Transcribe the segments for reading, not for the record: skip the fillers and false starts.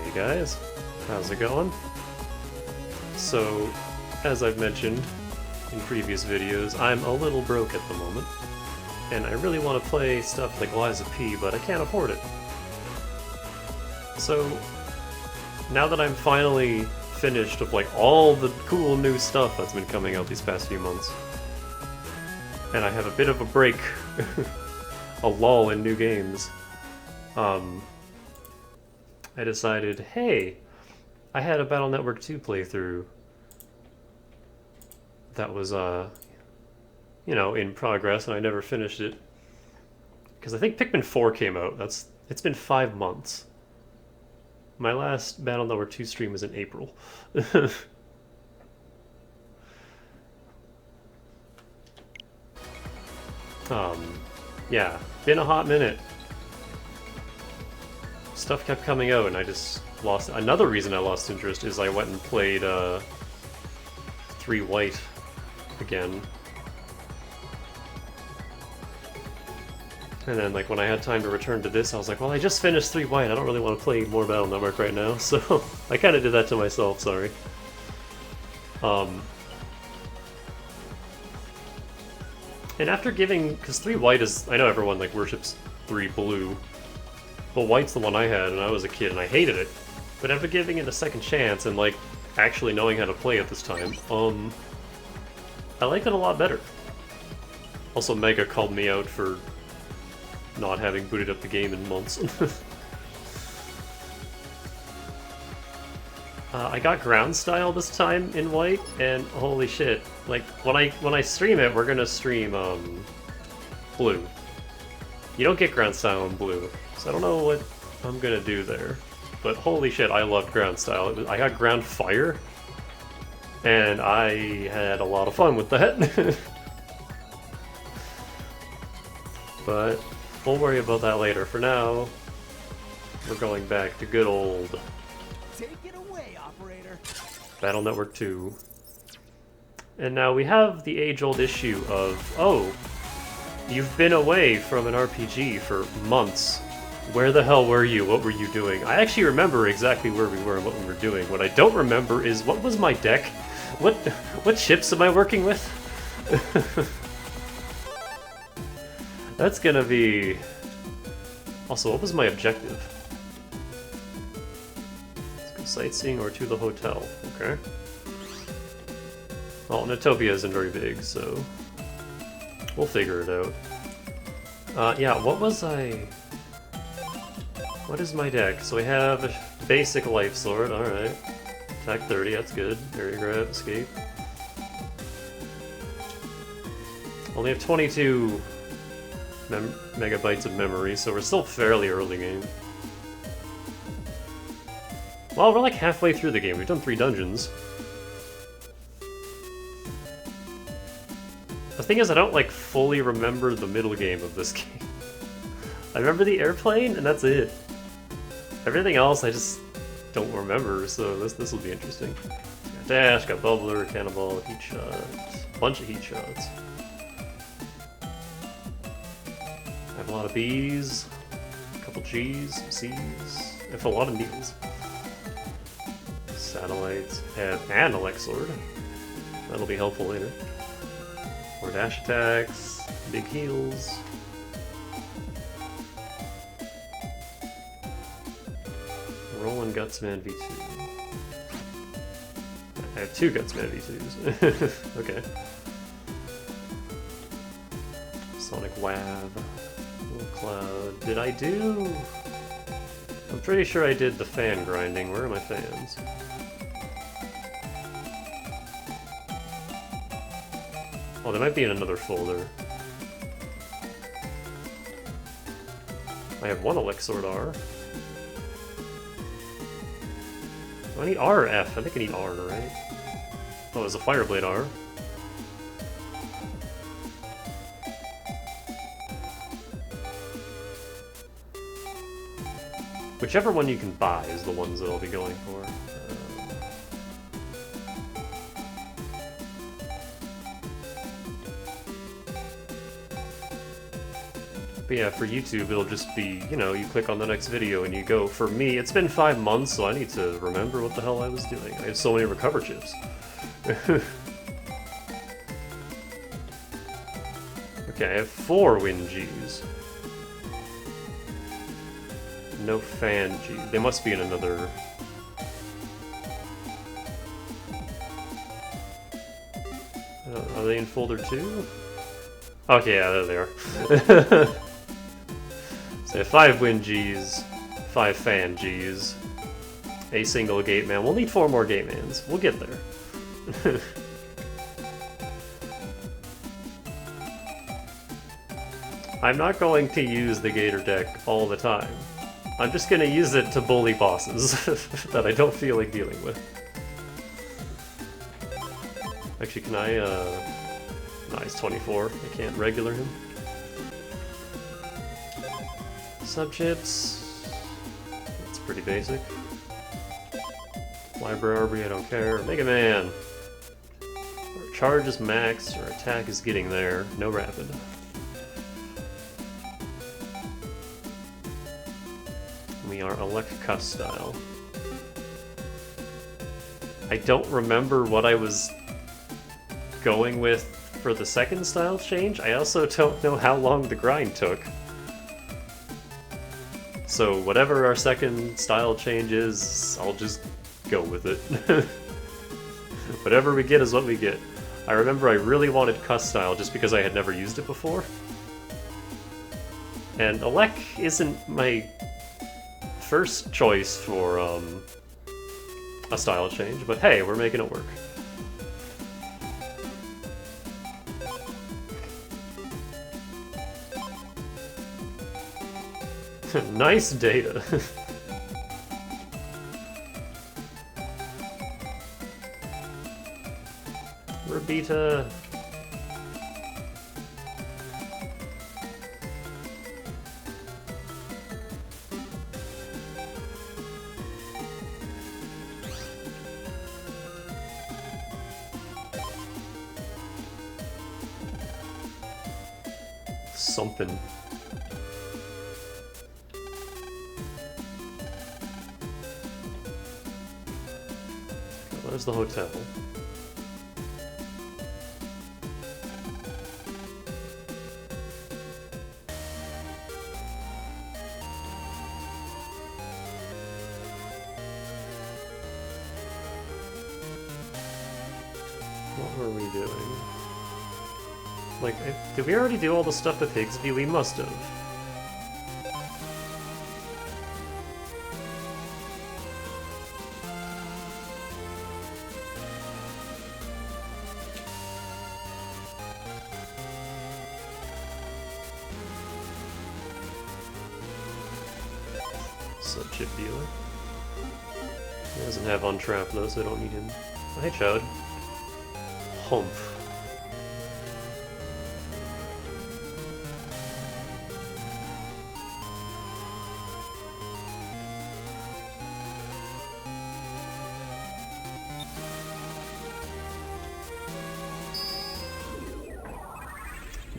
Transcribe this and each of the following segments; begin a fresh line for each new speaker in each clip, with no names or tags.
Hey guys, how's it going? So, as I've mentioned in previous videos, I'm a little broke at the moment, and I really want to play stuff like Lies of P, but I can't afford it. So, now that I'm finally finished with like all the cool new stuff that's been coming out these past few months, and I have a bit of a break, a lull in new games, I decided, hey, I had a Battle Network 2 playthrough that was, you know, in progress, and I never finished it. Because I think Pikmin 4 came out. It's been 5 months. My last Battle Network 2 stream was in April. Yeah, been a hot minute. Stuff kept coming out, and I just lost. Another reason I lost interest is I went and played 3 White again. And then, like, when I had time to return to this, I was like, well, I just finished 3 White, I don't really want to play more Battle Network right now, so I kind of did that to myself, sorry. And after giving, because 3 White is, I know everyone, like, worships 3 Blue, but White's the one I had, and I was a kid, and I hated it. But after giving it a second chance, and, like, actually knowing how to play it this time, I liked it a lot better. Also, Mega called me out for not having booted up the game in months. I got ground style this time in White, and holy shit! Like when I stream it, we're gonna stream Blue. You don't get ground style in Blue, so I don't know what I'm gonna do there. But holy shit, I loved ground style. I got ground fire, and I had a lot of fun with that. But we'll worry about that later. For now, we're going back to good old
Take it away, operator.
Battle Network 2. And now we have the age-old issue of, oh, you've been away from an RPG for months. Where the hell were you? What were you doing? I actually remember exactly where we were and what we were doing. What I don't remember is, what was my deck? What chips am I working with? That's gonna be... Also, what was my objective? Let's go sightseeing or to the hotel. Okay. Well, Natopia isn't very big, so... we'll figure it out. Yeah, what was I... What is my deck? So we have a basic Life Sword, alright. Attack 30, that's good. Area grab, escape. Only have 22 megabytes of memory, so we're still fairly early game. Well, we're like halfway through the game. We've done 3 dungeons. The thing is, I don't like fully remember the middle game of this game. I remember the airplane, and that's it. Everything else I just don't remember, so this will be interesting. Got dash, got bubbler, cannonball, heat shot, bunch of heat shots. I have a lot of B's, a couple G's, some C's. I have a lot of needles. Satellites, and Elixord. That'll be helpful later. More dash attacks, big heals. Rolling Gutsman V2. I have 2 Gutsman V2s. Okay. Sonic Wab. Little Cloud. Did I do... I'm pretty sure I did the fan grinding. Where are my fans? Oh, they might be in another folder. I have 1 Elixord R. Do I need R or F? I think I need R, right? Oh, there's a Fireblade R. Whichever one you can buy is the ones that I'll be going for. But yeah, for YouTube, it'll just be, you know, you click on the next video and you go. For me, it's been 5 months, so I need to remember what the hell I was doing. I have so many recover chips. Okay, I have 4 Wind Gs. No Fan G. They must be in another... Are they in folder 2? Okay, yeah, there they are. So I have 5 Wind Gs, 5 Fan Gs, a single Gate Man. We'll need 4 more Gate Mans. We'll get there. I'm not going to use the Gator deck all the time. I'm just going to use it to bully bosses that I don't feel like dealing with. Actually, can I, no, he's 24. I can't regular him. Subchips. That's pretty basic. Library, I don't care. Mega Man. Our charge is max, our attack is getting there. No rapid. We are Electka style. I don't remember what I was going with for the second style change. I also don't know how long the grind took. So whatever our second style change is, I'll just go with it. Whatever we get is what we get. I remember I really wanted Cuss style just because I had never used it before. And Elec isn't my first choice for a style change, but hey, we're making it work. Nice data. Rabita. Something. There's the hotel. What were we doing? Like, did we already do all the stuff with Higsby? We must have. Chip dealer. He doesn't have Untrap though, so I don't need him. Oh, hey, Chowd. Humph.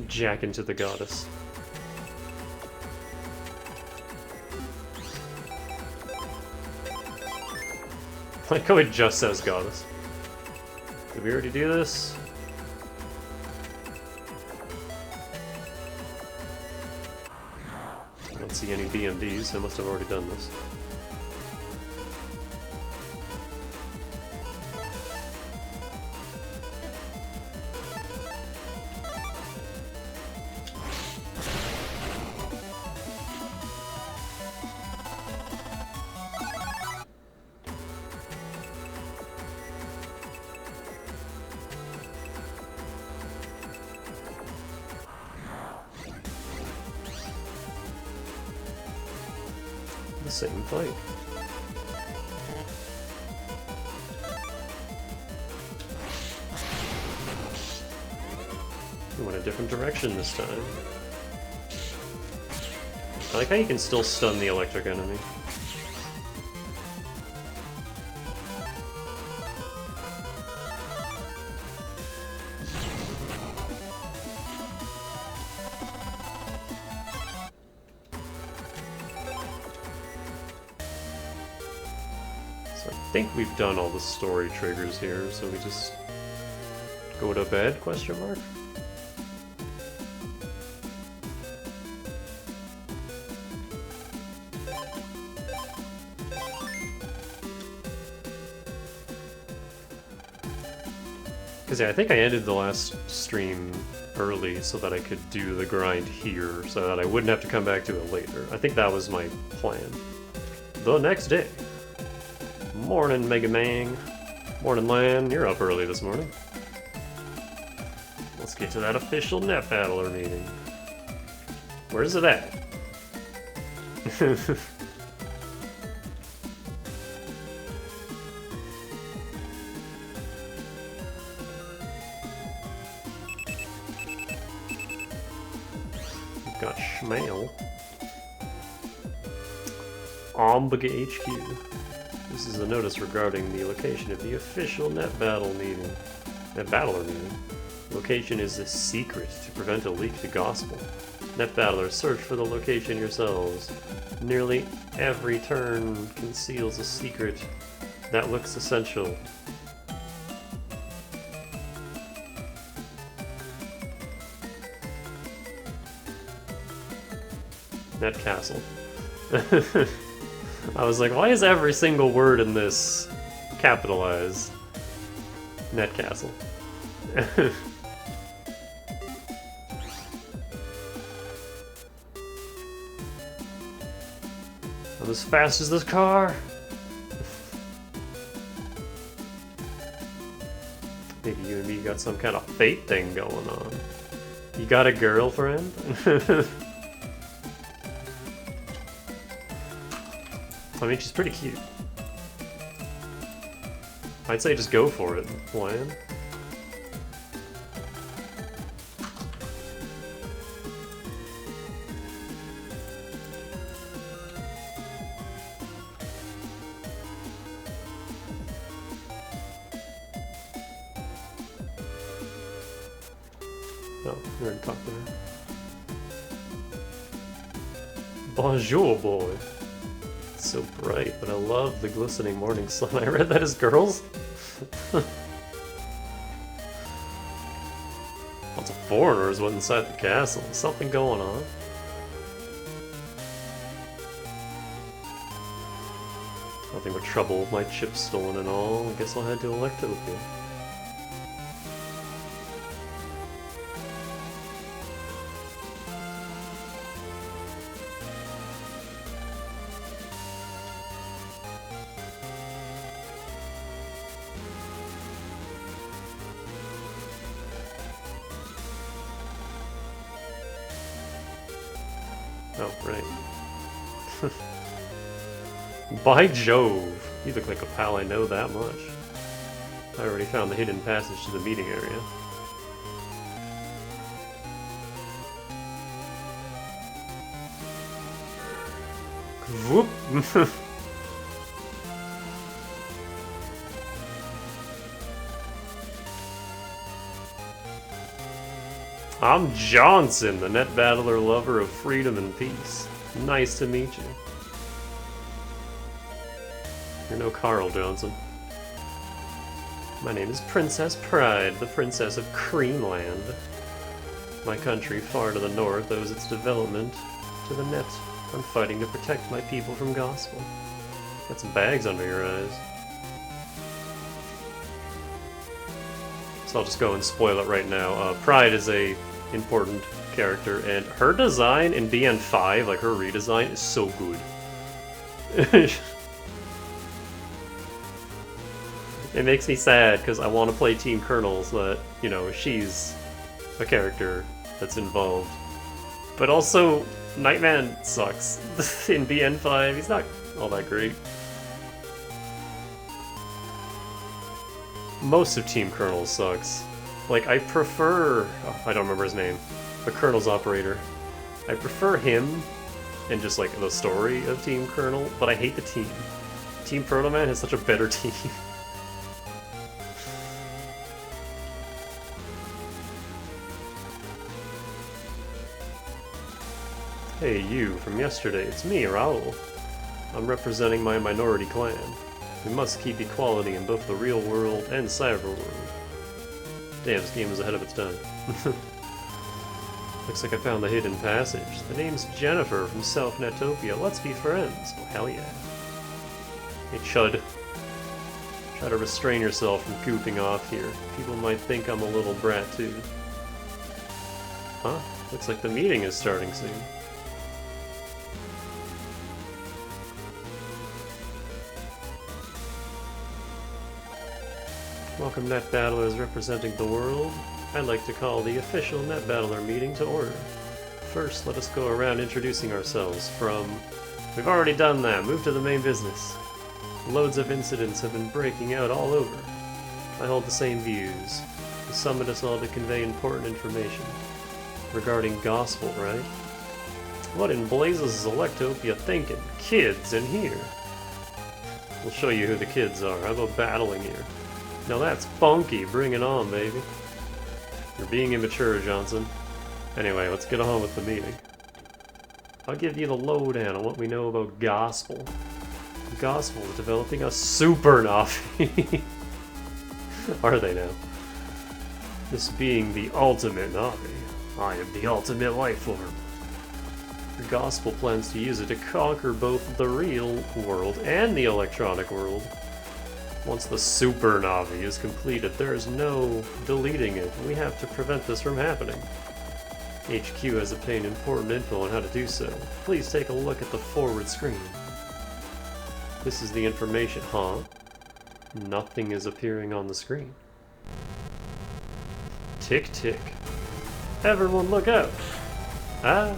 Jack into the goddess. Like how it just says goddess. Did we already do this? I don't see any BMDs, so I must have already done this. The same fight. We went a different direction this time. I like how you can still stun the electric enemy. think we've done all the story triggers here, so we just go to bed, question mark? Because yeah, I think I ended the last stream early so that I could do the grind here, so that I wouldn't have to come back to it later. I think that was my plan. The next day. Morning, Mega Man. Morning, Lan. You're up early this morning. Let's get to that official Net Battler meeting. Where's it at? Got Schmail. Omega HQ. This is a notice regarding the location of the official Net Battler meeting. Location is a secret to prevent a leak to Gospel. Net Battlers, search for the location yourselves. Nearly every turn conceals a secret that looks essential. Net Castle. I was like, why is every single word in this capitalized? Net Castle. I'm as fast as this car. Maybe you and me got some kind of fate thing going on. You got a girlfriend? I mean, she's pretty cute. I'd say just go for it, Lion. Oh, we're in talk to her. Bonjour, boy. It's so bright, but I love the glistening morning sun. I read that as girls? Lots of foreigners went inside the castle. Something going on? Nothing but trouble, my chips stolen and all. I guess I'll head to Electopia. Oh, right. By Jove! You look like a pal I know that much. I already found the hidden passage to the meeting area. Whoop! I'm Johnson, the Net Battler lover of freedom and peace. Nice to meet you. You're no Carl Johnson. My name is Princess Pride, the Princess of Creamland. My country far to the north owes its development to the Net. I'm fighting to protect my people from Gospel. Got some bags under your eyes. So I'll just go and spoil it right now. Pride is a important character, and her design in BN5, like her redesign, is so good. It makes me sad because I want to play Team Colonel so that, you know, she's a character that's involved. But also, Nightman sucks. In BN5, he's not all that great. Most of Team Colonel sucks. Like, I prefer... oh, I don't remember his name. The Colonel's operator. I prefer him and just, like, the story of Team Colonel, but I hate the team. Team Proto Man has such a better team. Hey, you, from yesterday. It's me, Raoul. I'm representing my minority clan. We must keep equality in both the real world and cyber world. Damn, this game was ahead of its time. Looks like I found the hidden passage. The name's Jennifer from South Netopia. Let's be friends. Oh, hell yeah. Hey, Chud. Try to restrain yourself from goofing off here. People might think I'm a little brat, too. Huh? Looks like the meeting is starting soon. Welcome, Net Battlers representing the world. I'd like to call the official Net Battler meeting to order. First, let us go around introducing ourselves from... We've already done that. Move to the main business. Loads of incidents have been breaking out all over. I hold the same views. You summoned us all to convey important information. Regarding gospel, right? What in blazes is Electopia thinking? Kids in here. We'll show you who the kids are. How about battling here? Now that's funky. Bring it on, baby. You're being immature, Johnson. Anyway, let's get on with the meeting. I'll give you the lowdown on what we know about gospel. Gospel is developing a super Navi. Are they now? This being the ultimate Navi. I am the ultimate life form. The Gospel plans to use it to conquer both the real world and the electronic world. Once the Super Navi is completed, there is no deleting it. We have to prevent this from happening. HQ has obtained important info on how to do so. Please take a look at the forward screen. This is the information, huh? Nothing is appearing on the screen. Tick tick. Everyone look out! Ah!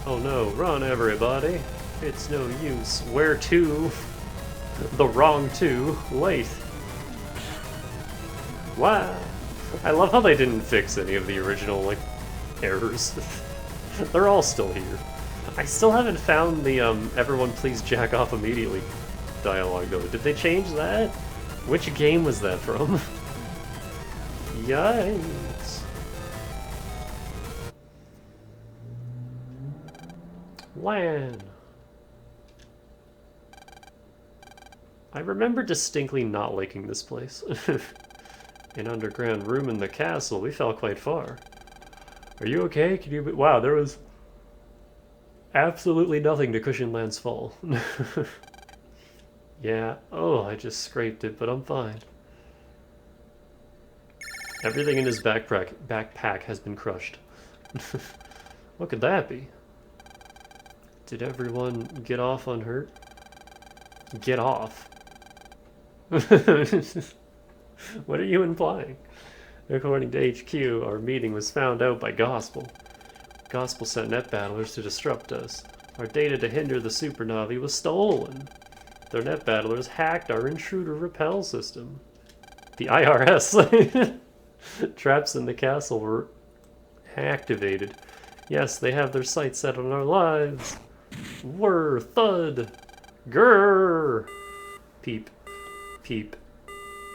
Oh no, run everybody! It's no use. Where to? The wrong to. Late. Wow! I love how they didn't fix any of the original, like, errors. They're all still here. I still haven't found the, everyone please jack off immediately dialogue, though. Did they change that? Which game was that from? Yikes. LAN. I remember distinctly not liking this place. An underground room in the castle. We fell quite far. Are you okay? Can you... Wow, there was absolutely nothing to cushion Lan's fall. Yeah. Oh, I just scraped it, but I'm fine. Everything in his backpack has been crushed. What could that be? Did everyone get off unhurt? Get off? What are you implying? According to HQ, our meeting was found out by Gospel. Gospel sent net battlers to disrupt us. Our data to hinder the supernovae was stolen. Their net battlers hacked our intruder repel system. The IRS traps in the castle were activated. Yes, they have their sights set on our lives. Whir, thud, grrr, peep, peep,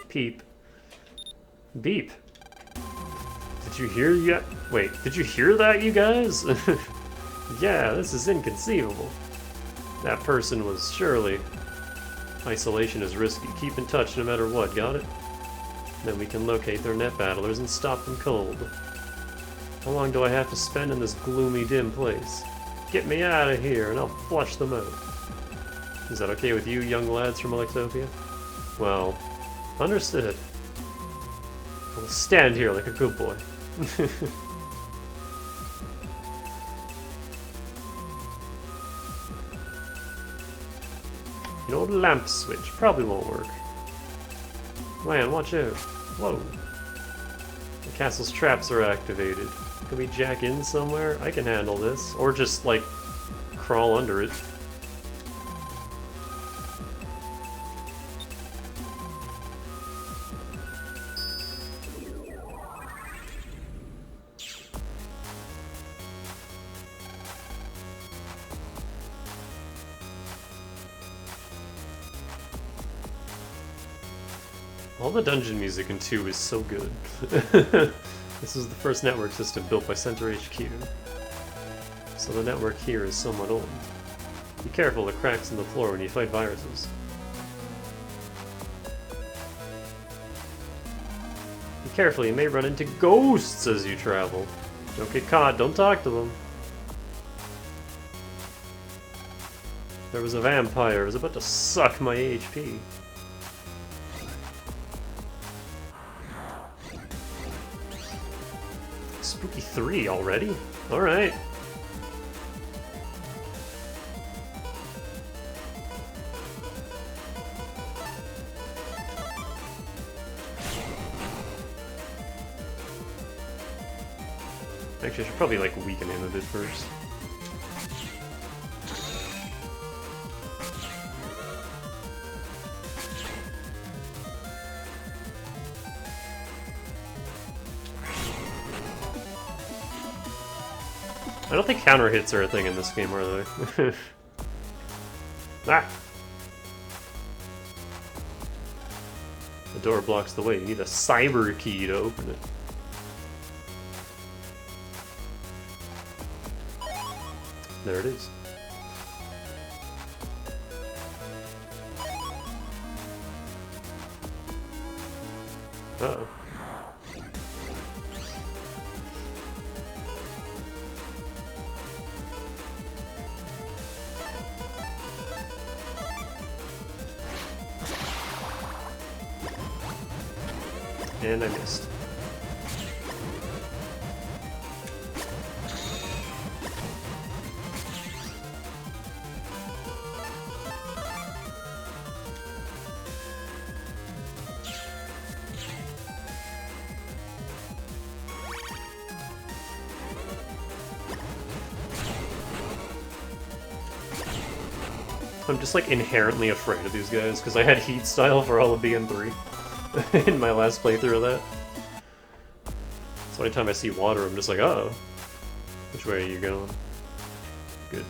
peep, beep. Did you hear yet? Wait, did you hear that, you guys? Yeah, this is inconceivable. That person was surely... Isolation is risky. Keep in touch no matter what, got it? Then we can locate their net battlers and stop them cold. How long do I have to spend in this gloomy, dim place? Get me out of here and I'll flush them out. Is that okay with you, young lads from Electopia? Well, understood. I'll stand here like a good boy. An old lamp switch probably won't work. Man, watch out. Whoa. The castle's traps are activated. Can we jack in somewhere? I can handle this. Or just, like, crawl under it. All the dungeon music in 2 is so good. This is the first network system built by Center HQ. So the network here is somewhat old. Be careful of the cracks in the floor when you fight viruses. Be careful, you may run into ghosts as you travel. Don't get caught, don't talk to them. There was a vampire, it was about to suck my HP. Spooky 3 already? Alright. Actually, I should probably like weaken him a bit first. I don't think counter hits are a thing in this game, are they? Ah! The door blocks the way. You need a cyber key to open it. There it is. Uh-oh. And I missed. I'm just like inherently afraid of these guys because I had heat style for all of BN3 in my last playthrough of that. So anytime I see water, I'm just like, uh-oh. Which way are you going? Good.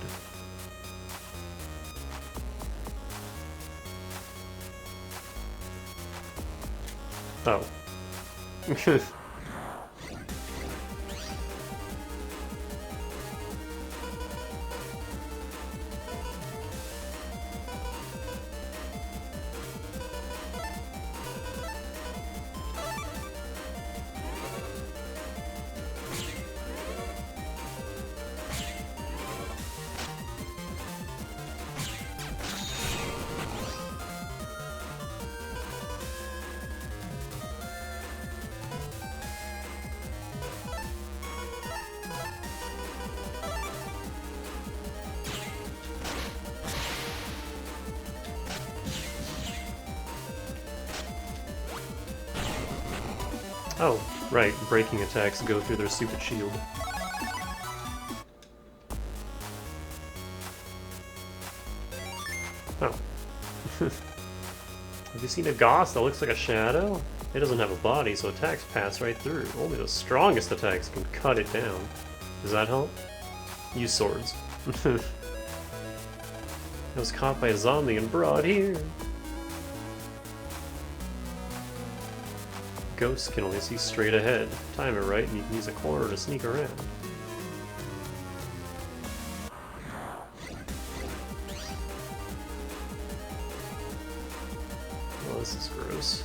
Oh. Oh, right, breaking attacks go through their stupid shield. Oh. Have you seen a Goss that looks like a shadow? It doesn't have a body, so attacks pass right through. Only the strongest attacks can cut it down. Does that help? Use swords. I was caught by a zombie and brought here. Ghosts can only see straight ahead. Time it right, and you can use a corner to sneak around. Oh, this is gross.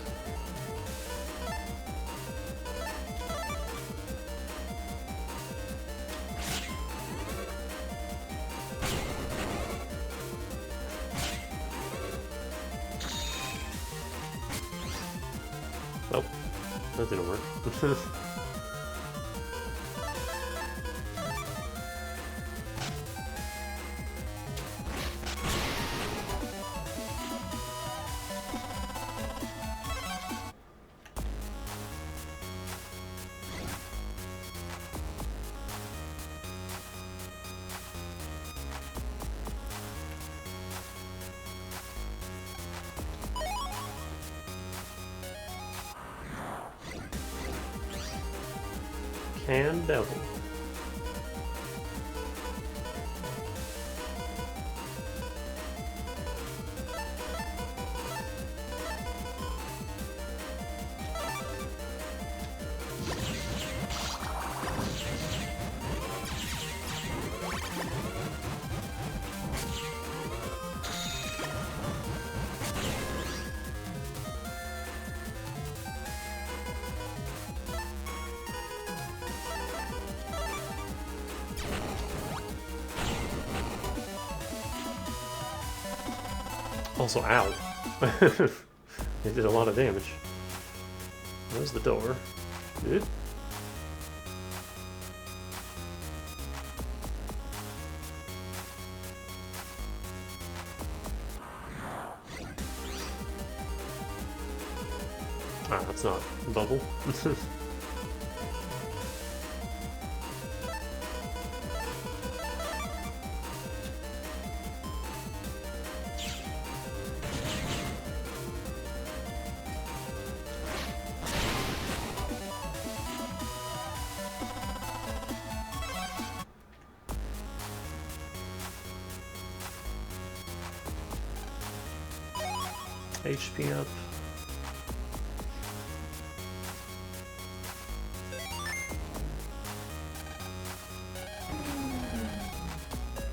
Oh. That didn't work. Can devil. Also, ow. It did a lot of damage. There's the door. Good. Ah, that's not a bubble. HP up.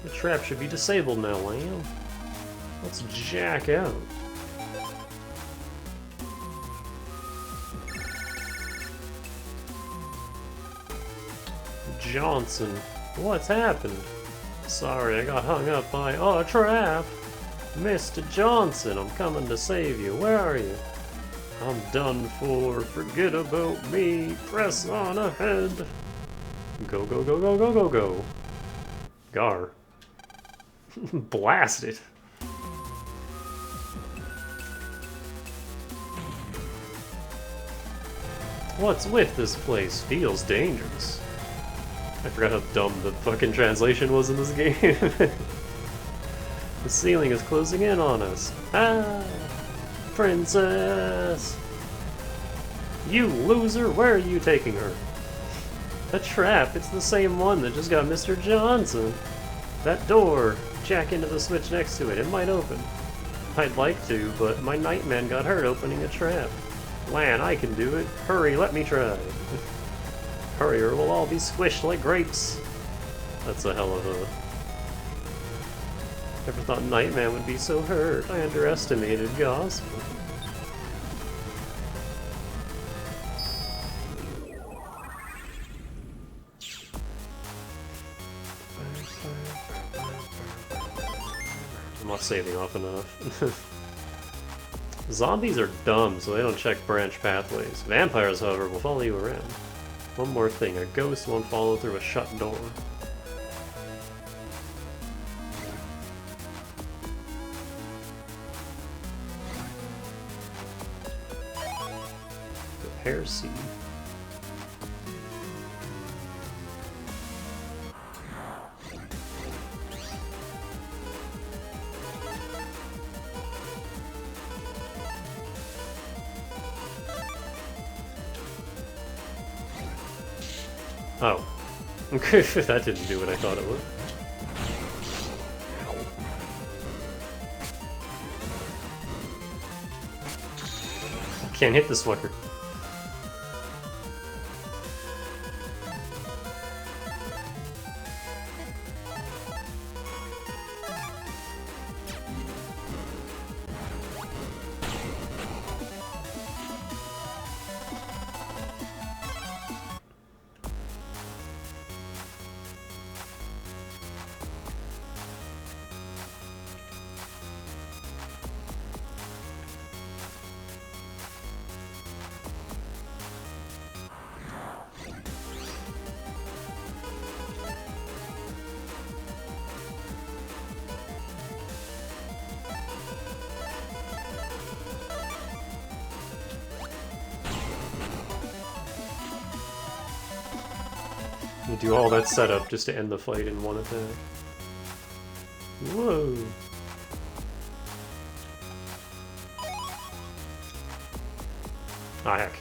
The trap should be disabled now, Lamb. Let's jack out. Johnson, what's happened? Sorry, I got hung up by a trap. Mr. Johnson, I'm coming to save you. Where are you? I'm done for. Forget about me. Press on ahead. Go, go, go, go, go, go, go. Gar. Blast it. What's with this place? Feels dangerous. I forgot how dumb the fucking translation was in this game. The ceiling is closing in on us. Ah! Princess! You loser! Where are you taking her? A trap! It's the same one that just got Mr. Johnson. That door! Jack into the switch next to it. It might open. I'd like to, but my nightman got hurt opening a trap. Lan, I can do it. Hurry, let me try. Hurry or we'll all be squished like grapes. That's a hell of a... Never thought Nightman would be so hurt. I underestimated Gospel. I'm not saving off enough. Zombies are dumb, so they don't check branch pathways. Vampires, however, will follow you around. One more thing, a ghost won't follow through a shut door. Hair seed. Oh. That didn't do what I thought it would. Can't hit this fucker. You do all that setup just to end the fight in one attack. Whoa. Ah, heck.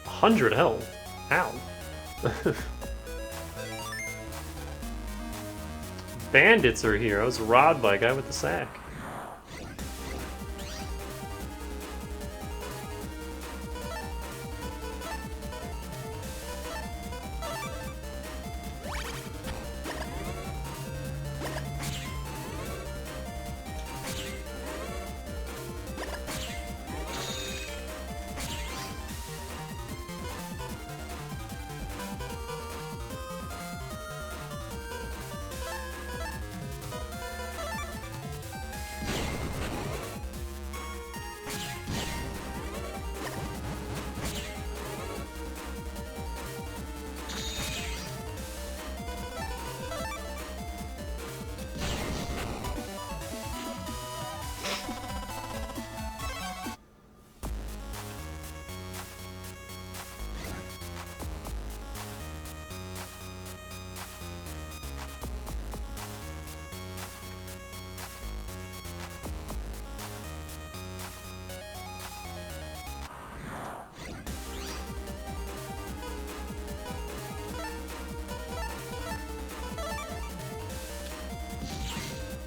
100 health. Ow. Bandits are here. I was robbed by a guy with the sack.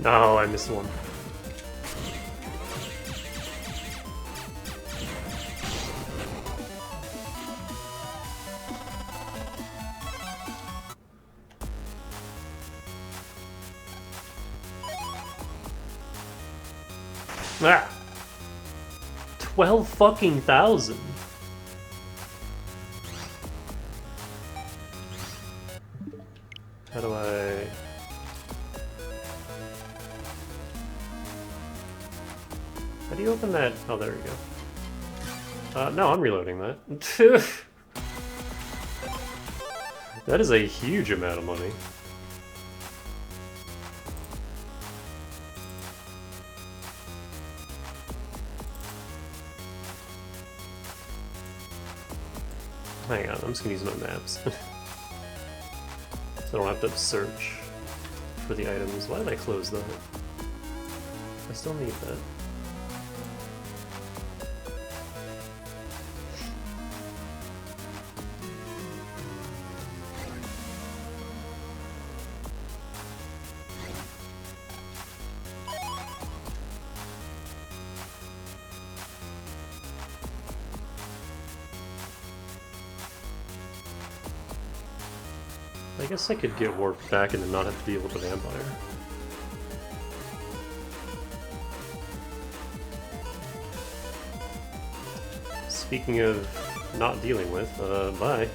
No, I missed one. Ah! 12 fucking thousand. How do I... How do you open that? Oh, there you go. No, I'm reloading that. That is a huge amount of money. Hang on, I'm just gonna use my maps. So I don't have to search for the items. Why did I close that? I still need that. I guess I could get warped back and then not have to deal with the vampire. Speaking of not dealing with, bye.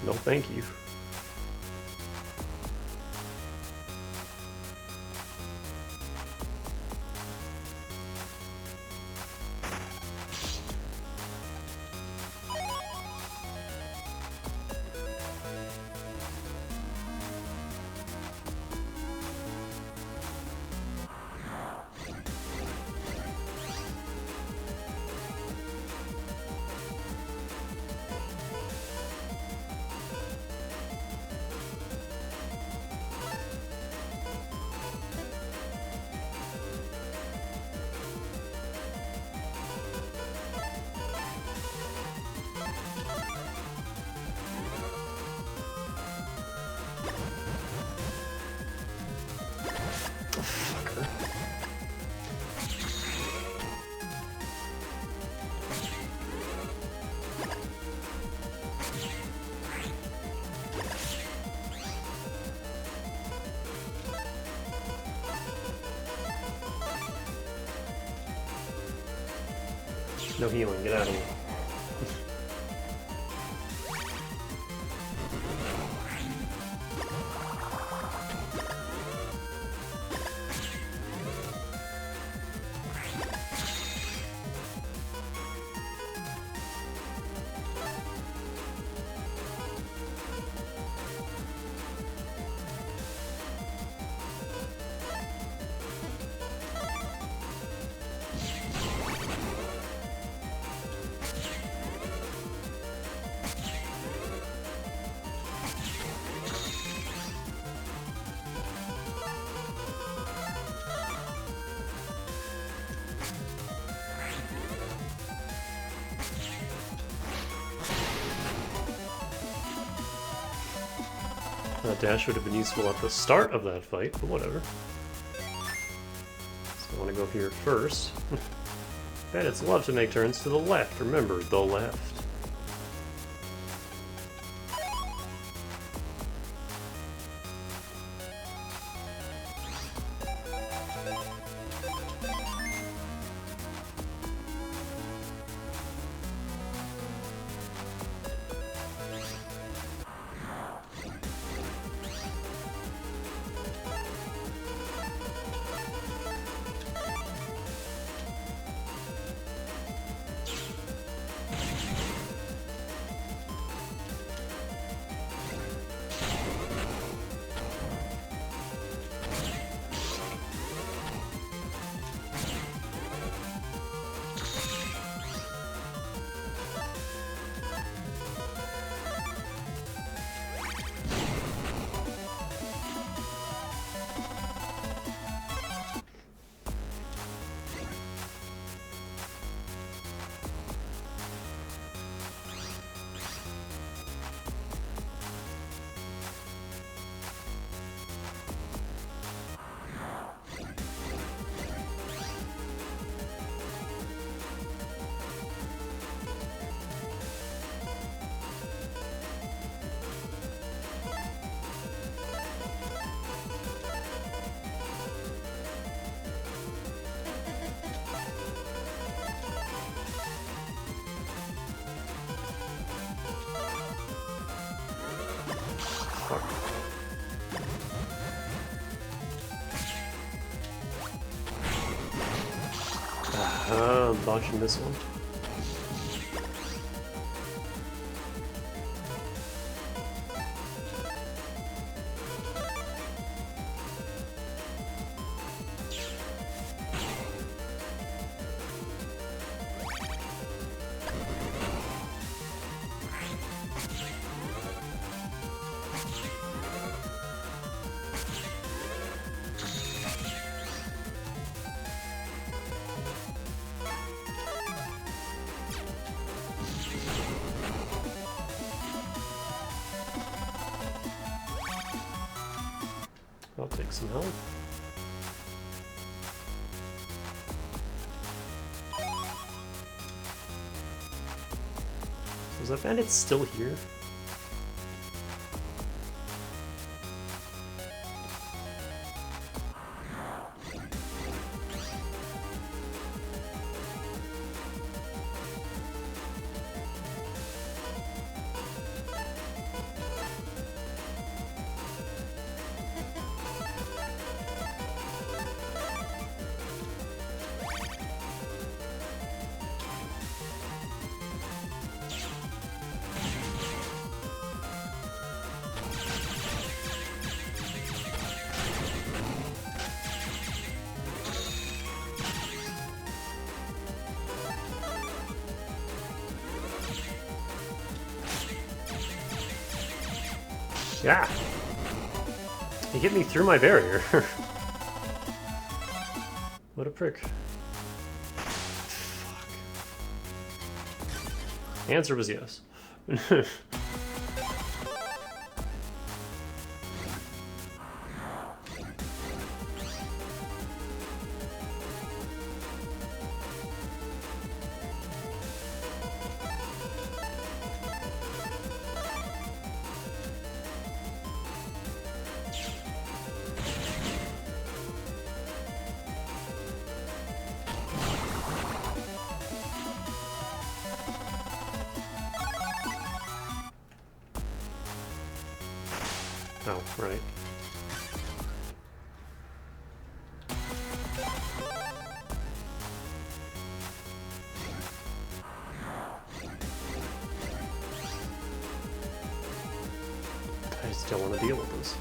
No thank you. No healing, get out of here. Dash would have been useful at the start of that fight, but whatever. So I want to go here first. Bandits love to make turns to the left. Remember, the left. I'm botching this one. I'll take some help. So is that bandit still here? Yeah! He hit me through my barrier. What a prick. Fuck. The answer was yes. Oh, right. I just don't want to deal with this.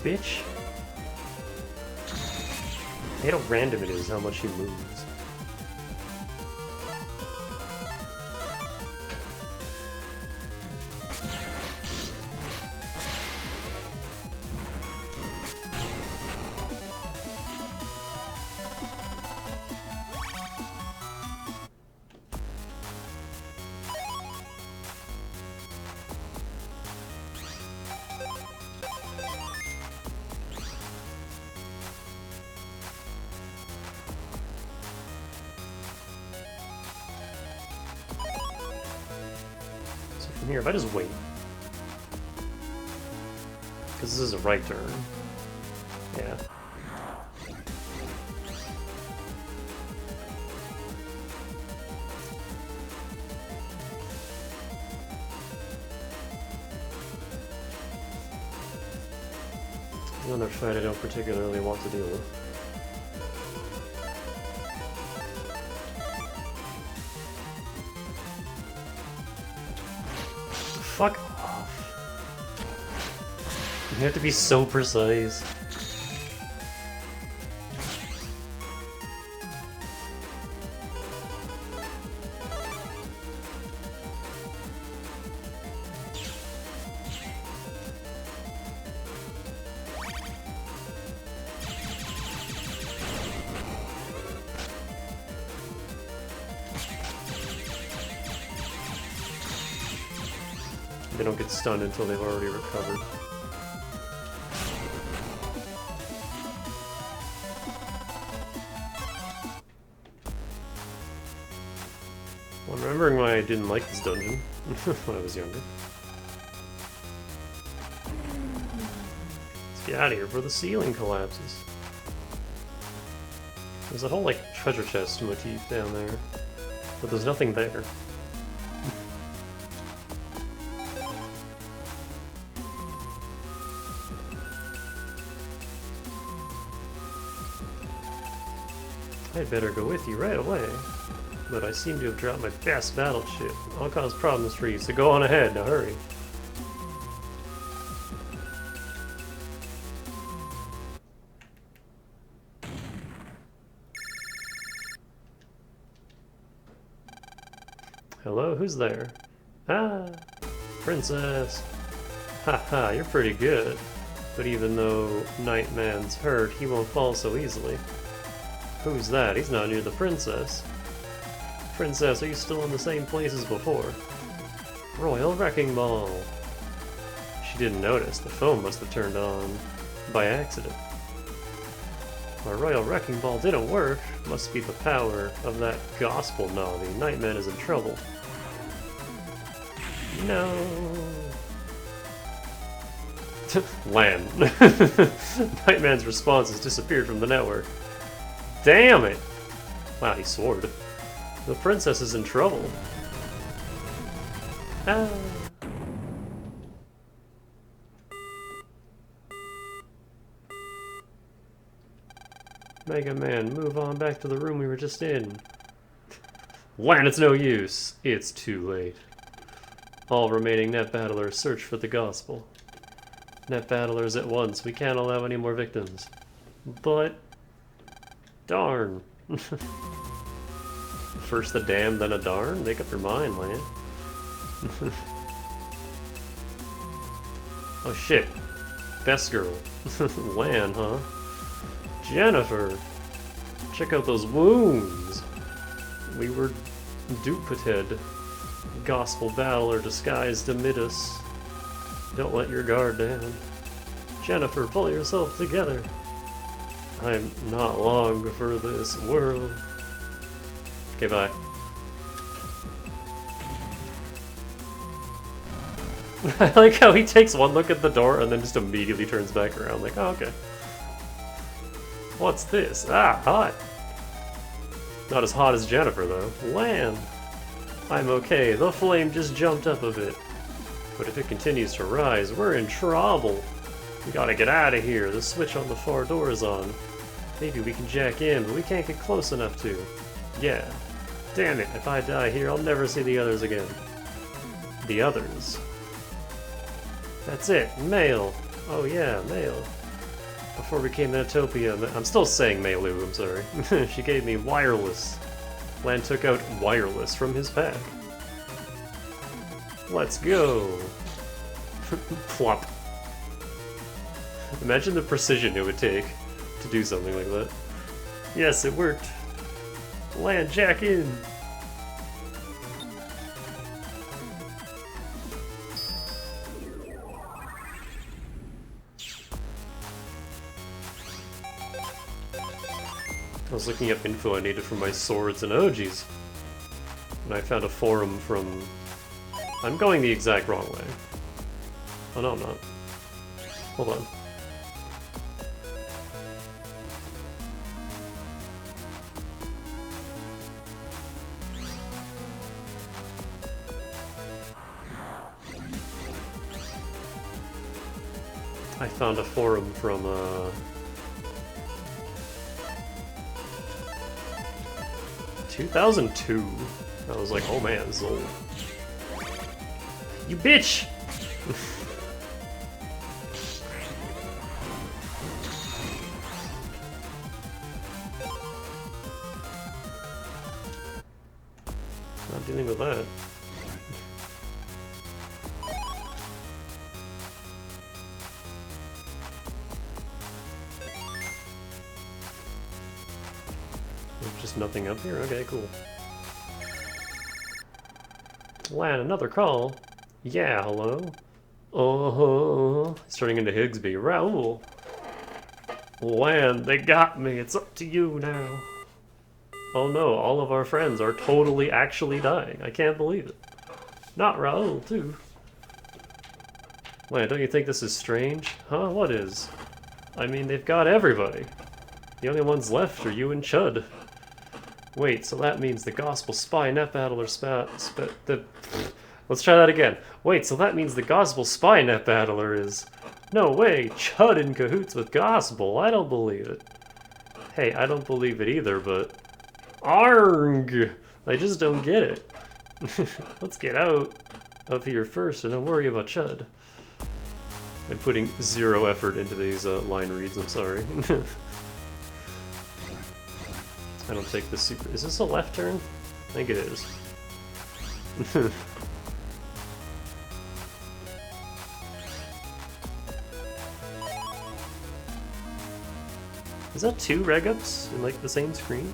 Bitch. I hate how random it is how much he moves. From here, if I just wait. Because this is a right turn. Yeah. Another fight I don't particularly want to deal with. Fuck off. You have to be so precise. They don't get stunned until they've already recovered. Remembering why I didn't like this dungeon when I was younger. Let's get out of here before the ceiling collapses. There's a whole, like, treasure chest motif down there, but there's nothing there. I'd better go with you right away, but I seem to have dropped my best battleship. I'll cause problems for you, so go on ahead, now hurry. Hello, who's there? Ah, princess. Haha, you're pretty good. But even though Nightman's hurt, he won't fall so easily. Who's that? He's not near the princess. Princess, are you still in the same place as before? Royal Wrecking Ball. She didn't notice. The phone must have turned on by accident. My Royal Wrecking Ball didn't work. Must be the power of that gospel naughty. Nightman is in trouble. No. Land. Nightman's response has disappeared from the network. Damn it! Wow, he soared. The princess is in trouble. Ah. Mega Man, move on back to the room we were just in. Lan, it's no use. It's too late. All remaining net battlers search for the gospel. Net battlers at once. We can't allow any more victims. But... darn. First the damn, then a darn? Make up your mind, Lan. Oh shit. Best girl. Lan, huh? Jennifer! Check out those wounds! We were dupeted. Gospel battler disguised amid us. Don't let your guard down. Jennifer, pull yourself together. I'm not long for this world. Okay, bye. I like how he takes one look at the door and then just immediately turns back around like, oh, okay. What's this? Ah, hot. Not as hot as Jennifer, though. Lan! I'm okay. The flame just jumped up a bit. But if it continues to rise, we're in trouble. We gotta get out of here. The switch on the far door is on. Maybe we can jack in, but we can't get close enough to. Yeah. Damn it. If I die here, I'll never see the others again. The others. That's it. Mail. Oh yeah, mail. Before we came to Utopia, I'm still saying Mailu, I'm sorry. She gave me wireless. Lan took out wireless from his pack. Let's go. Plop. Imagine the precision it would take to do something like that. Yes, it worked. Lan, jack in. I was looking up info I needed for my swords and oh geez. And I found a forum from... I'm going the exact wrong way. Oh no, I'm not. Hold on. I found a forum from, 2002. I was like, oh man, this is old. You bitch! Not dealing with that. There's just nothing up here? Okay, cool. Lan, another call? Yeah, hello? It's turning into Higsby. Raoul! Lan, they got me. It's up to you now. Oh no, all of our friends are totally actually dying. I can't believe it. Not Raoul, too. Wait, don't you think this is strange? Huh? What is? I mean, they've got everybody. The only ones left are you and Chud. Wait, so that means the Gospel Spy Net Battler Let's try that again. Wait, so that means the Gospel Spy Net Battler is... No way, Chud in cahoots with Gospel. I don't believe it. Hey, I don't believe it either, but... Arg! I just don't get it. Let's get out of here first and don't worry about Chud. I'm putting zero effort into these line reads, I'm sorry. I don't take this super... Is this a left turn? I think it is. Is that 2 reg ups in like the same screen?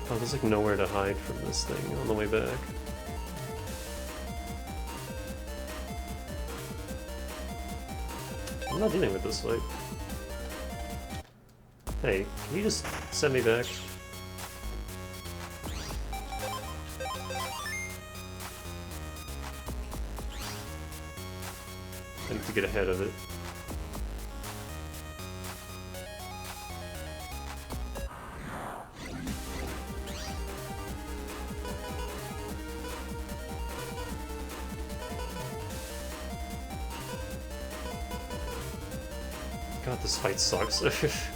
Oh, there's like nowhere to hide from this thing on the way back. I'm not dealing with this fight. Hey, can you just send me back? I need to get ahead of it. God, this fight sucks. If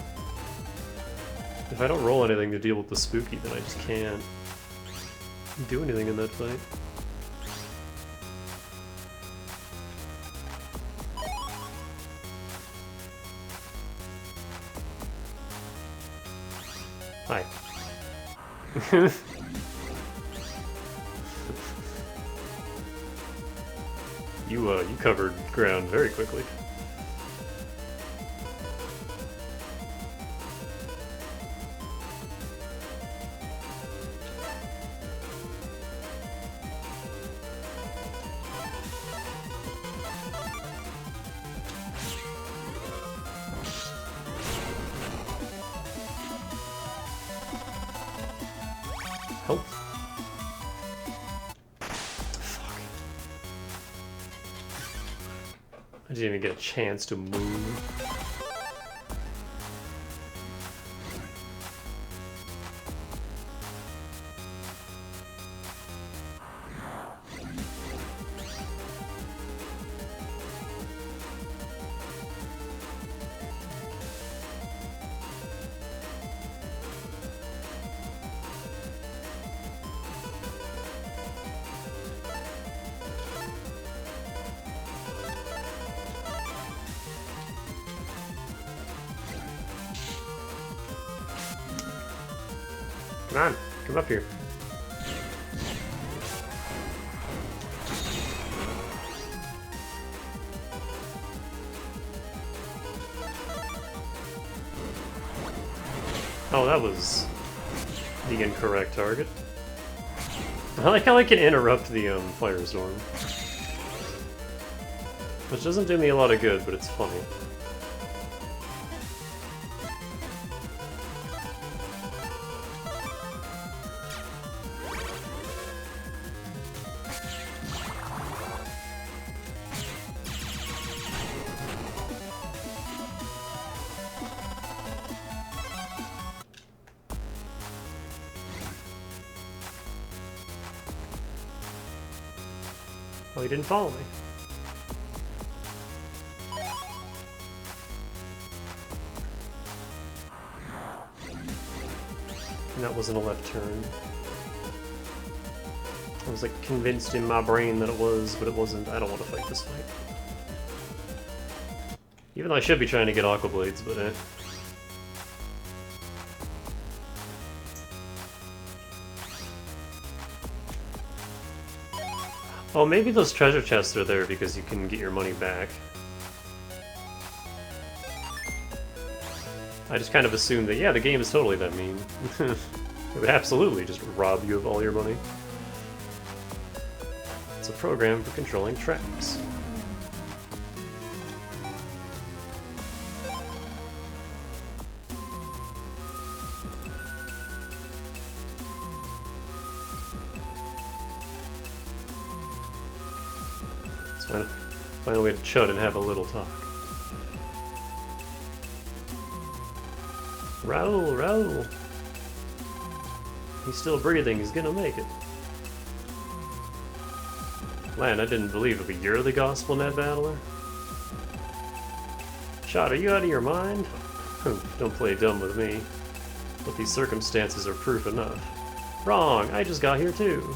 I don't roll anything to deal with the spooky, then I just can't do anything in that fight. Hi. You covered ground very quickly. Help. Fuck. I didn't even get a chance to move. Come on, come up here. Oh, that was the incorrect target. I like how I can interrupt the firestorm. Which doesn't do me a lot of good, but it's funny. Oh, he didn't follow me. And that wasn't a left turn. I was like convinced in my brain that it was, but it wasn't. I don't want to fight this fight. Even though I should be trying to get Aqua Blades, but eh. Oh, maybe those treasure chests are there because you can get your money back. I just kind of assumed that, yeah, the game is totally that mean. It would absolutely just rob you of all your money. It's a program for controlling tracks. Let's find a way to chud and have a little talk. Raoul, Raoul. He's still breathing, he's gonna make it. Man, I didn't believe it, but you're the Gospel Net Battler? Shot, are you out of your mind? Don't play dumb with me. But these circumstances are proof enough. Wrong, I just got here too.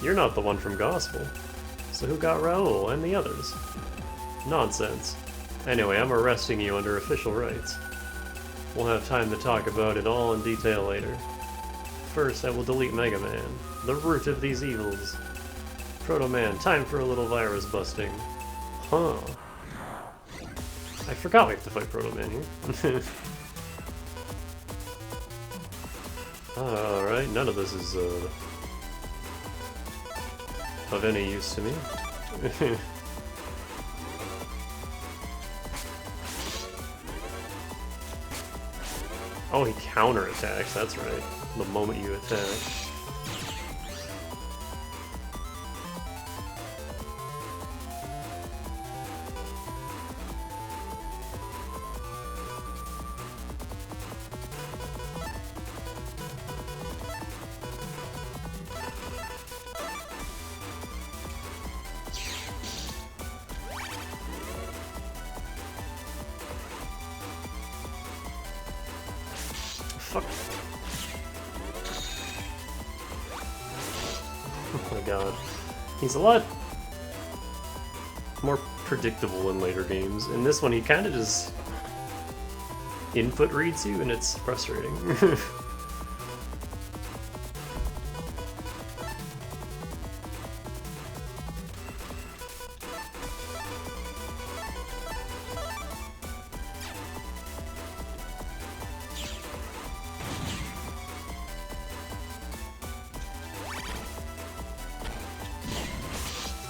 You're not the one from Gospel. So who got Raoul and the others? Nonsense. Anyway, I'm arresting you under official rights. We'll have time to talk about it all in detail later. First, I will delete Mega Man, the root of these evils. Proto Man, time for a little virus busting. Huh. I forgot we have to fight Proto Man here. Alright, none of this is of any use to me. Oh, he counterattacks, that's right. The moment you attack. Fuck. Oh my god. He's a lot more predictable in later games. In this one, he kind of just input reads you, and it's frustrating.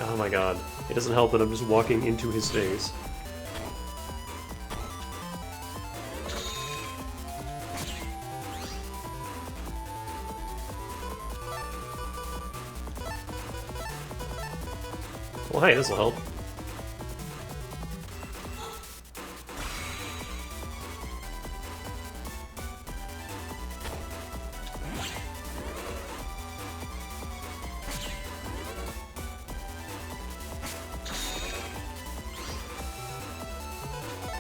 Oh my god. It doesn't help that I'm just walking into his face. Well, hey, this'll help.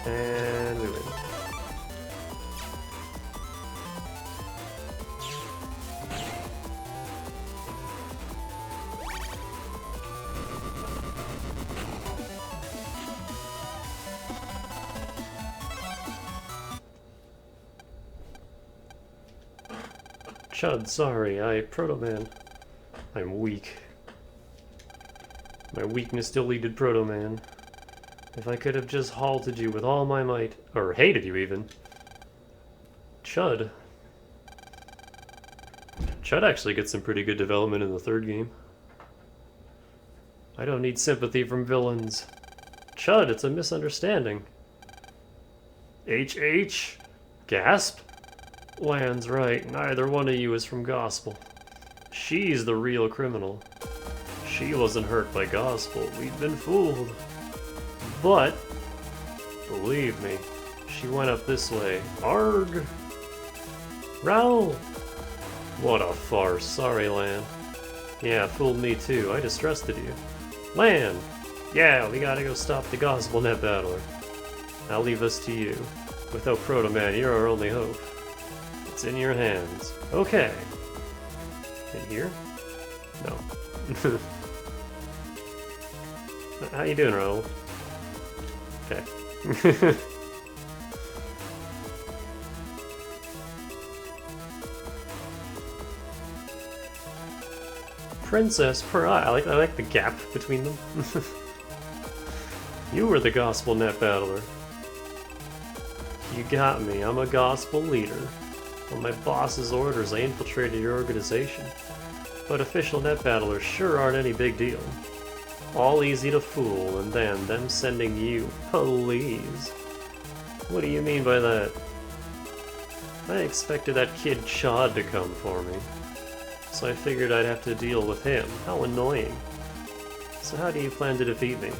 And we win. Chud, sorry, Proto Man. I'm weak. My weakness deleted Proto Man. If I could have just halted you with all my might, or hated you even. Chud. Chud actually gets some pretty good development in the third game. I don't need sympathy from villains. Chud, it's a misunderstanding. HH? Gasp? Lan's right, neither one of you is from Gospel. She's the real criminal. She wasn't hurt by Gospel, we've been fooled. But, believe me, she went up this way. Arg! Raoul! What a farce. Sorry, Lan. Yeah, fooled me too. I distrusted you. Lan! Yeah, we gotta go stop the Gospel Net Battler. I'll leave this to you. Without Proto Man, you're our only hope. It's in your hands. Okay. In here? No. How you doing, Raoul? Okay. Princess Pearl. I like the gap between them. You were the Gospel Net Battler. You got me. I'm a gospel leader. On my boss's orders, I infiltrated your organization. But official net battlers sure aren't any big deal. All easy to fool, and then them sending you police. What do you mean by that? I expected that kid Chad to come for me. So I figured I'd have to deal with him. How annoying. So how do you plan to defeat me?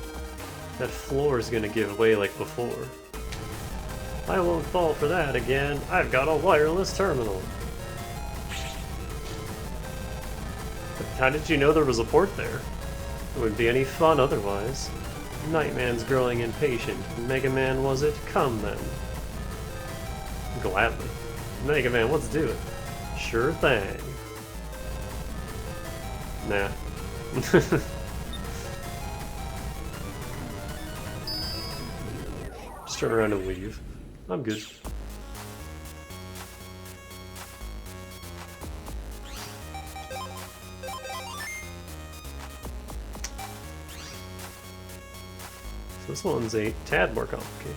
That floor's gonna give way like before. I won't fall for that again. I've got a wireless terminal. How did you know there was a port there? It wouldn't be any fun otherwise. Nightman's growing impatient. Mega Man, was it? Come then. Gladly. Mega Man, let's do it. Sure thing. Nah. Just turn around and leave. I'm good. So this one's a tad more complicated.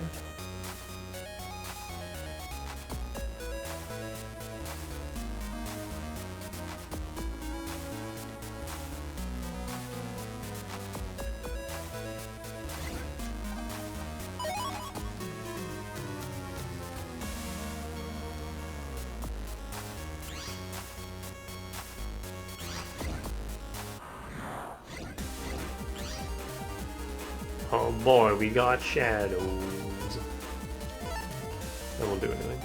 Oh boy, we got shadows. That won't do anything.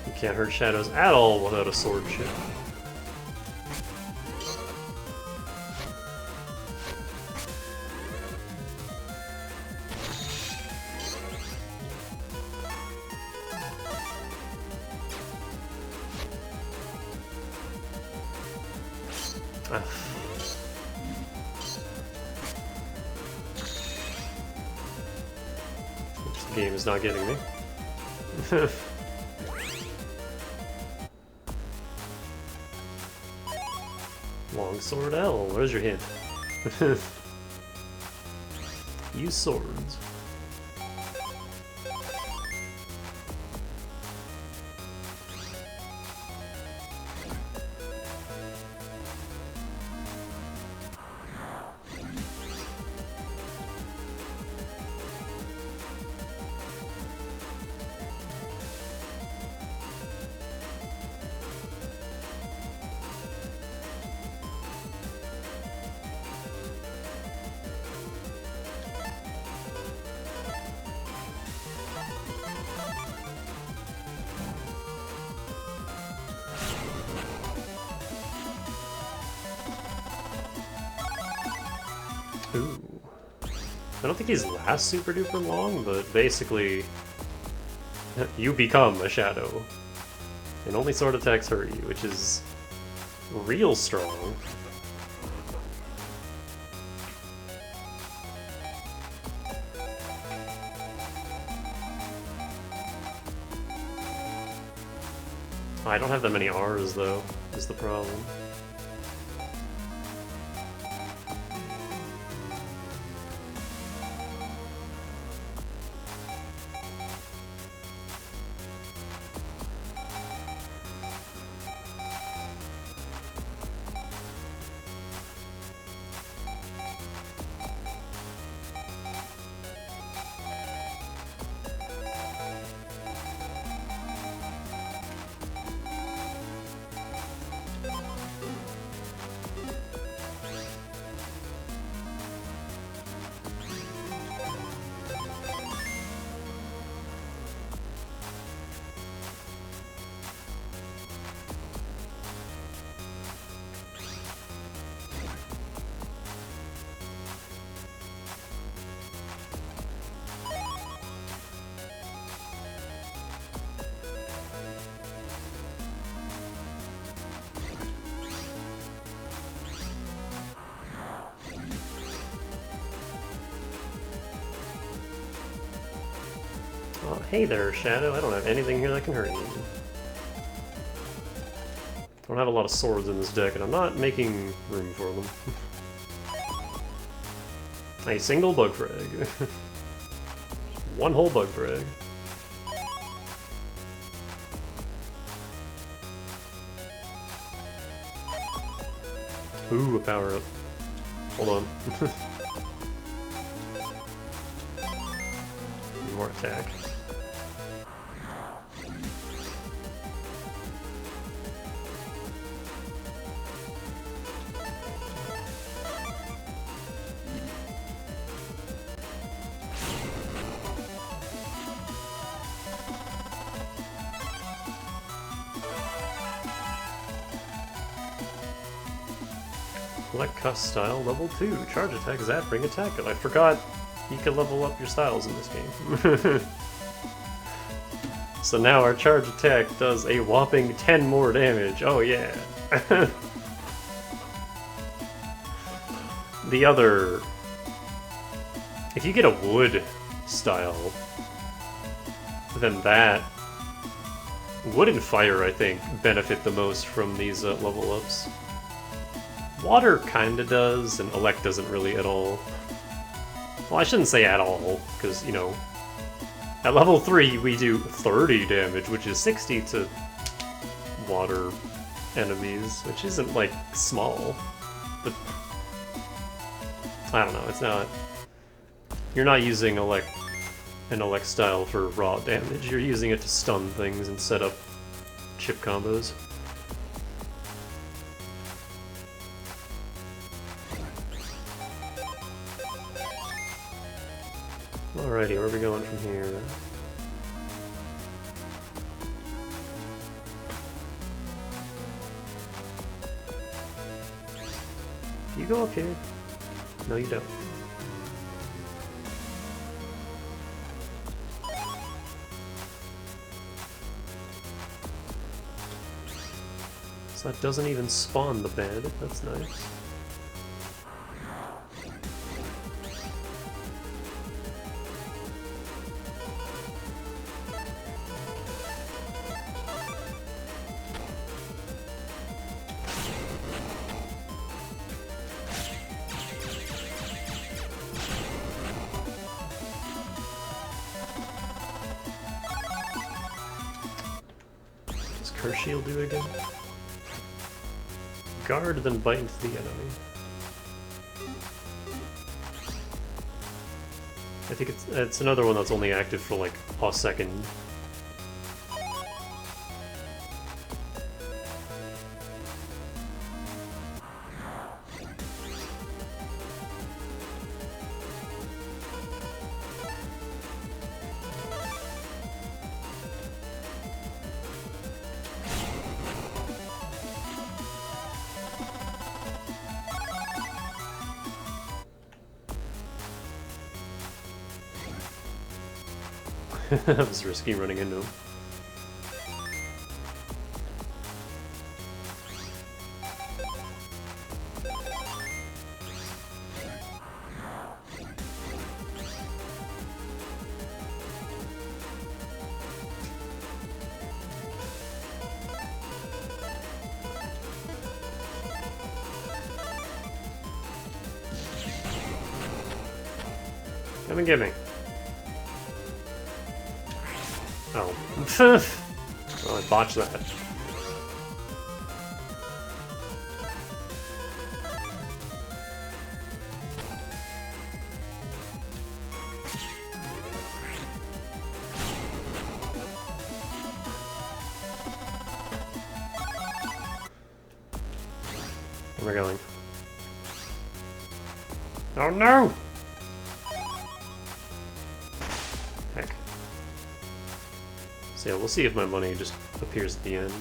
You can't hurt shadows at all without a sword chip. This game is not getting me. Longsword L, where's your hint? Use swords. Ooh. I don't think he's lasts super duper long, but basically you become a shadow. And only sword attacks hurt you, which is real strong. I don't have that many R's though, is the problem. Oh, hey there, Shadow. I don't have anything here that can hurt you. I don't have a lot of swords in this deck, and I'm not making room for them. A single bug frag. One whole bug frag. Ooh, a power up. Hold on. More attack. Select Cuss style level 2. Charge attack, zap, bring attack. I forgot you can level up your styles in this game. So now our charge attack does a whopping 10 more damage. Oh yeah. The other... If you get a wood style, then that... Wood and fire, I think, benefit the most from these level ups. Water kinda does, and elect doesn't really at all. Well, I shouldn't say at all, because, you know, at level 3 we do 30 damage, which is 60 to water enemies, which isn't, like, small. But, I don't know, it's not... You're not using an elect style for raw damage, you're using it to stun things and set up chip combos. Alrighty, where are we going from here? Do you go up here? No, you don't. So that doesn't even spawn the bed. That's nice. Curse shield do again? Guard, then bite into the enemy. I think it's another one that's only active for like a second. That was risky running into him. Come and get me. Oh. Well, I botched that. Where am I going? Oh no! Heck. So yeah, we'll see if my money just appears at the end.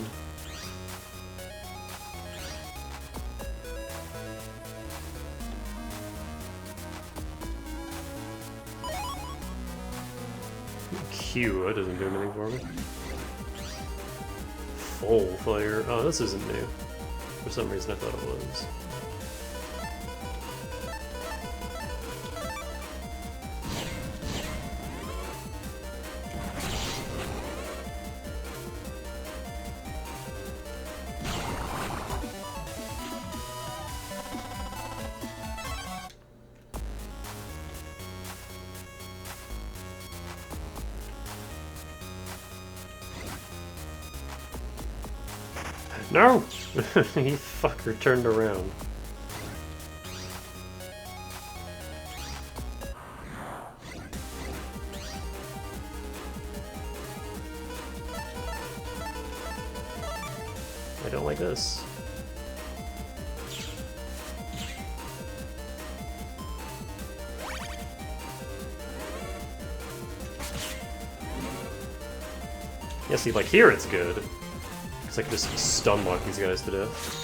Q, that doesn't do anything for me. Full fire. Oh, this isn't new. For some reason I thought it was. No! He fucker turned around. I don't like this. Yeah, see, like here it's good. Because I can just stun lock these guys to death.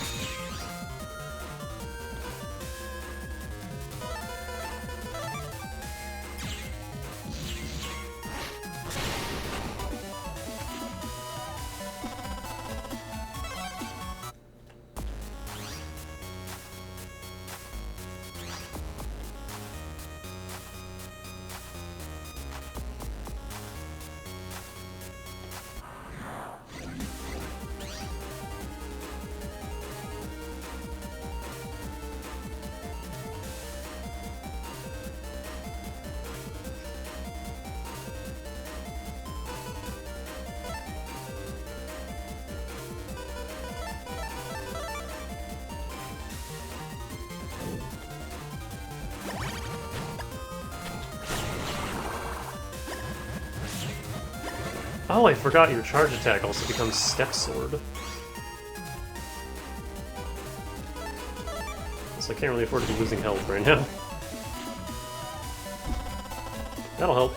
Oh, I forgot your charge attack also becomes Step Sword. So I can't really afford to be losing health right now. That'll help.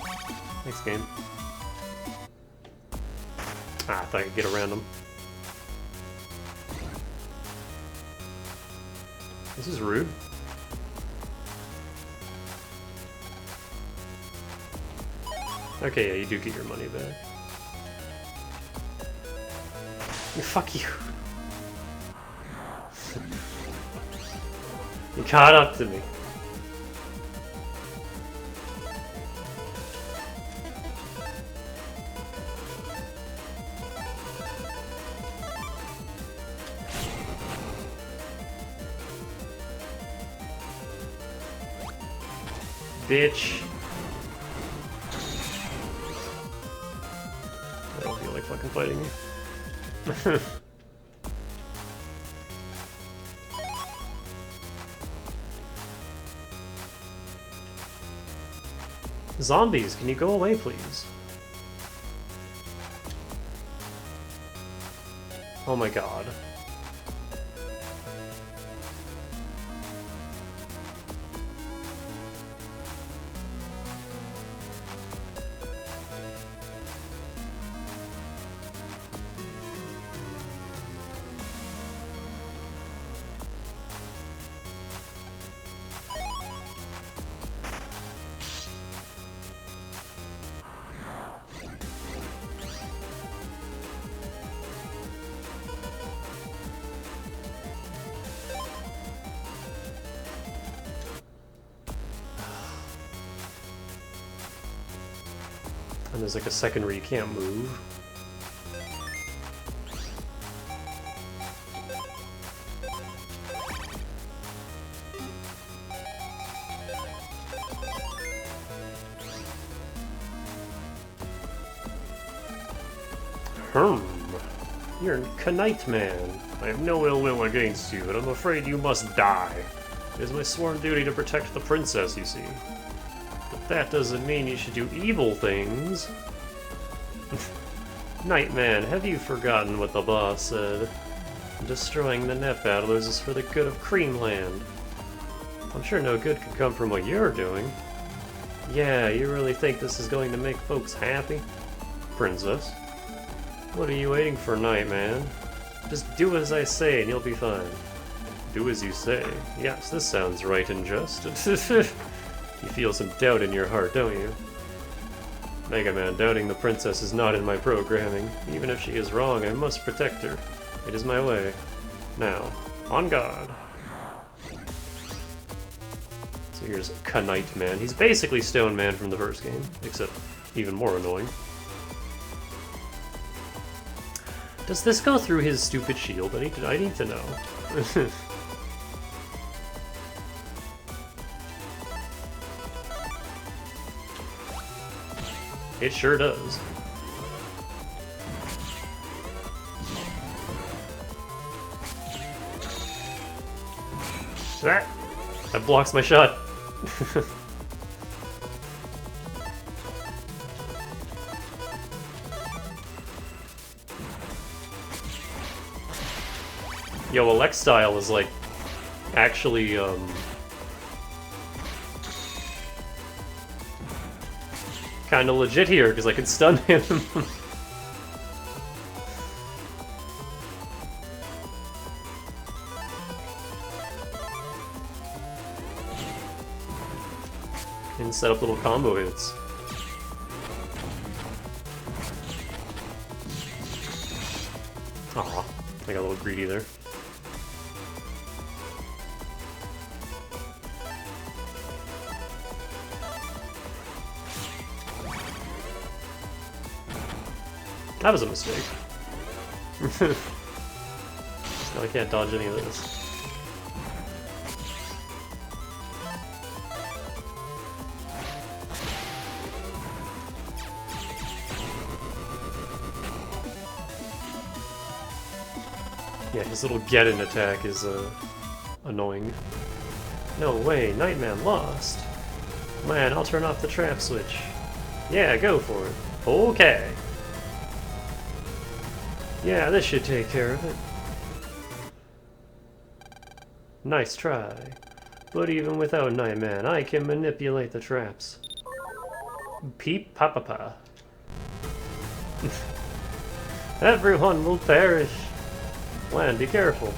Next game. Ah, I thought I could get around him. This is rude. Okay, yeah, you do get your money back. Fuck you. You caught up to me. Bitch. I don't feel like fucking fighting you. Zombies, can you go away, please? Oh my god. And there's like a second where you can't move. You're a Knight Man. I have no ill will against you, but I'm afraid you must die. It is my sworn duty to protect the princess, you see. But that doesn't mean you should do evil things. Nightman, have you forgotten what the boss said? Destroying the net battlers is for the good of Creamland. I'm sure no good could come from what you're doing. Yeah, you really think this is going to make folks happy? Princess? What are you waiting for, Nightman? Just do as I say and you'll be fine. Do as you say? Yes, this sounds right and just. You feel some doubt in your heart, don't you? Mega Man, doubting the princess is not in my programming. Even if she is wrong, I must protect her. It is my way. Now, on guard. So here's Knight Man. He's basically Stone Man from the first game, except even more annoying. Does this go through his stupid shield? I need to know. It sure does. Ah! That blocks my shot. Yo, Elect style is like actually kind of legit here because I can stun him. And set up little combo hits. Aw, I got a little greedy there. That was a mistake. Now I can't dodge any of this. Yeah, his little get-in attack is annoying. No way, Nightman lost. Man, I'll turn off the trap switch. Yeah, go for it. Okay. Yeah, this should take care of it. Nice try. But even without Nightman, I can manipulate the traps. Peep pa. Everyone will perish. Lan, be careful.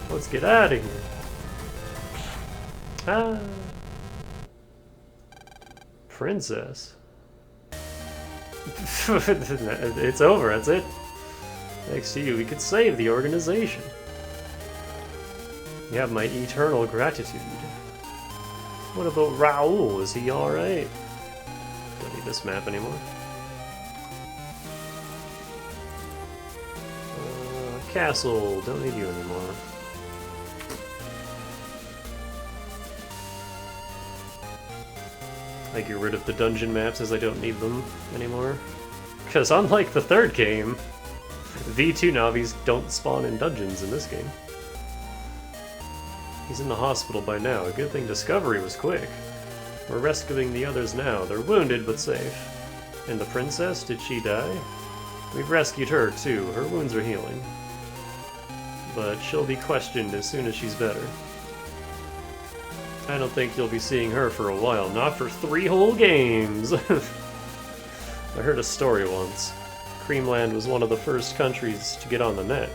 Let's get out of here. Ah. Princess. It's over, that's it. Thanks to you, we could save the organization. You have my eternal gratitude. What about Raoul? Is he alright? Don't need this map anymore. Castle, don't need you anymore. I get rid of the dungeon maps as I don't need them anymore. Because unlike the third game, V2 Navis don't spawn in dungeons in this game. He's in the hospital by now. A good thing Discovery was quick. We're rescuing the others now. They're wounded but safe. And the princess, did she die? We've rescued her too. Her wounds are healing. But she'll be questioned as soon as she's better. I don't think you'll be seeing her for a while. Not for 3 whole games! I heard a story once. Creamland was one of the first countries to get on the net.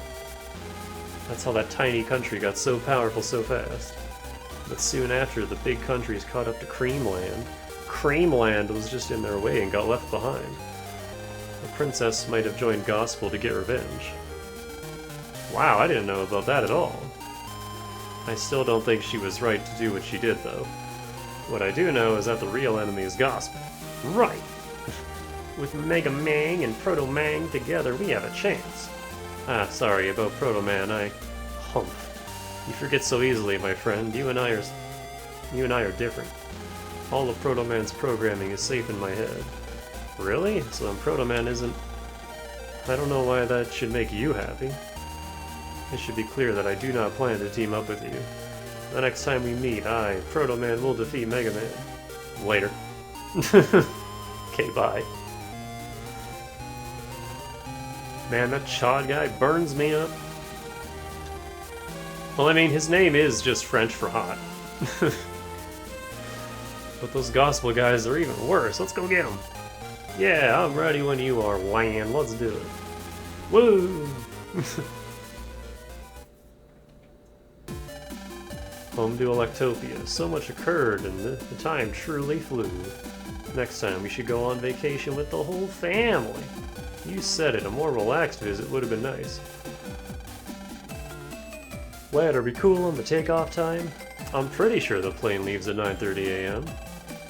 That's how that tiny country got so powerful so fast. But soon after, the big countries caught up to Creamland. Creamland was just in their way and got left behind. The princess might have joined Gospel to get revenge. Wow, I didn't know about that at all. I still don't think she was right to do what she did, though. What I do know is that the real enemy is Gospel. Right! With Mega Mang and Proto Mang together, we have a chance. Ah, sorry about Proto Man, I... Humph. You forget so easily, my friend. You and I are different. All of Proto Man's programming is safe in my head. Really? So then Proto Man isn't... I don't know why that should make you happy. It should be clear that I do not plan to team up with you. The next time we meet, I, Proto Man, will defeat Mega Man. Later. Okay, bye. Man, that Chod guy burns me up. Well, I mean, his name is just French for hot. But those Gospel guys are even worse. Let's go get them. Yeah, I'm ready when you are, Lan. Let's do it. Woo! Home to Electopia. So much occurred, and the time truly flew. Next time, we should go on vacation with the whole family. You said it, a more relaxed visit would have been nice. Wait, are we cool on the takeoff time? I'm pretty sure the plane leaves at 9:30 a.m.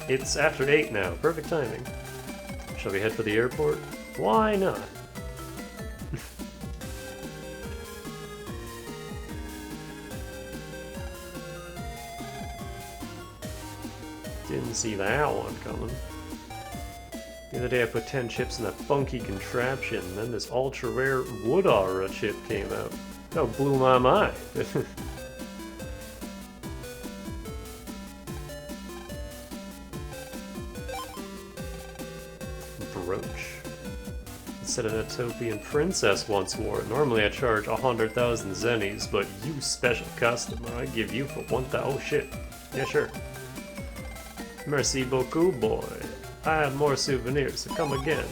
It's after 8 now, perfect timing. Shall we head for the airport? Why not? Didn't see that one coming. The other day I put 10 chips in that funky contraption, and then this ultra-rare Wood Aura chip came out. That blew my mind. said an Etopian princess once wore it. Normally I charge 100,000 zennies, but you special customer, I give you for 1,000. Oh shit. Yeah, sure. Merci beaucoup, boy. I have more souvenirs, so come again.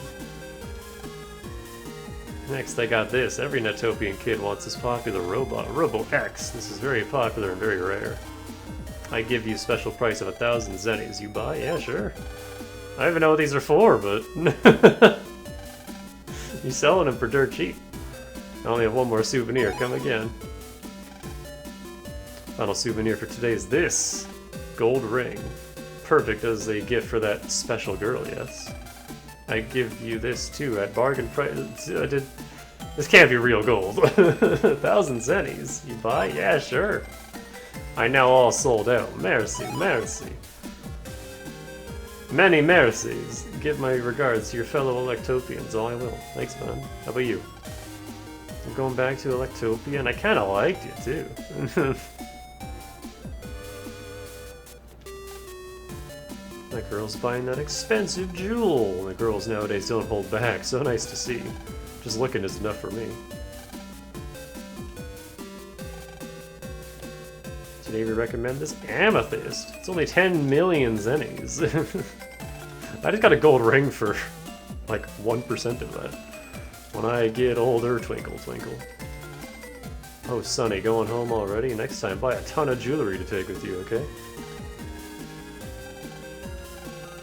Next, I got this. Every Netopian kid wants this popular robot, Robo X. This is very popular and very rare. I give you a special price of 1,000 zennies. You buy? Yeah, sure. I don't even know what these are for, but... you selling them for dirt cheap. I only have one more souvenir. Come again. Final souvenir for today is this. Gold ring. Perfect as a gift for that special girl, yes. I give you this too at bargain price. This can't be real gold. 1,000 zennies. You buy? Yeah, sure. I now all sold out. Merci, merci. Many mercies. Give my regards to your fellow Electopians. Oh, I will. Thanks, man. How about you? I'm going back to Electopia, and I kind of liked it too. That girl's buying that expensive jewel. The girls nowadays don't hold back. So nice to see. Just looking is enough for me. Today we recommend this amethyst. It's only 10 million zennies. I just got a gold ring for like 1% of that. When I get older, twinkle, twinkle. Oh, Sonny, going home already? Next time, buy a ton of jewelry to take with you, okay?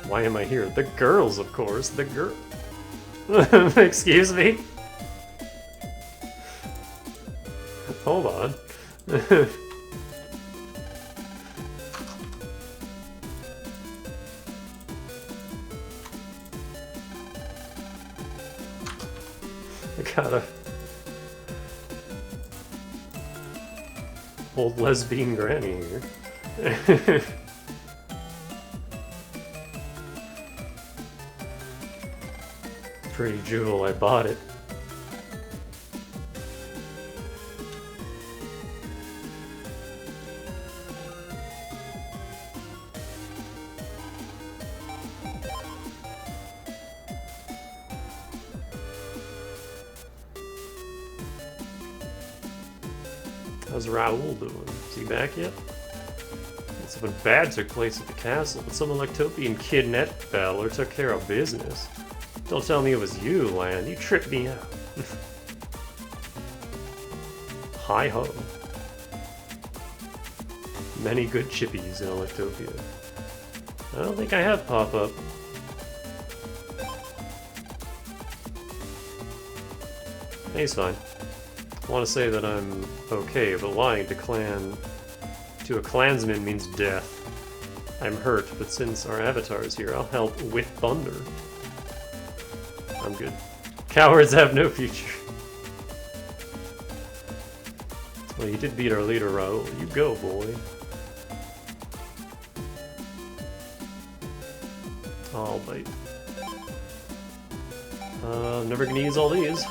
Why am I here? The girls, of course. The girl. Excuse me? Hold on. I gotta... old lesbian granny here. Pretty jewel, I bought it. How's Raoul doing? Is he back yet? Something bad took place at the castle, but some Electopian kidnapped Valor took care of business. Don't tell me it was you, Lan. You tripped me out. Hi-ho. Many good chippies in Electopia. I don't think I have pop-up. He's fine. I want to say that I'm okay, but lying to a clansman means death. I'm hurt, but since our avatar's here, I'll help with thunder. I'm good. Cowards have no future. Well, you did beat our leader, Raoul. You go, boy. I'll bite. Never gonna use all these.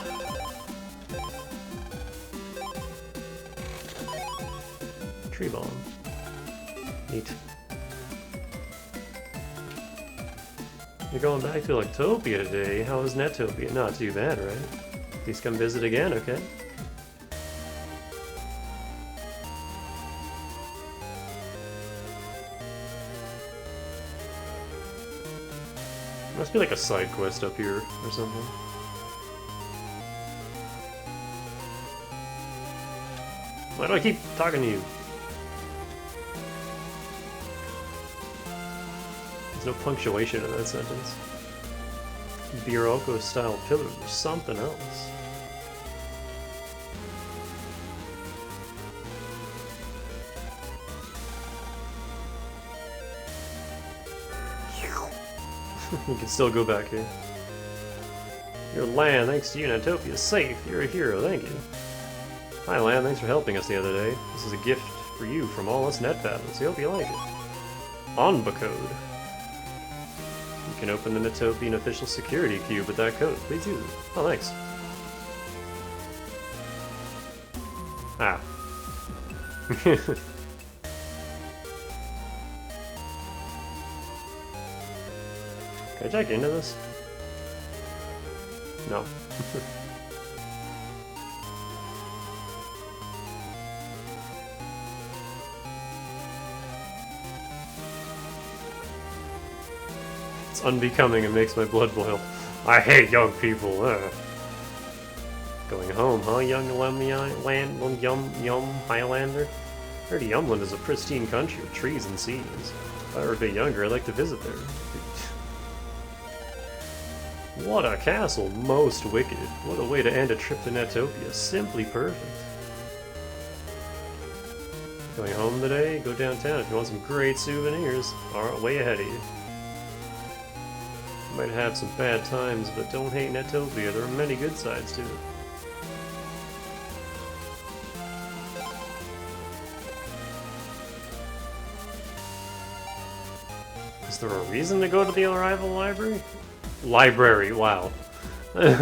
Tree bomb. Neat. You're going back to Electopia today. How was Netopia? Not too bad, right? Please come visit again, okay? Must be like a side quest up here or something. Why do I keep talking to you? There's no punctuation in that sentence. Biroko style pillars or something else. You can still go back here. Your land, thanks to you, Netopia is safe. You're a hero, thank you. Hi, Lan, thanks for helping us the other day. This is a gift for you from all us net battles. I hope you like it. Onba code. You can open the Netopian official security cube with that code. Please use it. Oh, thanks. Ah. Can I check into this? No. It's unbecoming and makes my blood boil. I hate young people. Going home, huh, young Yum Highlander? Heard Yumland is a pristine country with trees and seas. If I were a bit younger, I'd like to visit there. What a castle, most wicked. What a way to end a trip to Netopia, simply perfect. Going home today? Go downtown if you want some great souvenirs. Alright, way ahead of you. You might have some bad times, but don't hate Netopia, there are many good sides to it. Is there a reason to go to the Arrival Library? Library, wow. Damn.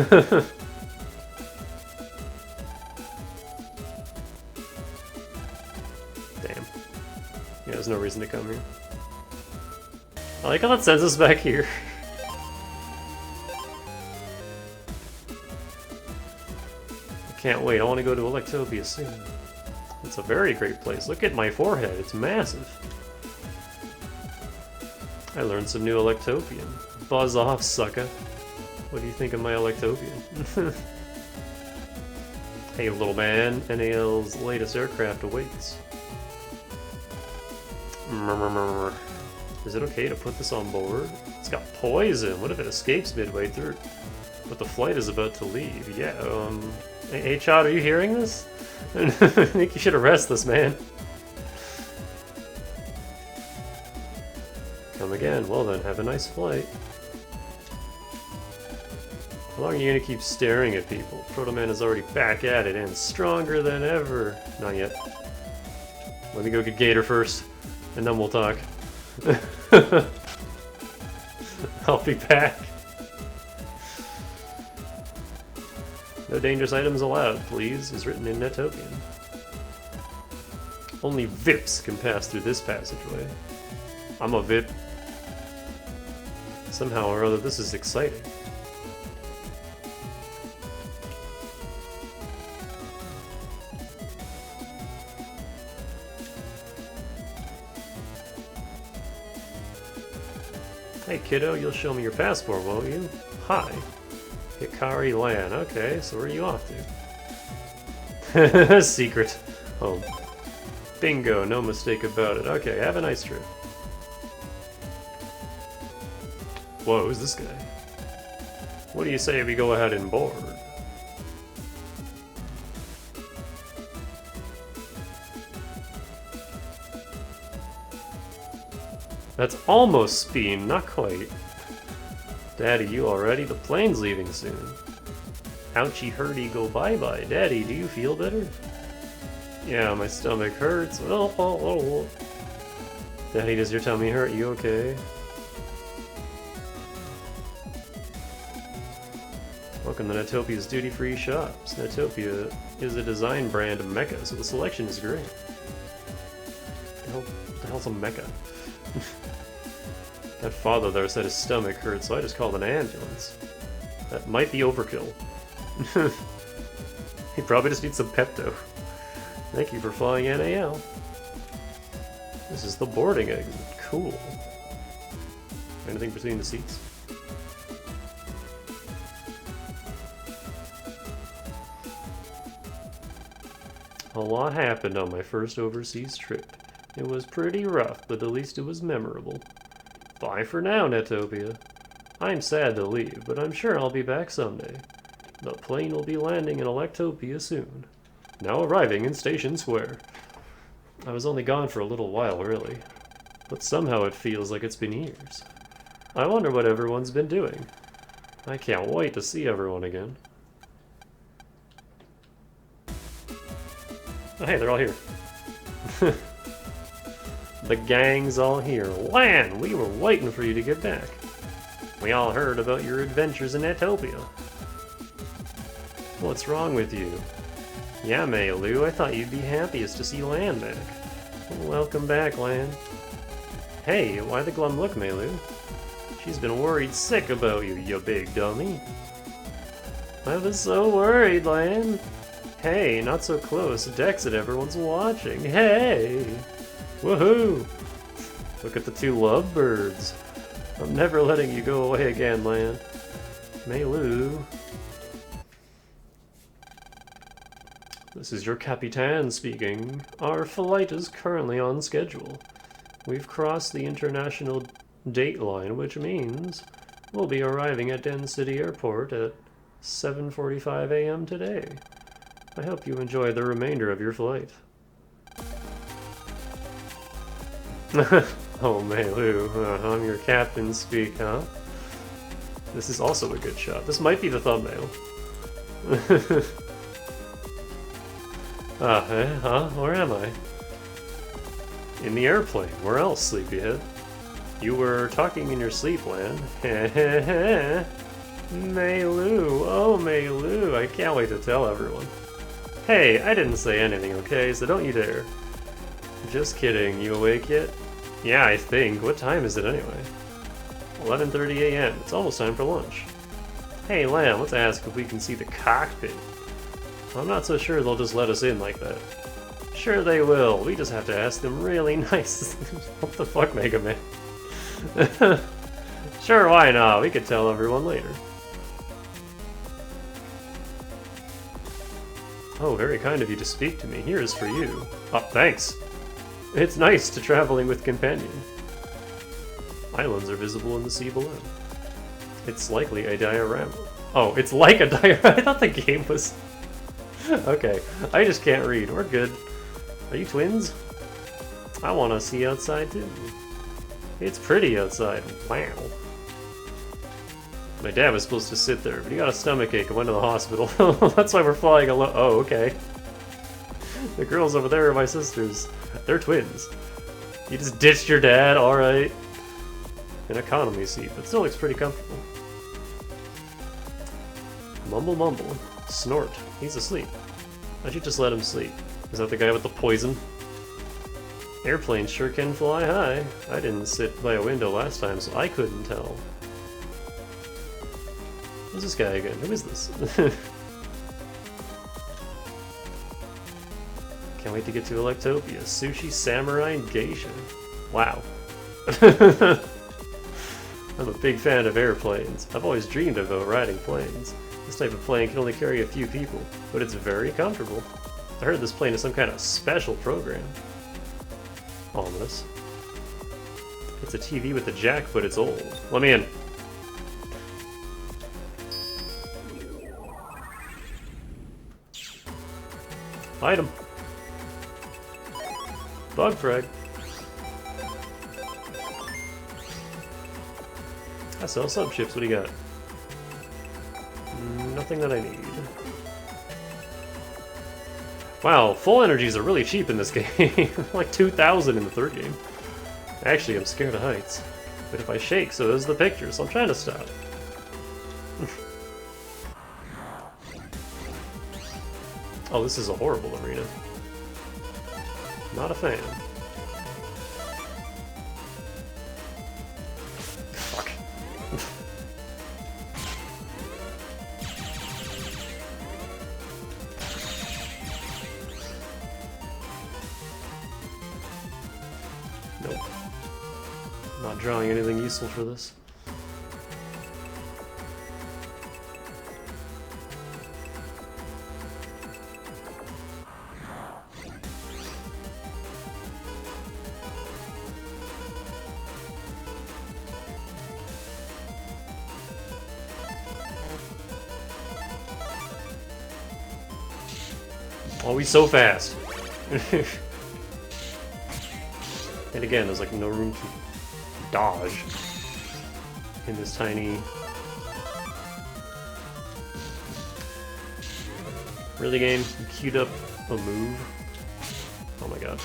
Yeah, there's no reason to come here. I like how that sends us back here. I can't wait, I want to go to Electopia soon. It's a very great place. Look at my forehead, it's massive. I learned some new Electopian. Buzz off, sucker. What do you think of my Electopian? Hey, little man. NAL's latest aircraft awaits. Is it okay to put this on board? It's got poison. What if it escapes midway through? But the flight is about to leave. Yeah, Hey, Chad, are you hearing this? I think you should arrest this man. Come again. Well then, have a nice flight. How long are you gonna keep staring at people? Proto Man is already back at it and stronger than ever. Not yet. Let me go get Gator first, and then we'll talk. I'll be back. No dangerous items allowed, please, is written in Netopian. Only VIPs can pass through this passageway. I'm a VIP. Somehow or other, this is exciting. Hey kiddo, you'll show me your passport, won't you? Hi. Hikari Lan. Okay, so where are you off to? Secret home. Bingo, no mistake about it. Okay, have a nice trip. Whoa, who's this guy? What do you say we go ahead and board? That's almost speed, not quite. Daddy, you already? The plane's leaving soon. Ouchie hurdy go bye-bye. Daddy, do you feel better? Yeah, my stomach hurts. Oh. Daddy, does your tummy hurt? You okay? Welcome to Netopia's duty-free shops. Netopia is a design brand of mecha, so the selection is great. What the hell's a mecha? That father there said his stomach hurt, so I just called an ambulance. That might be overkill. He probably just needs some Pepto. Thank you for flying NAL. This is the boarding exit. Cool. Anything between the seats? A lot happened on my first overseas trip. It was pretty rough, but at least it was memorable. Bye for now, Netopia. I'm sad to leave, but I'm sure I'll be back someday. The plane will be landing in Electopia soon. Now arriving in Station Square. I was only gone for a little while, really. But somehow it feels like it's been years. I wonder what everyone's been doing. I can't wait to see everyone again. Oh, hey, they're all here. The gang's all here. Lan, we were waiting for you to get back. We all heard about your adventures in Netopia. What's wrong with you? Yeah, Meilu, I thought you'd be happiest to see Lan back. Welcome back, Lan. Hey, why the glum look, Meilu? She's been worried sick about you, you big dummy. I was so worried, Lan. Hey, not so close. Exit, everyone's watching. Hey! Woohoo! Look at the two lovebirds. I'm never letting you go away again, Lan. Meilu. This is your Capitan speaking. Our flight is currently on schedule. We've crossed the international date line, which means we'll be arriving at Den City Airport at 7:45 a.m. today. I hope you enjoy the remainder of your flight. Oh, Meilu, I'm your captain speak, huh? This is also a good shot. This might be the thumbnail. Huh? Where am I? In the airplane. Where else, sleepyhead? You were talking in your sleep, Lan. Meilu, oh Meilu, I can't wait to tell everyone. Hey, I didn't say anything, okay? So don't you dare. Just kidding, you awake yet? Yeah, I think. What time is it anyway? 11:30 a.m. It's almost time for lunch. Hey, Lamb, let's ask if we can see the cockpit. I'm not so sure they'll just let us in like that. Sure they will. We just have to ask them really nice. What the fuck, Mega Man? Sure, why not? We could tell everyone later. Oh, very kind of you to speak to me. Here is for you. Oh, thanks. It's nice to traveling with companion. Islands are visible in the sea below. It's likely a diorama. Oh, it's like a diorama. I thought the game was... Okay, I just can't read. We're good. Are you twins? I want to see outside too. It's pretty outside. Wow. My dad was supposed to sit there, but he got a stomachache and went to the hospital. That's why we're flying alone. Oh, okay. The girls over there are my sisters. They're twins. You just ditched your dad, alright. An economy seat, but still looks pretty comfortable. Mumble mumble. Snort. He's asleep. I should just let him sleep. Is that the guy with the poison? Airplanes sure can fly high. I didn't sit by a window last time, so I couldn't tell. Who's this guy again? Who is this? Can't wait to get to Electopia. Sushi, samurai, and geisha. Wow. I'm a big fan of airplanes. I've always dreamed about riding planes. This type of plane can only carry a few people, but it's very comfortable. I heard this plane is some kind of special program. Ominous. It's a TV with a jack, but it's old. Let me in. Item. Bug frag. I sell subships. What do you got? Nothing that I need. Wow, full energies are really cheap in this game. Like 2,000 in the third game. Actually, I'm scared of heights. But if I shake, so does the picture, so I'm trying to stop. Oh, this is a horrible arena. Not a fan. Fuck. Nope. Not drawing anything useful for this. Always so fast. And again, there's like no room to dodge in this tiny... Really, game? You queued up a move? Oh my god.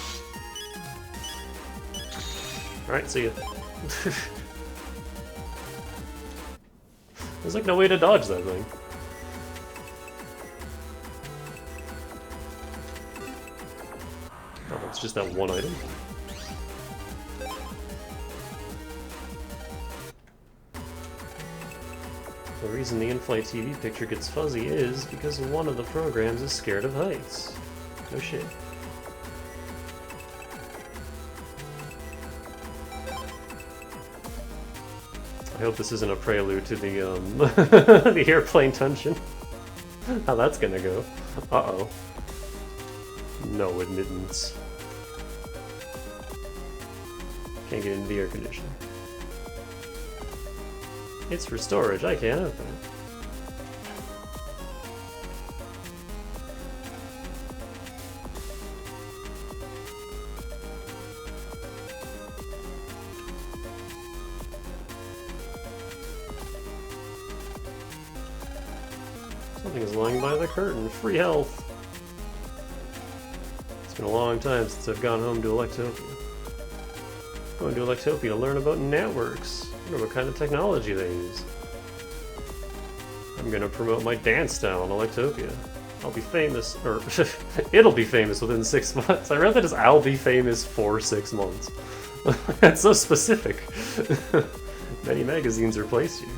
Alright, see ya. There's like no way to dodge that thing. Oh, it's just that one item. The reason the in-flight TV picture gets fuzzy is because one of the programs is scared of heights. No shit. I hope this isn't a prelude to the the airplane tension. How that's gonna go. Uh-oh. No admittance. Can't get into the air conditioner. It's for storage, I can't open it. Something is lying by the curtain. Free health! It's been a long time since I've gone home to Electopia. Going to Electopia to learn about networks. I wonder what kind of technology they use. I'm gonna promote my dance style in Electopia. I'll be famous, or it'll be famous within 6 months. I read that as I'll be famous for 6 months. That's so specific. Many magazines replaced you.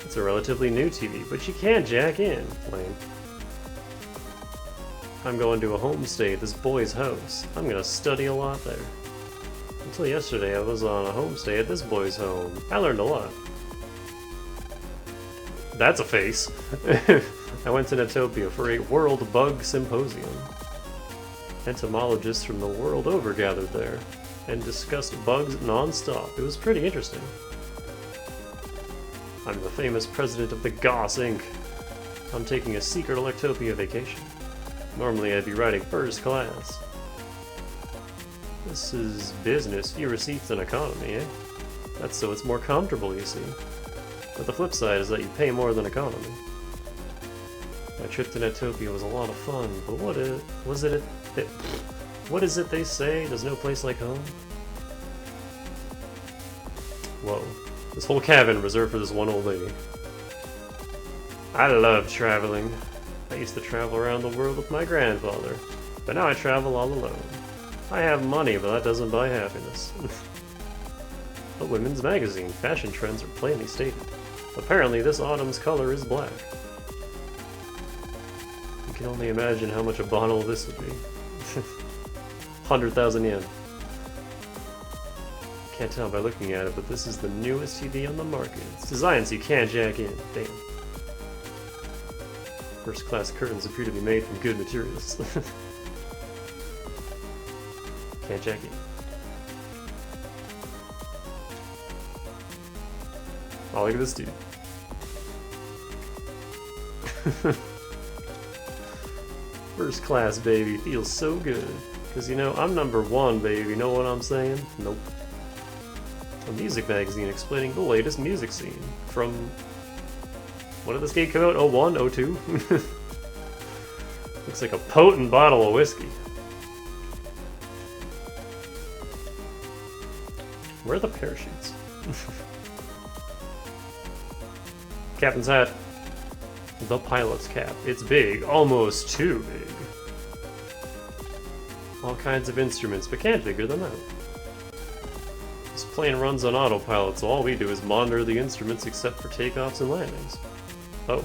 It's a relatively new TV, but you can't jack in. Lame. I'm going to a homestay at this boy's house. I'm gonna study a lot there. Until yesterday, I was on a homestay at this boy's home. I learned a lot. That's a face. I went to Netopia for a World Bug Symposium. Entomologists from the world over gathered there and discussed bugs non-stop. It was pretty interesting. I'm the famous president of the Goss Inc. I'm taking a secret Electopia vacation. Normally I'd be riding first class. This is business, fewer seats than economy, eh? That's so it's more comfortable, you see. But the flip side is that you pay more than economy. My trip to Netopia was a lot of fun, but what is it they say? There's no place like home? Whoa. This whole cabin reserved for this one old lady. I love traveling. I used to travel around the world with my grandfather, but now I travel all alone. I have money, but that doesn't buy happiness. A women's magazine. Fashion trends are plainly stated. Apparently this autumn's color is black. You can only imagine how much a bottle this would be. 100,000 yen. Can't tell by looking at it, but this is the newest TV on the market. It's designed so you can't jack in. Damn. First class curtains appear to be made from good materials. Can't jack in. Oh, look at this dude. First class, baby. Feels so good. Because, you know, I'm number one, baby. Know what I'm saying? Nope. A music magazine explaining the latest music scene. From... When did this game come out? 01? 02? Looks like a potent bottle of whiskey. Where are the parachutes? Captain's hat. The pilot's cap. It's big. Almost too big. All kinds of instruments, but can't bigger than that. This plane runs on autopilot, so all we do is monitor the instruments except for takeoffs and landings. Oh.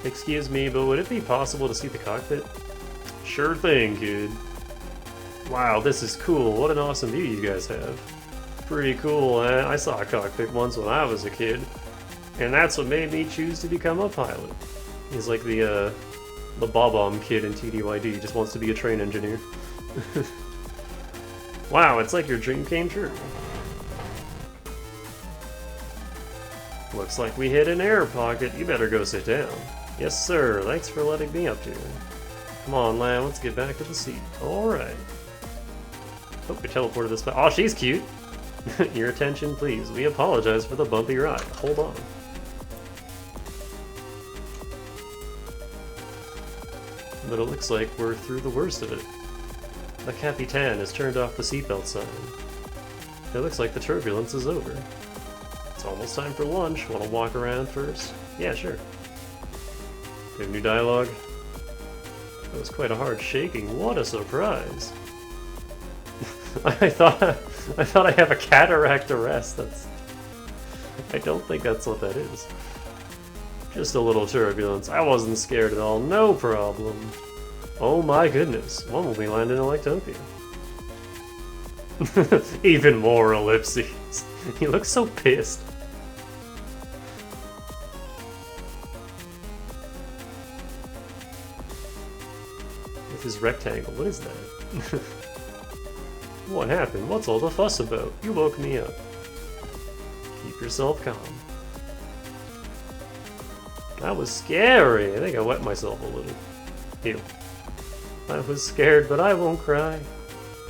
Excuse me, but would it be possible to see the cockpit? Sure thing, kid. Wow, this is cool. What an awesome view you guys have. Pretty cool, eh? I saw a cockpit once when I was a kid, and that's what made me choose to become a pilot. He's like the Bob-omb kid in TDYD, just wants to be a train engineer. Wow, it's like your dream came true. Looks like we hit an air pocket. You better go sit down. Yes, sir. Thanks for letting me up here. Come on, lamb. Let's get back to the seat. Alright. Oh, we teleported this back. Oh, she's cute. Your attention, please. We apologize for the bumpy ride. Hold on. But it looks like we're through the worst of it. The Capitan has turned off the seatbelt sign. It looks like the turbulence is over. It's almost time for lunch. Want to walk around first? Yeah, sure. We have new dialogue. That was quite a hard shaking. What a surprise! I thought I thought I have a cataract arrest. That's... I don't think that's what that is. Just a little turbulence. I wasn't scared at all. No problem. Oh my goodness. One will be landing in Electopia. Even more ellipses. He looks so pissed. With his rectangle. What is that? What happened? What's all the fuss about? You woke me up. Keep yourself calm. That was scary. I think I wet myself a little. Ew. I was scared, but I won't cry.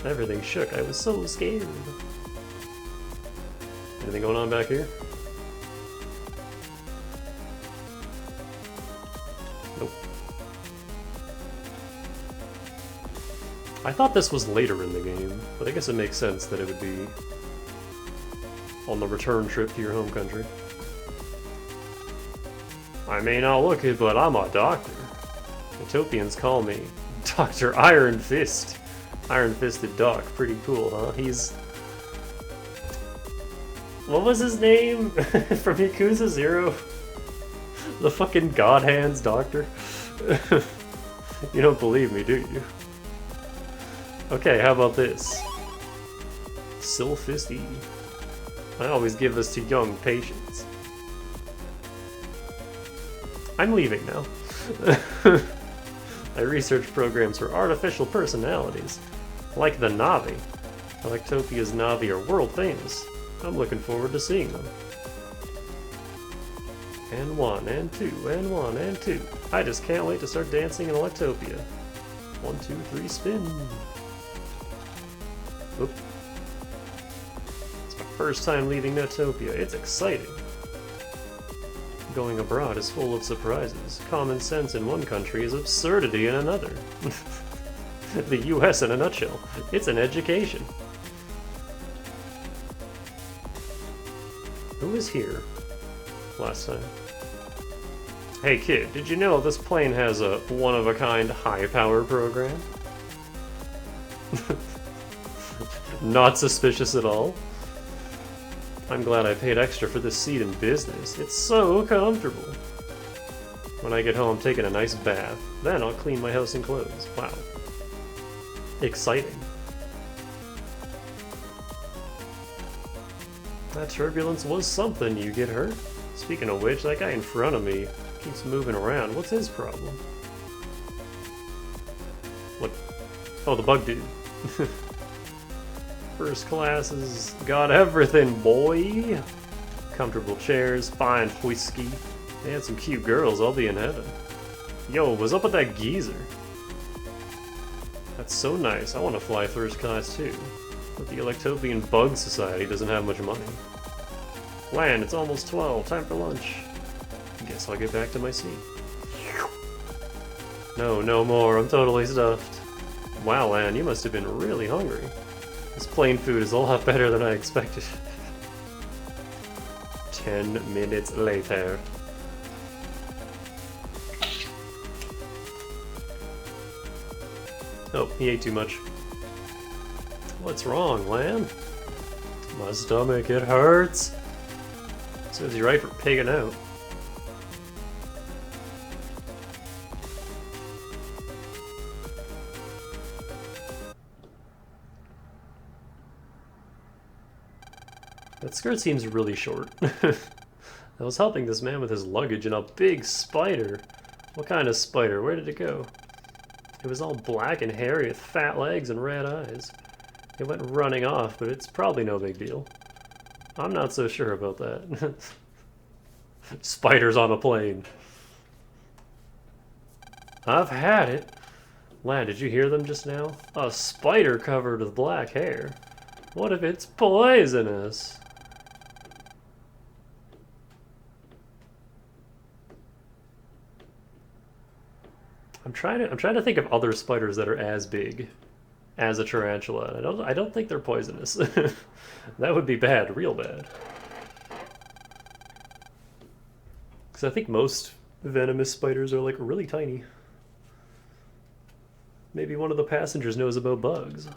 Everything shook. I was so scared. Anything going on back here? Nope. I thought this was later in the game, but I guess it makes sense that it would be on the return trip to your home country. I may not look it, but I'm a doctor. Utopians call me Dr. Iron Fist. Iron-fisted doc. Pretty cool, huh? He's... What was his name? From Yakuza 0? The fucking God Hands doctor? You don't believe me, do you? Okay, how about this? Silfisty. I always give this to young patients. I'm leaving now. I research programs for artificial personalities, like the Navi. Electopia's Navi are world famous. I'm looking forward to seeing them. And one, and two, and one, and two. I just can't wait to start dancing in Electopia. 1, 2, 3, spin. Oop. It's my first time leaving Netopia. It's exciting. Going abroad is full of surprises. Common sense in one country is absurdity in another. The US in a nutshell. It's an education. Who was here last time? Hey kid, did you know this plane has a one-of-a-kind high-power program? Not suspicious at all. I'm glad I paid extra for this seat in business. It's so comfortable. When I get home, I'm taking a nice bath. Then I'll clean my house and clothes. Wow. Exciting. That turbulence was something. You get hurt? Speaking of which, that guy in front of me keeps moving around. What's his problem? What? Oh, the bug dude. First class has got everything, boy. Comfortable chairs, fine whiskey. They had some cute girls, I'll be in heaven. Yo, what's up with that geezer? That's so nice. I want to fly first class too. But the Electopian Bug Society doesn't have much money. Land, it's almost 12. Time for lunch. Guess I'll get back to my seat. No, no more. I'm totally stuffed. Wow, Lan, you must have been really hungry. This plain food is a lot better than I expected. 10 minutes later. Oh, he ate too much. What's wrong, Lan? My stomach, it hurts. Serves you right for pigging out. That skirt seems really short. I was helping this man with his luggage and a big spider. What kind of spider? Where did it go? It was all black and hairy with fat legs and red eyes. It went running off, but it's probably no big deal. I'm not so sure about that. Spiders on a plane. I've had it. Lad, did you hear them just now? A spider covered with black hair. What if it's poisonous? I'm trying to think of other spiders that are as big as a tarantula. I don't think they're poisonous. That would be bad, real bad. Because I think most venomous spiders are like really tiny. Maybe one of the passengers knows about bugs.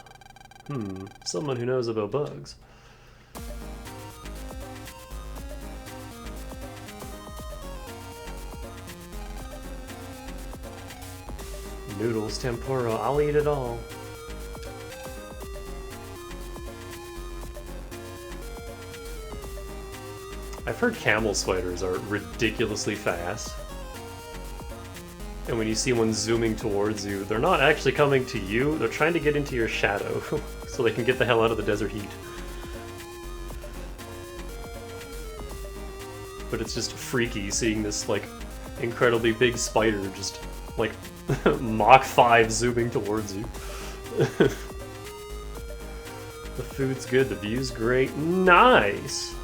Someone who knows about bugs. Noodles, tempura, I'll eat it all. I've heard camel spiders are ridiculously fast. And when you see one zooming towards you, they're not actually coming to you, they're trying to get into your shadow so they can get the hell out of the desert heat. But it's just freaky seeing this, like, incredibly big spider just, like, Mach 5 zooming towards you. The food's good, the view's great. Nice!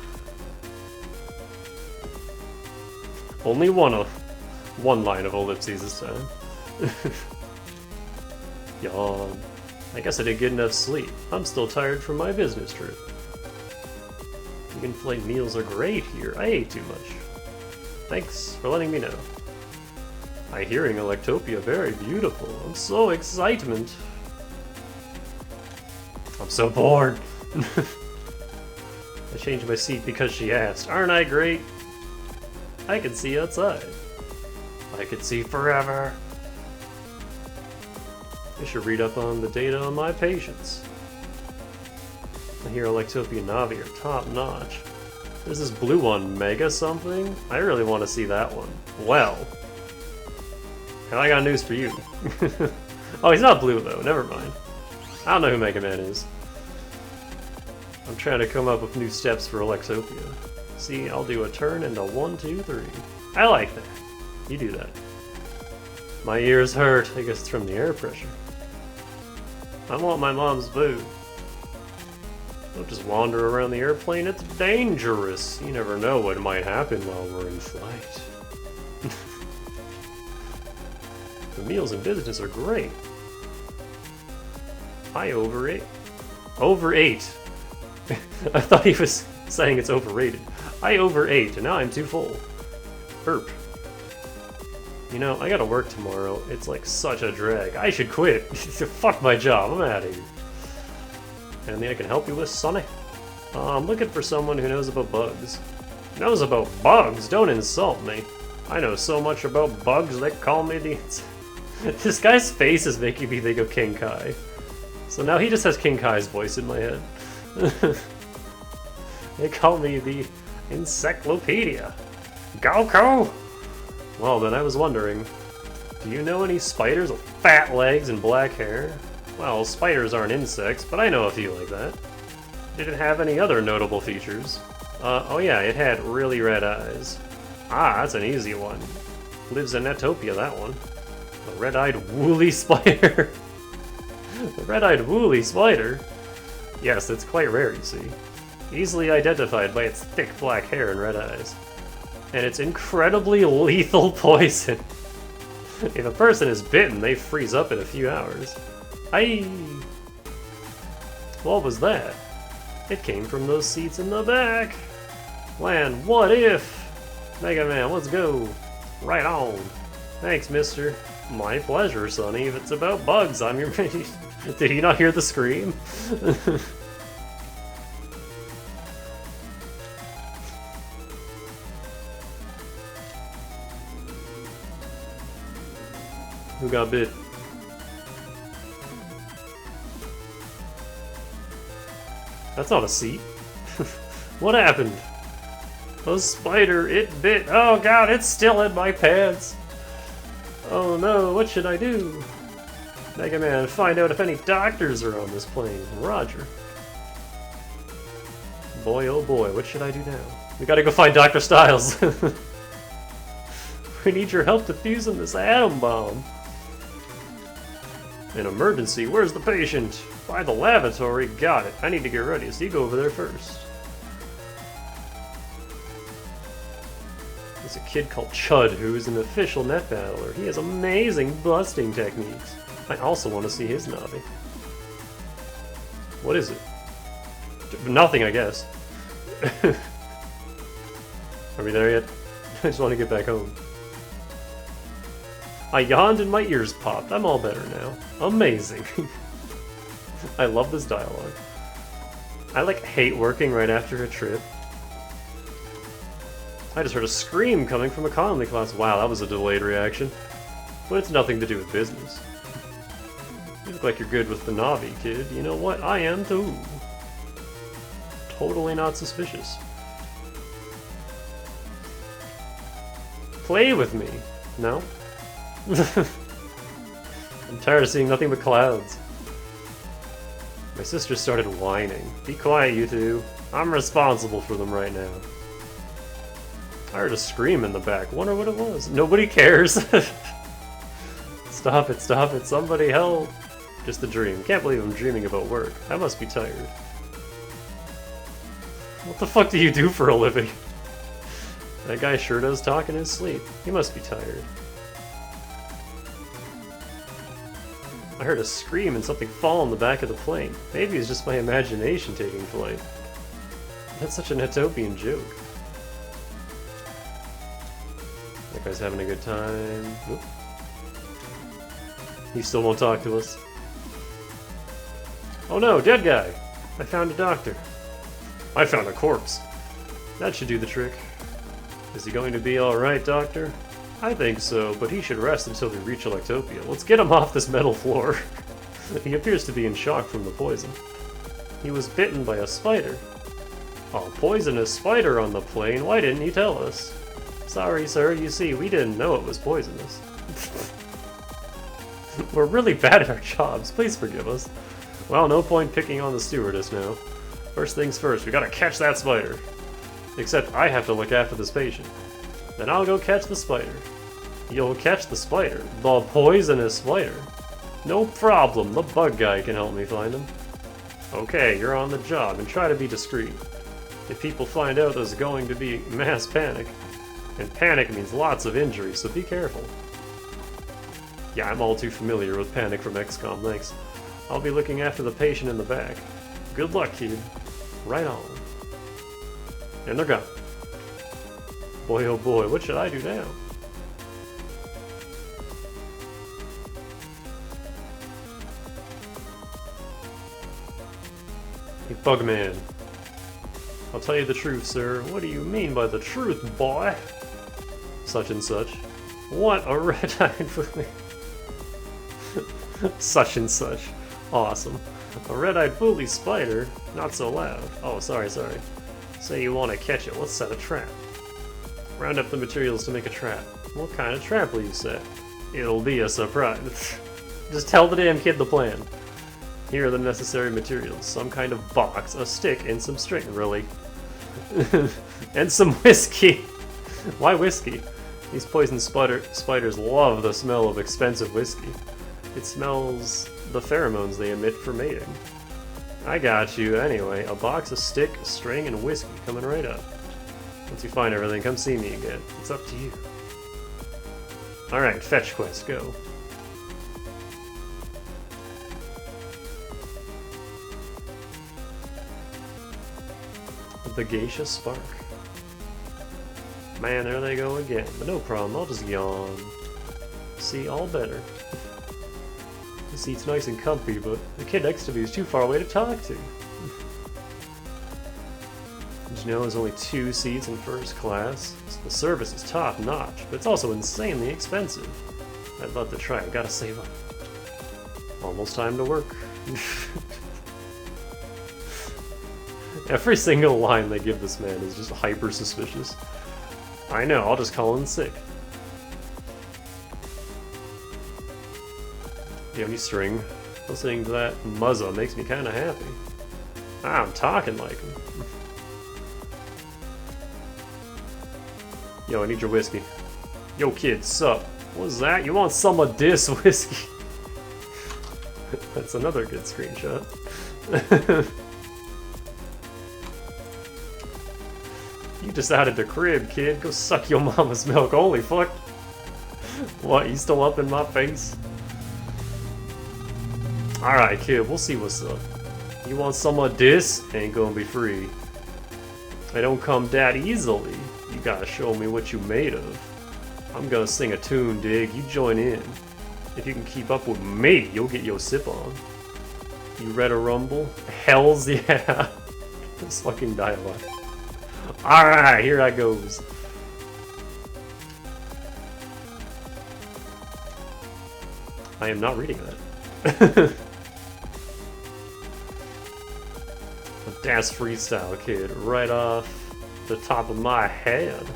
Only one line of ellipses this time. Yawn. I guess I didn't get enough sleep. I'm still tired from my business trip. In-flight meals are great here. I ate too much. Thanks for letting me know. I hearing Electopia very beautiful. I'm so excitement. I'm so bored. I changed my seat because she asked. Aren't I great? I can see outside. I could see forever. I should read up on the data on my patients. I hear Electopia Navi are top notch. There's this blue one, Mega something? I really want to see that one. Well, and I got news for you. Oh, he's not blue though, never mind. I don't know who Mega Man is. I'm trying to come up with new steps for Electopia. See, I'll do a turn into 1, 2, 3. I like that. You do that. My ears hurt. I guess it's from the air pressure. I want my mom's food. Don't just wander around the airplane. It's dangerous. You never know what might happen while we're in flight. The meals in business are great. I overate. Overate. I thought he was saying it's overrated. I overate, and now I'm too full. Burp. You know, I gotta work tomorrow. It's like such a drag. I should quit. Fuck my job. I'm out of here. Anything I can help you with, Sonny? I'm looking for someone who knows about bugs. Knows about bugs? Don't insult me. I know so much about bugs, they call me the... This guy's face is making me think of King Kai. So now he just has King Kai's voice in my head. They call me the Encyclopedia. Goku! Well then, I was wondering, do you know any spiders with fat legs and black hair? Well, spiders aren't insects, but I know a few like that. Did it have any other notable features? Oh yeah, it had really red eyes. Ah, that's an easy one. Lives in Netopia, that one. The red-eyed woolly spider. The red-eyed woolly spider? Yes, it's quite rare, you see. Easily identified by its thick black hair and red eyes. And it's incredibly lethal poison. If a person is bitten, they freeze up in a few hours. Aye! What was that? It came from those seats in the back! Lan, what if? Mega Man, let's go! Right on! Thanks, mister. My pleasure, Sonny. If it's about bugs, I'm your mate. Did he not hear the scream? Who got bit? That's not a seat. What happened? A spider, it bit. Oh god, it's still in my pants. Oh no, what should I do? Mega Man, find out if any doctors are on this plane. Roger. Boy, oh boy, what should I do now? We gotta go find Dr. Styles. We need your help defusing this atom bomb. An emergency, where's the patient? By the lavatory, got it. I need to get ready, so you go over there first. There's a kid called Chud who is an official net battler. He has amazing busting techniques. I also want to see his Navi. What is it? Nothing, I guess. Are we there yet? I just want to get back home. I yawned and my ears popped. I'm all better now. Amazing. I love this dialogue. I like hate working right after a trip. I just heard a scream coming from economy class. Wow, that was a delayed reaction. But it's nothing to do with business. You look like you're good with the Navi, kid. You know what? I am too. Totally not suspicious. Play with me. No? I'm tired of seeing nothing but clouds. My sister started whining. Be quiet, you two. I'm responsible for them right now. I heard a scream in the back. Wonder what it was. Nobody cares. Stop it, somebody help. Just a dream. Can't believe I'm dreaming about work. I must be tired. What the fuck do you do for a living? That guy sure does talk in his sleep. He must be tired. I heard a scream and something fall in the back of the plane. Maybe it's just my imagination taking flight. That's such a Netopian joke. That guy's having a good time. Oop. He still won't talk to us. Oh no, dead guy! I found a doctor. I found a corpse. That should do the trick. Is he going to be alright, Doctor? I think so, but he should rest until we reach Electopia. Let's get him off this metal floor. He appears to be in shock from the poison. He was bitten by a spider. A poisonous spider on the plane? Why didn't you tell us? Sorry, sir, you see, we didn't know it was poisonous. We're really bad at our jobs, please forgive us. Well, no point picking on the stewardess now. First things first, we gotta catch that spider. Except I have to look after this patient. Then I'll go catch the spider. You'll catch the spider? The poisonous spider? No problem, the bug guy can help me find him. Okay, you're on the job, and try to be discreet. If people find out there's going to be mass panic, and panic means lots of injuries, so be careful. Yeah, I'm all too familiar with panic from XCOM, thanks. I'll be looking after the patient in the back. Good luck, kid. Right on. And they're gone. Boy, oh boy, what should I do now? Hey, Bugman. I'll tell you the truth, sir. What do you mean by the truth, boy? Such and such. What a red-eyed bully. Such and such. Awesome. A red-eyed bully spider? Not so loud. Oh, sorry. Say you want to catch it. Let's set a trap. Round up the materials to make a trap. What kind of trap will you set? It'll be a surprise. Just tell the damn kid the plan. Here are the necessary materials. Some kind of box, a stick, and some string, really. And some whiskey. Why whiskey? These poison spiders love the smell of expensive whiskey. It smells the pheromones they emit for mating. I got you. Anyway, a box, a stick, a string, and whiskey coming right up. Once you find everything, come see me again. It's up to you. Alright, fetch quest, go. The Geisha Spark. Man, there they go again. But no problem, I'll just yawn. See, all better. The seat's nice and comfy, but the kid next to me is too far away to talk to. Did you know there's only 2 seats in first class? So the service is top notch, but it's also insanely expensive. I'd love to try, I've gotta save up. Almost time to work. Every single line they give this man is just hyper suspicious. I know, I'll just call in sick. You have any string? Listening to that muzza makes me kinda happy. I'm talking like him. Yo, I need your whiskey. Yo, kid, sup? What's that? You want some of this whiskey? That's another good screenshot. You just added the crib, kid. Go suck your mama's milk. Holy fuck. What, you still up in my face? Alright, kid, we'll see what's up. You want some of this? Ain't gonna be free. I don't come that easily. You gotta show me what you made of. I'm gonna sing a tune, dig. You join in. If you can keep up with me, you'll get your sip on. You read a rumble? Hells yeah. This fucking dialogue. Alright, here I goes. I am not reading that. That's freestyle, kid. Right off the top of my head.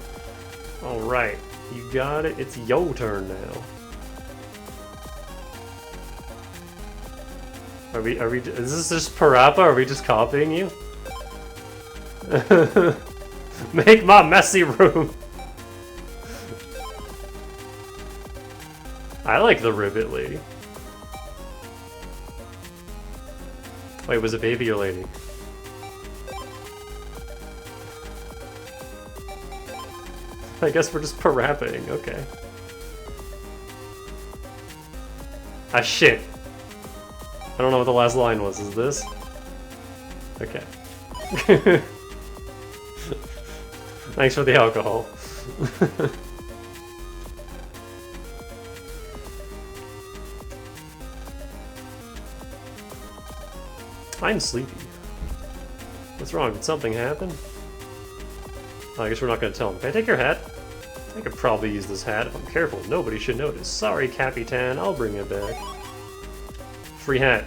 Alright, you got it. It's your turn now. Is this just Parappa? Are we just copying you? Make my messy room. I like the ribbit lady. Wait, was it baby or lady? I guess we're just Parappaing, okay. Ah shit. I don't know what the last line was, is this? Okay. Thanks for the alcohol. I'm sleepy. What's wrong? Did something happen? Oh, I guess we're not gonna tell him. Can I take your hat? I could probably use this hat if I'm careful. Nobody should notice. Sorry, Capitan. I'll bring it back. Free hat.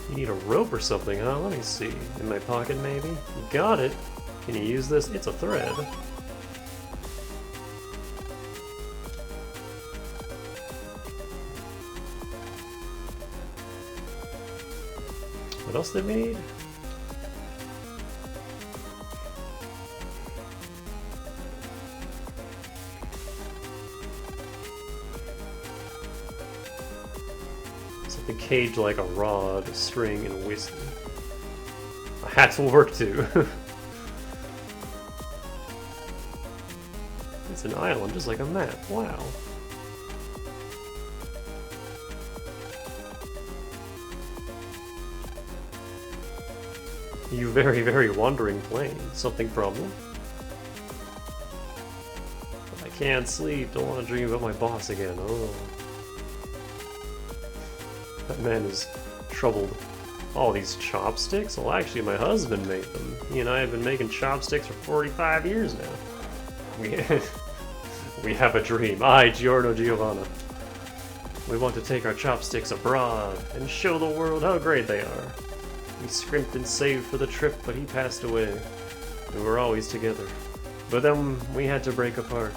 You need a rope or something, huh? Let me see. In my pocket, maybe? Got it! Can you use this? It's a thread. What else did we need? Something caged like a rod, string, and whiskey. Hats will work too. It's an island, just like a map. Wow. You very, very wandering plane. Something problem? I can't sleep. Don't want to dream about my boss again. Oh. That man is troubled. All these chopsticks? Well, actually, my husband made them. He and I have been making chopsticks for 45 years now. We have a dream. I, Giorno Giovanna. We want to take our chopsticks abroad and show the world how great they are. We scrimped and saved for the trip, but he passed away. We were always together. But then we had to break apart,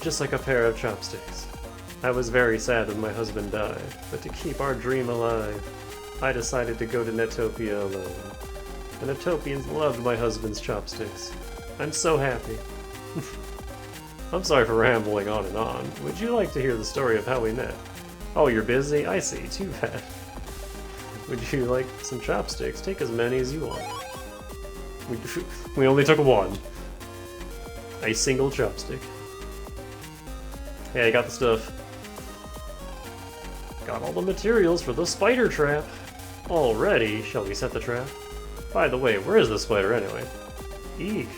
just like a pair of chopsticks. I was very sad when my husband died, but to keep our dream alive, I decided to go to Netopia alone. The Netopians loved my husband's chopsticks. I'm so happy. I'm sorry for rambling on and on. Would you like to hear the story of how we met? Oh, you're busy? I see. Too bad. Would you like some chopsticks? Take as many as you want. We only took one. A single chopstick. Hey, I got the stuff. Got all the materials for the spider trap. Already, shall we set the trap? By the way, where is the spider anyway? Eek.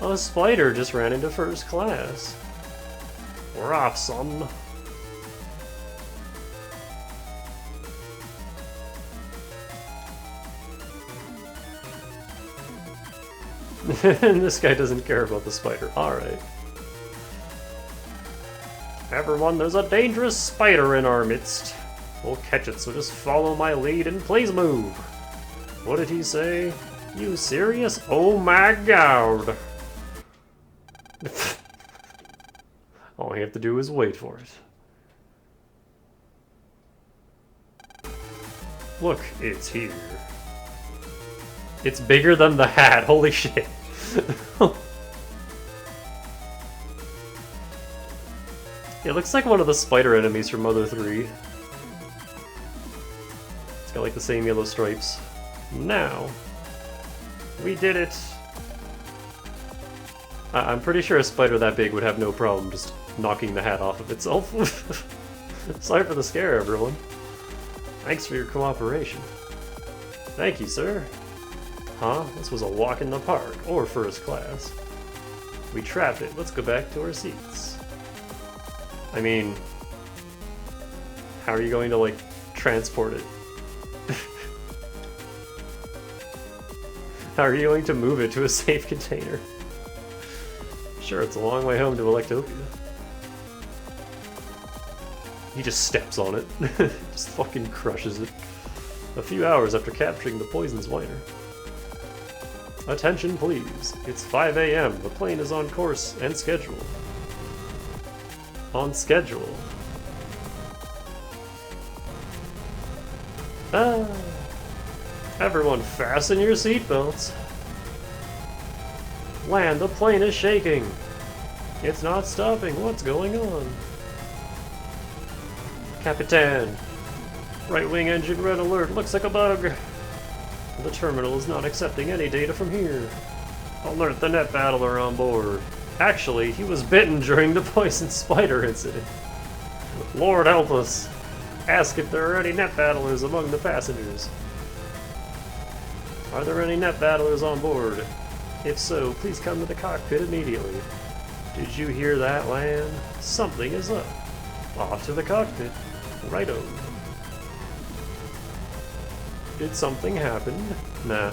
A spider just ran into first class. We're off, son. And this guy doesn't care about the spider. Alright. Everyone, there's a dangerous spider in our midst. We'll catch it, so just follow my lead and please move. What did he say? You serious? Oh my god! All you have to do is wait for it. Look, it's here. It's bigger than the hat, holy shit. It looks like one of the spider enemies from Mother 3. It's got like the same yellow stripes. Now, we did it! I'm pretty sure a spider that big would have no problem just knocking the hat off of itself. Sorry for the scare, everyone. Thanks for your cooperation. Thank you, sir. Huh? This was a walk in the park, or first class. We trapped it. Let's go back to our seats. I mean, how are you going to, like, transport it? How are you going to move it to a safe container? Sure, it's a long way home to Electopia. He just steps on it. Just fucking crushes it. A few hours after capturing the poison's whiner. Attention please. It's 5 a.m. The plane is on course and schedule. On schedule. Ah. Everyone fasten your seatbelts. Land, the plane is shaking. It's not stopping. What's going on? Capitan. Right wing engine red alert. Looks like a bug. The terminal is not accepting any data from here. Alert the net battler on board. Actually, he was bitten during the poison spider incident. Lord help us. Ask if there are any net battlers among the passengers. Are there any net battlers on board? If so, please come to the cockpit immediately. Did you hear that, Lan? Something is up. Off to the cockpit. Righto. Did something happen? Nah.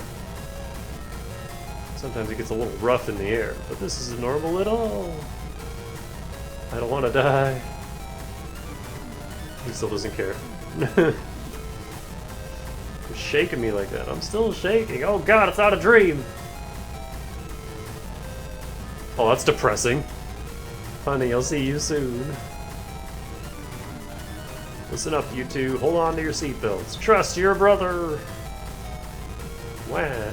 Sometimes it gets a little rough in the air, but this isn't normal at all. I don't want to die. He still doesn't care. You're shaking me like that. I'm still shaking. Oh god, it's not a dream! Oh, that's depressing. Honey, I'll see you soon. Listen up, you two. Hold on to your seatbelts. Trust your brother! Wah.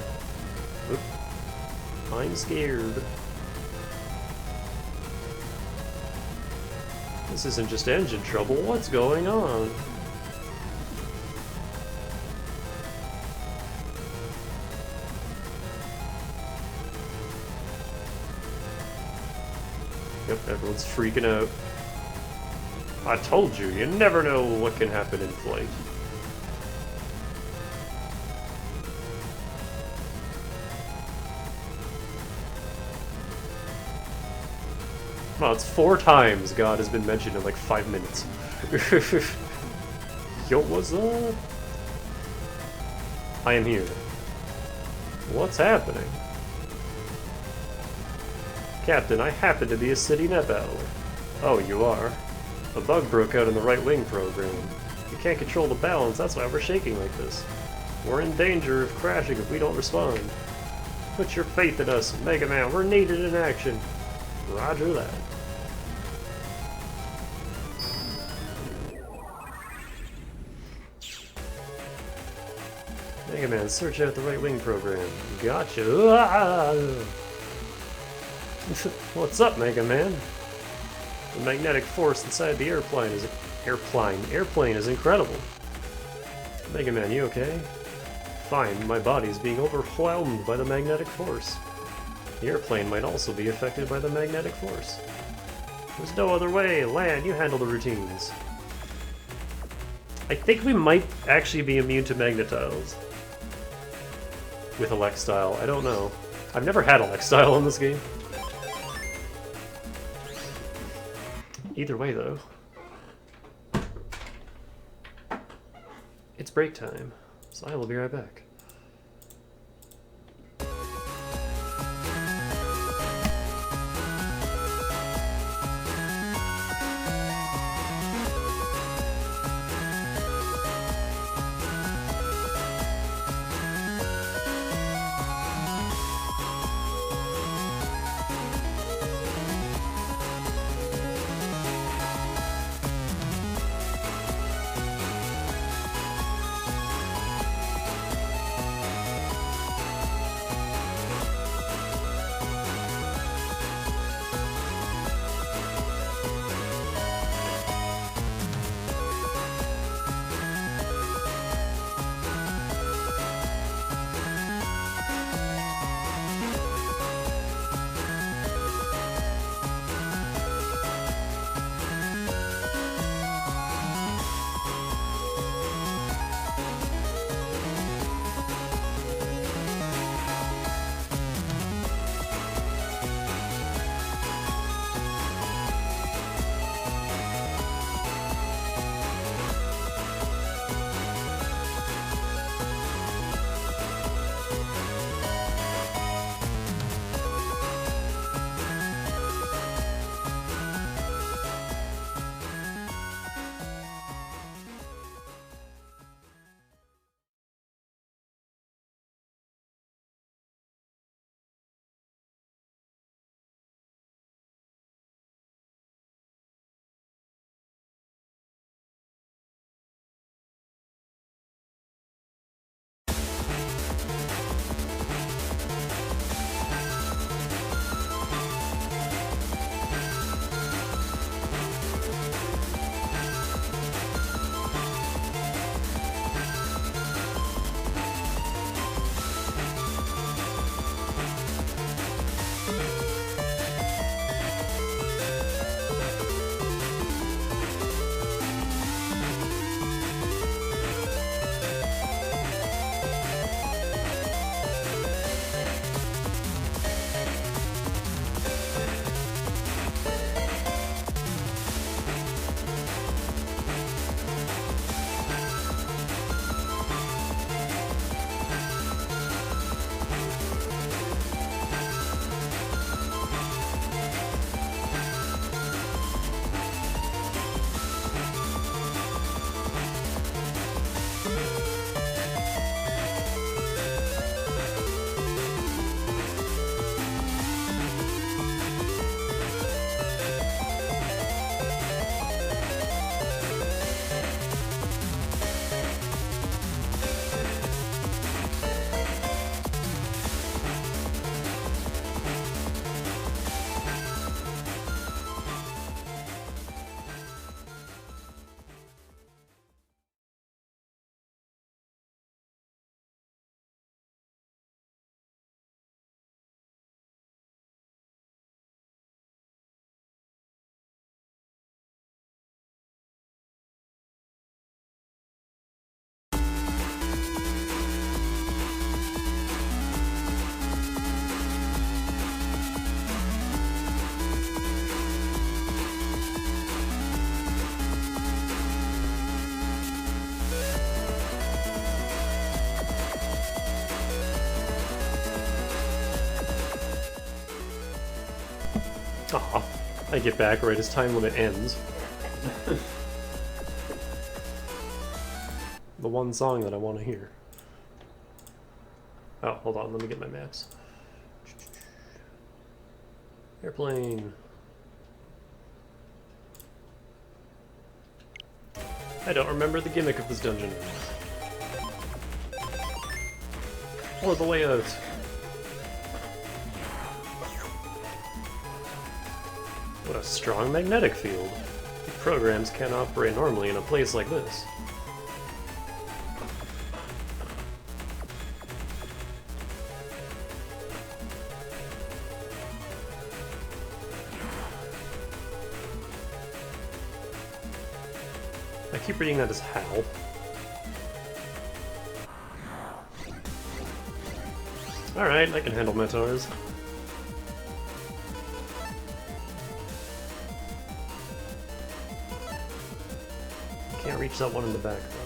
Oop. I'm scared. This isn't just engine trouble. What's going on? Yep, everyone's freaking out. I told you, you never know what can happen in flight. Well, it's 4 times God has been mentioned in like 5 minutes. Yo, what's up? I am here. What's happening? Captain, I happen to be a city net battler. Oh, you are? A bug broke out in the right wing program. You can't control the balance, that's why we're shaking like this. We're in danger of crashing if we don't respond. Put your faith in us, Mega Man, we're needed in action. Roger that. Mega Man, search out the right wing program. Gotcha. What's up, Mega Man? The magnetic force inside the airplane is incredible. Mega Man, you okay? Fine, my body's being overwhelmed by the magnetic force. The airplane might also be affected by the magnetic force. There's no other way. Lan, you handle the routines. I think we might actually be immune to magnetiles. With Elec-Style, I don't know. I've never had Elec-Style in this game. Either way, though. It's break time, so I will be right back. Aw, I get back right as time limit ends. The one song that I want to hear. Oh, hold on, let me get my maps. Airplane. I don't remember the gimmick of this dungeon. Or the layout. What a strong magnetic field. The programs can't operate normally in a place like this. I keep reading that as Hal. Alright, I can handle Metars. Can't reach that one in the back, though.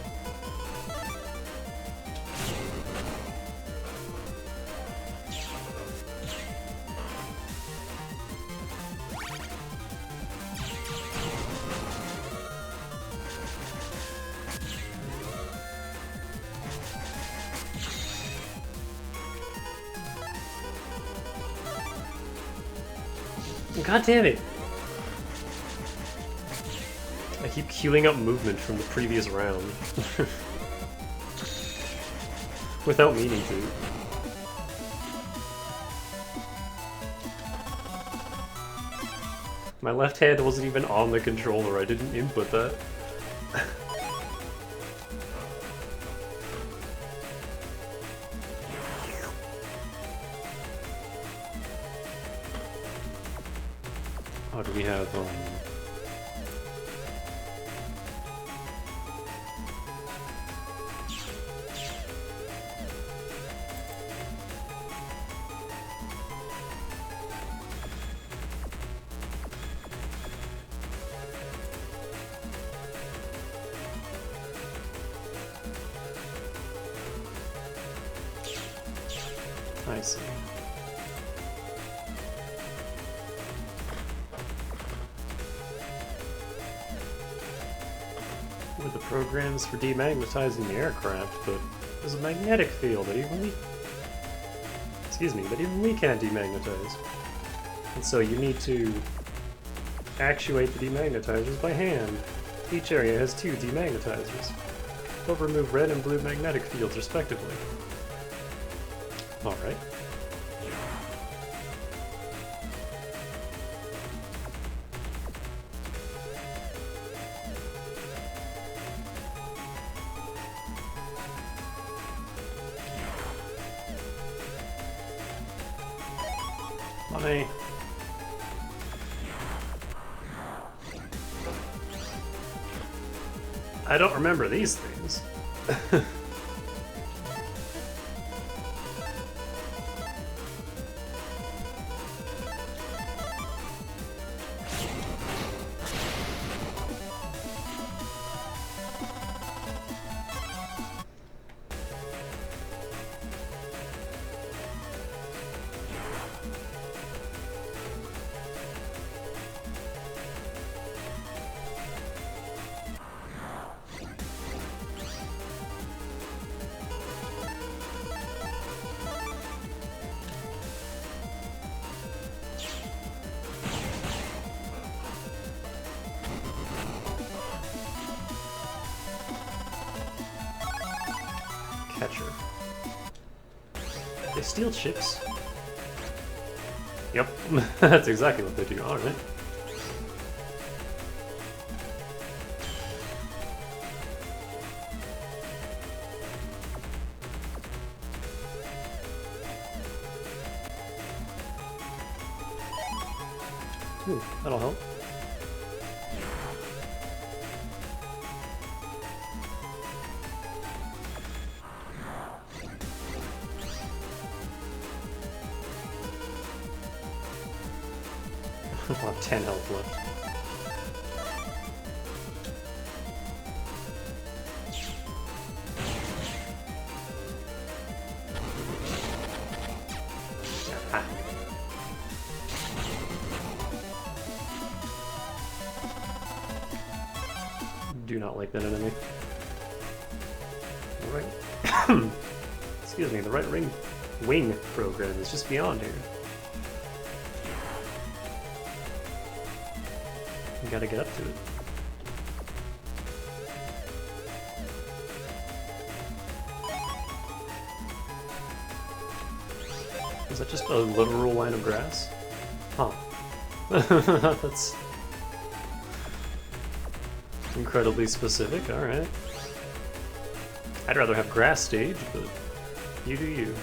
God damn it! I keep queuing up movement from the previous round. Without meaning to. My left hand wasn't even on the controller, I didn't input that. Oh, do we have, I see. With the programs for demagnetizing the aircraft, but there's a magnetic field that even we... Excuse me, that even we can't demagnetize. And so you need to actuate the demagnetizers by hand. Each area has 2 demagnetizers. They'll remove red and blue magnetic fields respectively. Alright. Money. I don't remember these things. Catcher. They steal chips? Yep, that's exactly what they do. Alright. Ooh, that'll help. I'll have 10 health left. Ah. do not like that enemy. Alright. Excuse me, the right wing program is just beyond here. You gotta get up to it. Is that just a literal line of grass? Huh. That's incredibly specific, alright. I'd rather have grass stage, but you do you.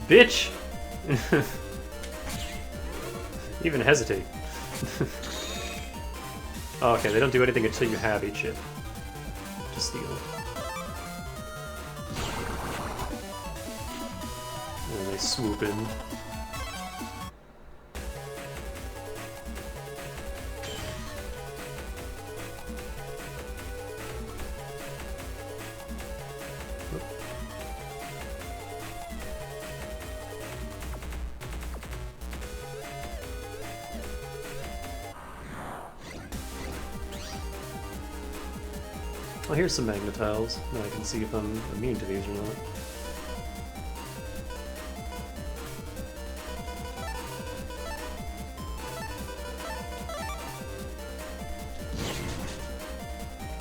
Bitch! Even hesitate. Oh, okay, they don't do anything until you have a chip to steal. And they swoop in. Well, here's some magnetiles. Now I can see if I'm immune to these or not.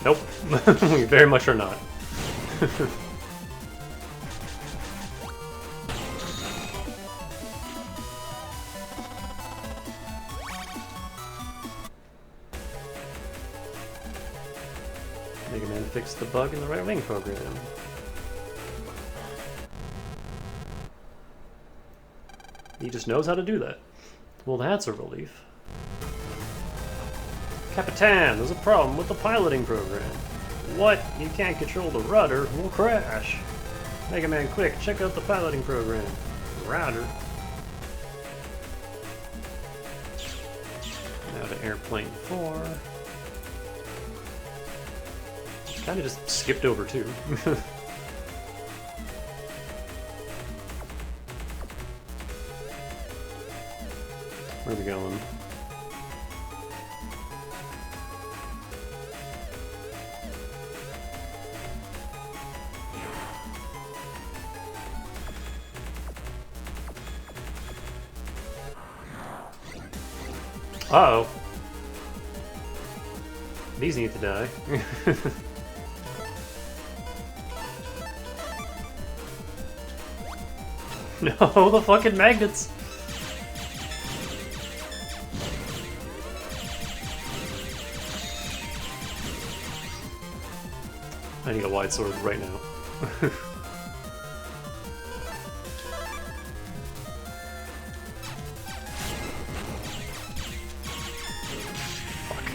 Nope. We very much are not. Mega Man fixed the bug in the right wing program. He just knows how to do that. Well, that's a relief. Capitan, there's a problem with the piloting program. What? You can't control the rudder? We'll crash. Mega Man, quick, check out the piloting program. Rudder. Now to airplane 4. Kinda just skipped over 2. Where are we going? Uh-oh. These need to die. No, the fucking magnets! I need a wide sword right now. Fuck.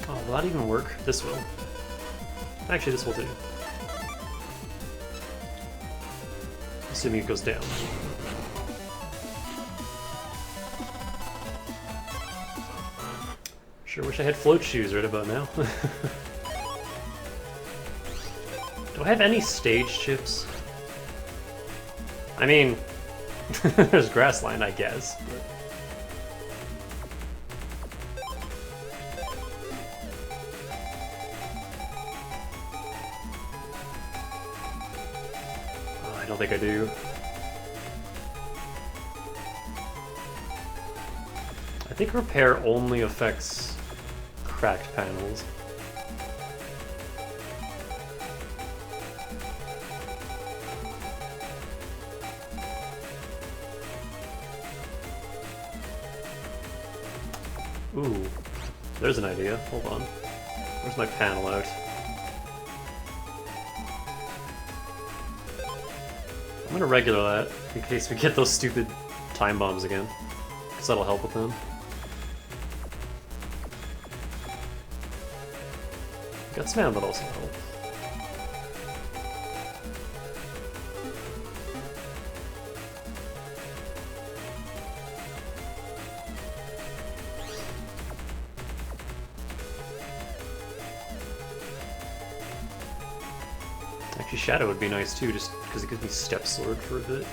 Oh, will that even work? This will. Actually, this will too. Assuming it goes down. Sure wish I had float shoes right about now. Do I have any stage chips? I mean, there's Grassland, I guess. But... I don't think I do. I think repair only affects cracked panels. Ooh, there's an idea. Hold on. Where's my panel out? I'm gonna regular that in case we get those stupid time bombs again, because that'll help with them. Got spam, but also help. Actually, Shadow would be nice too, just because it gives me Step Sword for a bit.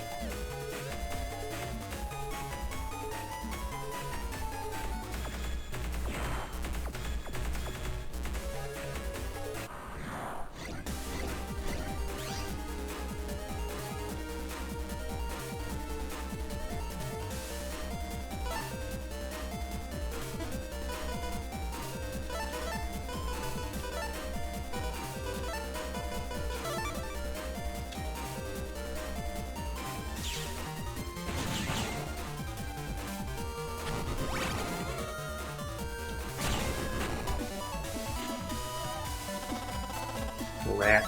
Rat.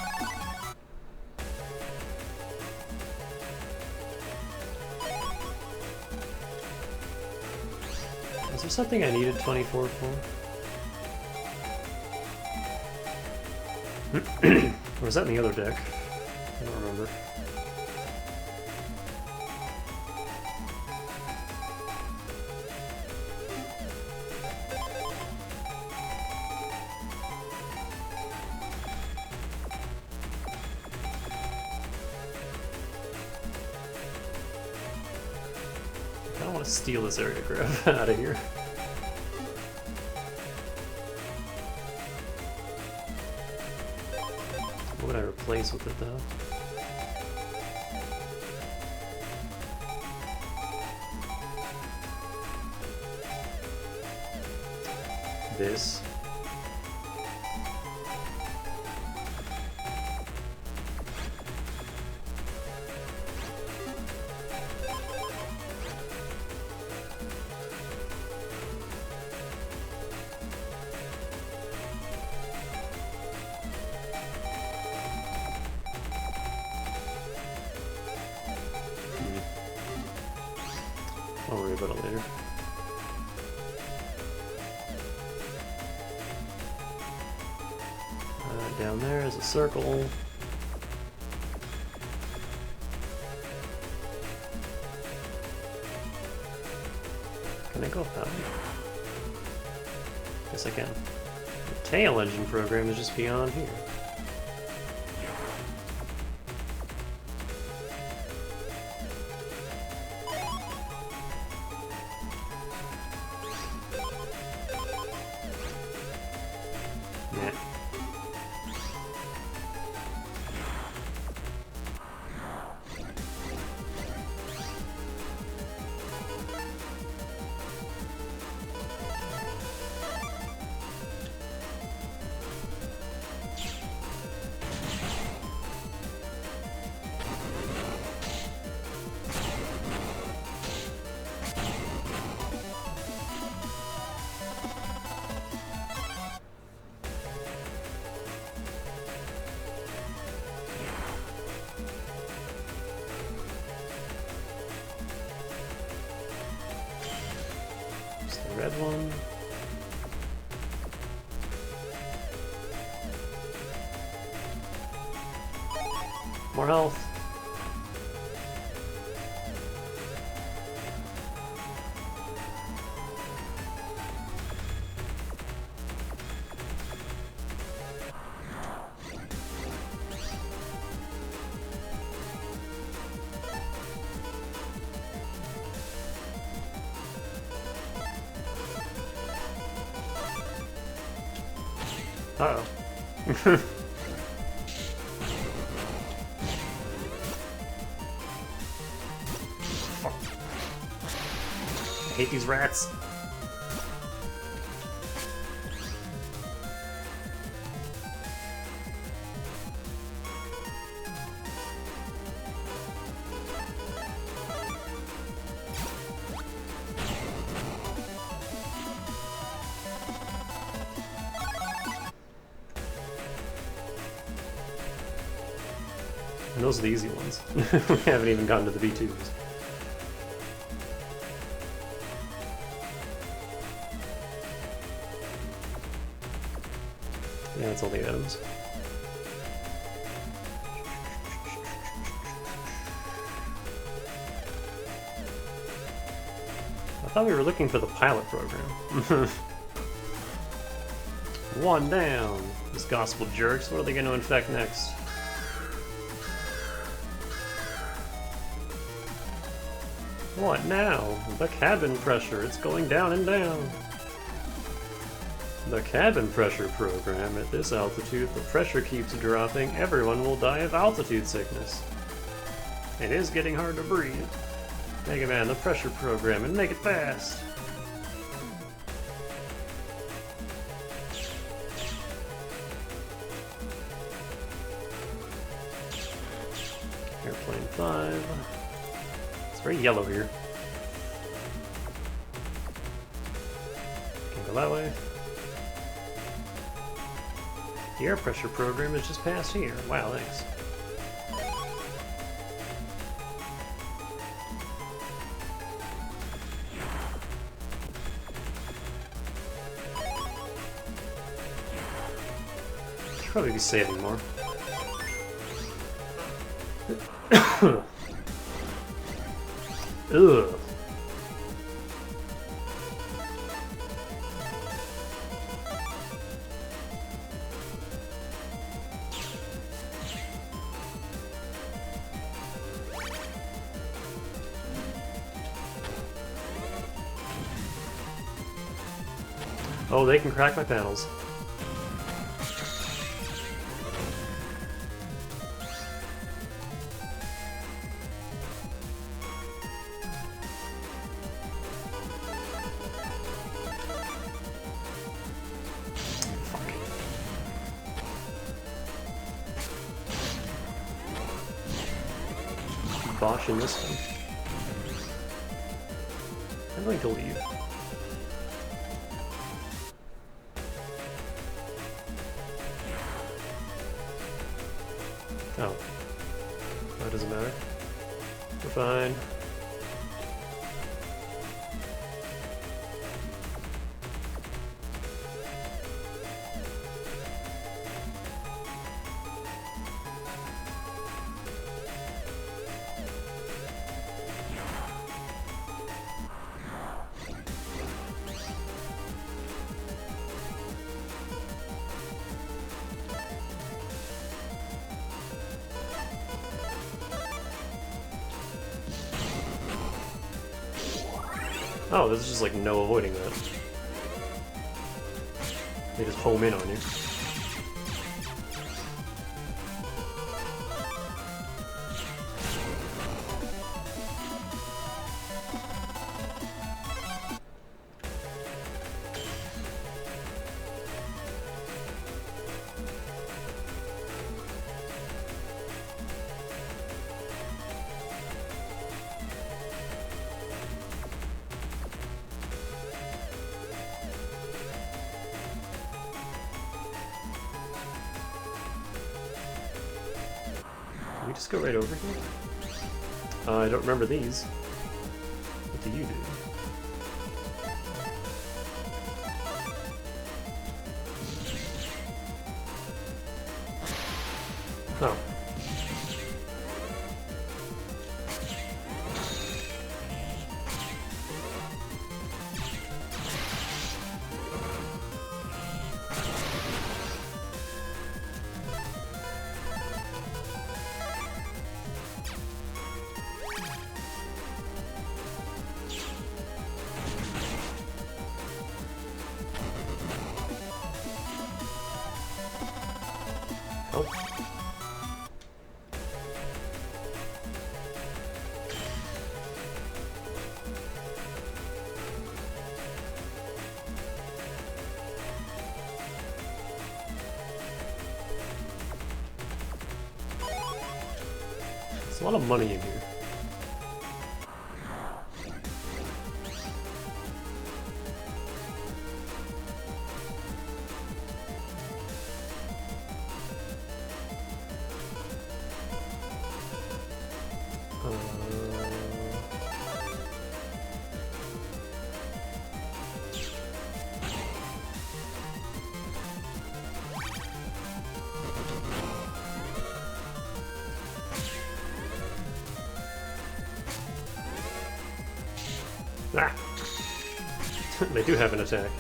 Is there something I needed 24 for? Or was that in the other deck? I don't remember. I don't want to steal this area grab out of here. What would I replace with it though? This. I'll worry about it later. Down there is a circle. Can I go up that way? Yes, I can. The tail engine program is just beyond here. Yeah. The red one. More health. Uh-oh. Fuck. I hate these rats. And those are the easy ones. We haven't even gotten to the B2s. Yeah, that's all the items. I thought we were looking for the pilot program. One down. These gospel jerks, what are they going to infect next? What now? The cabin pressure. It's going down and down. The cabin pressure program. At this altitude, the pressure keeps dropping. Everyone will die of altitude sickness. It is getting hard to breathe. Mega Man, the pressure program, and make it fast. Airplane 5. It's very yellow here. Can go that way. The air pressure program is just past here. Wow, thanks. Should probably be saving more. Ugh. Oh, they can crack my panels. Bosh in this one. I'm going to leave. Oh. That doesn't matter. We're fine. Oh, there's just like no avoiding that. They just home in on you. Can we just go right over here? I don't remember these. What do you do? Oh. Oh. There's a lot of money in here. Ah! They do have an attack.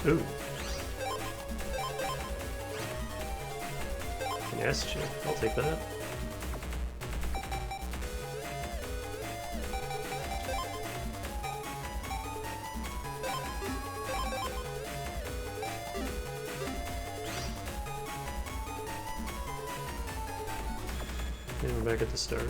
Ooh. An S chip. I'll take that. And we're back at the start.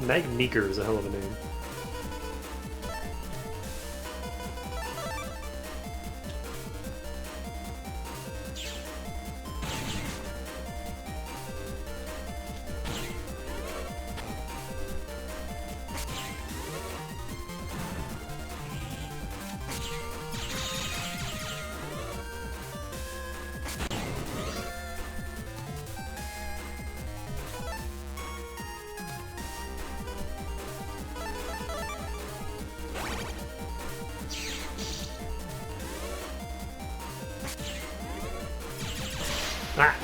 Magneeker is a hell of a name. Ah!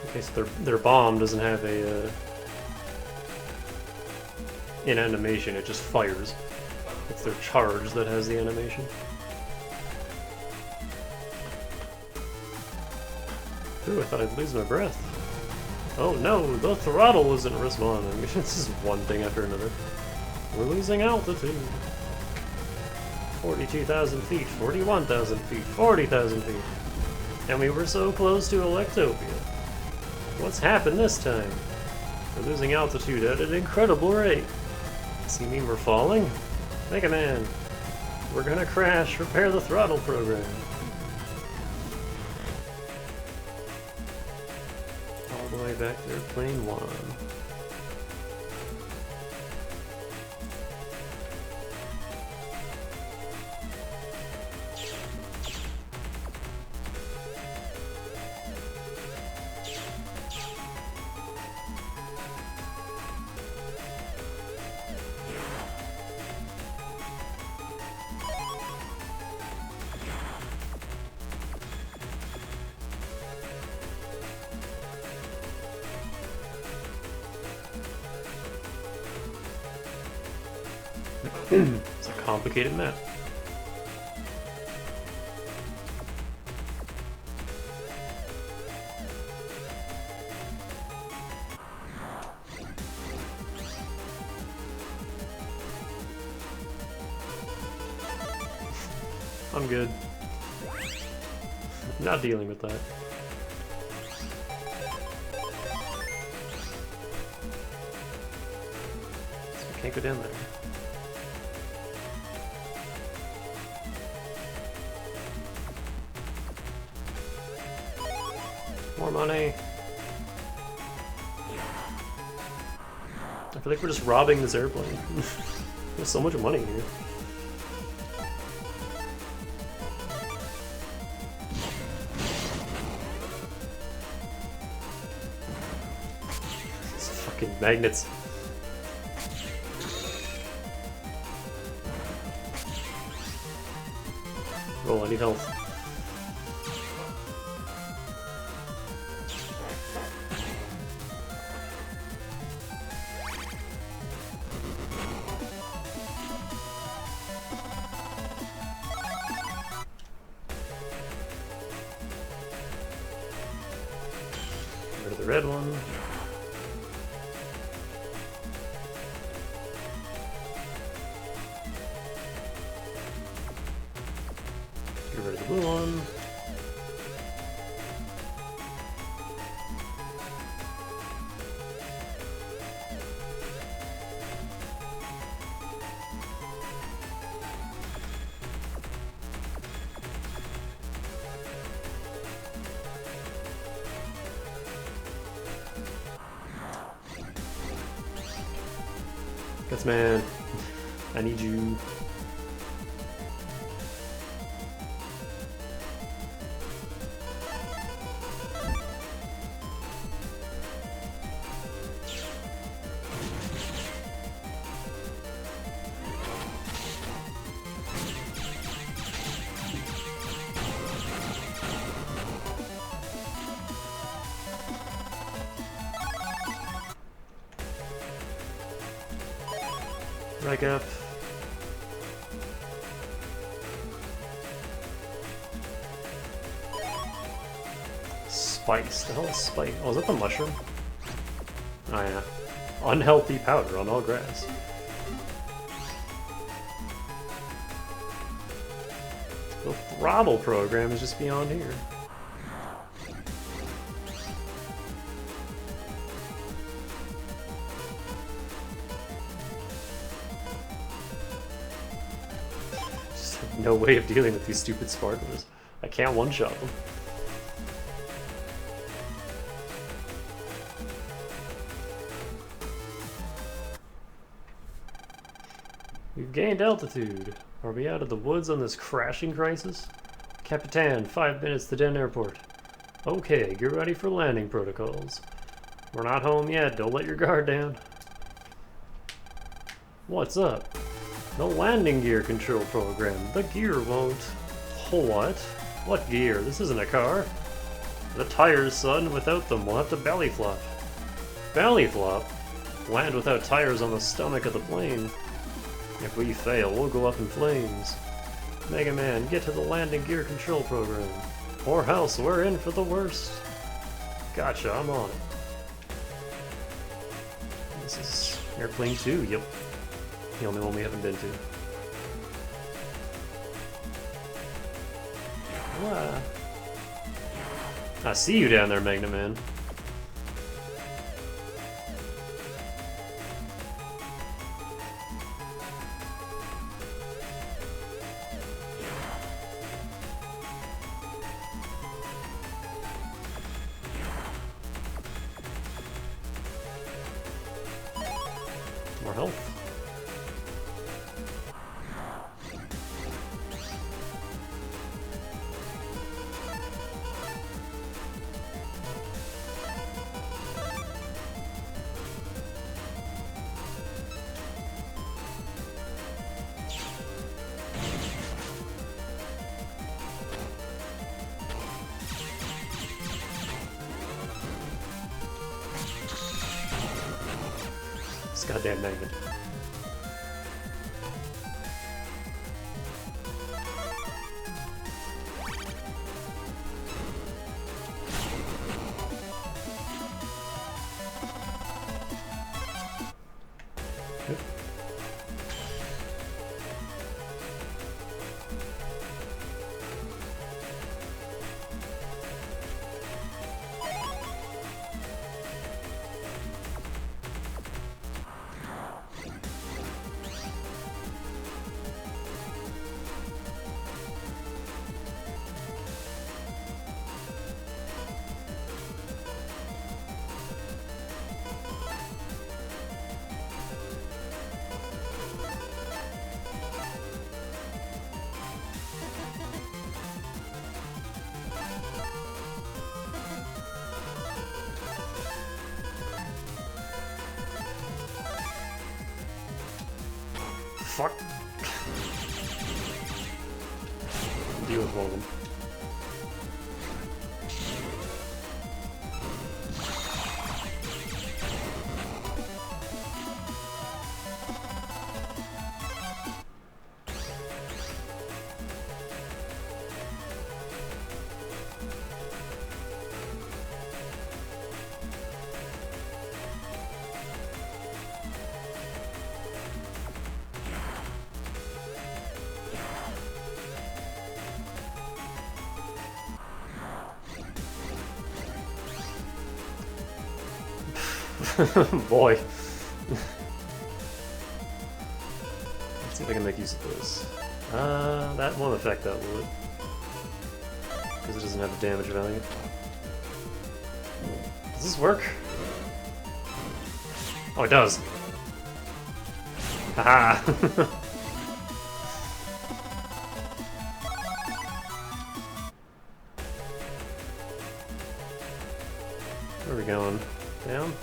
Okay, so their bomb doesn't have a an animation, it just fires. It's their charge that has the animation. Ooh, I thought I'd lose my breath. Oh no, the throttle isn't responding. This is one thing after another. We're losing altitude. 42,000 feet, 41,000 feet, 40,000 feet. And we were so close to Electopia. What's happened this time? We're losing altitude at an incredible rate. See me, we're falling? Mega Man, we're gonna crash. Repair the throttle program. All the way back to Airplane 1. It's a complicated map. I'm good. Not dealing with that. So I can't go down there. More money. I feel like we're just robbing this airplane. There's so much money here. These fucking magnets. Oh, I need health. The red one. Get rid of the blue one. Guts man, I need you. Reg up. Spice. The hell is spice? Oh, is that the mushroom? Oh yeah. Unhealthy powder on all grass. The throttle program is just beyond here. Just have no way of dealing with these stupid sparklers. I can't one-shot them. We've gained altitude. Are we out of the woods on this crashing crisis? Capitan, 5 minutes to Den Airport. Okay, get ready for landing protocols. We're not home yet, don't let your guard down. What's up? No landing gear control program. The gear won't. What? What gear? This isn't a car. The tires, son. Without them, we'll have to belly flop. Belly flop? Land without tires on the stomach of the plane. If we fail, we'll go up in flames. Mega Man, get to the landing gear control program. Or else we're in for the worst. Gotcha, I'm on it. This is Airplane 2, yep. The only one we haven't been to. Ah. I see you down there, Magna Man. More health. This goddamn magnet. Yep. Fuck. Deal with one of them. Boy. Let's see if I can make use of this. That won't affect that, will it? Because it doesn't have the damage value. Does this work? Oh, it does. Haha! Where are we going? Down?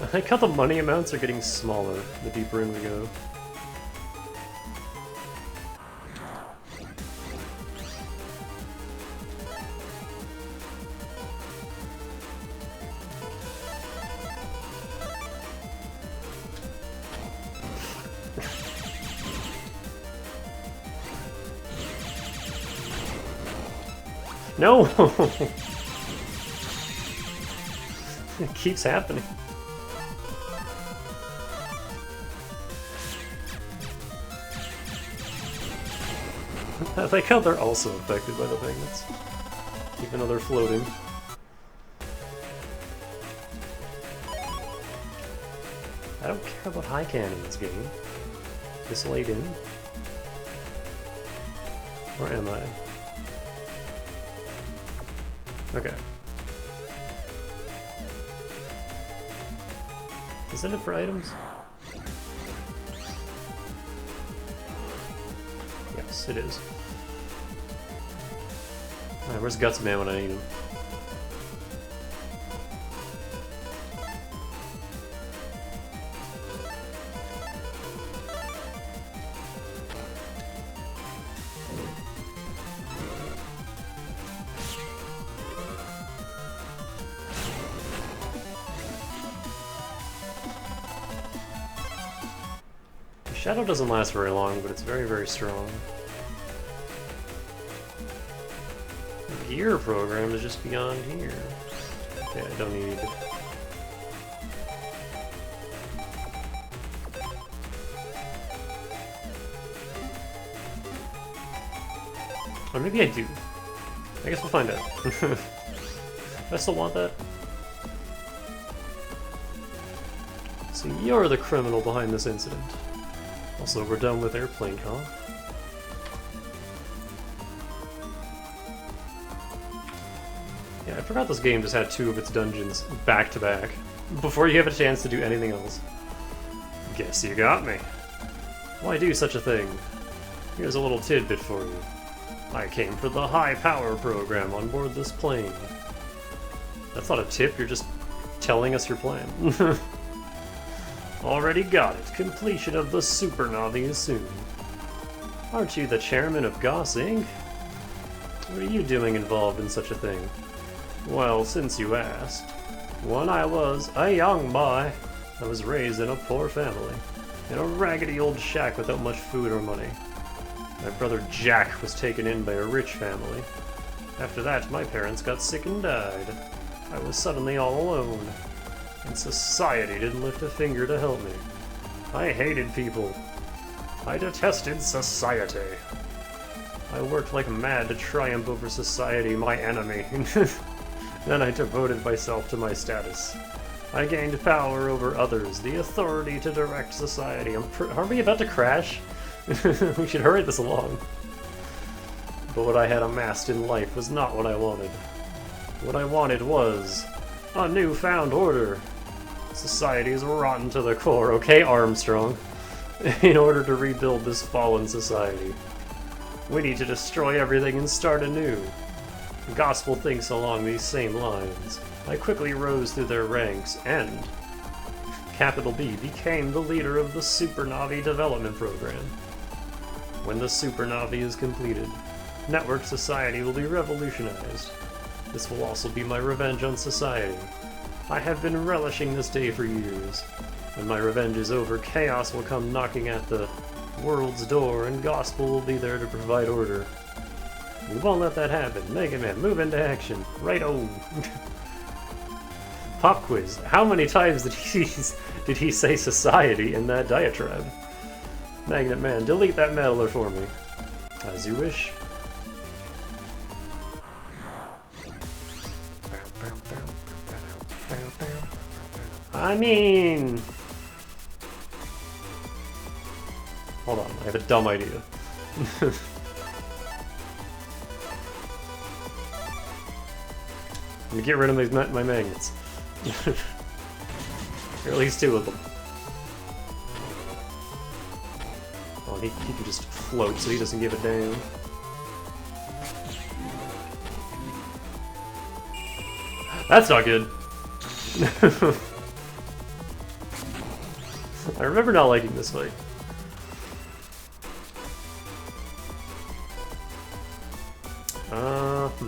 I like how the money amounts are getting smaller the deeper in we go. No! It keeps happening. I like how they're also affected by the magnets, even though they're floating. I don't care about high cannons, game. This laid in. Where am I? Okay. Is that it for items? Yes, it is. Alright, where's Guts Man when I need him? Shadow doesn't last very long, but it's very, very strong. The gear program is just beyond here. Okay, I don't need... Or maybe I do. I guess we'll find out. Do I still want that? So you're the criminal behind this incident. Also, we're done with airplane comp. Yeah, I forgot this game just had 2 of its dungeons back to back, before you have a chance to do anything else. Guess you got me. Why do such a thing? Here's a little tidbit for you. I came for the high power program on board this plane. That's not a tip, you're just telling us your plan. Already got it. Completion of the supernovae is soon. Aren't you the chairman of Goss, Inc.? What are you doing involved in such a thing? Well, since you asked. When I was a young boy, I was raised in a poor family, in a raggedy old shack without much food or money. My brother Jack was taken in by a rich family. After that, my parents got sick and died. I was suddenly all alone. And society didn't lift a finger to help me. I hated people. I detested society. I worked like mad to triumph over society, my enemy. Then I devoted myself to my status. I gained power over others, the authority to direct society. Are we about to crash? We should hurry this along. But what I had amassed in life was not what I wanted. What I wanted was a newfound order. Society is rotten to the core, okay, Armstrong? In order to rebuild this fallen society, we need to destroy everything and start anew. The gospel thinks along these same lines. I quickly rose through their ranks and, capital B, became the leader of the supernovae development program. When the supernovae is completed, network society will be revolutionized. This will also be my revenge on society. I have been relishing this day for years. When my revenge is over, chaos will come knocking at the world's door, and gospel will be there to provide order. We won't let that happen. Mega Man, move into action. Right-o! Pop quiz. How many times did he say society in that diatribe? Magnet Man, delete that meddler for me. As you wish. I mean... Hold on, I have a dumb idea. I'm gonna get rid of my magnets. Or at least 2 of them. Oh, he can just float so he doesn't give a damn. That's not good. I remember not liking this fight. Hmm.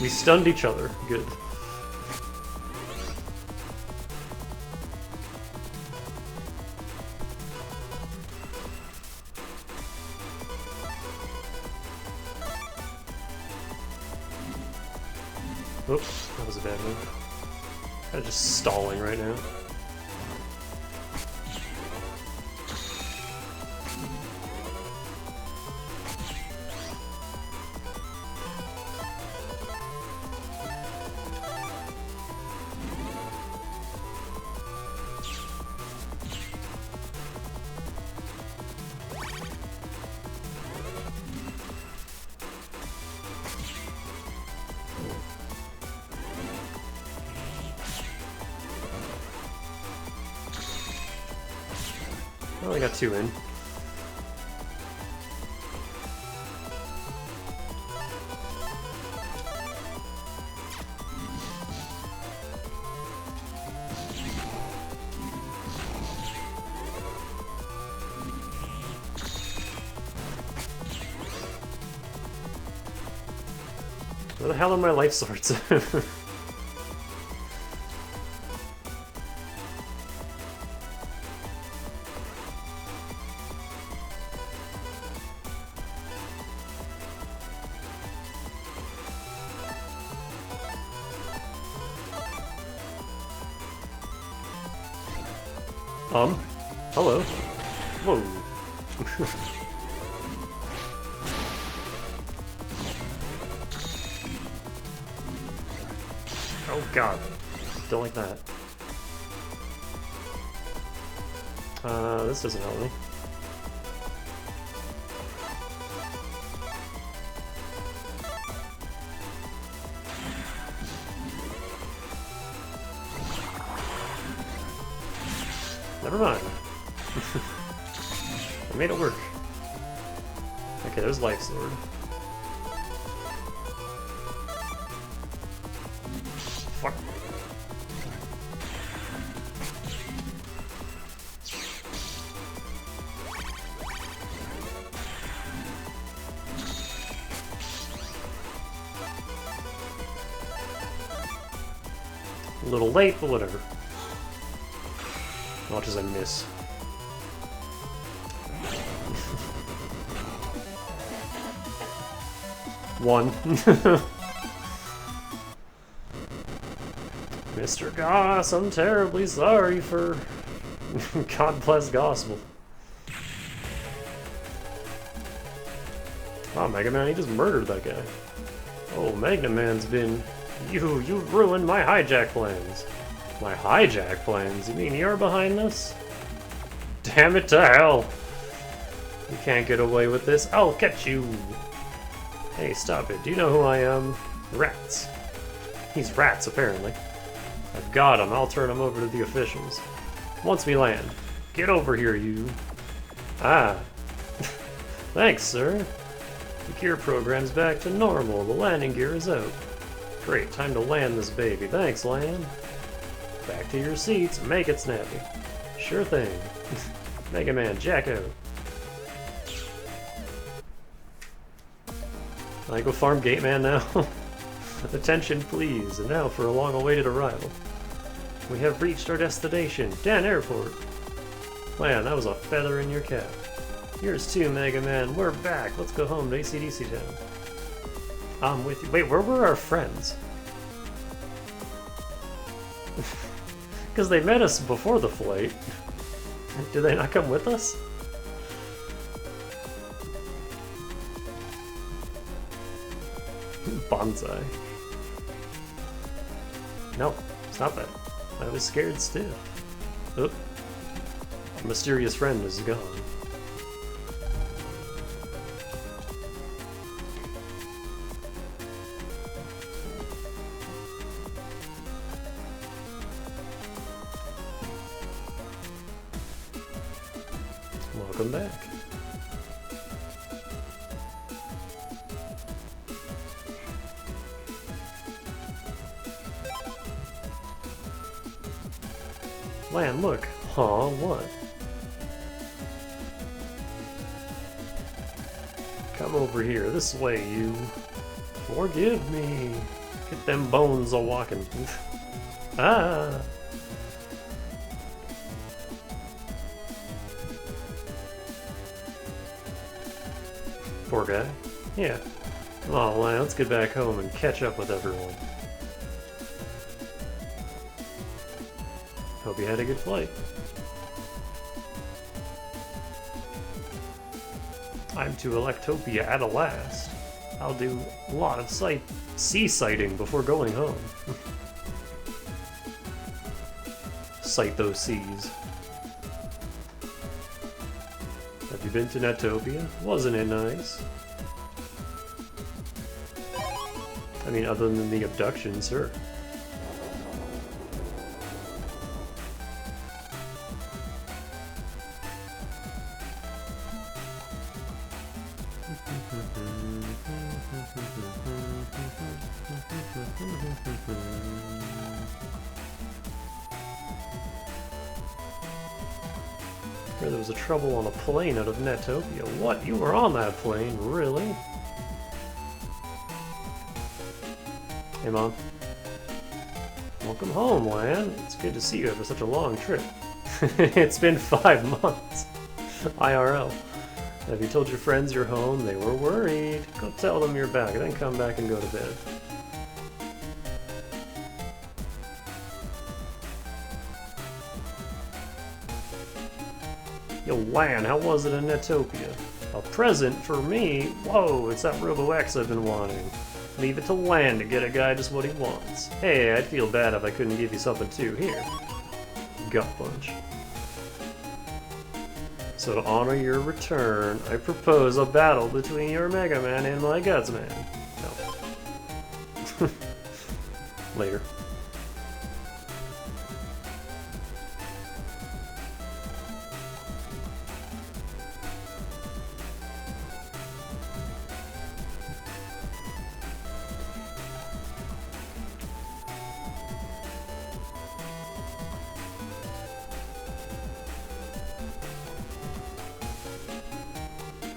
We stunned each other. Good. Oops, that was a bad move. Kind of just stalling right now. Well, I got 2 in. Where the hell are my life swords? Hello. Whoa. Oh god. Don't like that. This doesn't help me. Never mind. I made it work. Okay, there's Life Sword. Fuck. A little late, but whatever. Much as I miss. One. Mr. Goss, I'm terribly sorry for... God bless Gospel. Wow, Mega Man, he just murdered that guy. Oh, Mega Man's been... You've ruined my hijack plans. My hijack plans? You mean you're behind this? Damn it to hell! You can't get away with this. I'll catch you! Hey, stop it. Do you know who I am? Rats. He's rats, apparently. I've got him. I'll turn him over to the officials. Once we land. Get over here, you. Ah. Thanks, sir. The gear program's back to normal. The landing gear is out. Great. Time to land this baby. Thanks, Land. Back to your seats. Make it snappy. Sure thing. Mega Man, jack out. Can I go farm Gate Man now? Attention, please. And now for a long-awaited arrival. We have reached our destination, Dan Airport. Man, that was a feather in your cap. Yours too, Mega Man. We're back. Let's go home to AC/DC Town. I'm with you. Wait, where were our friends? Because they met us before the flight. Did they not come with us? Bonsai. No, it's not that. I was scared stiff. Oop. Our mysterious friend is gone. welcome back. Lan, look. Aw, what? Come over here, this way, you. Forgive me. Get them bones a walking. Ah! Poor guy. Yeah. Come on, Lan, let's get back home and catch up with everyone. Hope you had a good flight. I'm to Electopia at last. I'll do a lot of sea sighting before going home. Sight those seas. Have you been to Netopia? Wasn't it nice? I mean, other than the abduction, sir. There was a trouble on a plane out of Netopia. What? You were on that plane? Really? Hey, Mom. Welcome home, Lan. It's good to see you after such a long trip. It's been 5 months. IRL. Have you told your friends you're home? They were worried. Go tell them you're back, then come back and go to bed. Yo, Lan, how was it in Netopia? A present for me? Whoa, it's that Robo-X I've been wanting. Leave it to Lan to get a guy just what he wants. Hey, I'd feel bad if I couldn't give you something too. Here. Gut punch. So to honor your return, I propose a battle between your Mega Man and my Guts Man. No. Later.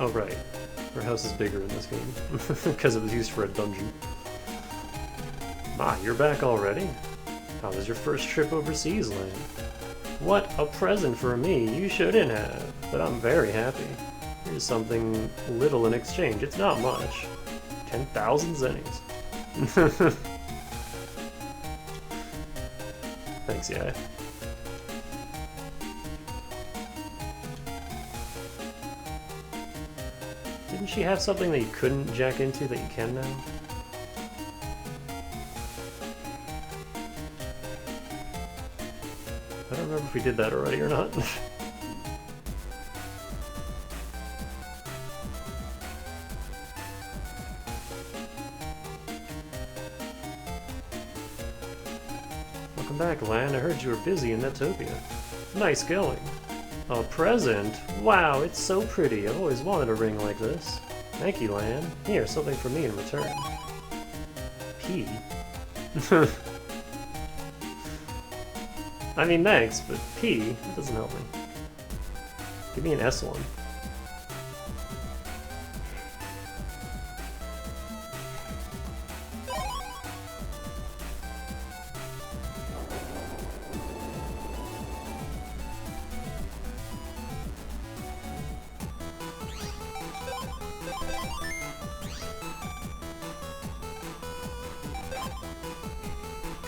Oh right, our house is bigger in this game, because it was used for a dungeon. Ah, you're back already? How was your first trip overseas, Lan? What a present for me, you shouldn't have, but I'm very happy. Here's something little in exchange, it's not much. 10,000 zennies. Thanks, yeah. Didn't she have something that you couldn't jack into that you can now? I don't remember if we did that already or not. Welcome back, Lan. I heard you were busy in Netopia. Nice going. A present? Wow, it's so pretty. I've always wanted a ring like this. Thank you, Lan. Here, something for me in return. P? I mean, thanks, but P? That doesn't help me. Give me an S1.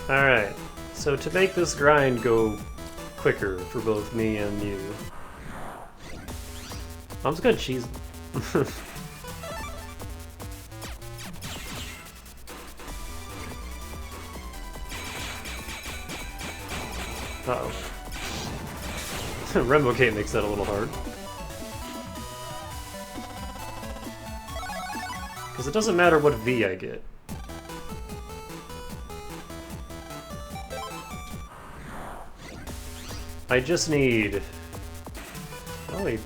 Alright, so to make this grind go quicker for both me and you, I'm just gonna cheese. Uh-oh. Rembocate makes that a little hard. Because it doesn't matter what V I get. I just need... Probably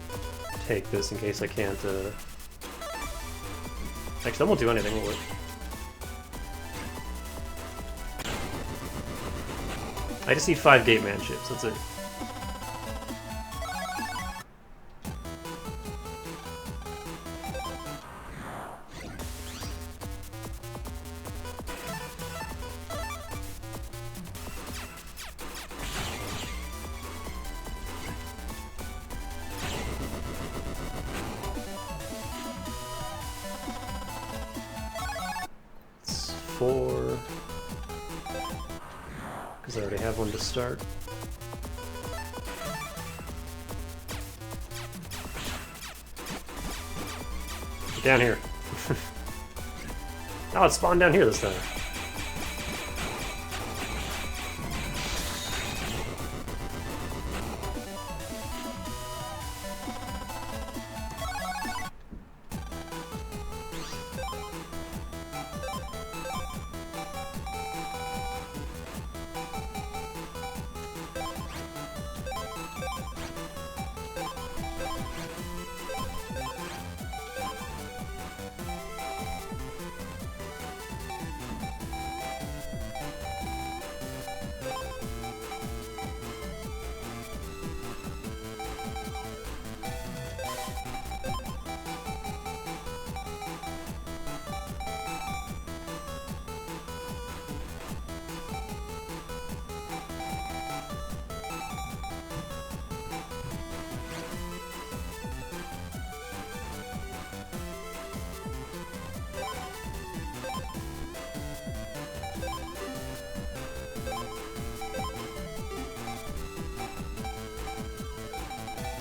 take this in case I can't, Actually, that won't do anything, will it? I just need 5 Gate Man chips, that's it. It's 4... because I already have one to start. Get down here. Oh, it spawned down here this time.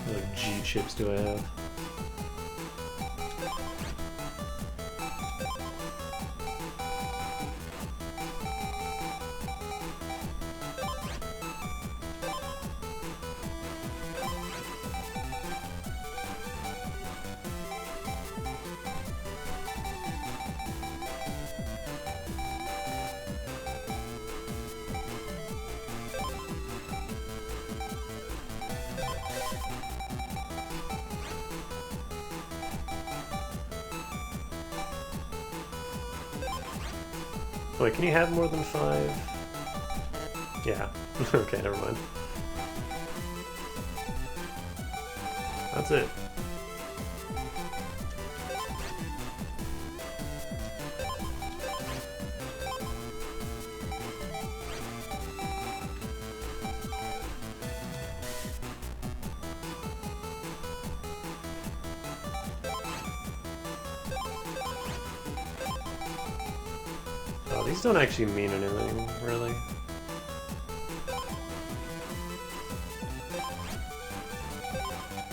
What G chips do I have? Wait, can you have more than 5? Yeah. Okay, never mind. That's it. Oh, these don't actually mean anything, really.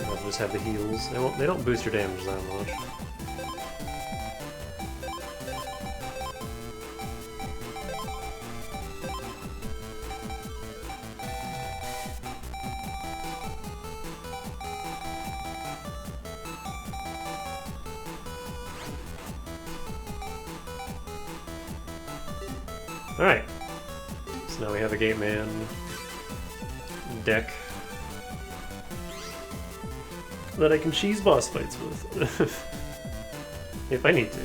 I'll just have the heals. They don't boost your damage that much. Alright. So now we have a Gate Man deck that I can cheese boss fights with. If I need to.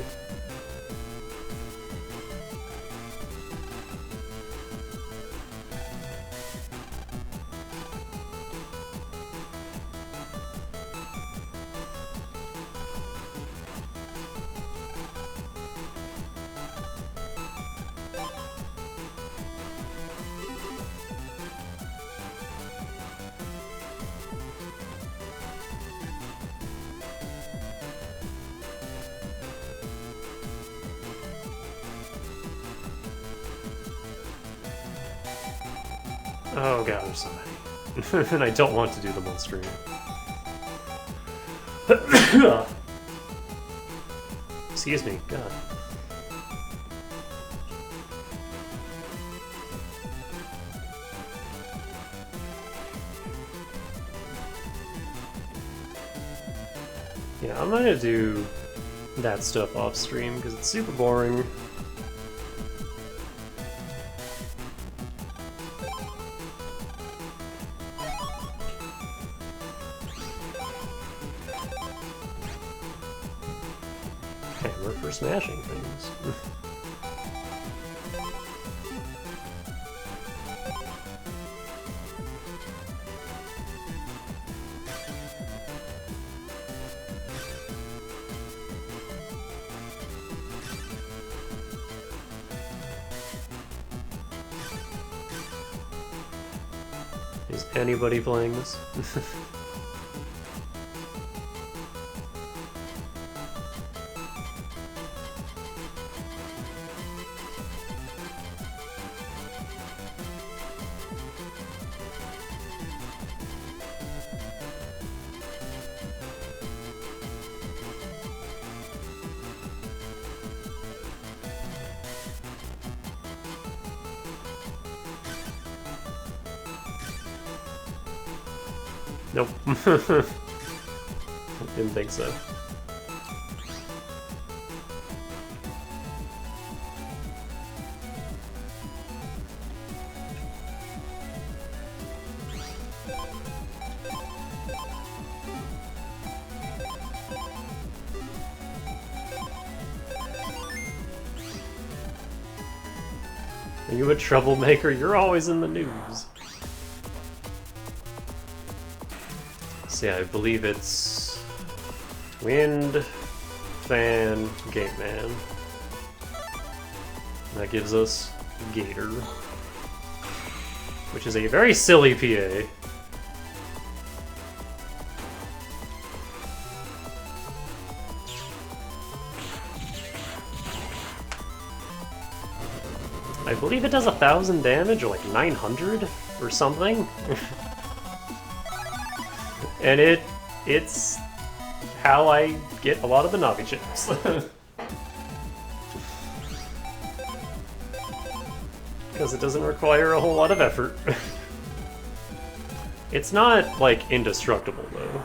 Oh god, there's so many. And I don't want to do them on stream. Excuse me, god. Yeah, I'm not gonna do that stuff off stream because it's super boring. Hammer for smashing things. Is anybody playing this? Nope. Didn't think so. Are you a troublemaker? You're always in the news. So yeah, I believe it's Wind, Fan, Gate Man. That gives us Gator, which is a very silly PA. I believe it does 1,000 damage, or like 900 or something. And it's how I get a lot of the Navi chips. Because it doesn't require a whole lot of effort. It's not, like, indestructible, though.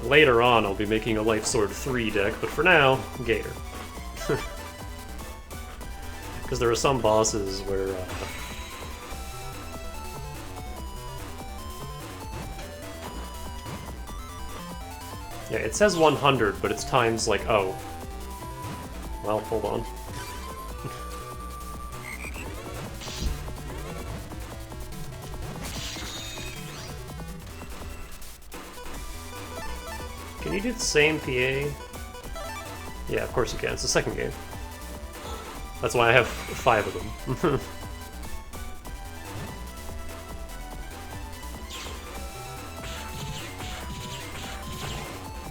Later on, I'll be making a Life Sword 3 deck, but for now, Gator. Because there are some bosses where... Yeah, it says 100, but it's times like, oh. Well, hold on. Can you do the same PA? Yeah, of course you can. It's the second game. That's why I have 5 of them.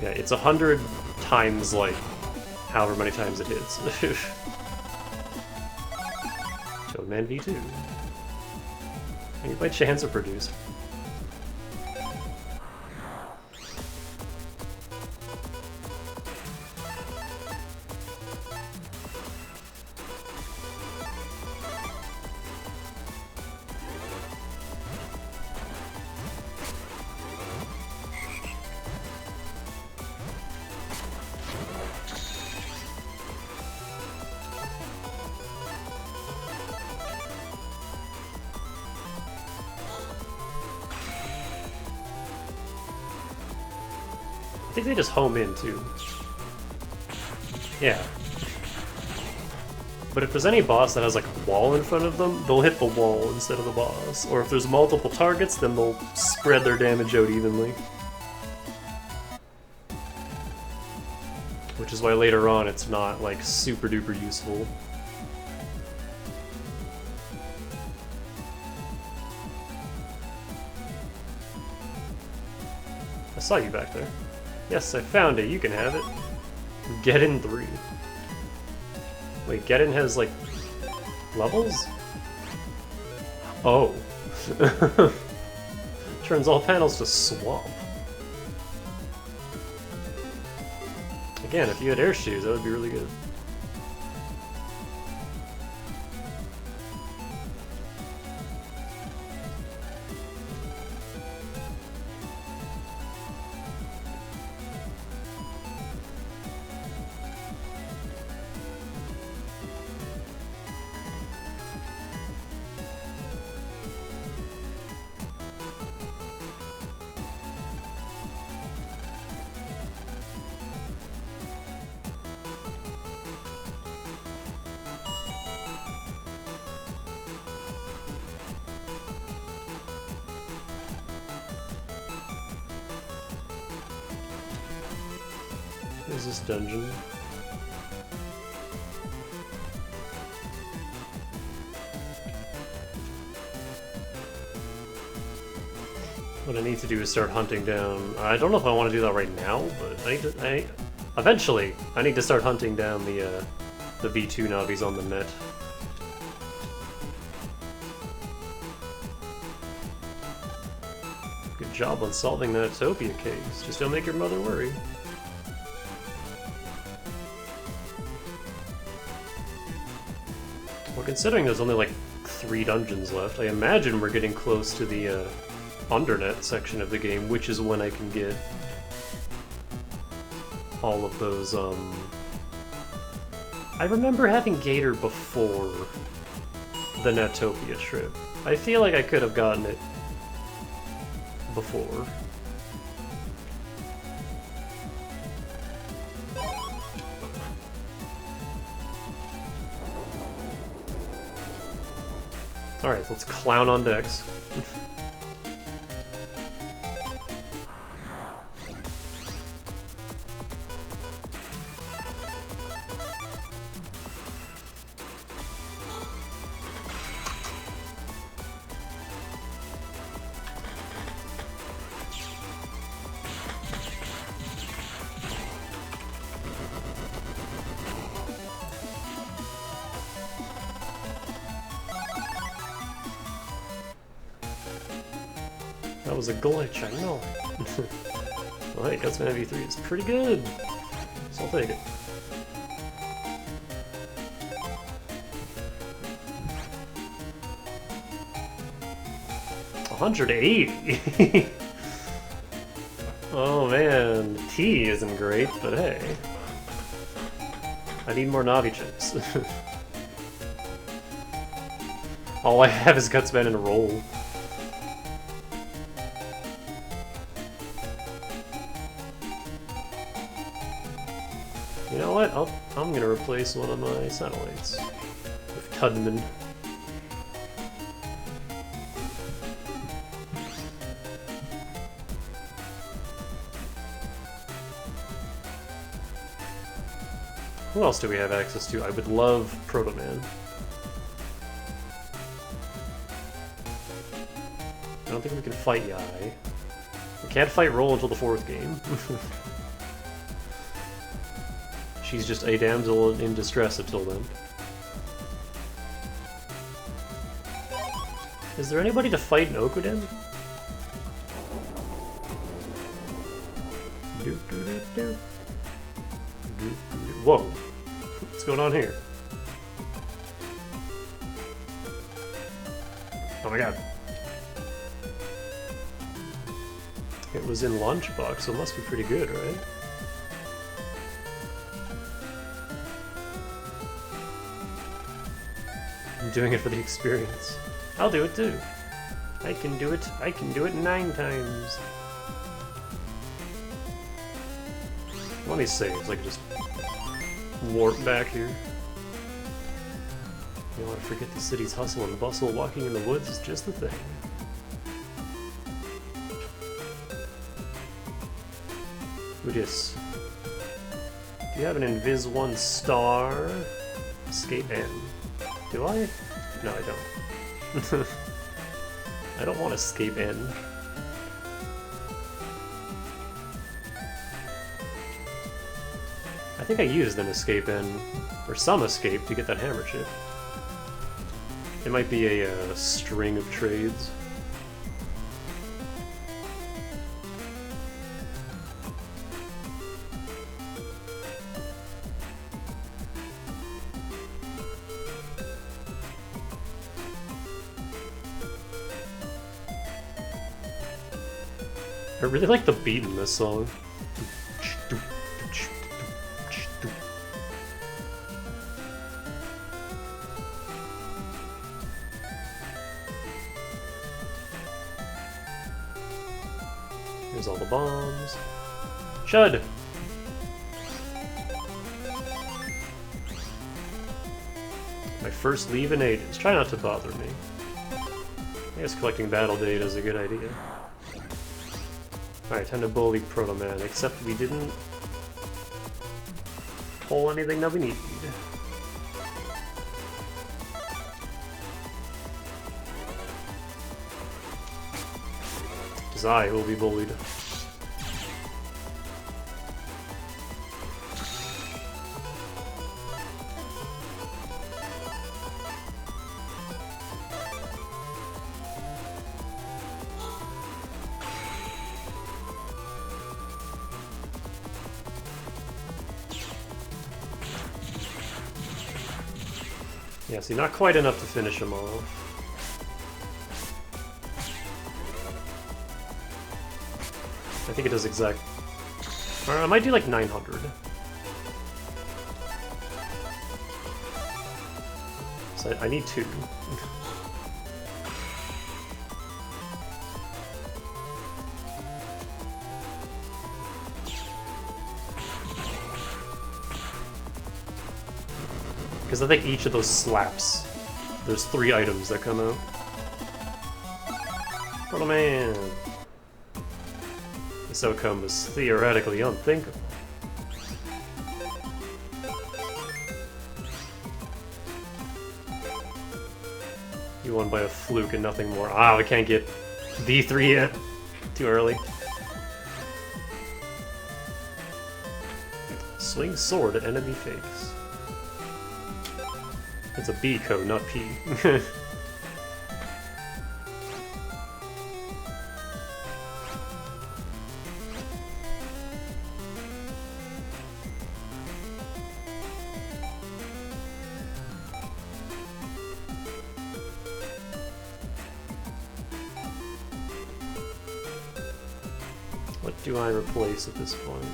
Yeah, it's 100 times, like, however many times it hits. Toadman V2. Are you by chance a producer? I think they just home in, too. Yeah. But if there's any boss that has, like, a wall in front of them, they'll hit the wall instead of the boss. Or if there's multiple targets, then they'll spread their damage out evenly. Which is why later on it's not, like, super duper useful. I saw you back there. Yes, I found it. You can have it. Get in 3. Wait, Get in has, like, levels? Oh. Turns all panels to swamp. Again, if you had air shoes, that would be really good. is this dungeon? What I need to do is start hunting down. I don't know if I want to do that right now, but eventually I need to start hunting down the V2 Navis on the net. Good job on solving that Topia case. Just don't make your mother worry. Well, considering there's only like 3 dungeons left, I imagine we're getting close to the Undernet section of the game, which is when I can get all of those, I remember having Gator before the Netopia trip. I feel like I could have gotten it before. Alright, let's clown on decks. 'That was a glitch, I know. Well, hey, Gutsman V3 is pretty good, so I'll take it. $180. Oh man, T isn't great, but hey, I need more Navi chips. All I have is Gutsman and a roll. You know what? I'm gonna replace one of my satellites with Tudman. Who else do we have access to? I would love Proto Man. I don't think we can fight Yai. We can't fight Roll until the 4th game. She's just a damsel in distress until then. Is there anybody to fight in Okuden? Whoa! What's going on here? Oh my god. It was in Lunchbox, so it must be pretty good, right? I'm doing it for the experience. I'll do it too. I can do it 9 times. Let me save so I can just warp back here. You don't want to forget the city's hustle and bustle. Walking in the woods is just the thing. Who dis? Do you have an Invis 1 star? Escape N. Do I? No, I don't. I don't want Escape N. I think I used an Escape N, or some Escape, to get that hammer chip. It might be a string of trades. I really like the beat in this song. Here's all the bombs. Chud! My first leave in ages. Try not to bother me. I guess collecting battle data is a good idea. Alright, time to bully Proto Man, except we didn't pull anything that we need. Because I will be bullied. Yeah, see, not quite enough to finish him off. I think it does exact... Or I might do like 900. So I need 2. Because I think each of those slaps, there's 3 items that come out. Proto Man! This outcome is theoretically unthinkable. You won by a fluke and nothing more. Ah, we can't get D3 yet. Too early. Swing sword at enemy face. It's a B code, not P. What do I replace at this point?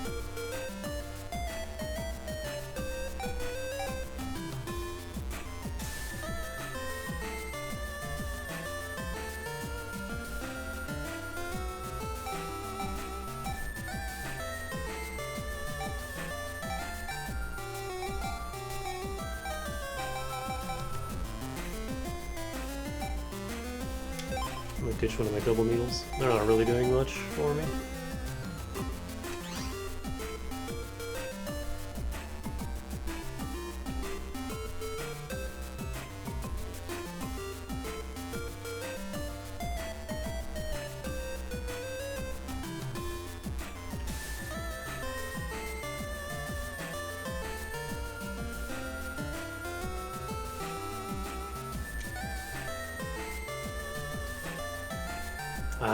I'm gonna ditch one of my double needles. They're not really doing much for me.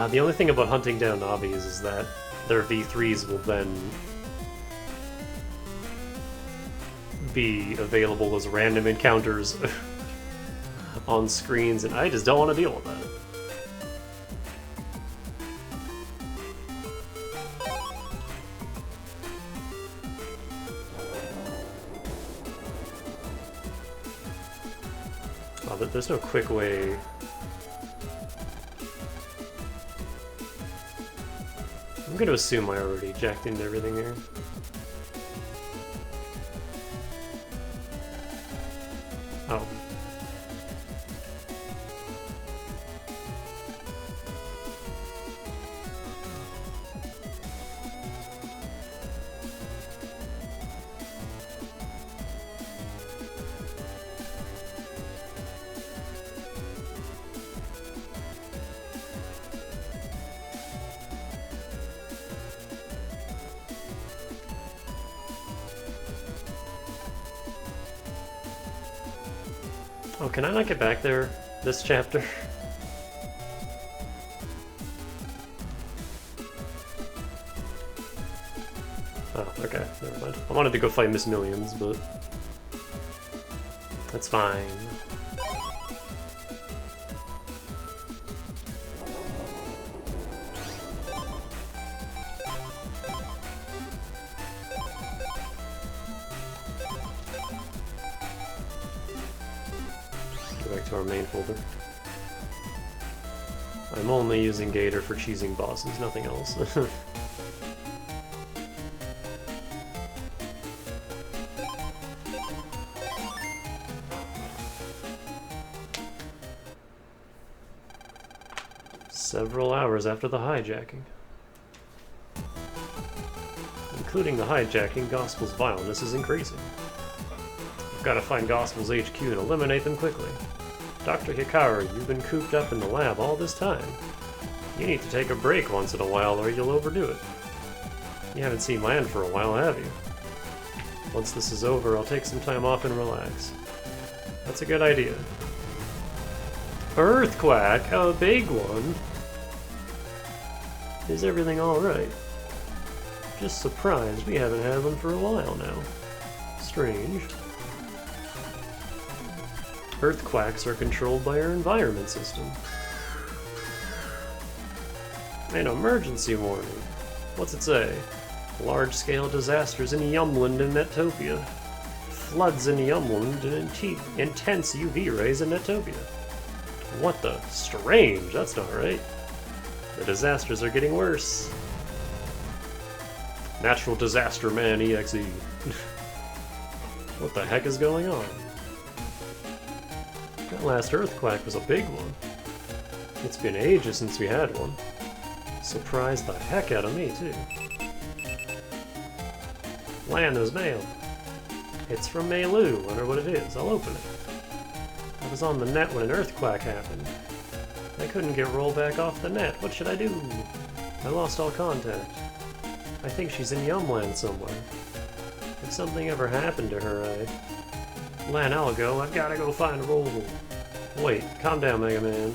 The only thing about hunting down Nobbies is that their V3s will then be available as random encounters on screens, and I just don't want to deal with that. Oh, there's no quick way. I'm gonna assume I already jacked into everything here. Oh. Oh, can I not get back there this chapter? Oh, okay, never mind. I wanted to go fight Miss Millions, but that's fine. Go back to our main folder. I'm only using Gator for cheesing bosses, nothing else. Several hours after the hijacking. Including the hijacking, Gospel's vileness is increasing. We've got to find Gospel's HQ and eliminate them quickly. Dr. Hikaru, you've been cooped up in the lab all this time. You need to take a break once in a while or you'll overdo it. You haven't seen land for a while, have you? Once this is over, I'll take some time off and relax. That's a good idea. Earthquake, a big one. Is everything alright? Just surprised we haven't had one for a while now. Strange. Earthquakes are controlled by our environment system. An emergency warning. What's it say? Large-scale disasters in Yumland and Netopia. Floods in Yumland and intense UV rays in Netopia. What the? Strange, that's not right. The disasters are getting worse. Natural Disaster Man EXE. What the heck is going on? That last earthquake was a big one. It's been ages since we had one. Surprised the heck out of me, too. Lana's mail. It's from Meilu. Wonder what it is. I'll open it. I was on the net when an earthquake happened. I couldn't get rolled back off the net. What should I do? I lost all contact. I think she's in Yumland somewhere. If something ever happened to her, Lan, I'll go. I've gotta go find Roll. Wait, calm down, Mega Man.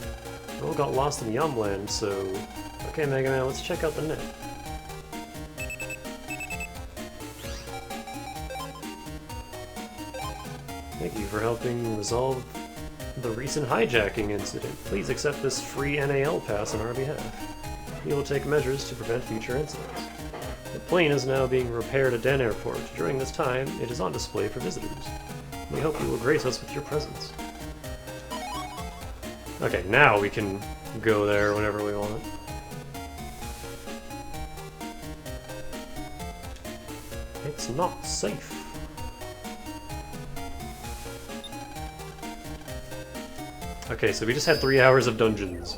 Roll got lost in Yumland, so... Okay, Mega Man, let's check out the net. Thank you for helping resolve the recent hijacking incident. Please accept this free NAL pass on our behalf. We will take measures to prevent future incidents. The plane is now being repaired at Den Airport. During this time, it is on display for visitors. We hope you will grace us with your presence. Okay, now we can go there whenever we want. It's not safe. Okay, so we just had 3 hours of dungeons.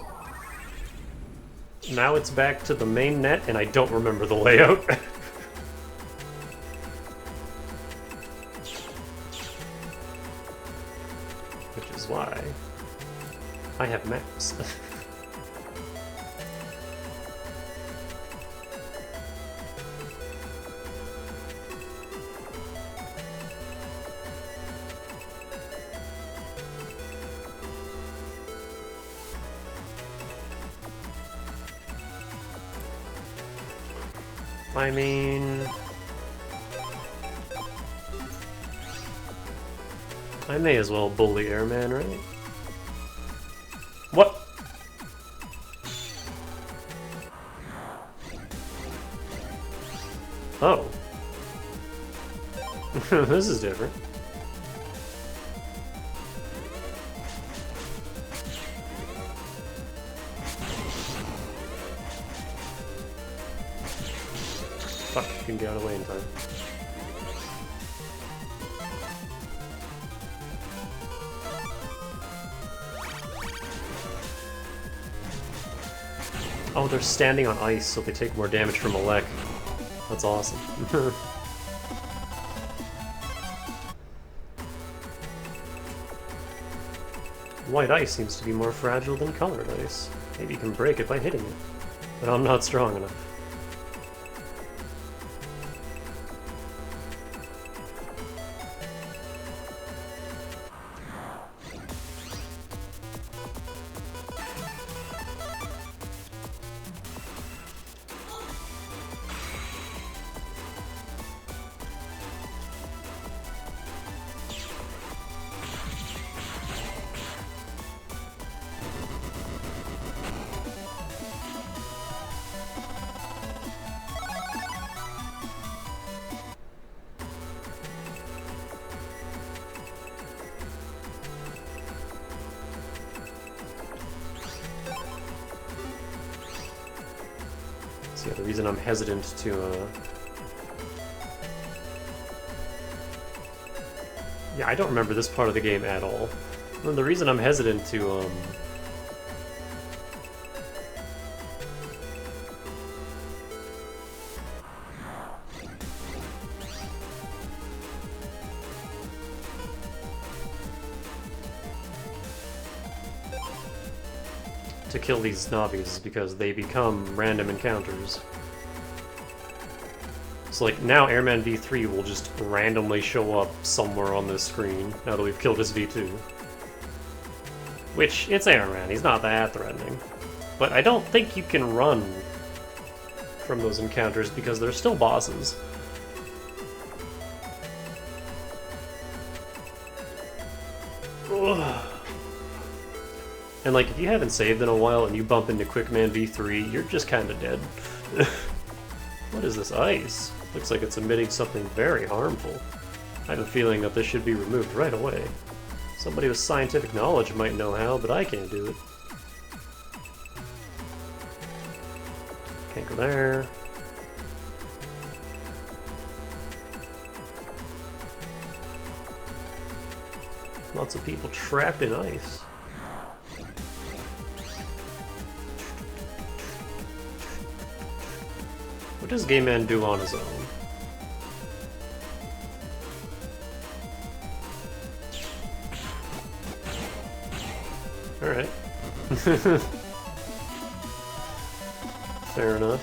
Now it's back to the main net, and I don't remember the layout. Which is why I have maps. I mean... I may as well bully Airman, right? What? Oh. This is different. Fuck, you can get out of the way in time. Oh, they're standing on ice, so they take more damage from Elec. That's awesome. White ice seems to be more fragile than colored ice. Maybe you can break it by hitting it. But I'm not strong enough. Yeah, the reason I'm hesitant to, Yeah, I don't remember this part of the game at all. And the reason I'm hesitant to, to kill these Nobbies because they become random encounters. So like now Airman V3 will just randomly show up somewhere on this screen now that we've killed his V2. Which, it's Airman, he's not that threatening. But I don't think you can run from those encounters because they're still bosses. Ugh. And like, if you haven't saved in a while and you bump into Quickman V3, you're just kinda dead. What is this ice? Looks like it's emitting something very harmful. I have a feeling that this should be removed right away. Somebody with scientific knowledge might know how, but I can't do it. Can't go there. Lots of people trapped in ice. What does Game Man do on his own? Alright. Fair enough.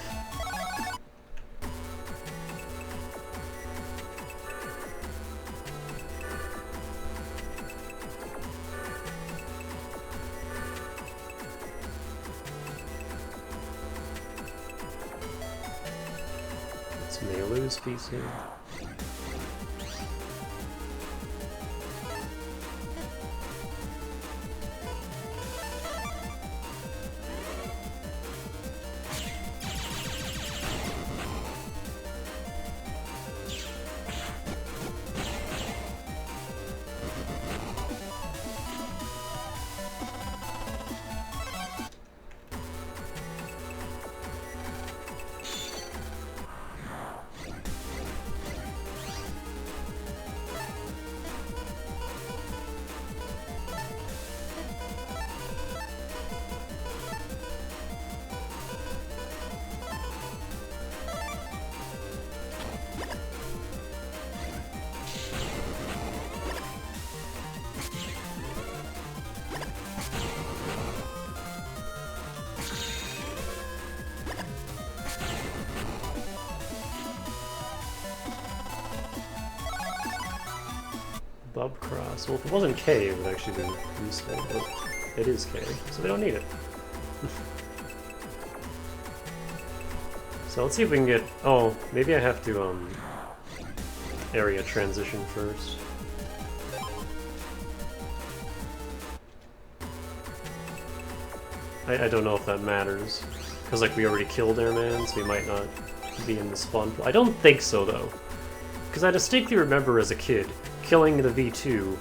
It's Meilu's PC. Bub Cross. Well, if it wasn't K, it would actually be useful, but it is K, so we don't need it. So let's see if we can get... Oh, maybe I have to, area transition first. I don't know if that matters, because, like, we already killed Airman, so we might not be in the spawn. I don't think so, though, because I distinctly remember as a kid killing the V2,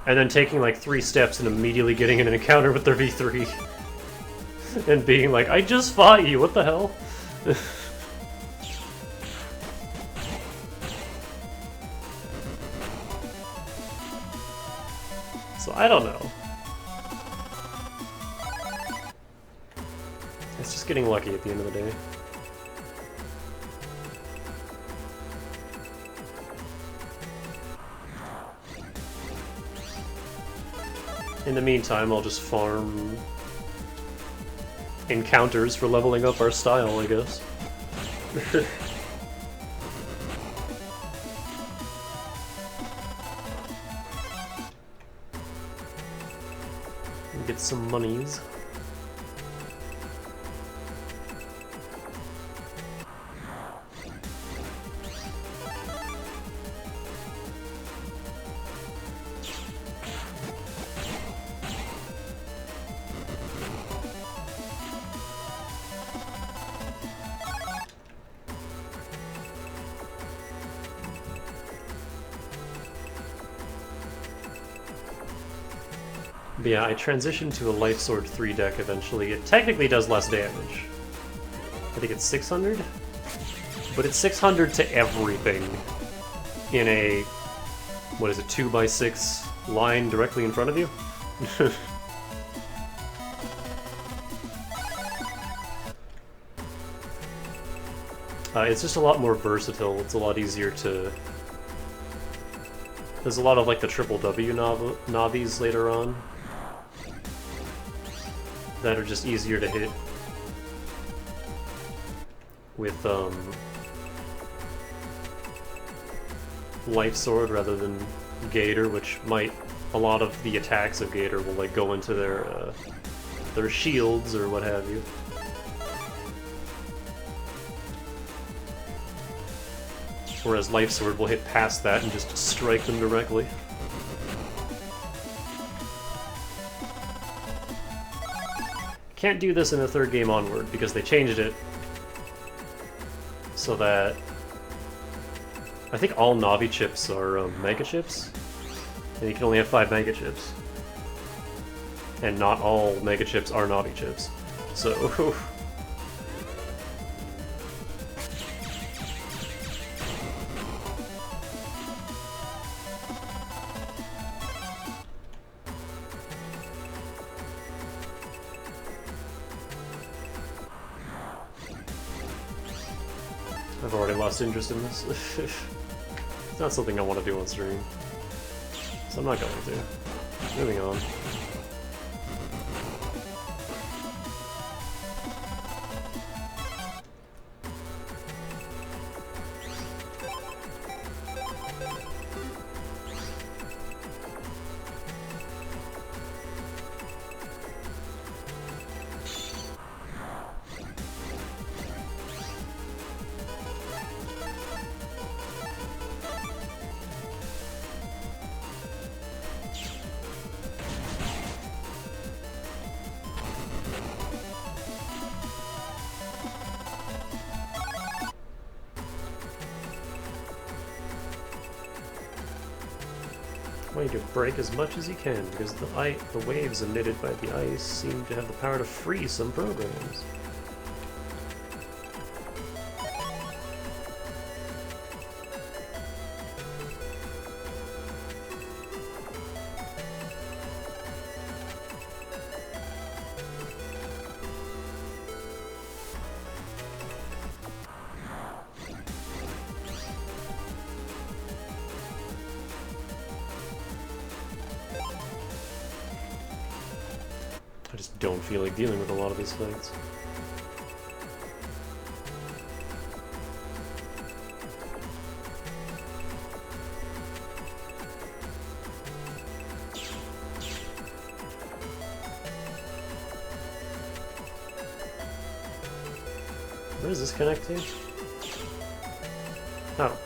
and then taking like 3 steps and immediately getting in an encounter with their V3. And being like, I just fought you, what the hell? So I don't know. It's just getting lucky at the end of the day. In the meantime, I'll just farm encounters for leveling up our style, I guess. Get some monies. But yeah, I transitioned to a Life Sword 3 deck eventually. It technically does less damage. I think it's 600? But it's 600 to everything in a, what is it, 2x6 line directly in front of you? It's just a lot more versatile. It's a lot easier to... There's a lot of like the triple W nobbies later on. that are just easier to hit with Life Sword rather than Gator, which might, a lot of the attacks of Gator will like go into their shields or what have you. Whereas Life Sword will hit past that and just strike them directly. Can't do this in the third game onward because they changed it so that I think all Navi chips are Mega Chips, and you can only have 5 Mega Chips. And not all Mega Chips are Navi chips. So... I've already lost interest in this. It's not something I want to do on stream. So I'm not going to. Moving on. Way to break as much as you can, because the waves emitted by the ice seem to have the power to freeze some programs. I just don't feel like dealing with a lot of these fights. Where does this connect to? Oh.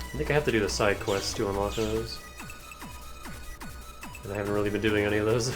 I think I have to do the side quests to unlock those. And I haven't really been doing any of those.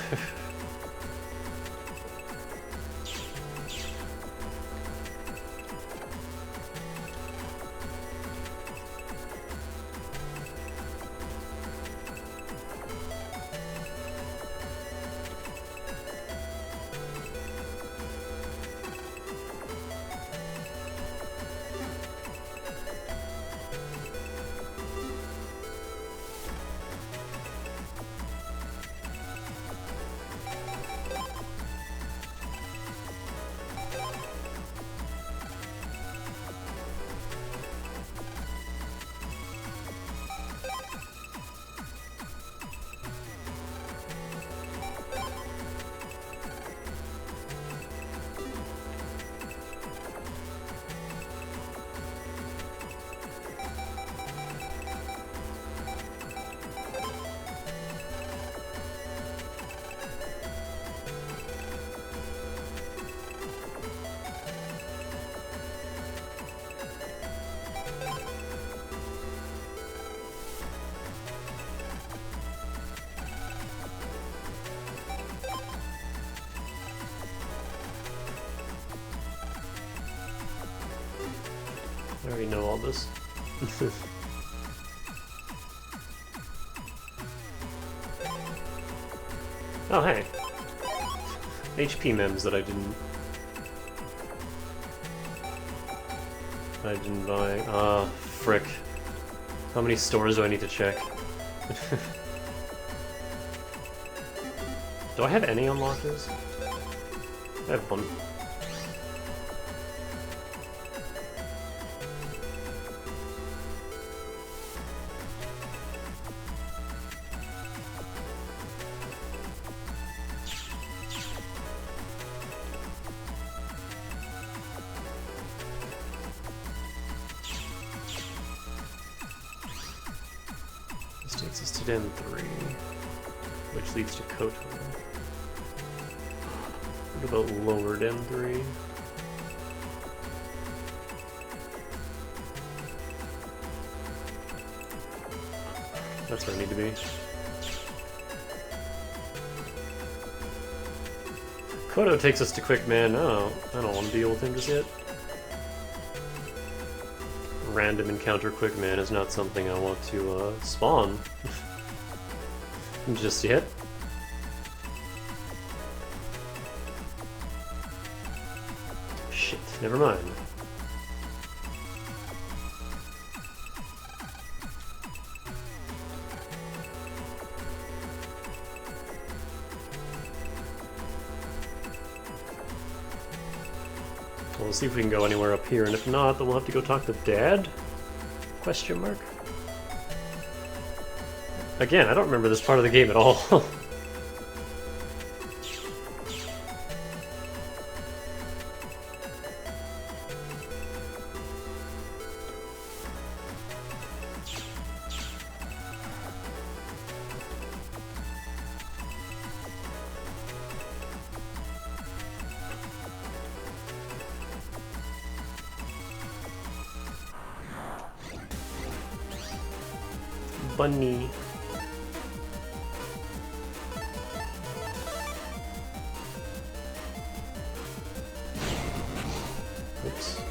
I already know all this. Oh, hey. HP mems that I didn't buy. Ah, frick. How many stores do I need to check? Do I have any unlockers? I have one. This takes us to Den 3, which leads to Koto. What about lower Den 3? That's where I need to be. Koto takes us to Quick Man. Oh, I don't want to deal with him just yet. Random encounter Quick Man is not something I want to spawn just yet. Shit, never mind. We'll see if we can go anywhere up here, and if not, then we'll have to go talk to Dad? Question mark? Again, I don't remember this part of the game at all. Bunny. Oops.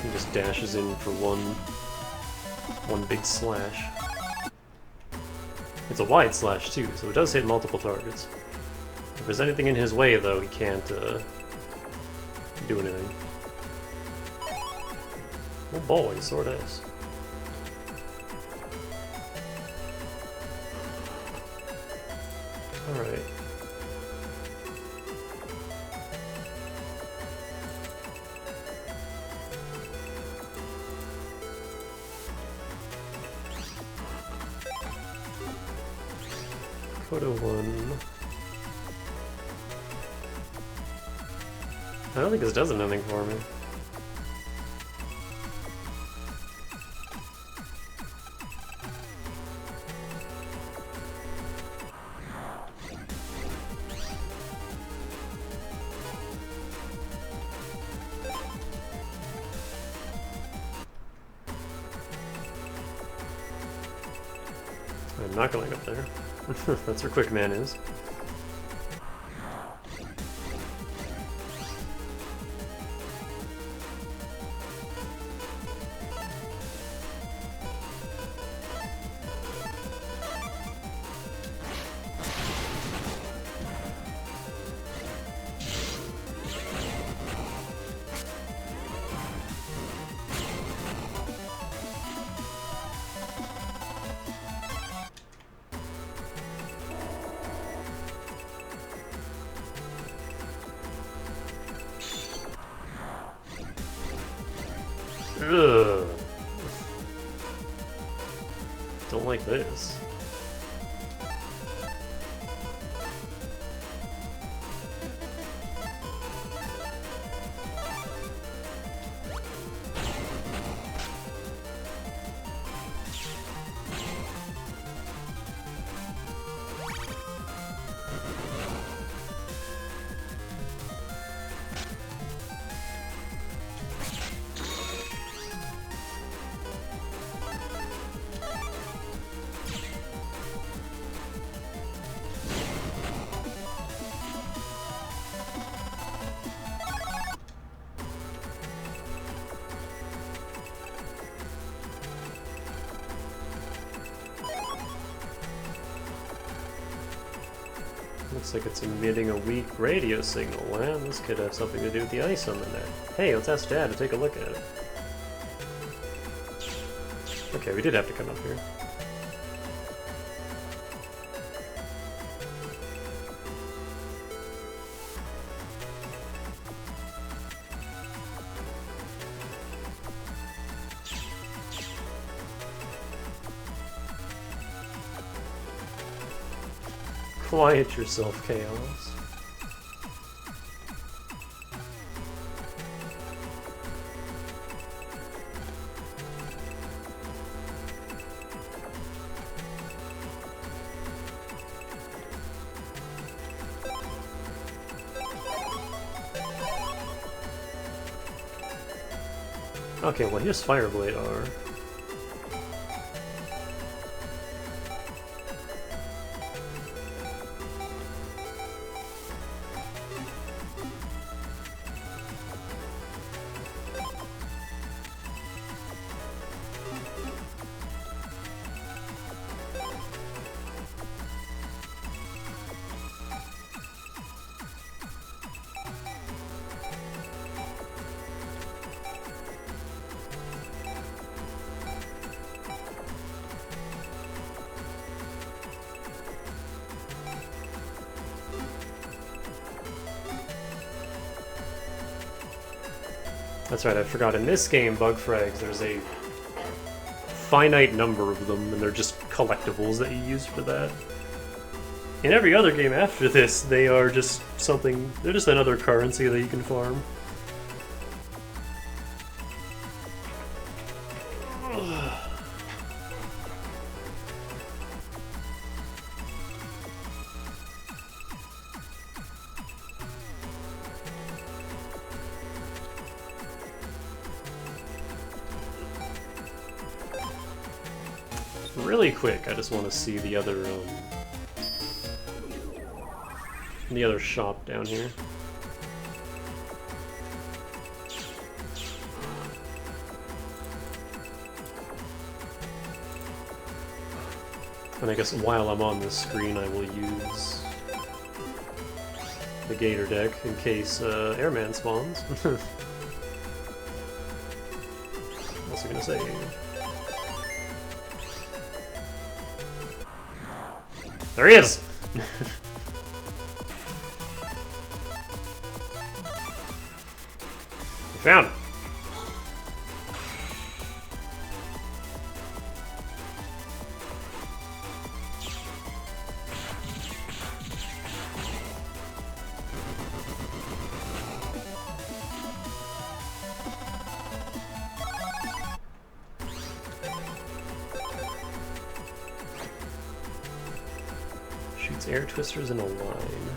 He just dashes in for one big slash. It's a wide slash too, so it does hit multiple targets. If there's anything in his way, though, he can't do anything. Oh boy, sword ass. Alright. Koto 1. I don't think this does anything for me. I'm not going up there. That's where Quick Man is. Ugh. Don't like this. Looks like it's emitting a weak radio signal. Well, this could have something to do with the ice on the net. Hey, let's ask Dad to take a look at it. Okay, we did have to come up here. Quiet yourself, Chaos. Okay, well here's Fireblade R. That's right, I forgot. In this game, bug frags, there's a finite number of them, and they're just collectibles that you use for that. In every other game after this, they are just something... They're just another currency that you can farm. Really quick, I just want to see the other shop down here. And I guess while I'm on this screen, I will use the Gator deck in case Airman spawns. What's I gonna say? There he is! We found him! Shoots air twisters in a line.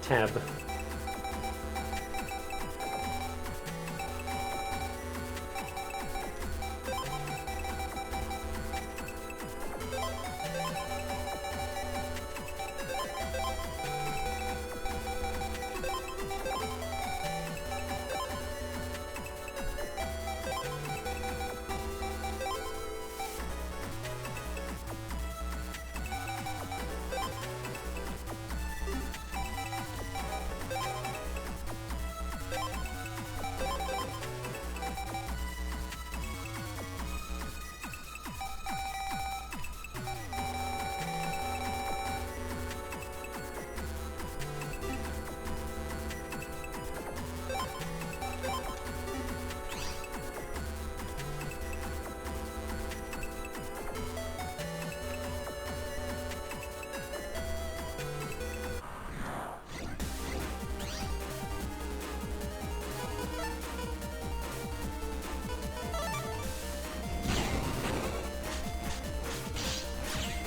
Tab.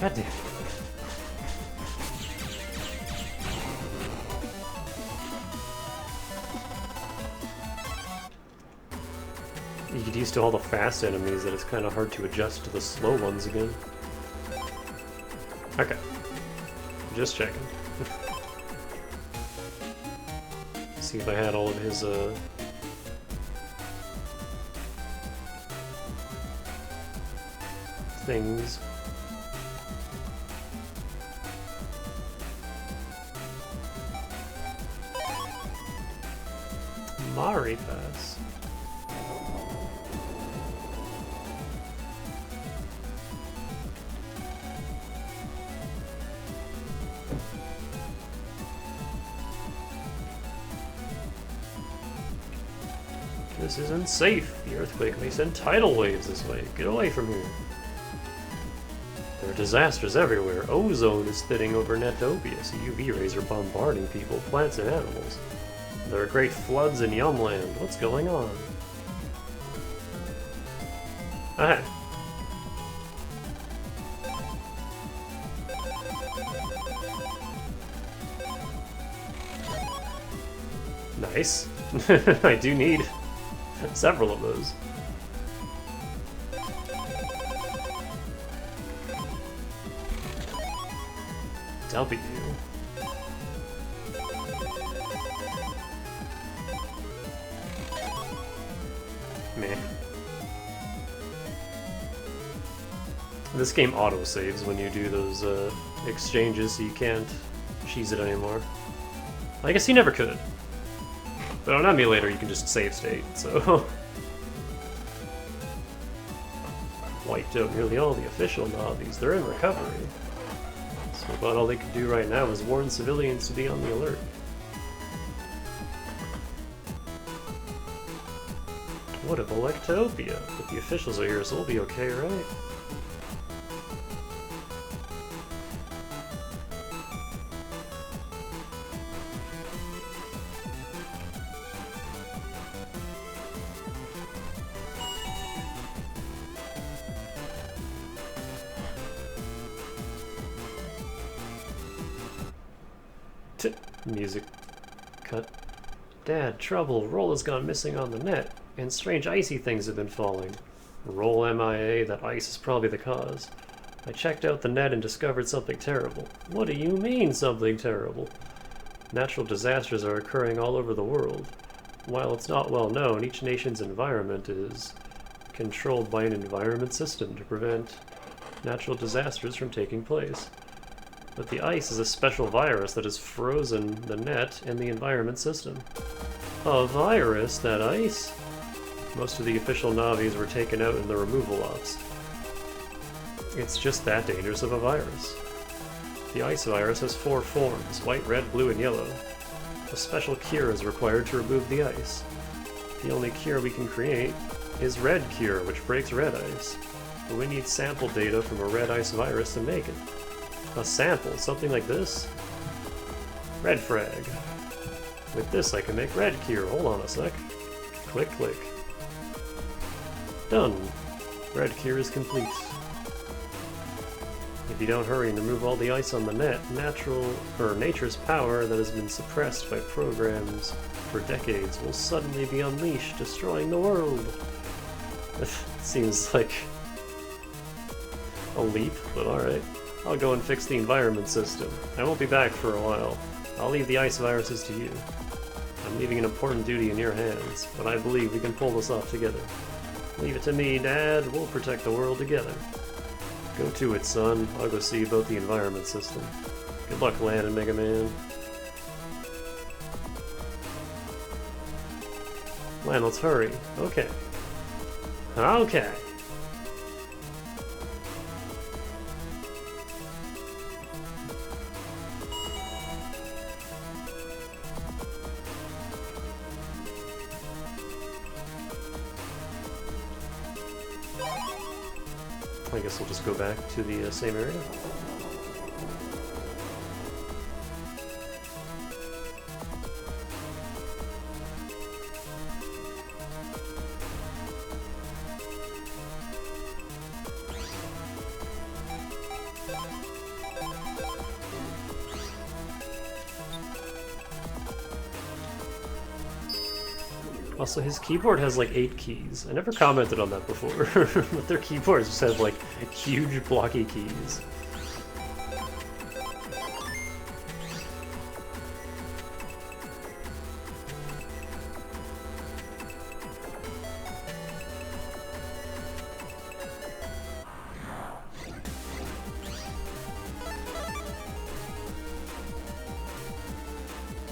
God damn. You get used to all the fast enemies that it's kind of hard to adjust to the slow ones again. Okay. Just checking. See if I had all of his, things. Mari Pass. This isn't safe. The earthquake may send tidal waves this way. Get away from here. There are disasters everywhere. Ozone is thinning over Netopia, so UV rays are bombarding people, plants, and animals. There are great floods in Yumland. What's going on? Ah. Nice. I do need several of those. W. Meh. This game auto-saves when you do those exchanges, so you can't cheese it anymore. I guess you never could. But on emulator, you can just save state, so... Wiped out nearly all the official Navis. They're in recovery. So about all they could do right now is warn civilians to be on the alert. What a Electopia! But the officials are here, so we'll be okay, right? Music cut. Dad, trouble. Roll has gone missing on the net, and strange icy things have been falling. Roll MIA, that ice is probably the cause. I checked out the net and discovered something terrible. What do you mean, something terrible? Natural disasters are occurring all over the world. While it's not well known, each nation's environment is controlled by an environment system to prevent natural disasters from taking place. But the ice is a special virus that has frozen the net and the environment system. A virus? That ice? Most of the official Navis were taken out in the removal ops. It's just that dangerous of a virus. The ice virus has 4 forms: white, red, blue, and yellow. A special cure is required to remove the ice. The only cure we can create is red cure, which breaks red ice. But we need sample data from a red ice virus to make it. A sample, something like this? Red frag. With this I can make red cure. Hold on a sec. Click, click. Done. Red cure is complete. If you don't hurry and remove all the ice on the net, nature's power that has been suppressed by programs for decades will suddenly be unleashed, destroying the world. Seems like a leap, but alright. I'll go and fix the environment system. I won't be back for a while. I'll leave the ice viruses to you. I'm leaving an important duty in your hands, but I believe we can pull this off together. Leave it to me, Dad. We'll protect the world together. Go to it, son. I'll go see about the environment system. Good luck, Lan and Mega Man. Lan, let's hurry. Okay. Okay. I guess we'll just go back to the same area. Also, his keyboard has like 8 keys. I never commented on that before, but their keyboards just have like huge blocky keys.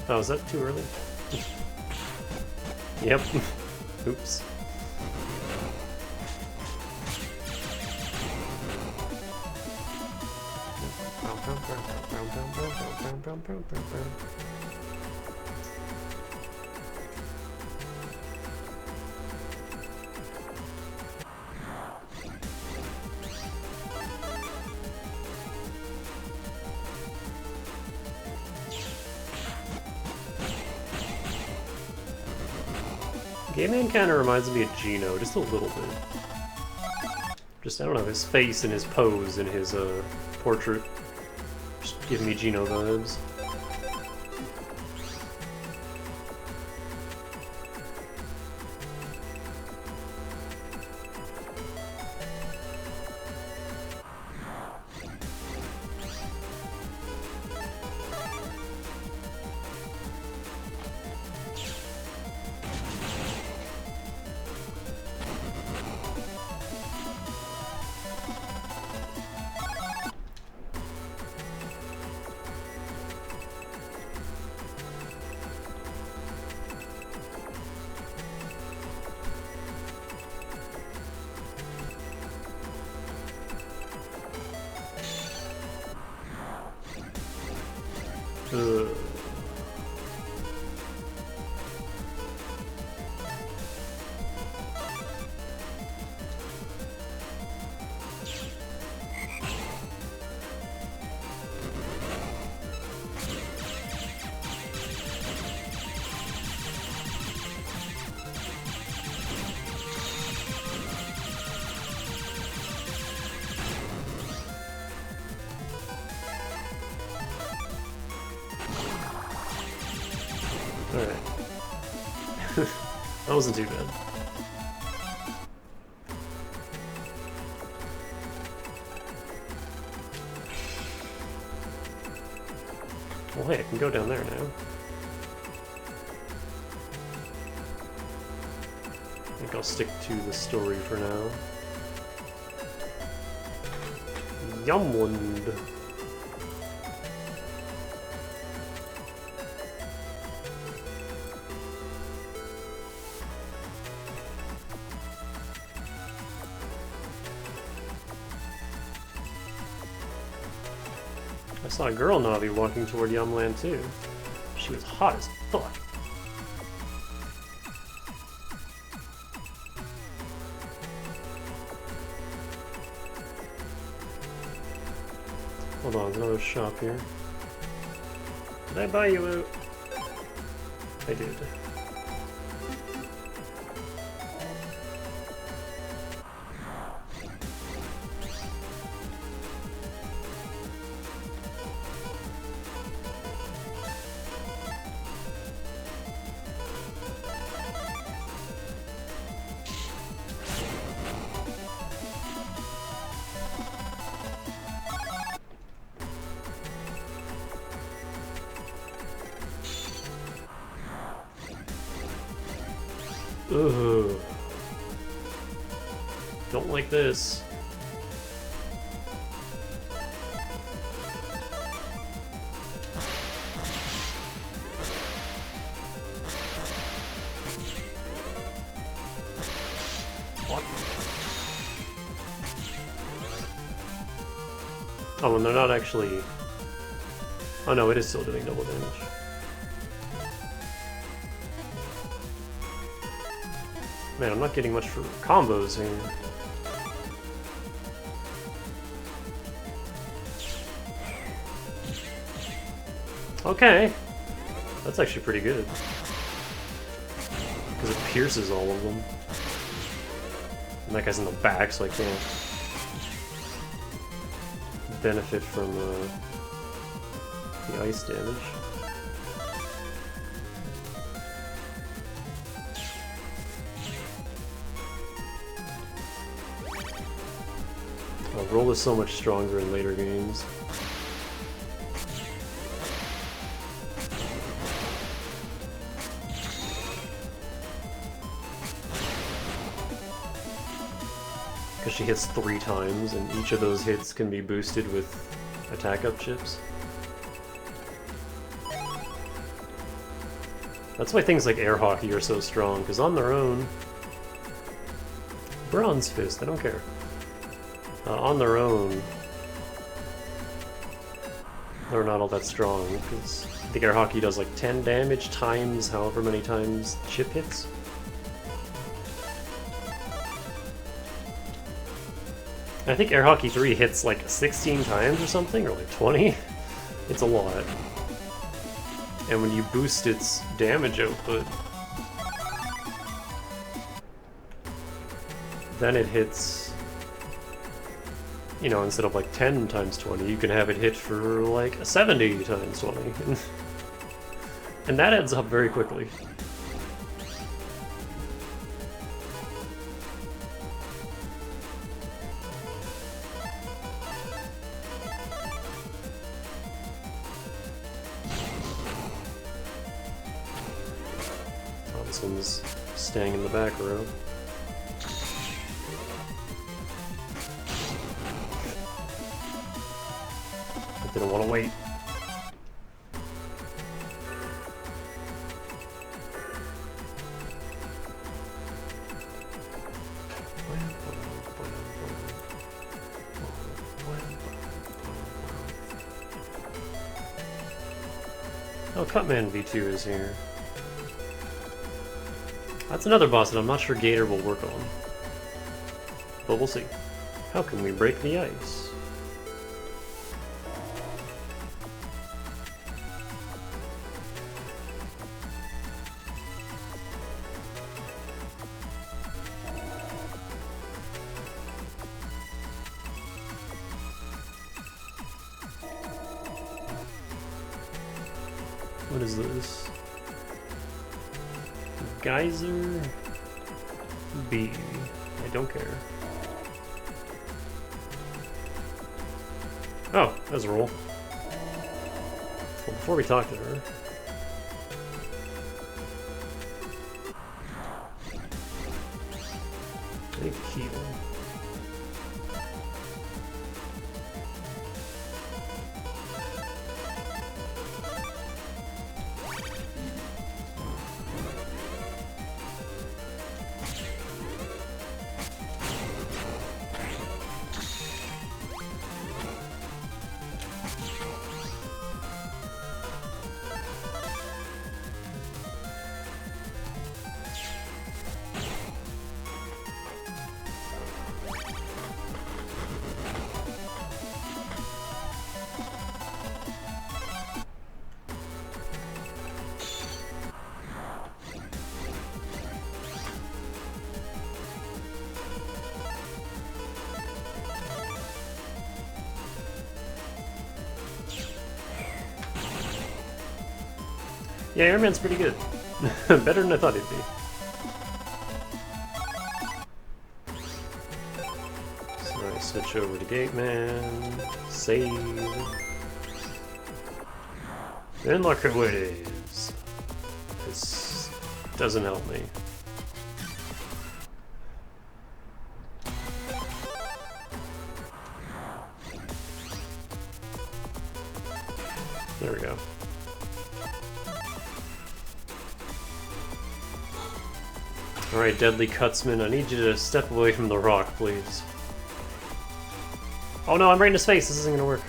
Oh, is that too early? Yep. Oops. Game Man kind of reminds me of Gino, just a little bit. Just, I don't know, his face and his pose and his portrait just give me Gino vibes. Ugh. Alright. That wasn't too bad. Well, hey, I can go down there now. I think I'll stick to the story for now. Yumwand. I saw a girl Navi walking toward Yumland too. She was hot as fuck. Hold on, there's another shop here. Did I buy you out? I did. Ugh. Don't like this. What? Oh, and they're not actually... Oh no, it is still doing double damage. Man, I'm not getting much for combos here. Okay. That's actually pretty good. Because it pierces all of them. And that guy's in the back, so I can't benefit from the ice damage. Well, roll is so much stronger in later games. Because she hits 3 times, and each of those hits can be boosted with attack up chips. That's why things like air hockey are so strong, because on their own... Bronze Fist, I don't care. On their own, they're not all that strong, because I think air hockey does like 10 damage times however many times chip hits. I think Air Hockey 3 hits like 16 times or something, or like 20. It's a lot. And when you boost its damage output, then it hits, you know, instead of like 10 times 20, you can have it hit for like 70 times 20. And that adds up very quickly. Thompson's staying in the back row. I didn't want to wait. Oh, Cutman V2 is here. That's another boss that I'm not sure Gator will work on. But we'll see. How can we break the ice? What is this? Geyser B. I don't care. Oh, that's a roll. Well, before we talk to her. I need to heal. Yeah, Airman's pretty good. Better than I thought he'd be. So I switch over to Gateman, save, and look at what it is. This doesn't help me. There we go. Alright, Deadly Cutsman, I need you to step away from the rock, please. Oh no, I'm right in his face, this isn't gonna work.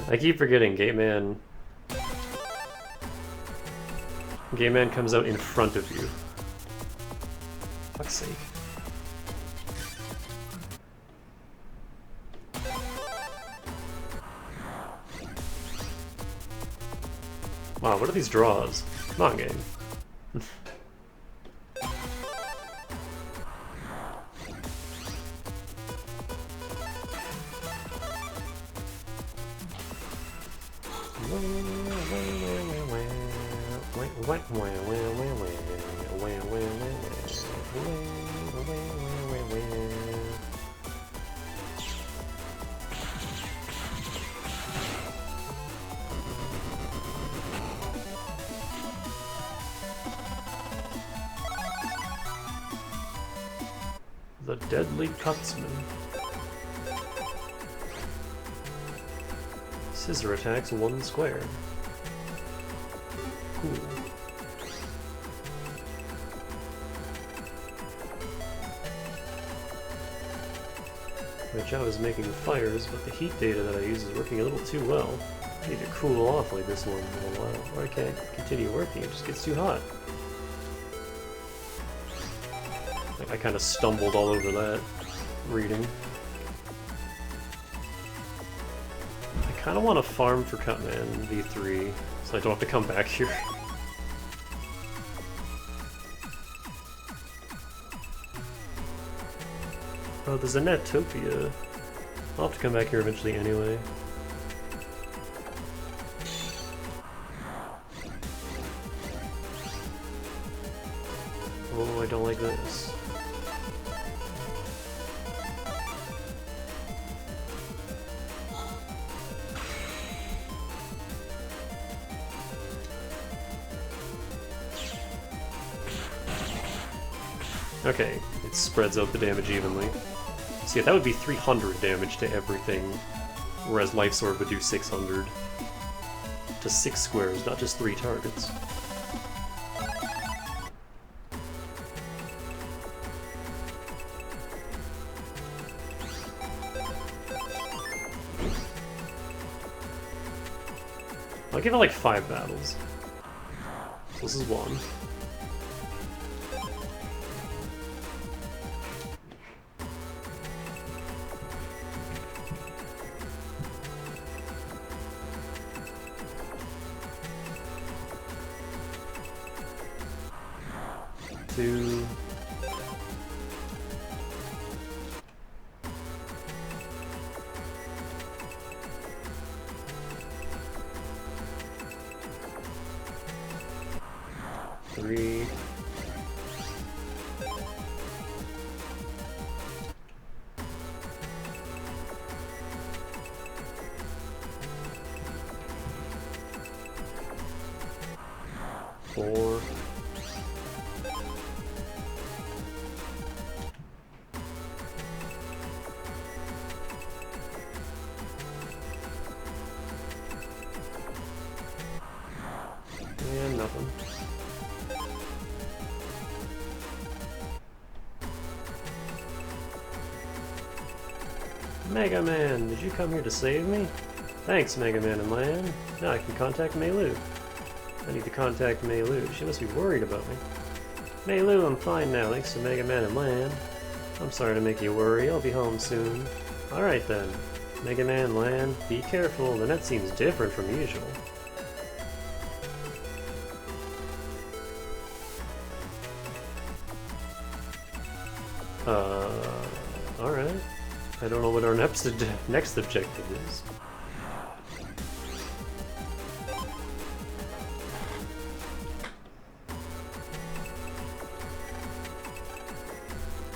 I keep forgetting, Gateman. Gateman comes out in front of you. Fuck's sake. Wow, what are these draws? Come on, game. The Deadly Cutsman. Scissor attacks 1 square. Cool. My job is making fires, but the heat data that I use is working a little too well. I need to cool off like this one in a while, or I can't continue working, it just gets too hot. I kind of stumbled all over that reading. I kind of want to farm for Cutman V3, so I don't have to come back here. Oh, there's a Netopia. I'll have to come back here eventually anyway. Oh, I don't like this. Okay, it spreads out the damage evenly. See, that would be 300 damage to everything, whereas Life Sword would do 600 to 6 squares, not just 3 targets. I'll give it like 5 battles. So this is 1. Two. Three. Four. And nothing. Mega Man, did you come here to save me? Thanks, Mega Man and Lan. Now I can contact Mei Lu. I need to contact Mei Lu. She must be worried about me. Mei Lu, I'm fine now, thanks to Mega Man and Lan. I'm sorry to make you worry. I'll be home soon. Alright then. Mega Man, Lan, be careful. The net seems different from usual. Alright. I don't know what our next objective is.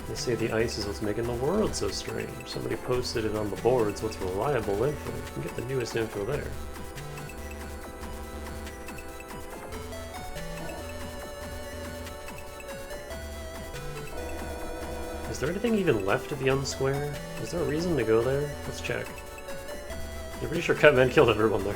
They say the ice is what's making the world so strange. Somebody posted it on the boards. What's reliable info? You can get the newest info there. Is there anything even left of the Unsquare? Is there a reason to go there? Let's check. I'm pretty sure Cutman killed everyone there.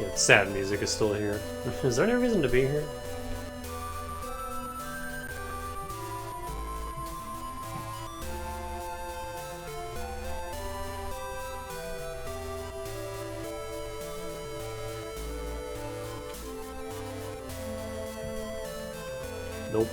Yeah, the sad music is still here. Is there any reason to be here? Nope.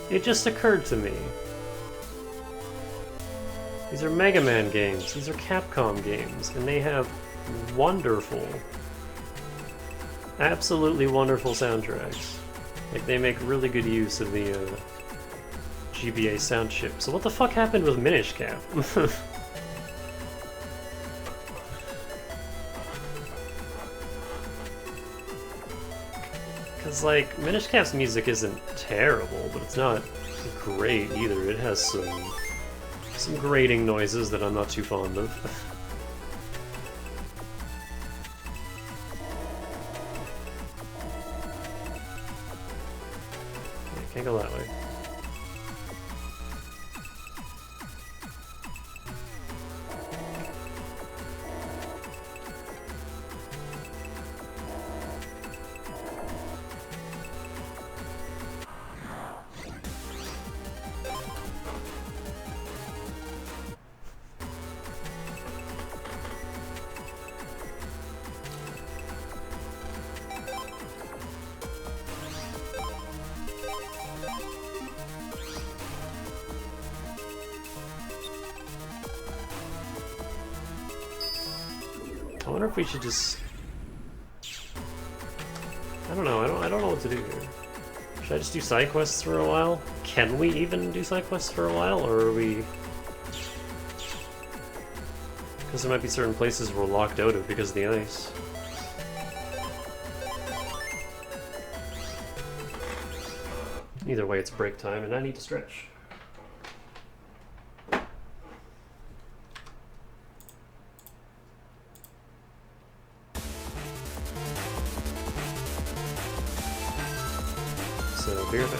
It just occurred to me. These are Mega Man games, these are Capcom games, and they have wonderful, absolutely wonderful soundtracks. Like, they make really good use of the GBA sound chip. So what the fuck happened with Minish Cap? Because, like, Minish Cap's music isn't terrible, but it's not great either. It has some grating noises that I'm not too fond of. Yeah, can't go that way. I wonder if we should just... I don't know, I don't know what to do here. Should I just do side quests for a while? Can we even do side quests for a while, or are we... Because there might be certain places we're locked out of because of the ice. Either way, it's break time, and I need to stretch. So, beer back.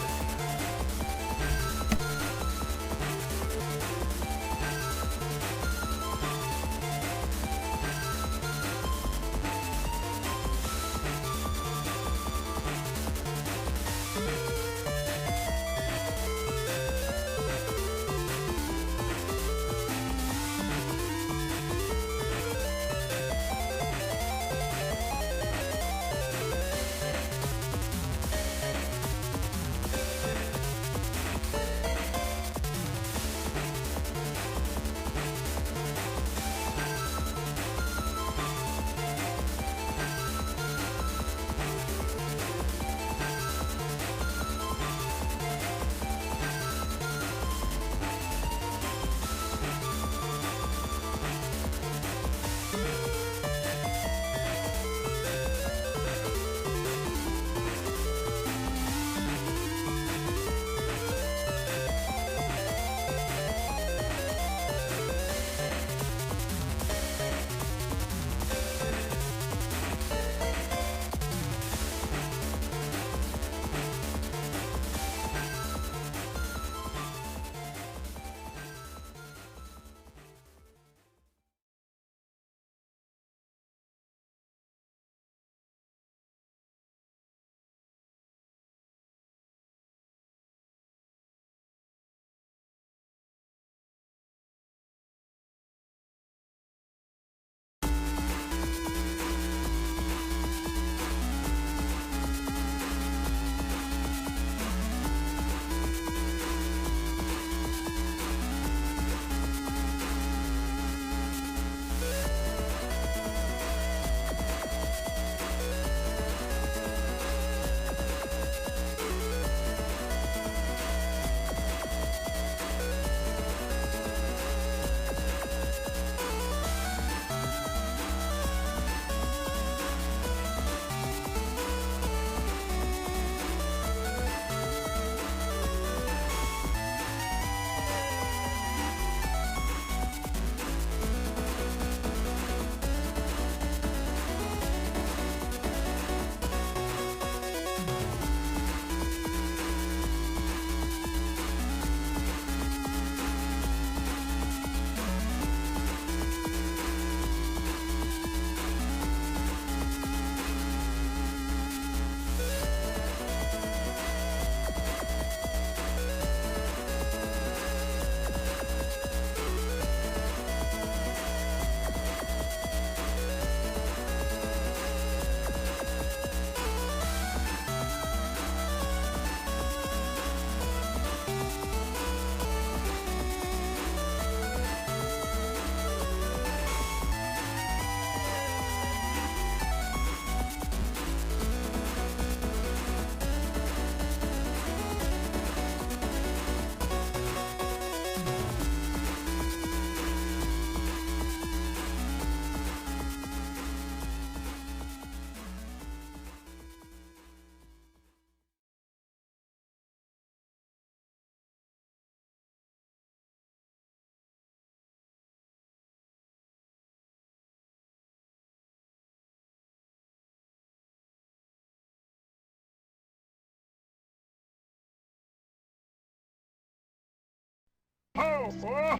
Ah,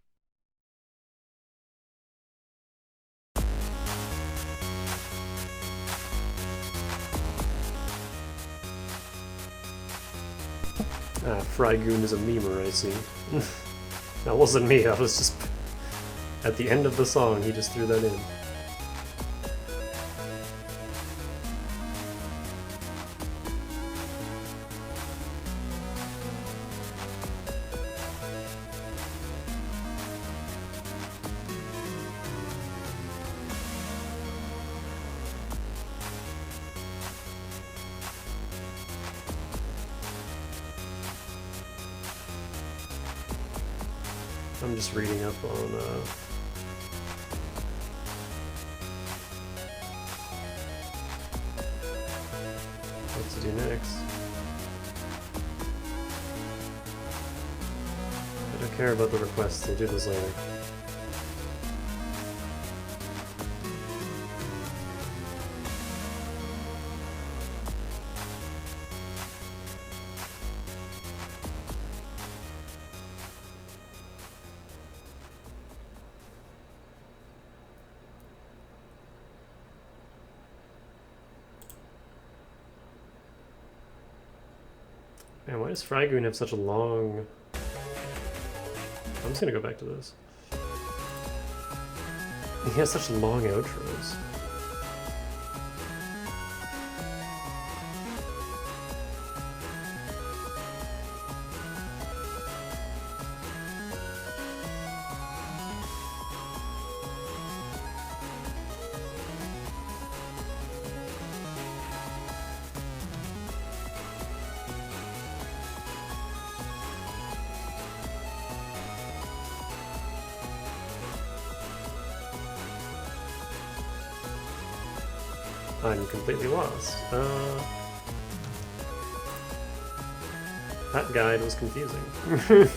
Frygoon is a memer, I see. That wasn't me, I was just... At the end of the song, he just threw that in. I'm just reading up on what to do next. I don't care about the requests, I'll do those later. Man, why does Frygoon have such a long... I'm just gonna go back to this. He has such long outros. I'm completely lost. That guide was confusing. Really?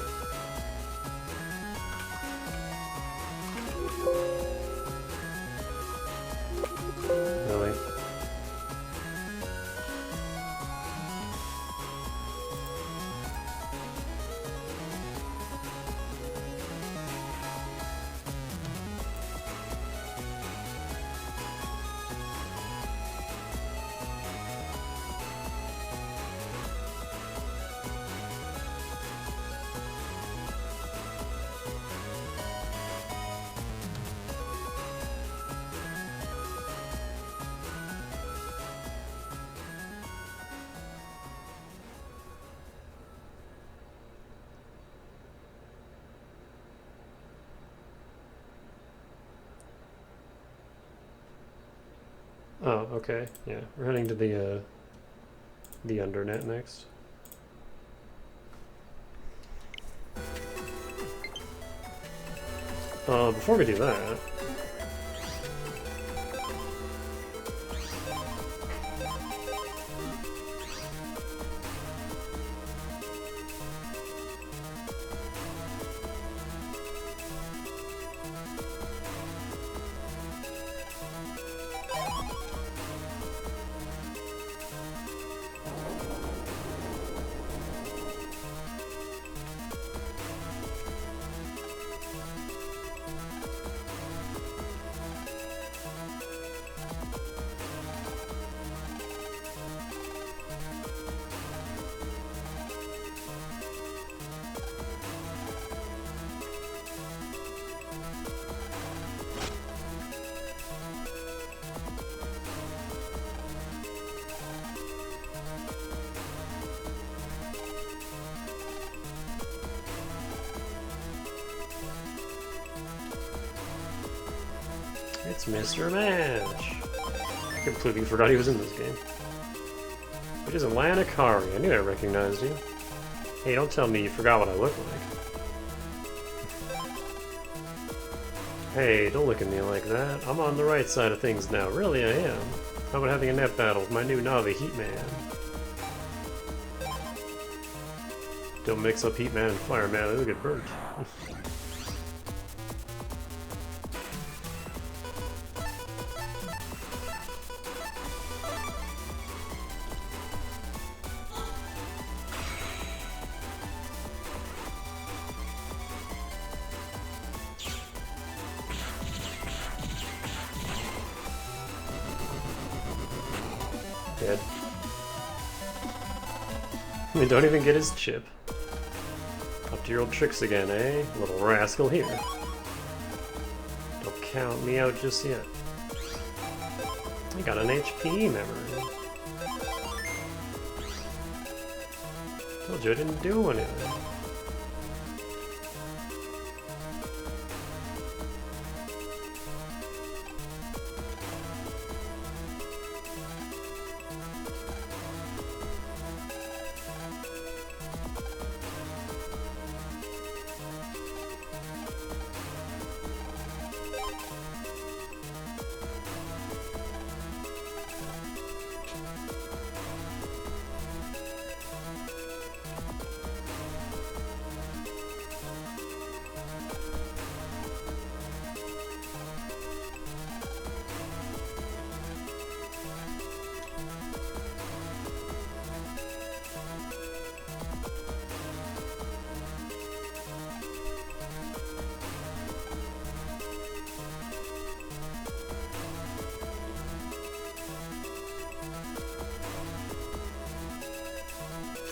Oh, okay. Yeah, we're heading to the undernet next. Before we do that, it's Mr. Match. I completely forgot he was in this game. It is Atlanta Kari. I knew I recognized you. Hey, don't tell me you forgot what I look like. Hey, don't look at me like that. I'm on the right side of things now. Really, I am. How about having a net battle with my new Navi Heatman? Don't mix up Heatman and Fireman, they'll get burnt. Dead. We don't even get his chip. Up to your old tricks again, eh? Little rascal here. Don't count me out just yet. I got an HP memory. Told you I didn't do anything.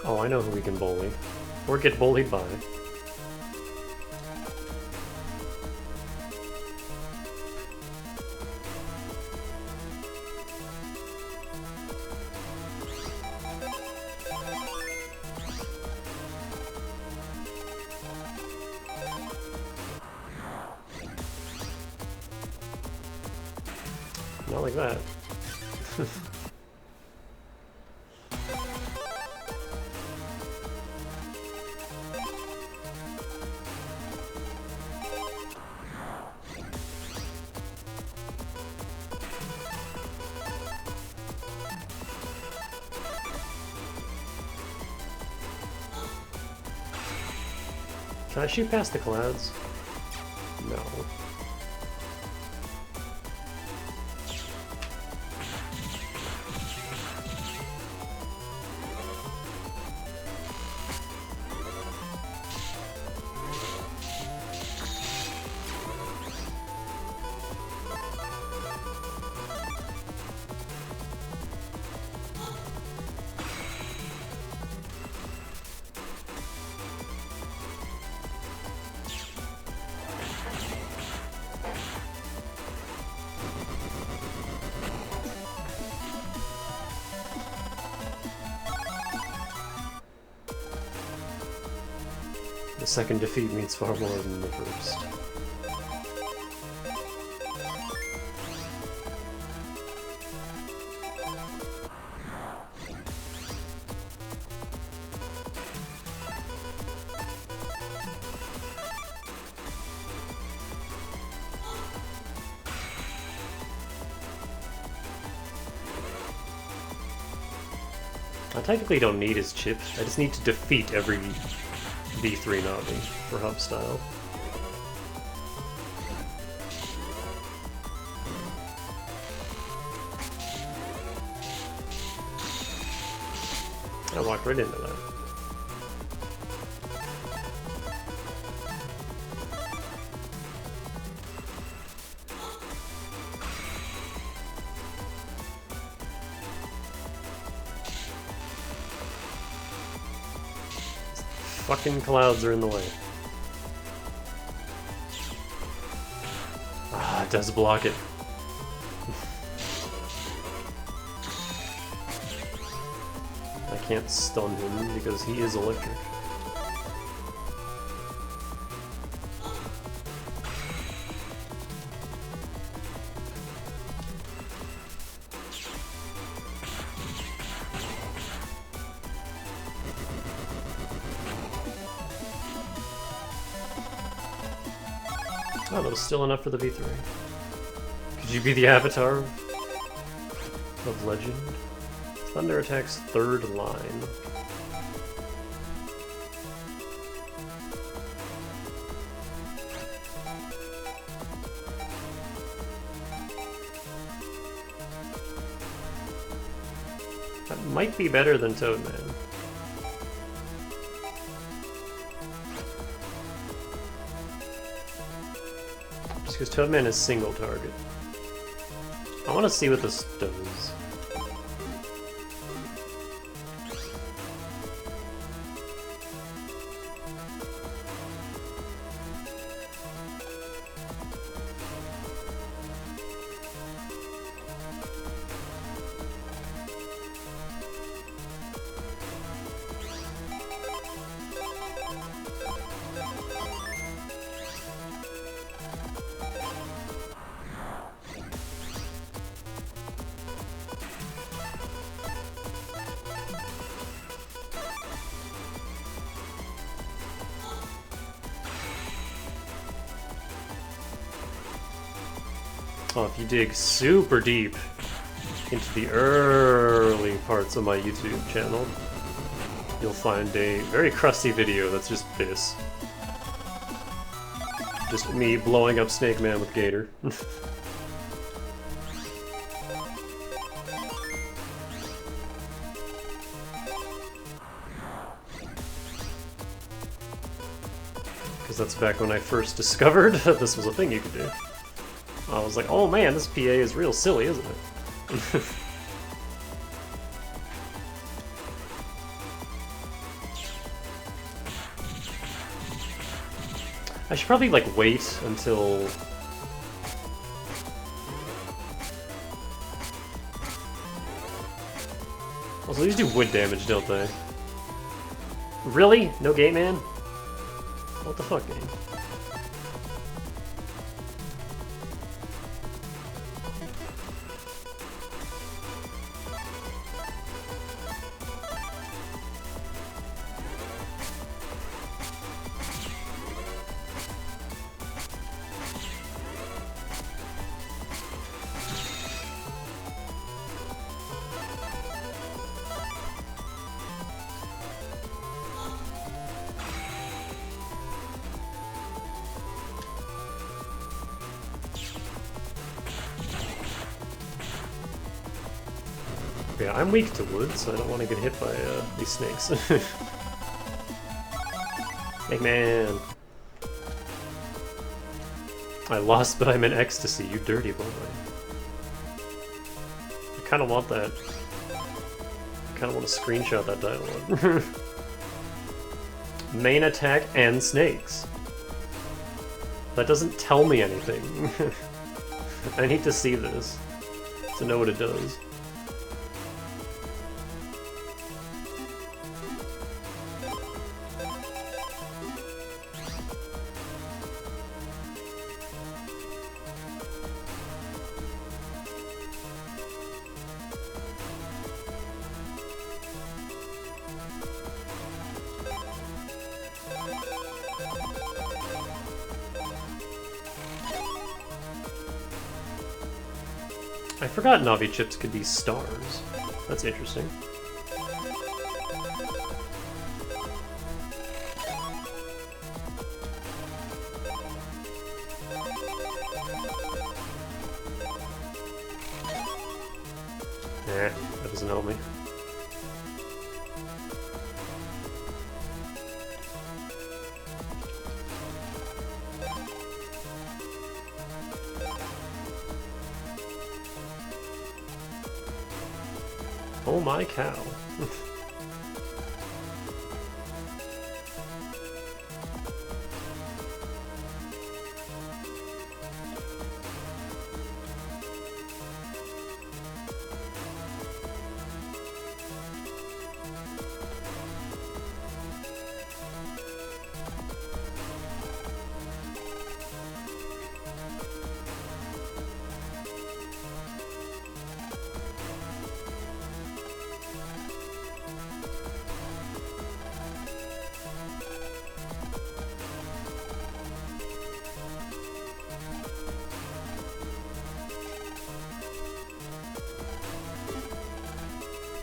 Oh, I know who we can bully. Or get bullied by. Not like that. Can I shoot past the clouds? No. The second defeat means far more than the first. I technically don't need his chip, I just need to defeat every V3 Navi for hub style. I walked right into that. Fucking clouds are in the way. Ah, it does block it. I can't stun him because he is electric. Oh, that was still enough for the V3. Could you be the avatar of legend? Thunder attacks third line. That might be better than Toadman. Because Toadman is single target. I want to see what this does. Oh, if you dig super deep into the early parts of my YouTube channel, you'll find a very crusty video that's just this. Just me blowing up Snake Man with Gator. Because that's back when I first discovered that this was a thing you could do. I was like, oh man, this PA is real silly, isn't it? I should probably, like, wait until... Also, these do wood damage, don't they? Really? No gate man? What the fuck, game? Yeah, I'm weak to wood, so I don't want to get hit by these snakes. Snake man! I lost, but I'm in ecstasy, you dirty boy. I kind of want that. I kind of want to screenshot that dialogue. Main attack and snakes. That doesn't tell me anything. I need to see this to know what it does. I forgot Navi chips could be stars. That's interesting. That doesn't help me. Oh my cow.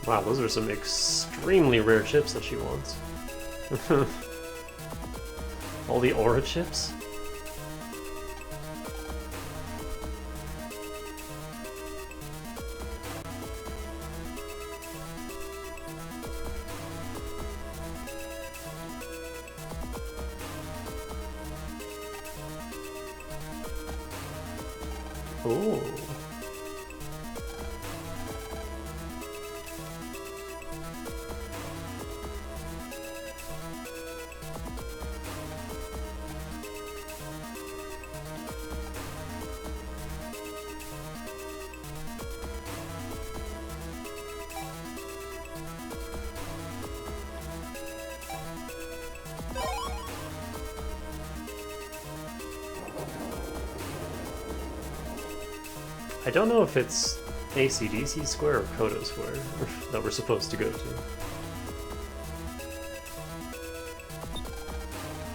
Wow, those are some extremely rare chips that she wants. All the aura chips? Ooh. I don't know if it's AC/DC Square or Kodo Square that we're supposed to go to.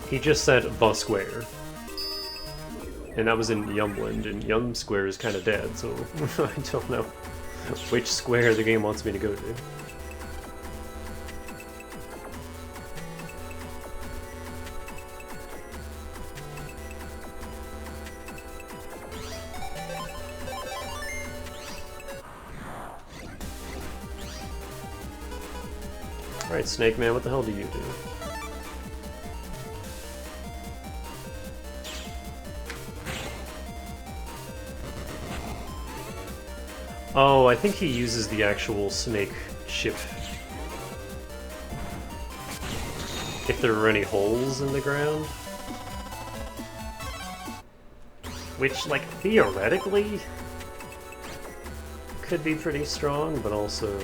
He just said the square. And that was in Yumland, and Yum Square is kind of dead, so I don't know which square the game wants me to go to. Alright, Snake Man, what the hell do you do? Oh, I think he uses the actual snake chip. If there are any holes in the ground. Which, like, theoretically could be pretty strong, but also...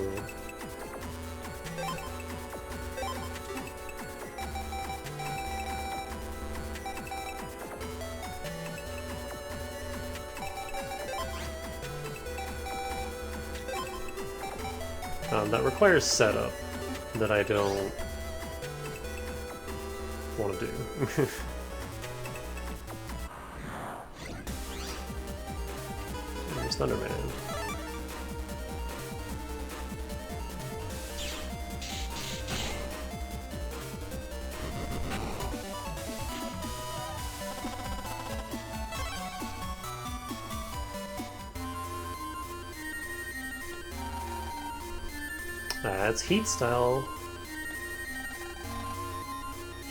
that requires setup that I don't want to do. There's Thunderman. That's Heat style.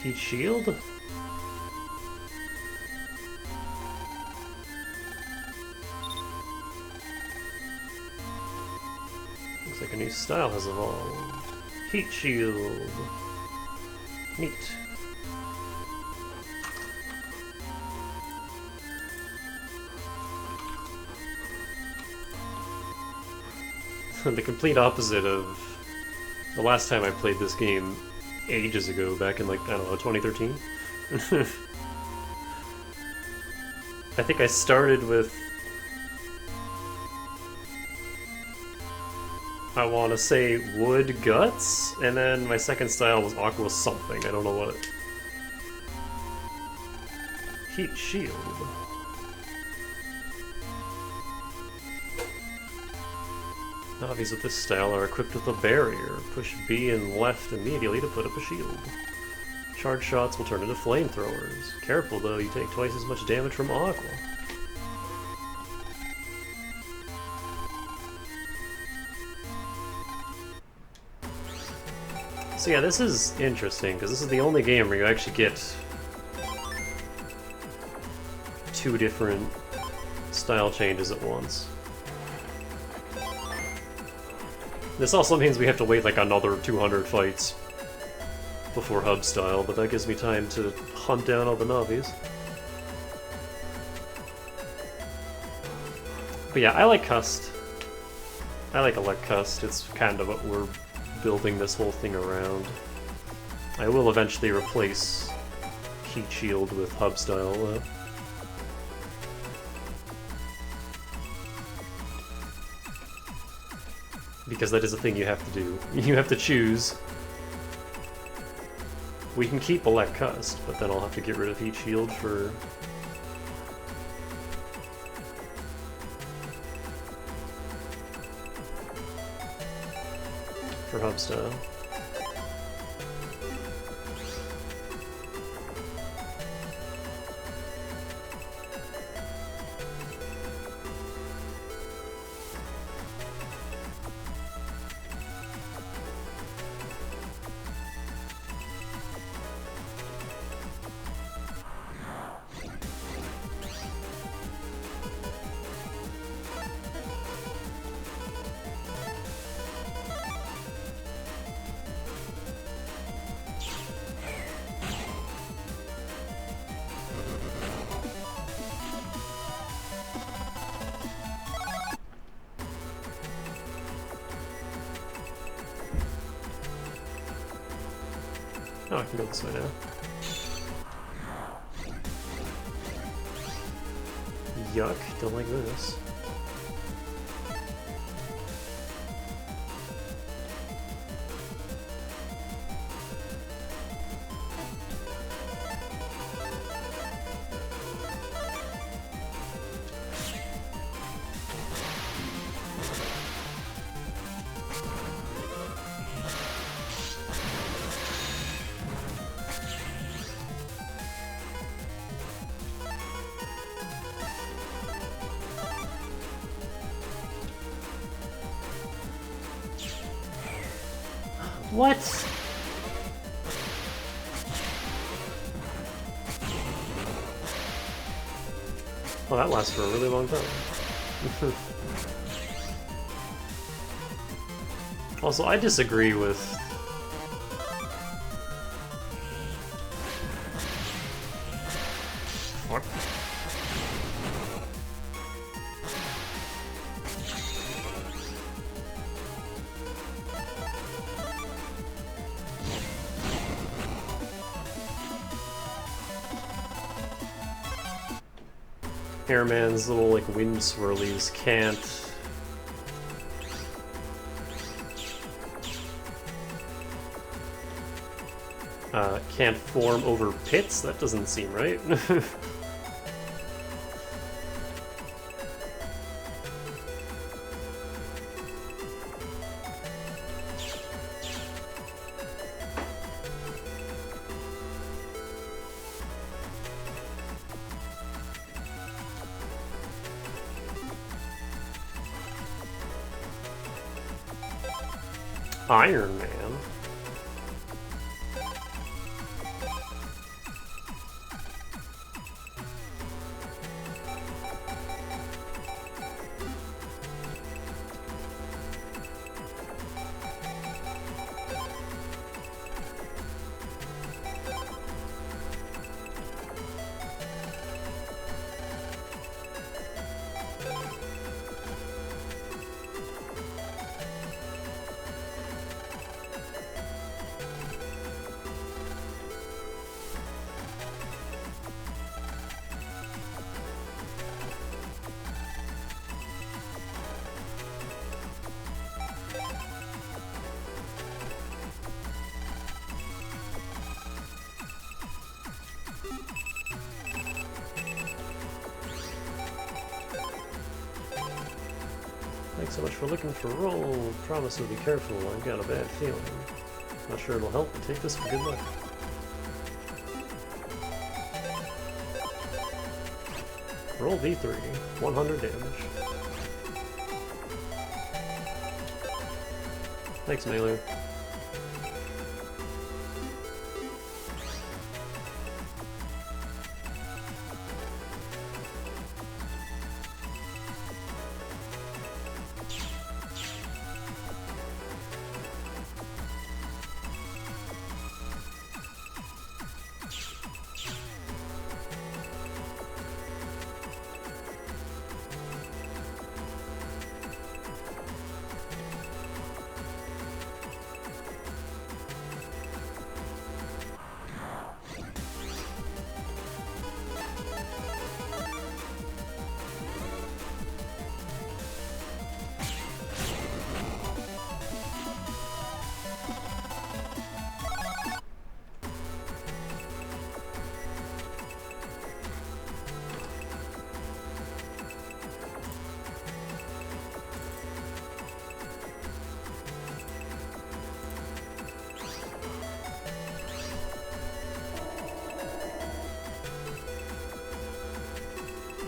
Heat Shield? Looks like a new style has evolved. Heat Shield. Neat. The complete opposite of the last time I played this game ages ago, back in like, I don't know, 2013? I think I started with, I want to say Wood Guts, and then my second style was Aqua something, I don't know what. Heat Shield. Navis with this style are equipped with a barrier. Push B and left immediately to put up a shield. Charge shots will turn into flamethrowers. Careful though, you take twice as much damage from Aqua. So yeah, this is interesting, because this is the only game where you actually get two different style changes at once. This also means we have to wait like another 200 fights before hub style, but that gives me time to hunt down all the Navis. But yeah, I like Cust. I like Elect Cust. It's kind of what we're building this whole thing around. I will eventually replace Heat Shield with hub style though. Because that is a thing you have to do. You have to choose. We can keep Elect Cust, but then I'll have to get rid of Heat Shield for hub style. Oh, I can go this way now. Yuck, don't like this. What? Well, that lasts for a really long time. Also, I disagree with... What? Airman's little, like, wind swirlies can't form over pits? That doesn't seem right. Iron Man? Thanks so much for looking for roll. Promise you'll be careful. I've got a bad feeling. Not sure it'll help, but take this for good luck. Roll V3, 100 damage. Thanks, Mailer.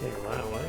Can't go that way.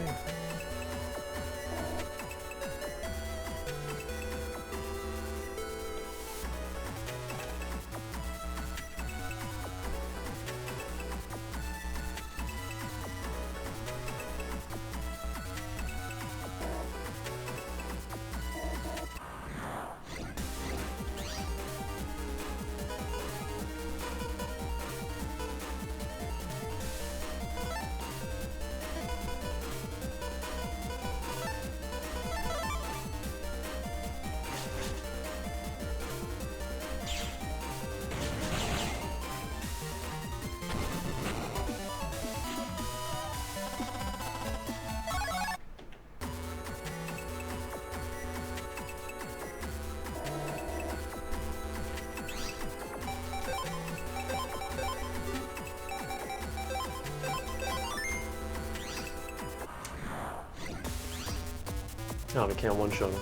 Oh, we can't one-shot him.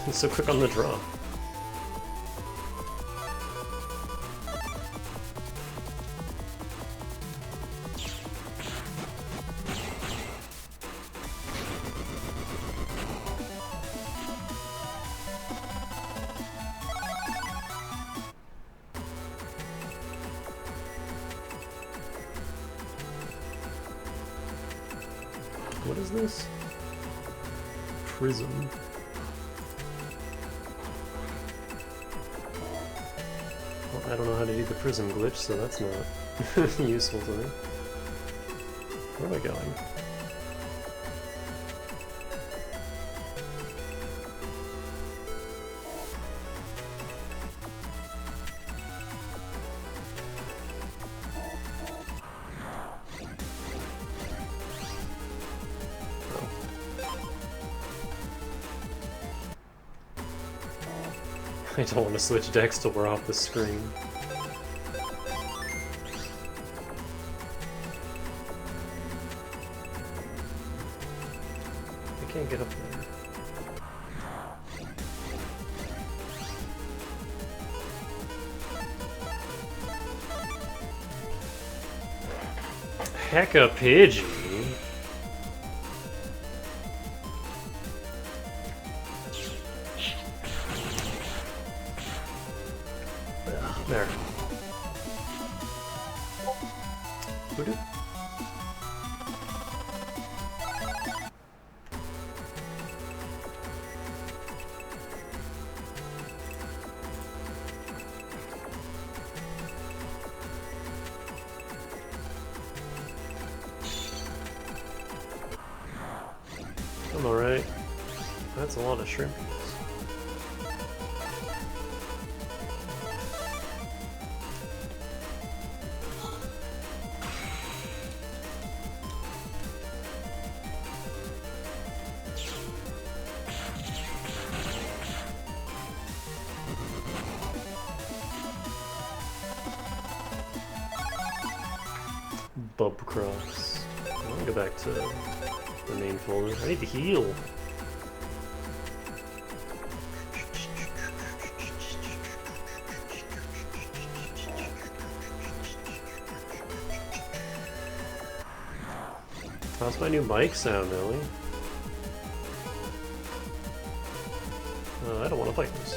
He's so quick on the draw. What is this? Prism. Well, I don't know how to do the prism glitch, so that's not useful to me. Where am I going? I don't want to switch decks till we're off the screen. I can't get up there. Hecka Pidgey. There. Would it? I'm alright. That's a lot of shrimpies. Bubcross. I want to go back to the main folder. I need to heal. How's my new mic sound, Ellie? I don't want to fight this.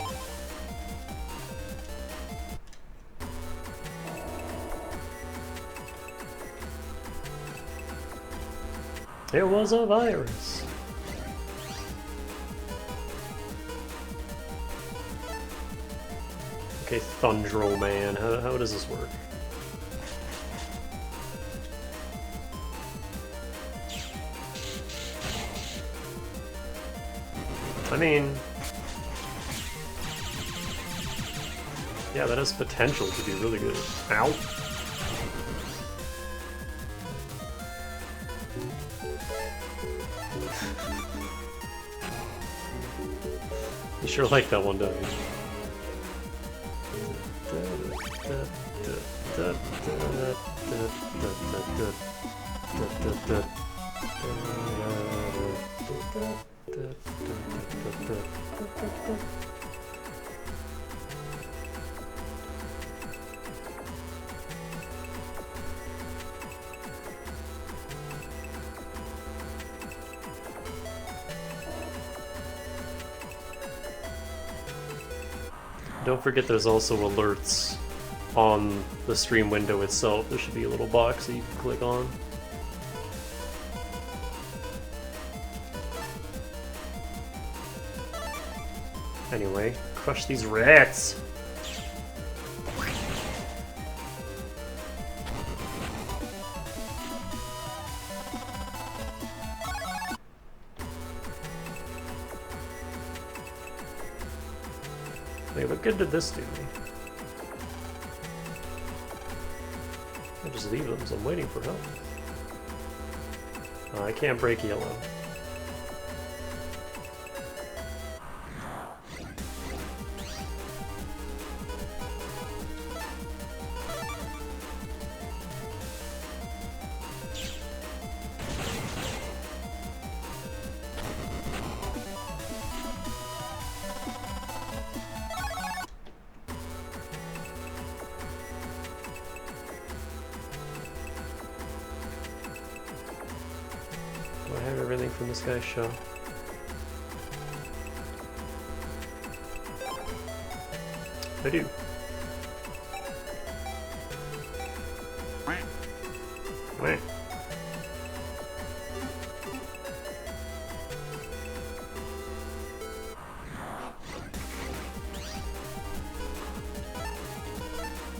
There was a virus. Okay, Thundro Man, how does this work? I mean, yeah, that has potential to be really good. Ow. You sure like that one, don't you? Don't forget there's also alerts on the stream window itself. There should be a little box that you can click on. Anyway, crush these rats! Wait, what good did this do me? I just leave them, so I'm waiting for help. I can't break yellow. Do I have everything from this guy's show? I do. Wait.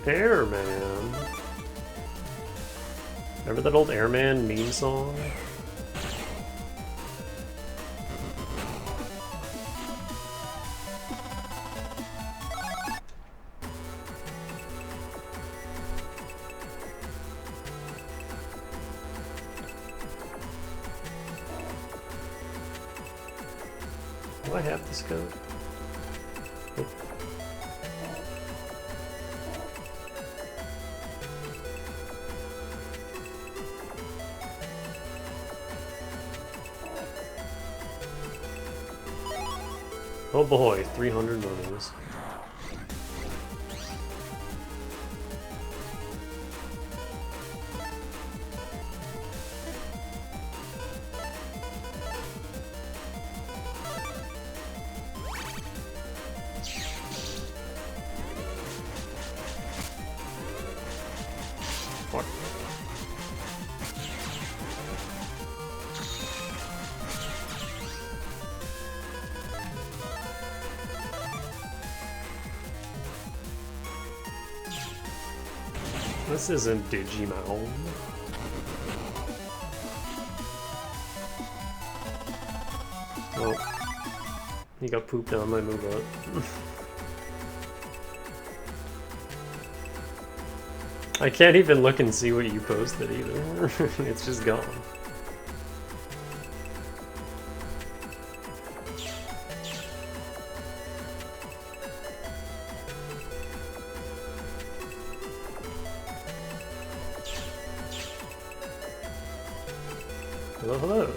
Airman. Remember that old Airman meme song? Do I have this code? Nope. Oh boy, 300 monies. Fuck. This isn't Digimon. Well, he got pooped on my move up. I can't even look and see what you posted either. It's just gone. Hello, hello.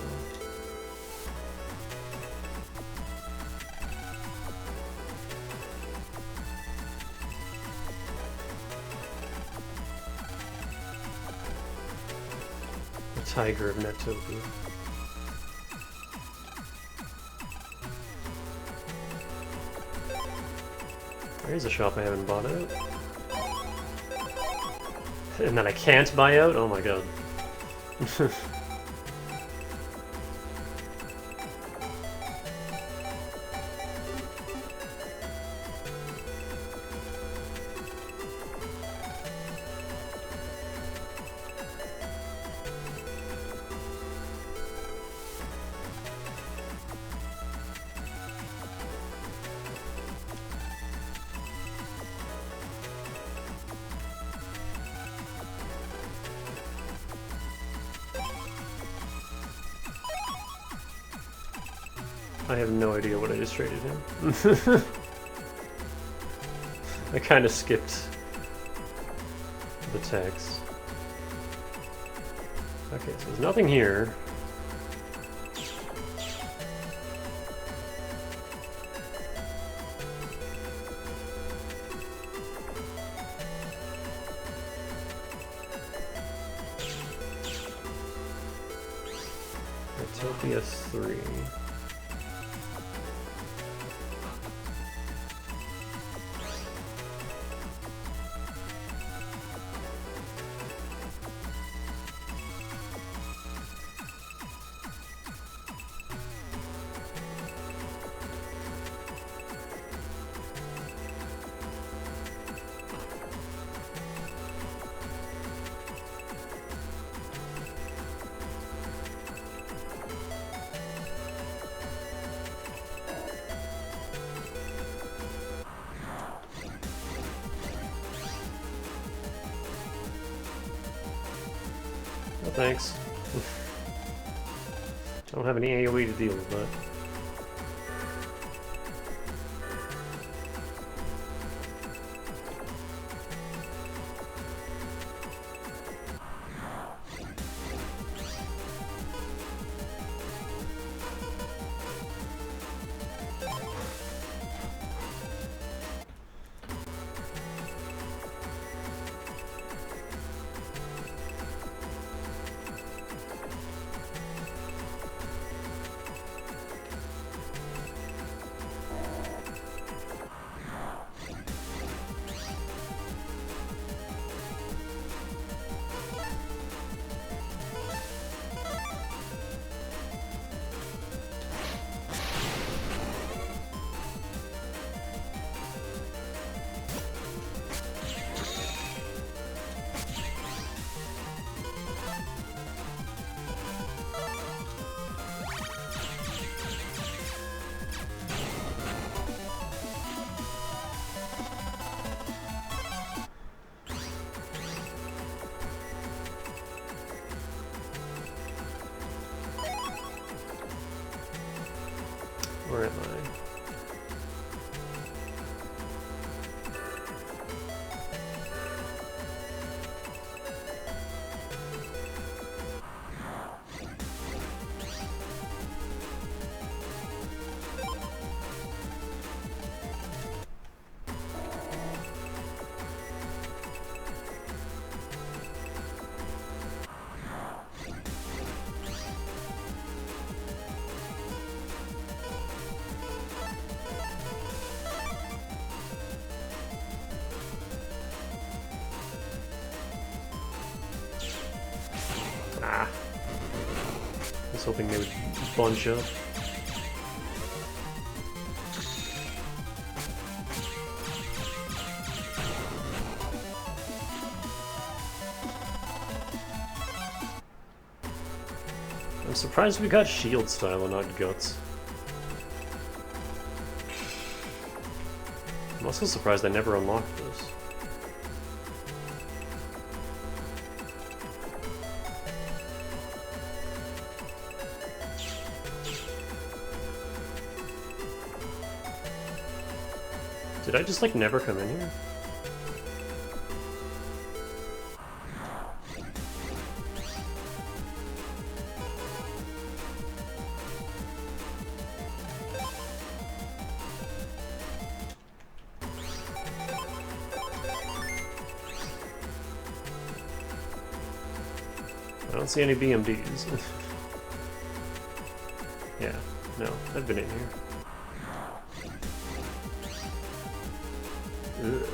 The Tiger of Netopia. There's a shop I haven't bought out. And that I can't buy out? Oh my god. I have no idea what I just traded him. I kind of skipped the text. Okay, so there's nothing here. Utopia 3. No thanks. I don't have any AoE to deal with that. Where am I? Ah. I was hoping they would bunch up. I'm surprised we got shield style and not guts. I'm also surprised I never unlocked this. Did I just like never come in here? I don't see any BMDs. Yeah, no, I've been in here. Ugh.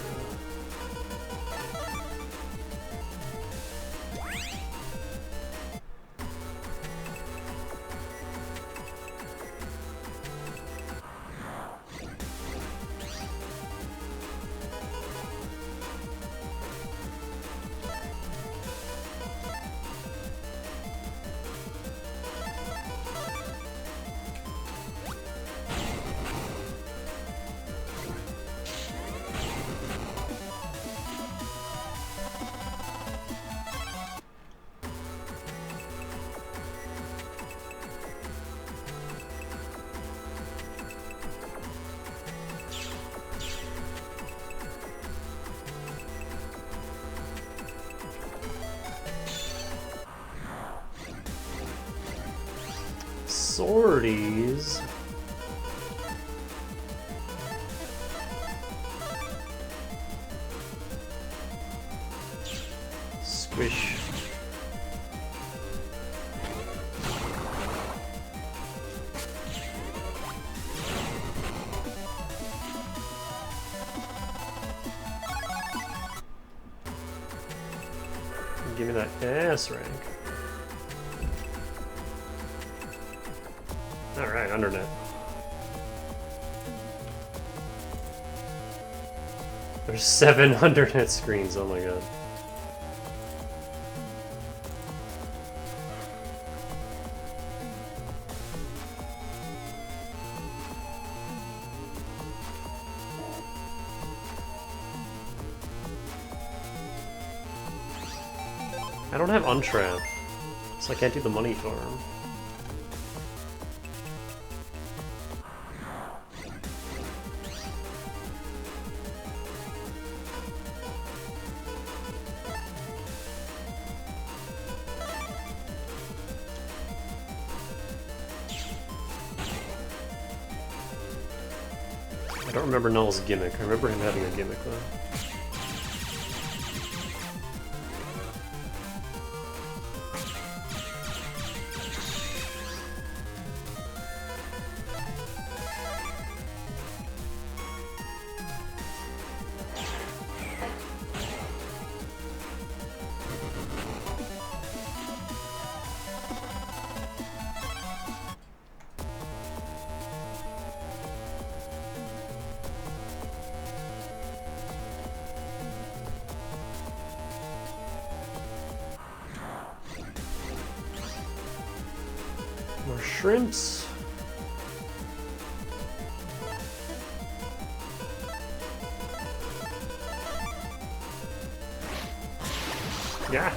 Sorties. Squish. Give me that S rank. Alright, undernet. There's 7 undernet screens, oh my god. I don't have untrap, so I can't do the money farm. I don't remember Null's gimmick. I remember him having a gimmick though. More shrimps. Yeah.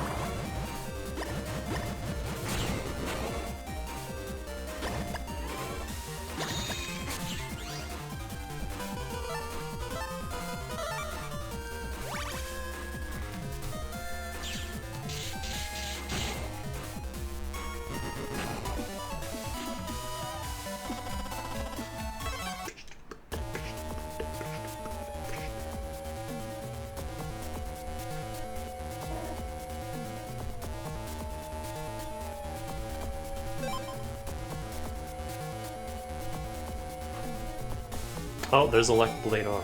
Oh, there's Elect Blade R.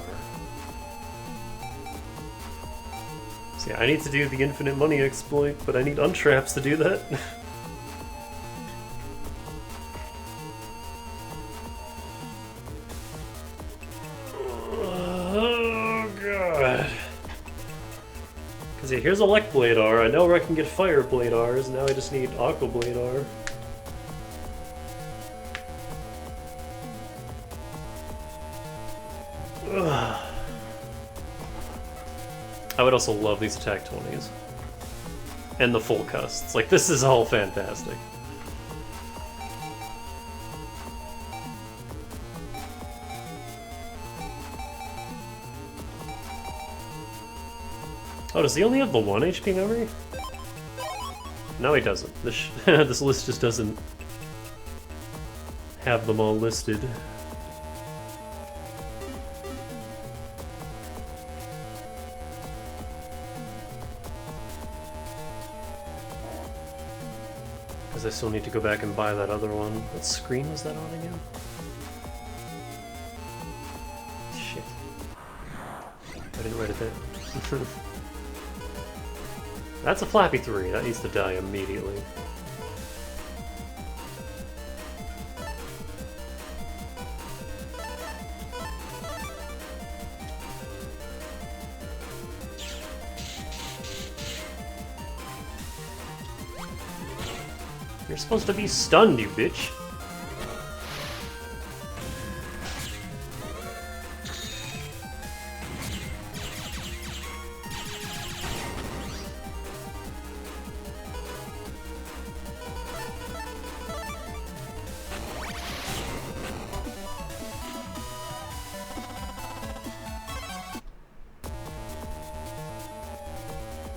See, I need to do the infinite money exploit, but I need untraps to do that. Oh god. Cause yeah, here's Elect Blade R. I know I can get Fire Blade R's, now I just need Aqua Blade R. Ugh. I would also love these attack 20s. And the full custs. Like, this is all fantastic. Oh, does he only have the 1 HP memory? No, he doesn't. This list just doesn't have them all listed. Because I still need to go back and buy that other one. What screen was that on again? Shit. I didn't write it down. That's a Flappy 3. That needs to die immediately. You're supposed to be stunned, you bitch.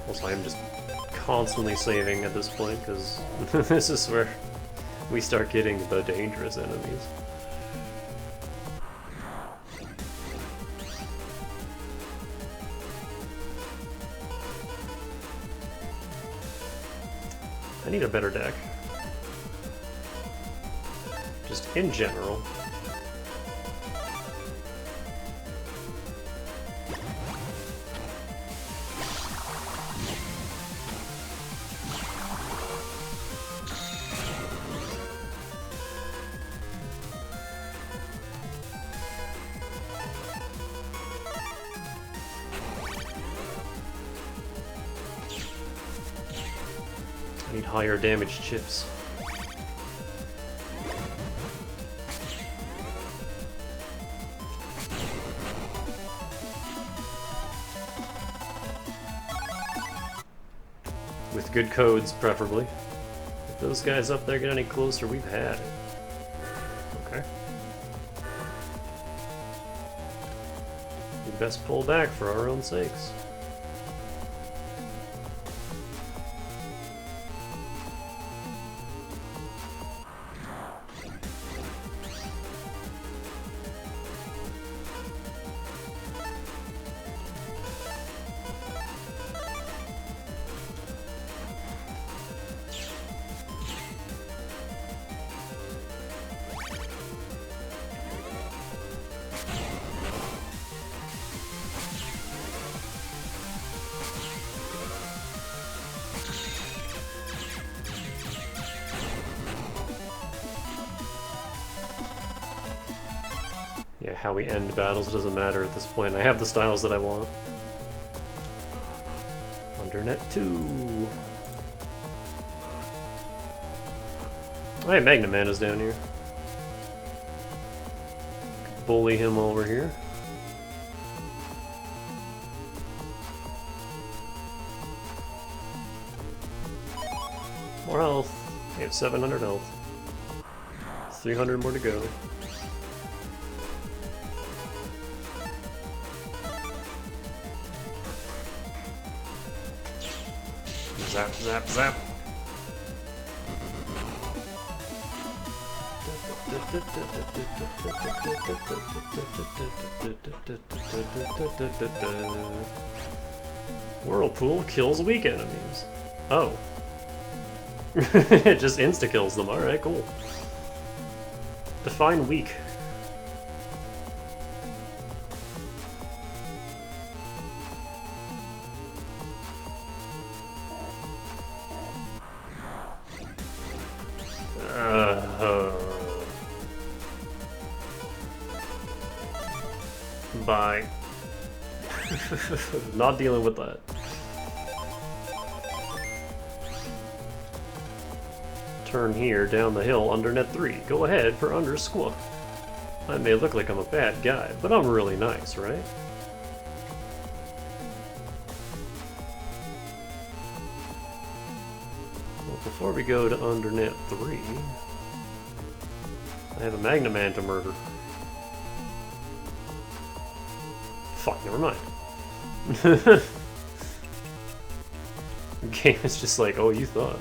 Also, I'm just constantly saving at this point, because this is where we start getting the dangerous enemies. I need a better deck. Just in general. I need higher damage chips. With good codes, preferably. If those guys up there get any closer, we've had it. Okay. We best pull back for our own sakes. Yeah, how we end battles doesn't matter at this point. I have the styles that I want. Undernet 2. Hey, Magna Man is down here. Bully him over here. More health. We have 700 health. 300 more to go. Zap, zap, zap. Whirlpool kills weak enemies. Oh. It just insta-kills them. Alright, cool. Define weak. Bye. Not dealing with that. Turn here, down the hill, under net 3. Go ahead for under squawk. I may look like I'm a bad guy, but I'm really nice, right? Well, before we go to under net 3, I have a Magna Man to murder. Fuck, never mind. The game is just like, oh, you thought.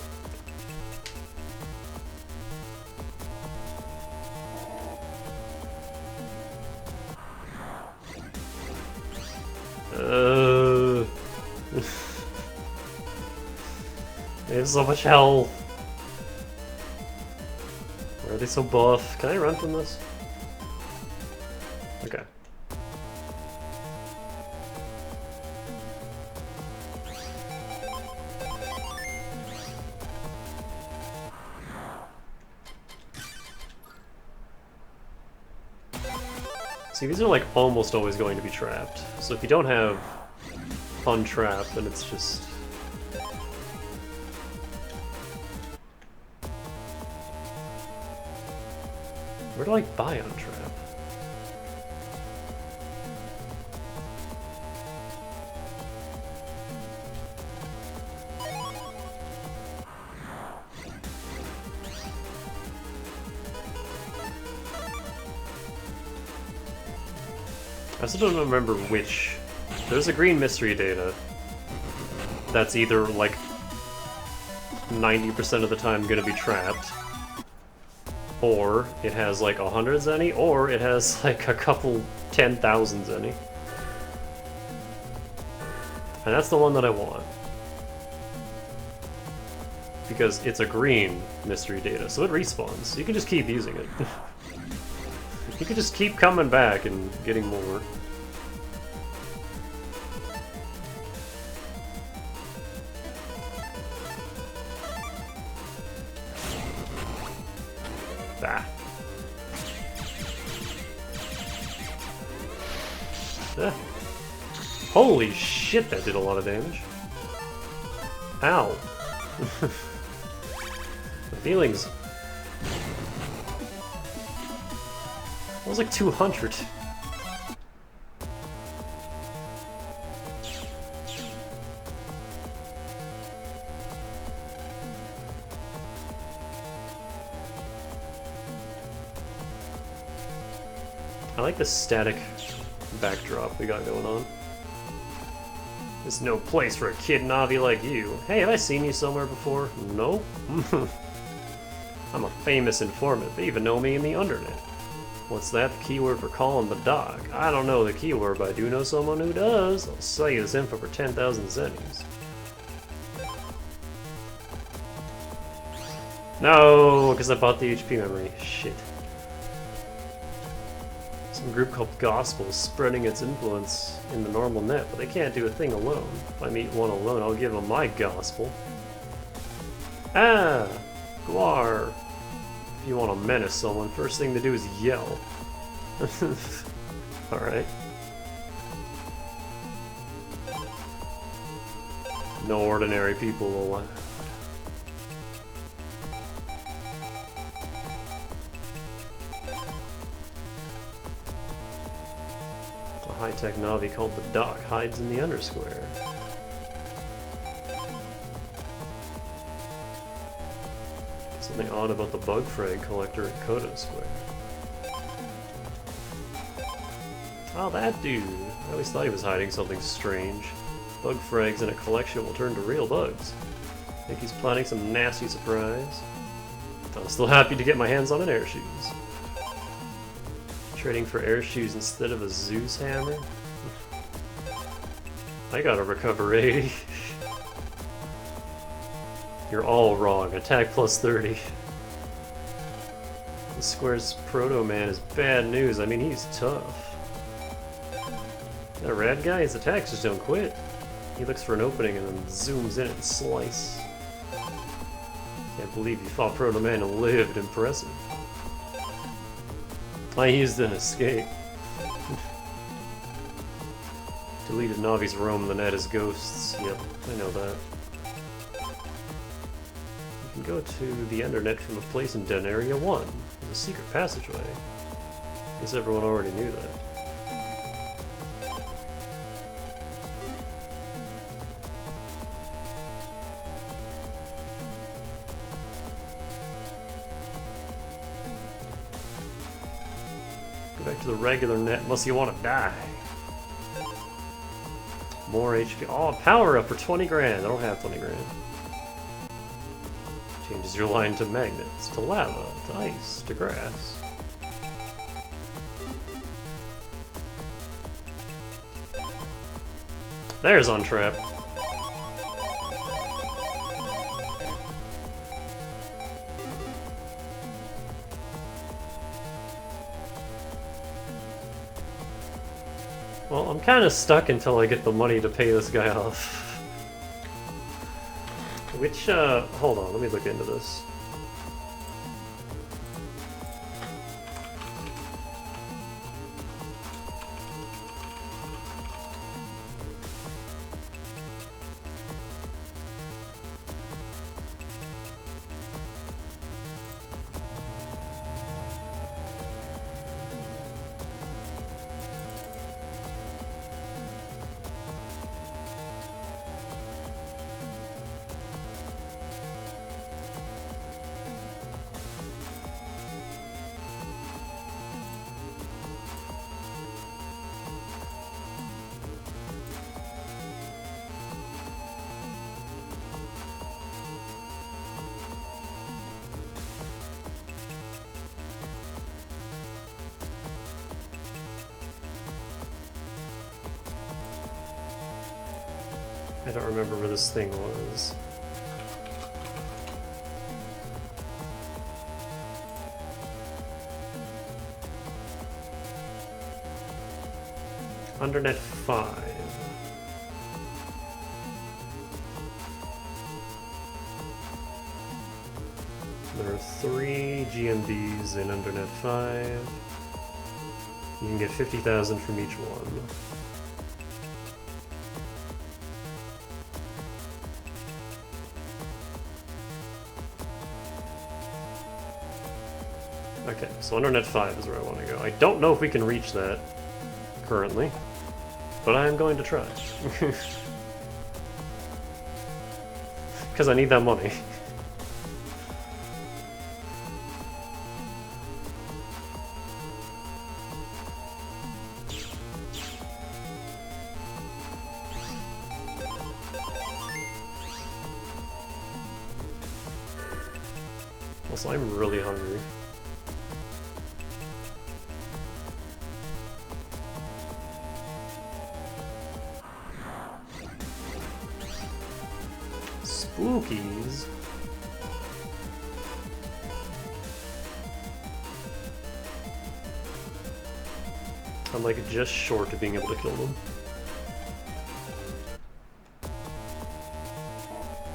They have so much health. Why are they so buff? Can I run from this? Okay. See, these are like almost always going to be trapped. So if you don't have untrap, then it's just... Where do I buy untrap? I still don't remember which. There's a green mystery data that's either like 90% of the time gonna be trapped, or it has like 100 zenny, or it has like a couple 10,000 zenny. And that's the one that I want. Because it's a green mystery data, so it respawns. So you can just keep using it. You can just keep coming back and getting more. Ah. Ah. Holy shit, that did a lot of damage. Ow. The feelings. That was like 200. I like the static backdrop we got going on. There's no place for a kid Navi like you. Hey, have I seen you somewhere before? No? I'm a famous informant. They even know me in the Undernet. What's that? The keyword for calling the dog? I don't know the keyword, but I do know someone who does. I'll sell you this info for 10,000 zennies. No, because I bought the HP memory. Shit. Some group called Gospel is spreading its influence in the normal net, but they can't do a thing alone. If I meet one alone, I'll give them my gospel. Ah! Guar! If you want to menace someone, first thing to do is yell. Alright. No ordinary people will... A high-tech Navi called the Doc hides in the Undersquare. Something odd about the bug frag collector at Kodo Square. Oh, that dude! I always thought he was hiding something strange. Bug frags in a collection will turn to real bugs. Think he's planning some nasty surprise? I'm still happy to get my hands on an air shoes. Trading for air shoes instead of a Zeus hammer? I gotta recover 80. You're all wrong. Attack plus 30. The Square's Proto-Man is bad news. I mean, he's tough. That rad guy, his attacks just don't quit. He looks for an opening and then zooms in and slice. Can't Can't believe you fought Proto Man and lived. Impressive. I used an escape. Deleted Navi's roam the net as ghosts. Yep, I know that. You can go to the Endernet from a place in Den Area 1. There's a secret passageway. Guess everyone already knew that. Go back to the regular net unless you want to die. More HP. Oh, power up for 20 grand. I don't have 20 grand. Changes your line to magnets, to lava, to ice, to grass. There's on trap. Well, I'm kind of stuck until I get the money to pay this guy off. Which, hold on, let me look into this. I don't remember where this thing was. Undernet 5. There are 3 GMBs in Undernet 5. You can get 50,000 from each one. Okay, so Undernet 5 is where I want to go. I don't know if we can reach that currently, but I am going to try. Because I need that money. Also, I'm really hungry. Spookies. I'm like just short of being able to kill them.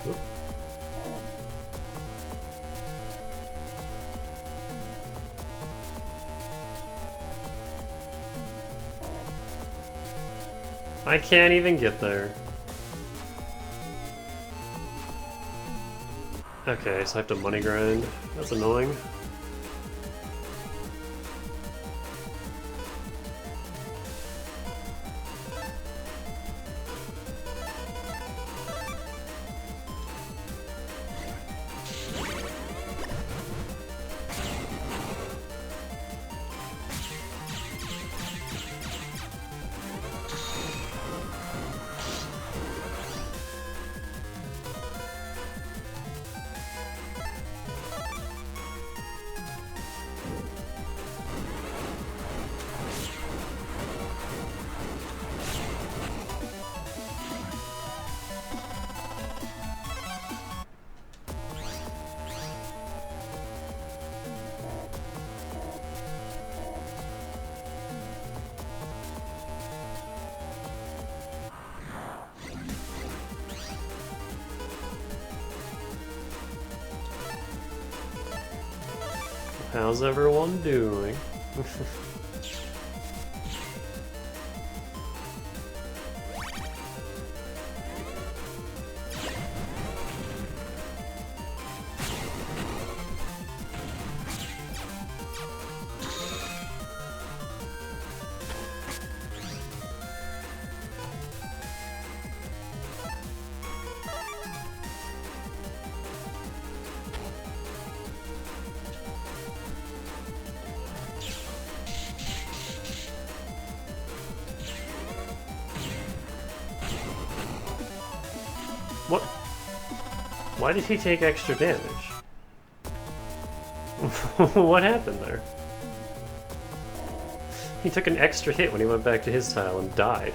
Oop. I can't even get there. Okay, so I have to money grind. That's annoying. How's everyone doing? What? Why did he take extra damage? What happened there? He took an extra hit when he went back to his tile and died.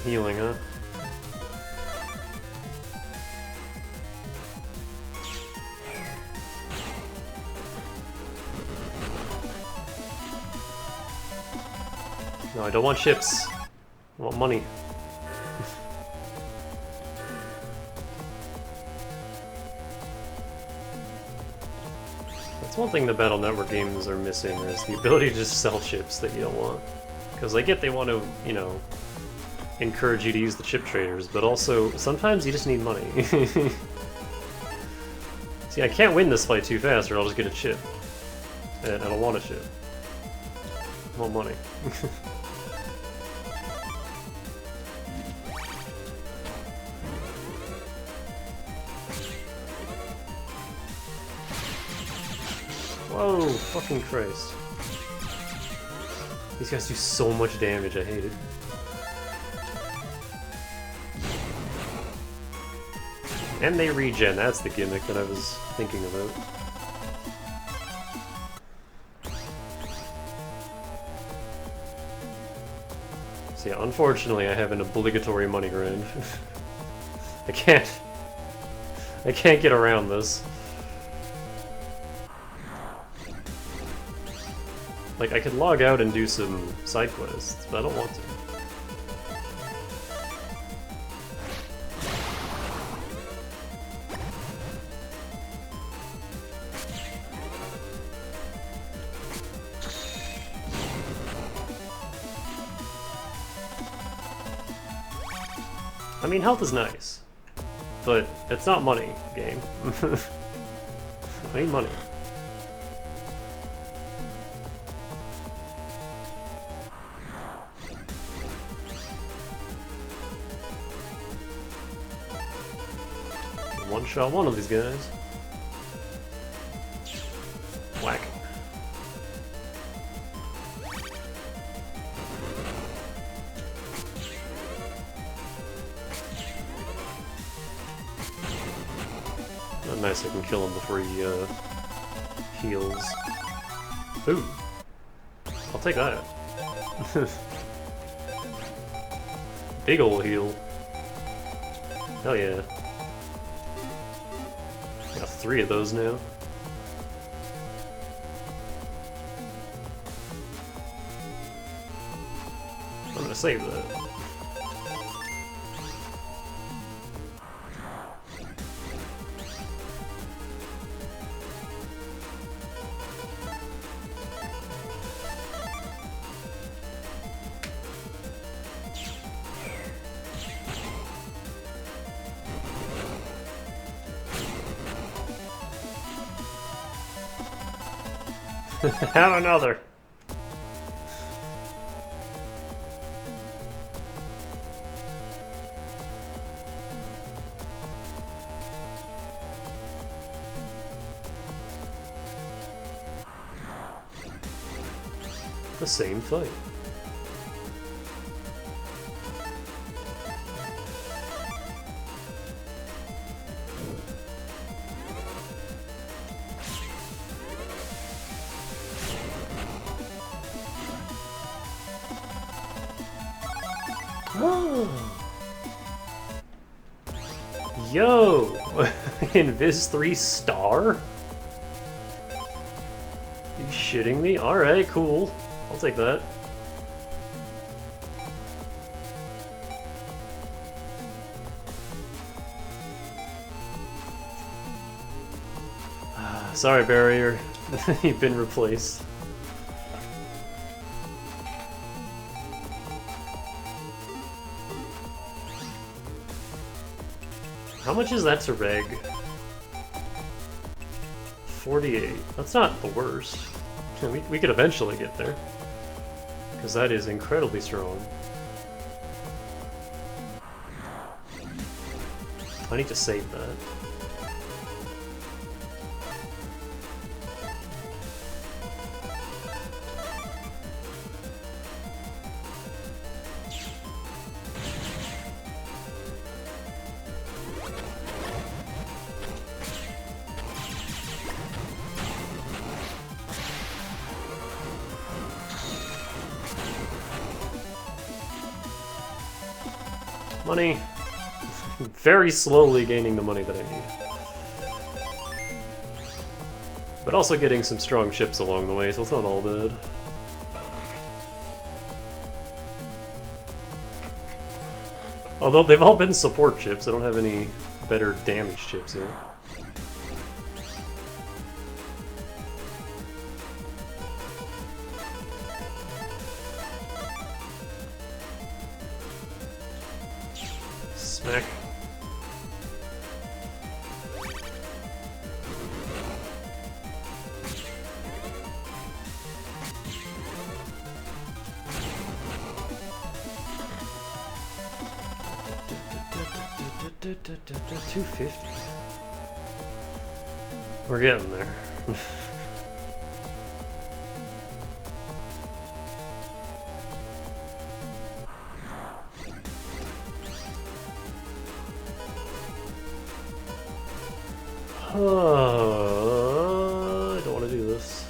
Healing, huh? No, I don't want chips. I want money. That's one thing the Battle Network games are missing, is the ability to just sell chips that you don't want. Because I get they want to, you know, encourage you to use the chip traders, but also sometimes you just need money. See, I can't win this fight too fast or I'll just get a chip. And I don't want a chip. I want money. Whoa, fucking Christ. These guys do so much damage, I hate it. And they regen, that's the gimmick that I was thinking about. So yeah, unfortunately I have an obligatory money grind. I can't get around this. Like, I could log out and do some side quests, but I don't want to. I mean, health is nice, but it's not money, game. I need money. One shot one of these guys. Whack. Nice, I can kill him before he heals. Ooh. I'll take that. Big ol' heal. Hell yeah. Got 3 of those now. I'm gonna save that. Have another. The same fight. Yo! Invis 3 star? You shitting me? Alright, cool. I'll take that. Sorry, barrier. You've been replaced. How much is that to reg? 48. That's not the worst. We could eventually get there. Because that is incredibly strong. I need to save that. Money. Very slowly gaining the money that I need. But also getting some strong ships along the way, so it's not all bad. Although they've all been support ships, I don't have any better damage ships yet. Smack. $250. We're getting there. I don't want to do this.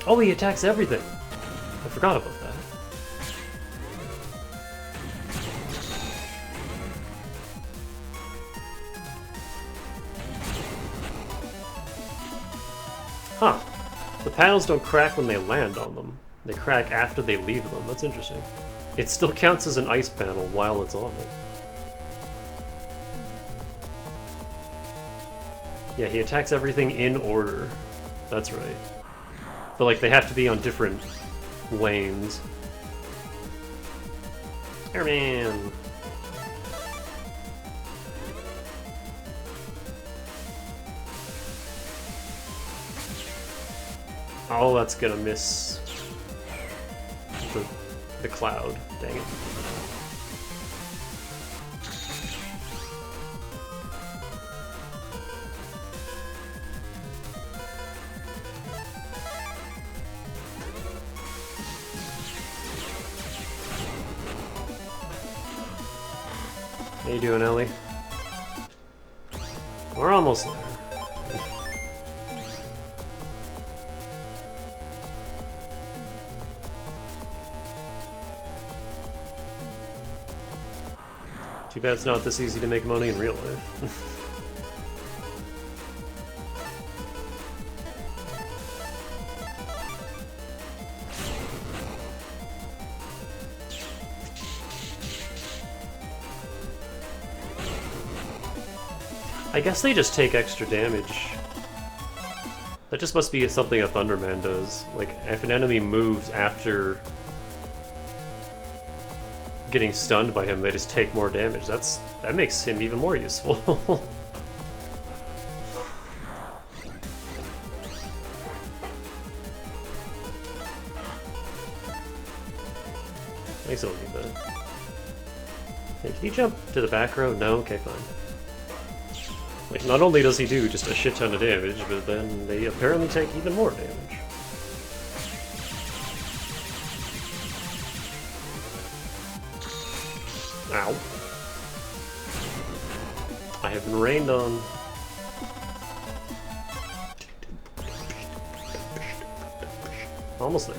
Oh, he attacks everything! I forgot about that. Huh. The panels don't crack when they land on them. They crack after they leave them. That's interesting. It still counts as an ice panel while it's on it. Yeah, he attacks everything in order. That's right. But, like, they have to be on different lanes. Airman! Oh, that's gonna miss the cloud. Dang it. How you doing, Ellie? We're almost there. Too bad it's not this easy to make money in real life. I guess they just take extra damage. That just must be something a Thunderman does. Like, if an enemy moves after getting stunned by him, they just take more damage. That makes him even more useful. Makes it look good. Hey, can you jump to the back row? No? Okay, fine. Like, not only does he do just a shit ton of damage, but then they apparently take even more damage. Ow. I have been rained on. Almost there.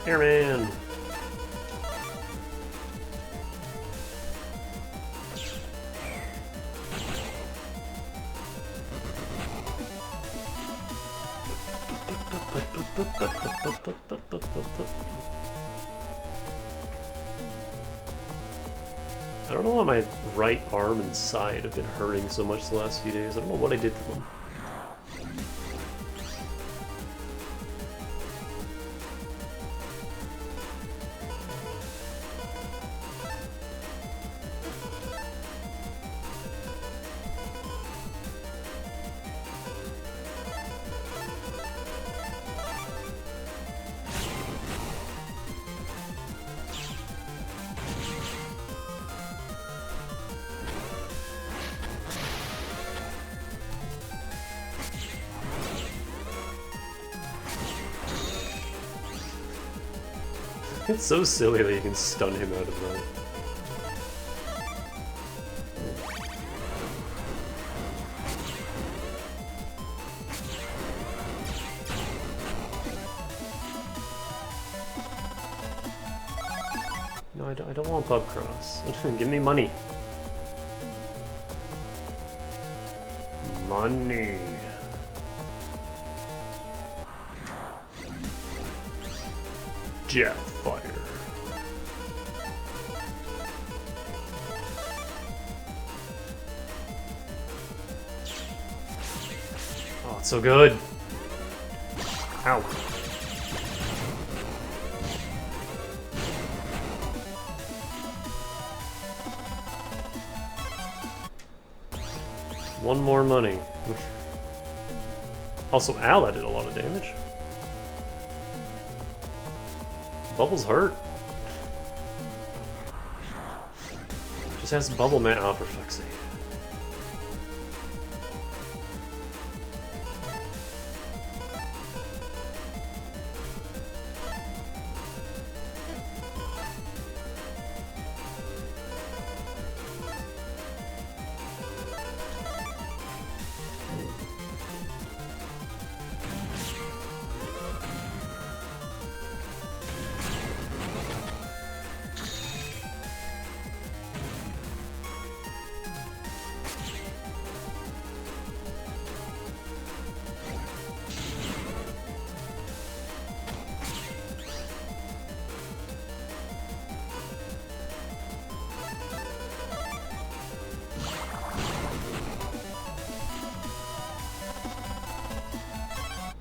Airman! I don't know why my right arm and side have been hurting so much the last few days. I don't know what I did to them. It's so silly that you can stun him out of that. No, I don't want pub cross. Give me money. Money. Jetfire. Oh, it's so good. Ow. One more money. Also, Ala did a lot of damage. Bubbles hurt. Just has bubble man. Oh, for fuck's sake.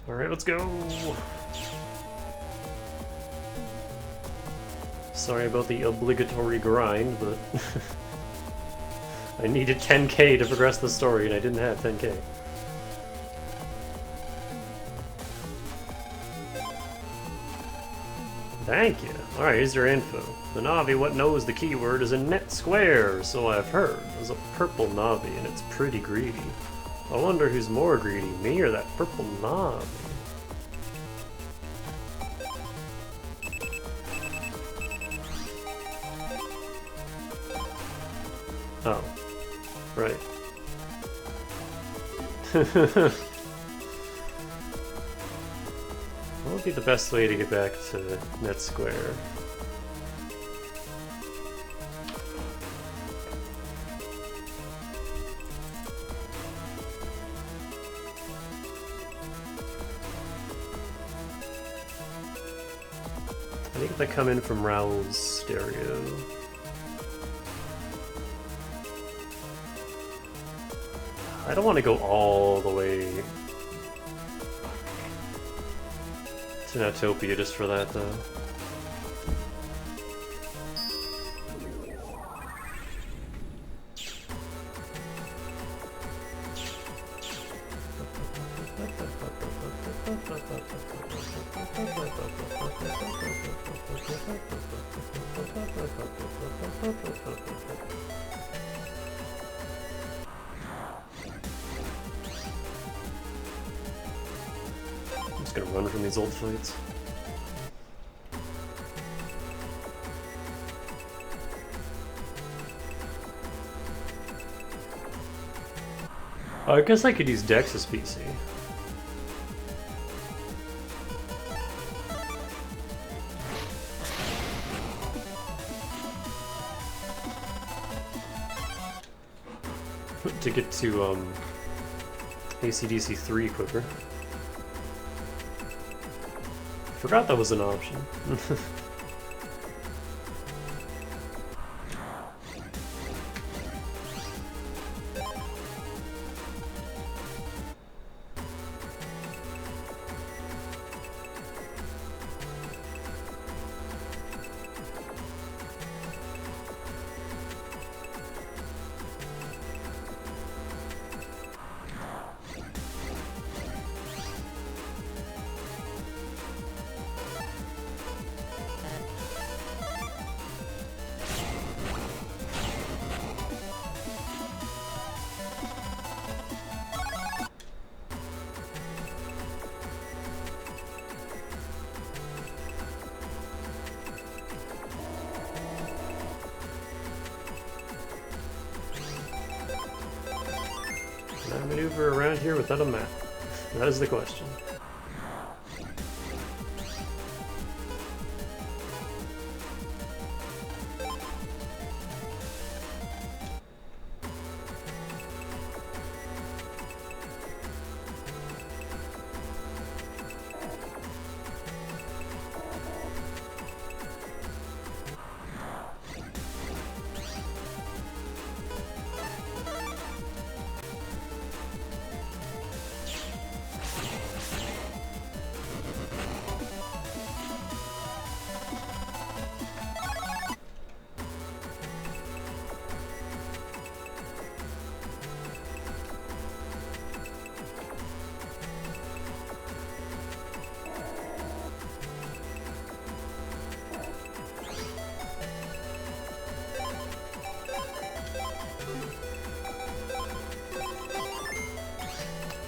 Alright, let's go! Sorry about the obligatory grind, but I needed 10k to progress the story and I didn't have 10k. Thank you. Alright, here's your info. The Navi what knows the keyword is a net square, so I've heard. There's a purple Navi and it's pretty greedy. I wonder who's more greedy, me or that purple Navi? Oh. Right. What would be the best way to get back to net square? I think if I come in from Raoul's stereo. I don't want to go all the way to Natopia just for that, though. I'm just gonna run from these old fights. Oh, I guess I could use Dex as PC. To get to ACDC 3 quicker. Forgot that was an option. Can I maneuver around here without a map? That is the question.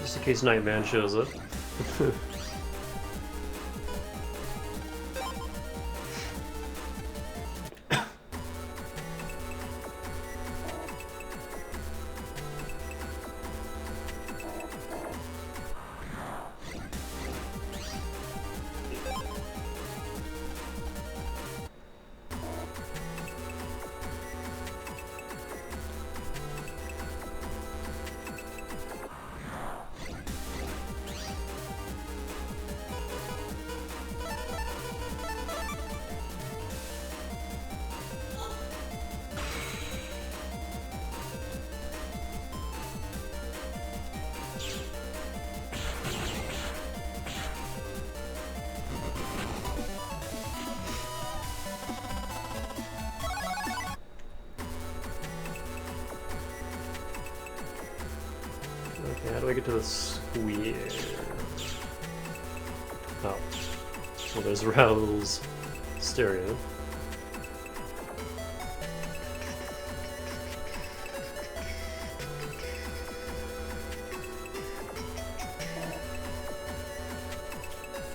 Just in case Nightman shows up. Okay, how do I get to the square? Oh. Well, there's Raoul's stereo.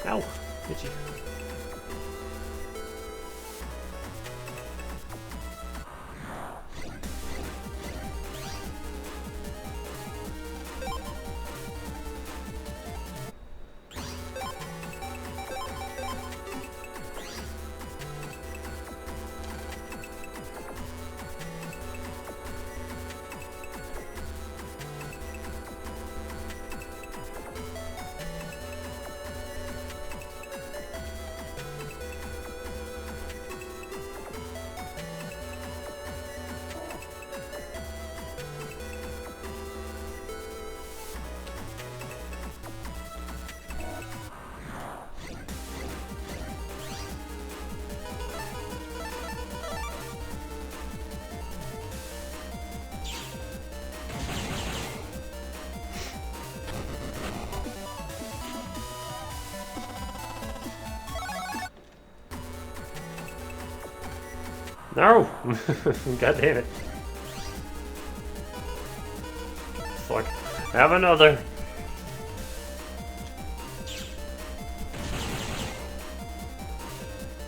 Ow! Itchy. No! God damn it. Fuck. Have another.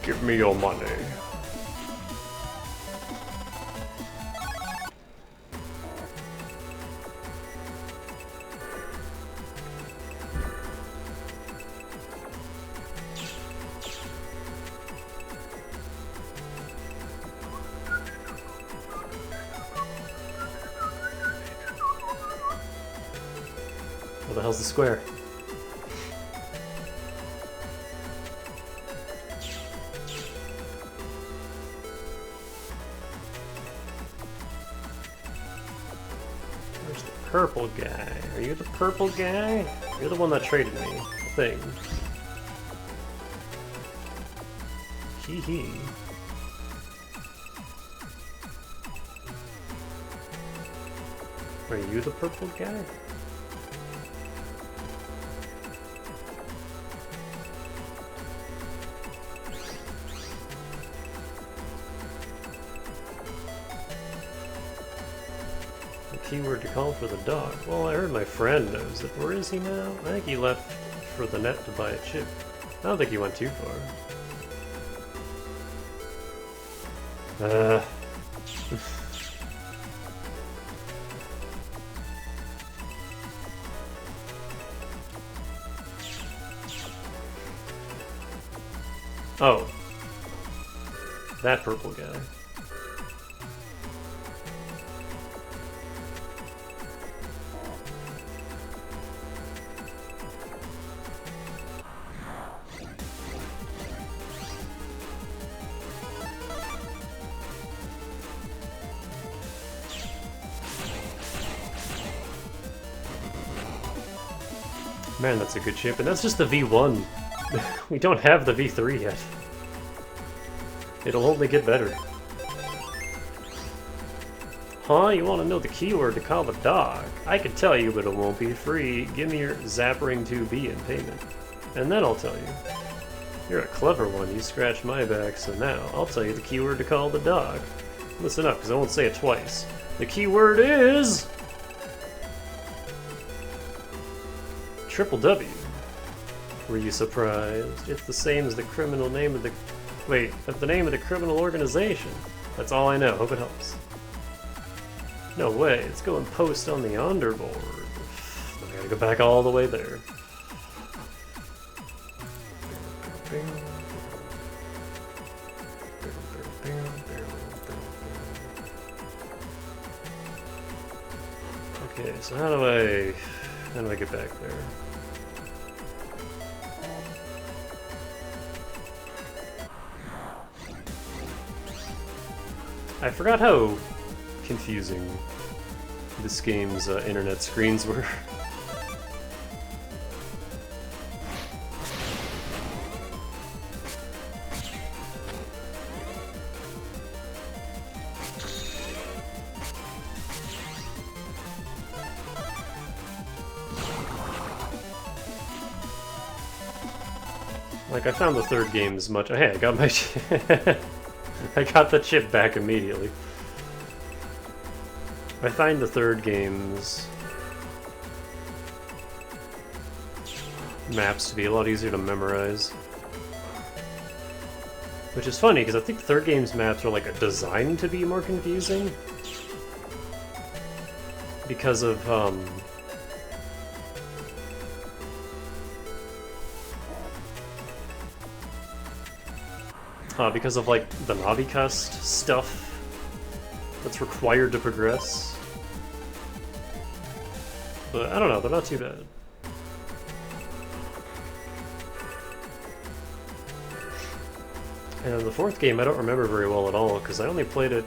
Give me your money. the hell's the square? Where's the purple guy? Are you the purple guy? You're the one that traded me, I think. Hee hee. Are you the purple guy? The keyword to call for the dog. Well, I heard my friend knows it. Where is he now? I think he left for the net to buy a chip. I don't think he went too far. Oh. That purple guy. Man, that's a good chip, and that's just the V1. We don't have the V3 yet. It'll only get better. Huh? You want to know the keyword to call the dog? I could tell you, but it won't be free. Give me your Zappering 2B in payment. And then I'll tell you. You're a clever one. You scratched my back, so now I'll tell you the keyword to call the dog. Listen up, because I won't say it twice. The keyword is... Triple W. Were you surprised? It's the same as the criminal name of the... Wait, that's the name of the criminal organization. That's all I know. Hope it helps. No way. Let's go and post on the underboard. I gotta go back all the way there. Okay, so how do I get back there? I forgot how confusing this game's internet screens were. Like, I found the third game's much... Hey, I got my... I got the chip back immediately. I find the third game's maps to be a lot easier to memorize. Which is funny, because I think the third game's maps are like designed to be more confusing. Because of, because of like the Navicust stuff that's required to progress. But I don't know, they're not too bad. And the fourth game I don't remember very well at all, because I only played it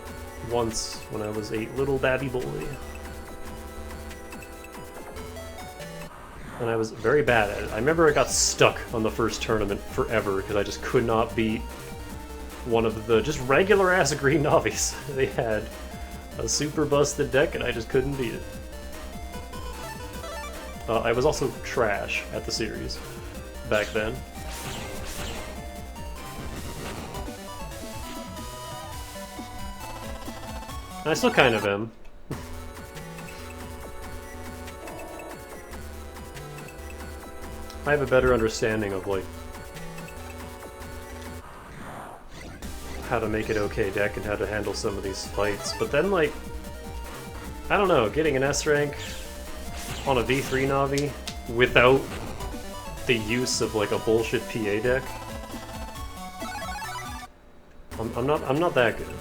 once when I was a little babby boy. And I was very bad at it. I remember I got stuck on the first tournament forever, because I just could not beat one of the just regular ass green Navis. They had a super busted deck and I just couldn't beat it. I was also trash at the series back then. I still kind of am. I have a better understanding of like how to make it okay deck and how to handle some of these fights, but then like, I don't know, getting an S rank on a V3 Navi without the use of like a bullshit PA deck, I'm not that good.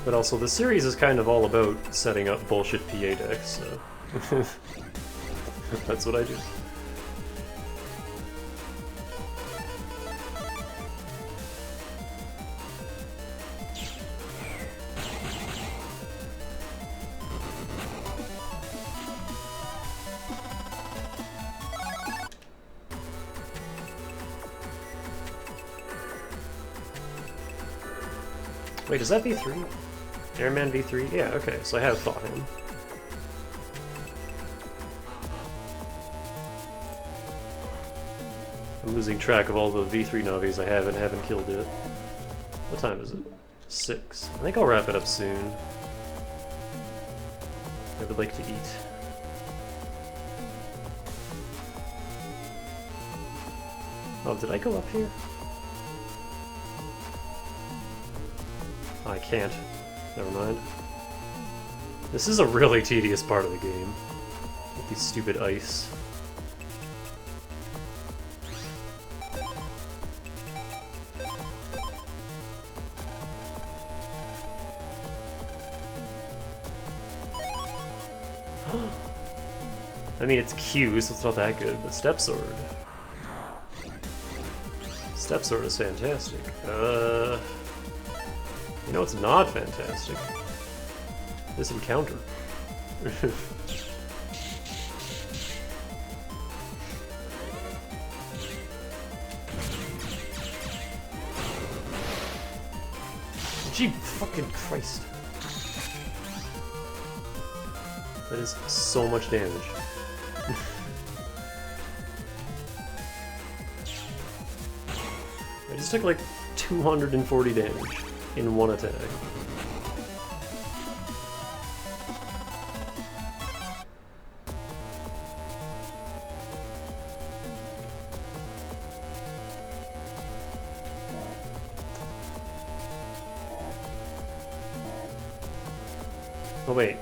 But also, the series is kind of all about setting up bullshit PA decks, so... That's what I do. Wait, is that V3? Airman V3? Yeah, okay, so I have fought him. I'm losing track of all the V3 Navis I have and haven't killed yet. What time is it? 6. I think I'll wrap it up soon. I would like to eat. Oh, did I go up here? I can't. Never mind. This is a really tedious part of the game. With these stupid ice. I mean, it's Q, so it's not that good, but Step Sword. Step Sword is fantastic. You know, it's not fantastic. This encounter. Gee fucking Christ. That is so much damage. I just took like 240 damage in one attack. Oh wait.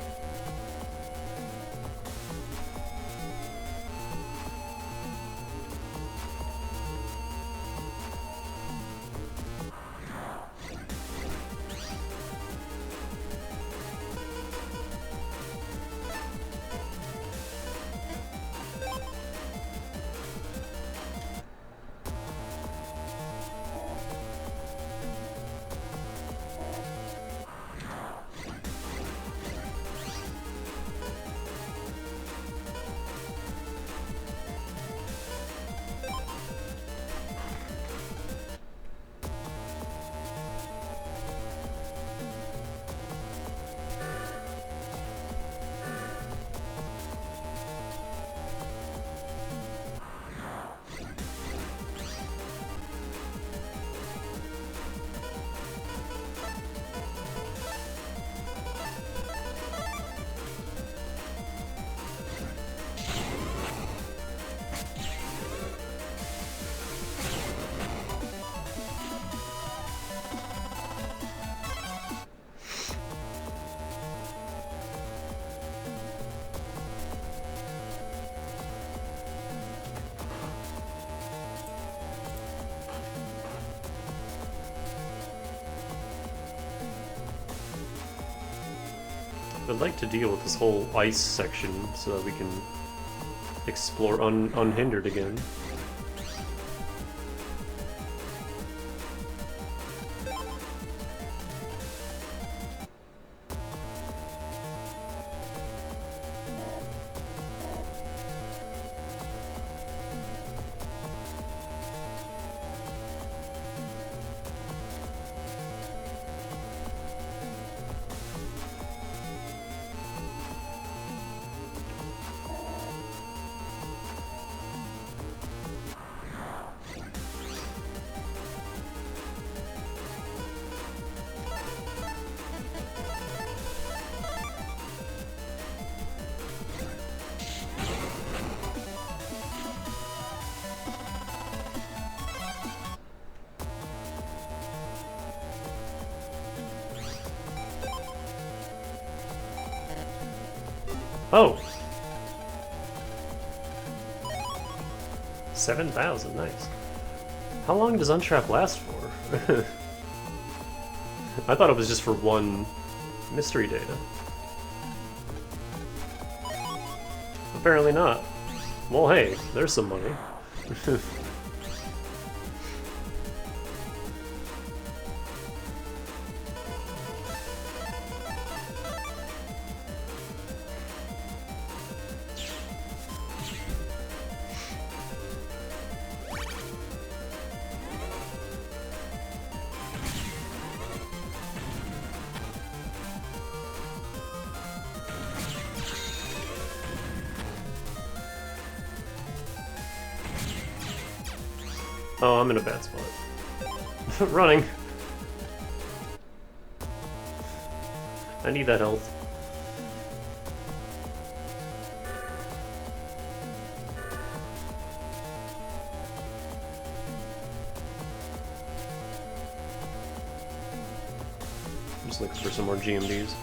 I'd like to deal with this whole ice section so that we can explore unhindered again. Oh! 7,000, nice. How long does Untrap last for? I thought it was just for one Mystery data. Apparently not. Well, hey, there's some money. Oh, I'm in a bad spot. Running. I need that health. I'm just looking for some more GMDs.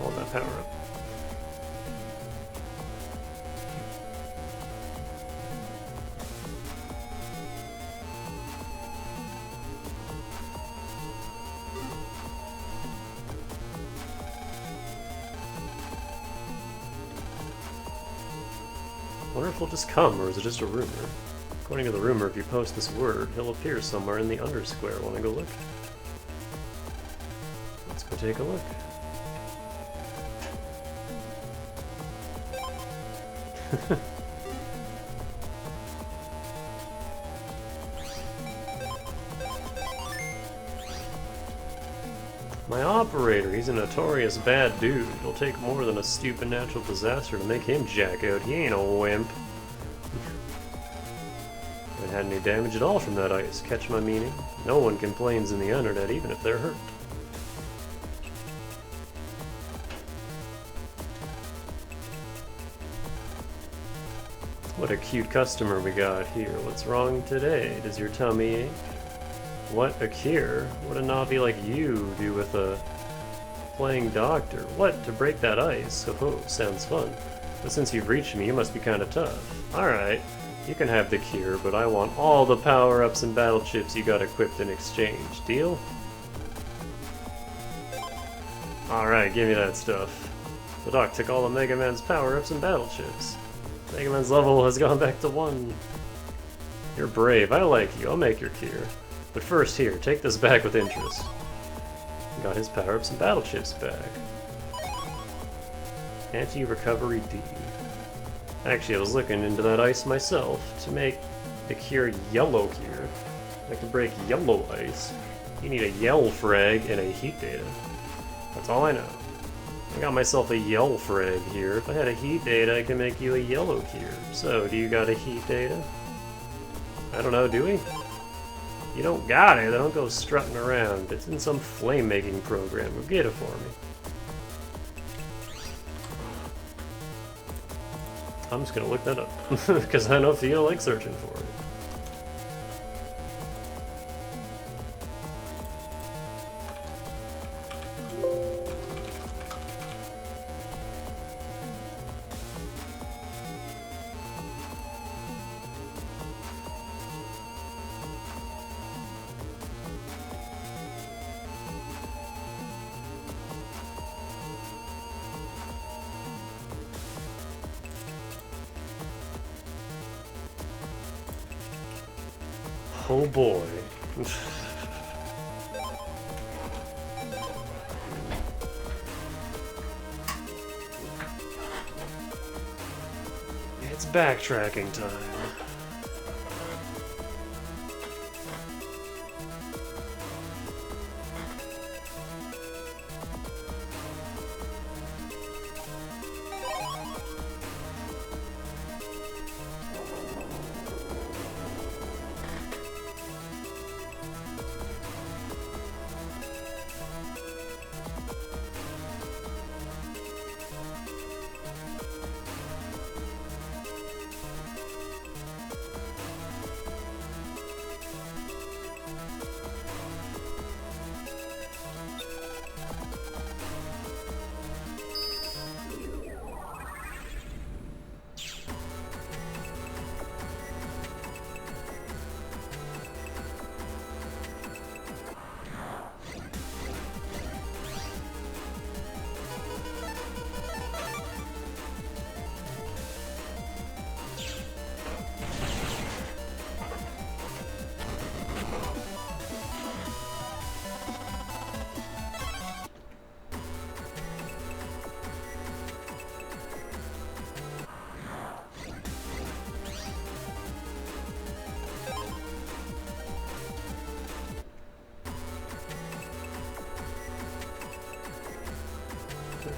Want that power up. Wonder if he'll just come, or is it just a rumor? According to the rumor, if you post this word, he'll appear somewhere in the undersquare. Wanna go look? Let's go take a look. My operator, he's a notorious bad dude. It'll take more than a stupid natural disaster to make him jack out. He ain't a wimp. Haven't had any damage at all from that ice. Catch my meaning? No one complains in the internet, even if they're hurt. What a cute customer we got here. What's wrong today? Does your tummy ache? What a cure? What a knobby like you do with a playing doctor? What? To break that ice? Oh, sounds fun. But since you've reached me, you must be kinda tough. Alright, you can have the cure, but I want all the power-ups and battle chips you got equipped in exchange. Deal? Alright, give me that stuff. The doc took all of Mega Man's power-ups and battle chips. Mega Man's level has gone back to 1. You're brave. I like you. I'll make your cure. But first, here, take this back with interest. Got his power-ups and battle chips back. Anti-recovery D. Actually, I was looking into that ice myself to make the cure yellow cure. I can break yellow ice. You need a yell frag and a heat data. That's all I know. I got myself a yell frag here. If I had a heat data, I can make you a yellow cure. So, do you got a heat data? I don't know, do we? You don't got it, don't go strutting around. It's in some flame-making program. Go get it for me. I'm just gonna look that up, because I don't feel like searching for it. Oh boy. It's backtracking time.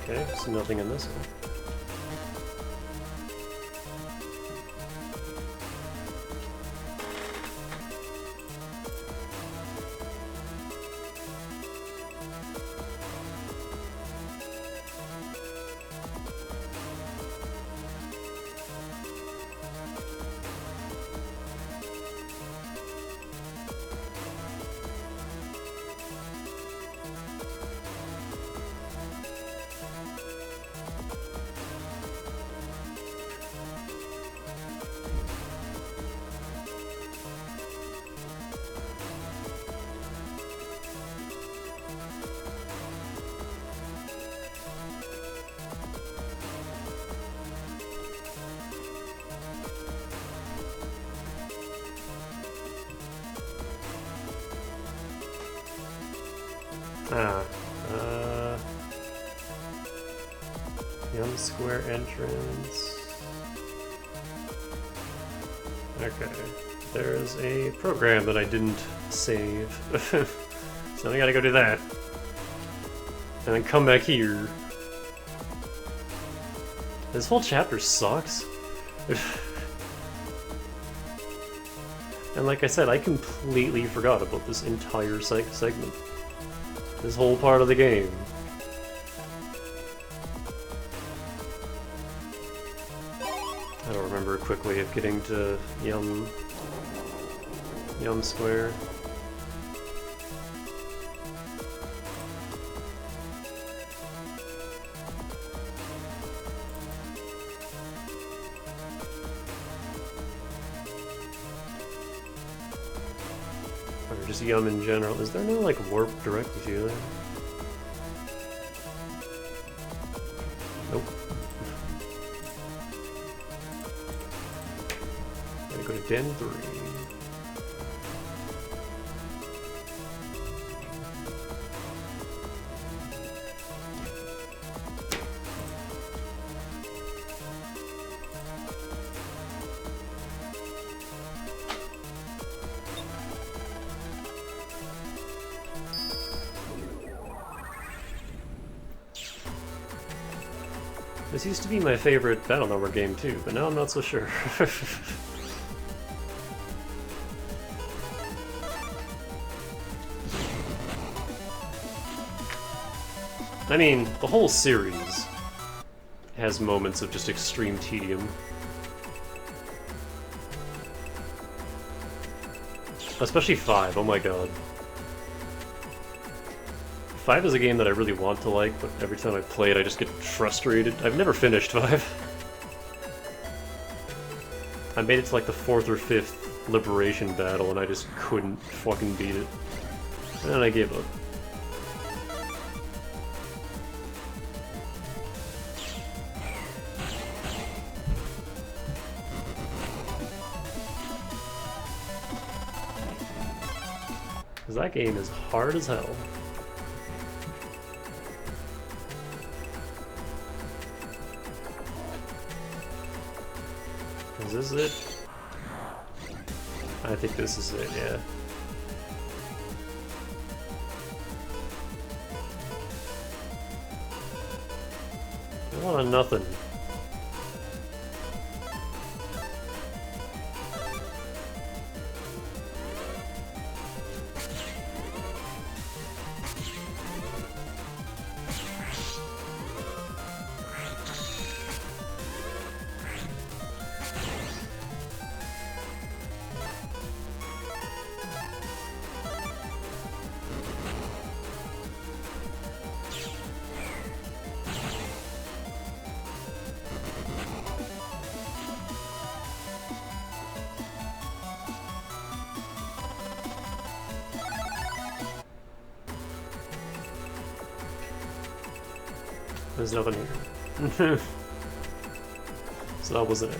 Okay, so nothing in this one. Young Square entrance. Okay, there's a program that I didn't save. So I gotta go do that. And then come back here. This whole chapter sucks. And like I said, I completely forgot about this entire segment. This whole part of the game. I don't remember a quick way of getting to Yum Square. Or just Yum in general. Is there no like warp directly to there? Nope. Gotta go to Den 3. This used to be my favorite battle number game too, but now I'm not so sure. I mean, the whole series has moments of just extreme tedium. Especially 5, oh my god. 5 is a game that I really want to like, but every time I play it I just get frustrated. I've never finished 5. I made it to like the 4th or 5th Liberation battle and I just couldn't fucking beat it. And then I gave up. Because that game is hard as hell. Is this it? I think this is it, yeah. I want nothing. There's nothing here. So that wasn't it.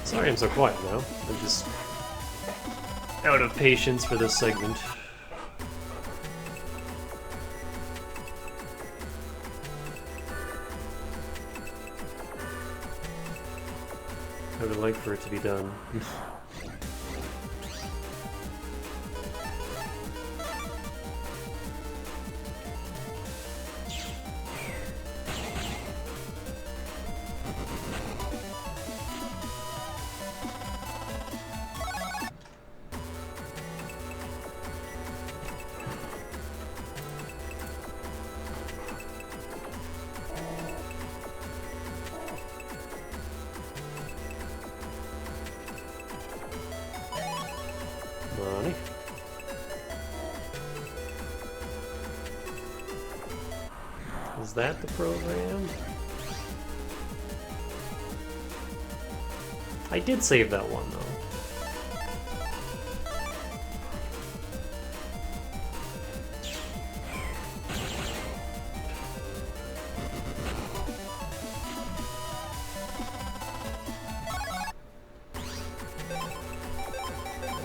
Sorry I'm so quiet now. I'm just out of patience for this segment. I would like for it to be done. Money. Is that the program? I did save that one though.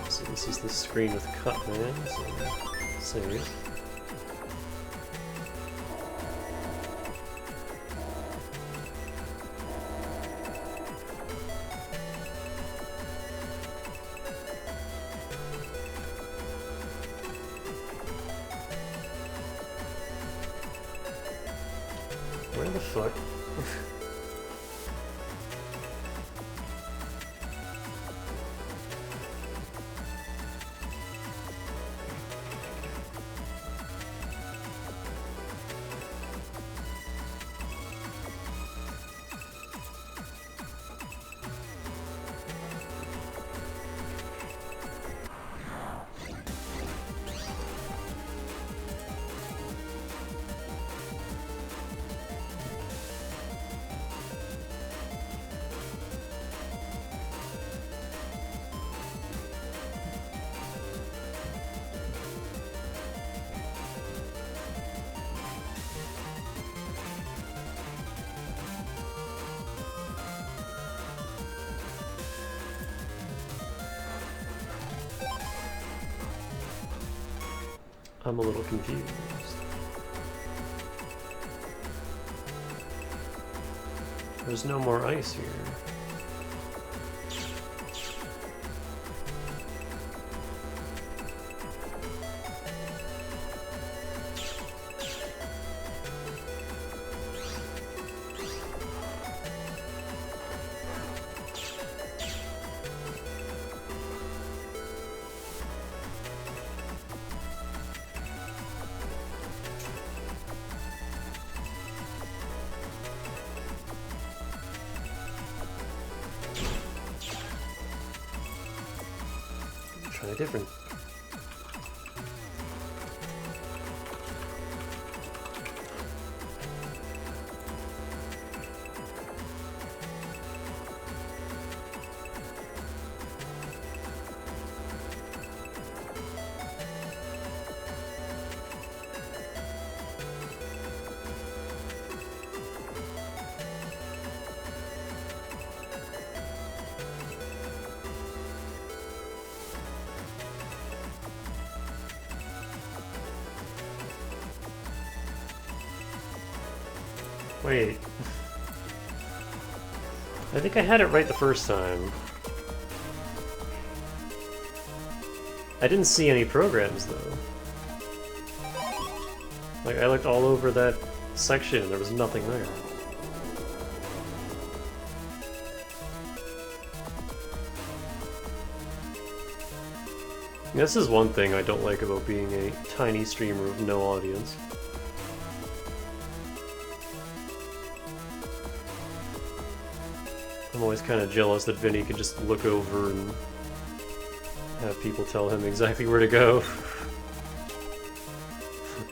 So this is the screen with cut man, so save. Where the fuck? I'm a little confused. There's no more ice here. Try different. Wait. I think I had it right the first time. I didn't see any programs though. Like, I looked all over that section and there was nothing there. This is one thing I don't like about being a tiny streamer with no audience. I'm always kind of jealous that Vinny could just look over and have people tell him exactly where to go.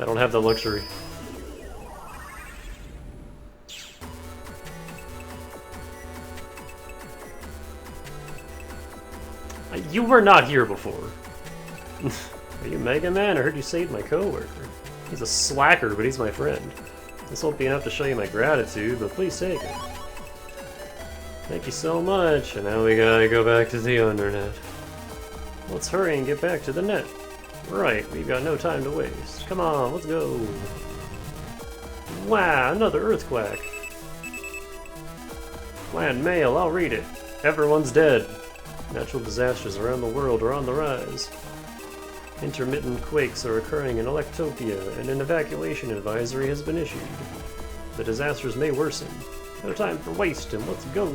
I don't have the luxury. You were not here before. Are you Mega Man? I heard you saved my coworker. He's a slacker, but he's my friend. This won't be enough to show you my gratitude, but please take it. Thank you so much, and now we gotta go back to the Undernet. Let's hurry and get back to the net. Right, we've got no time to waste. Come on, let's go. Wow, another earthquake. Planned mail, I'll read it. Everyone's dead. Natural disasters around the world are on the rise. Intermittent quakes are occurring in Electopia, and an evacuation advisory has been issued. The disasters may worsen. No time for wasting, let's go!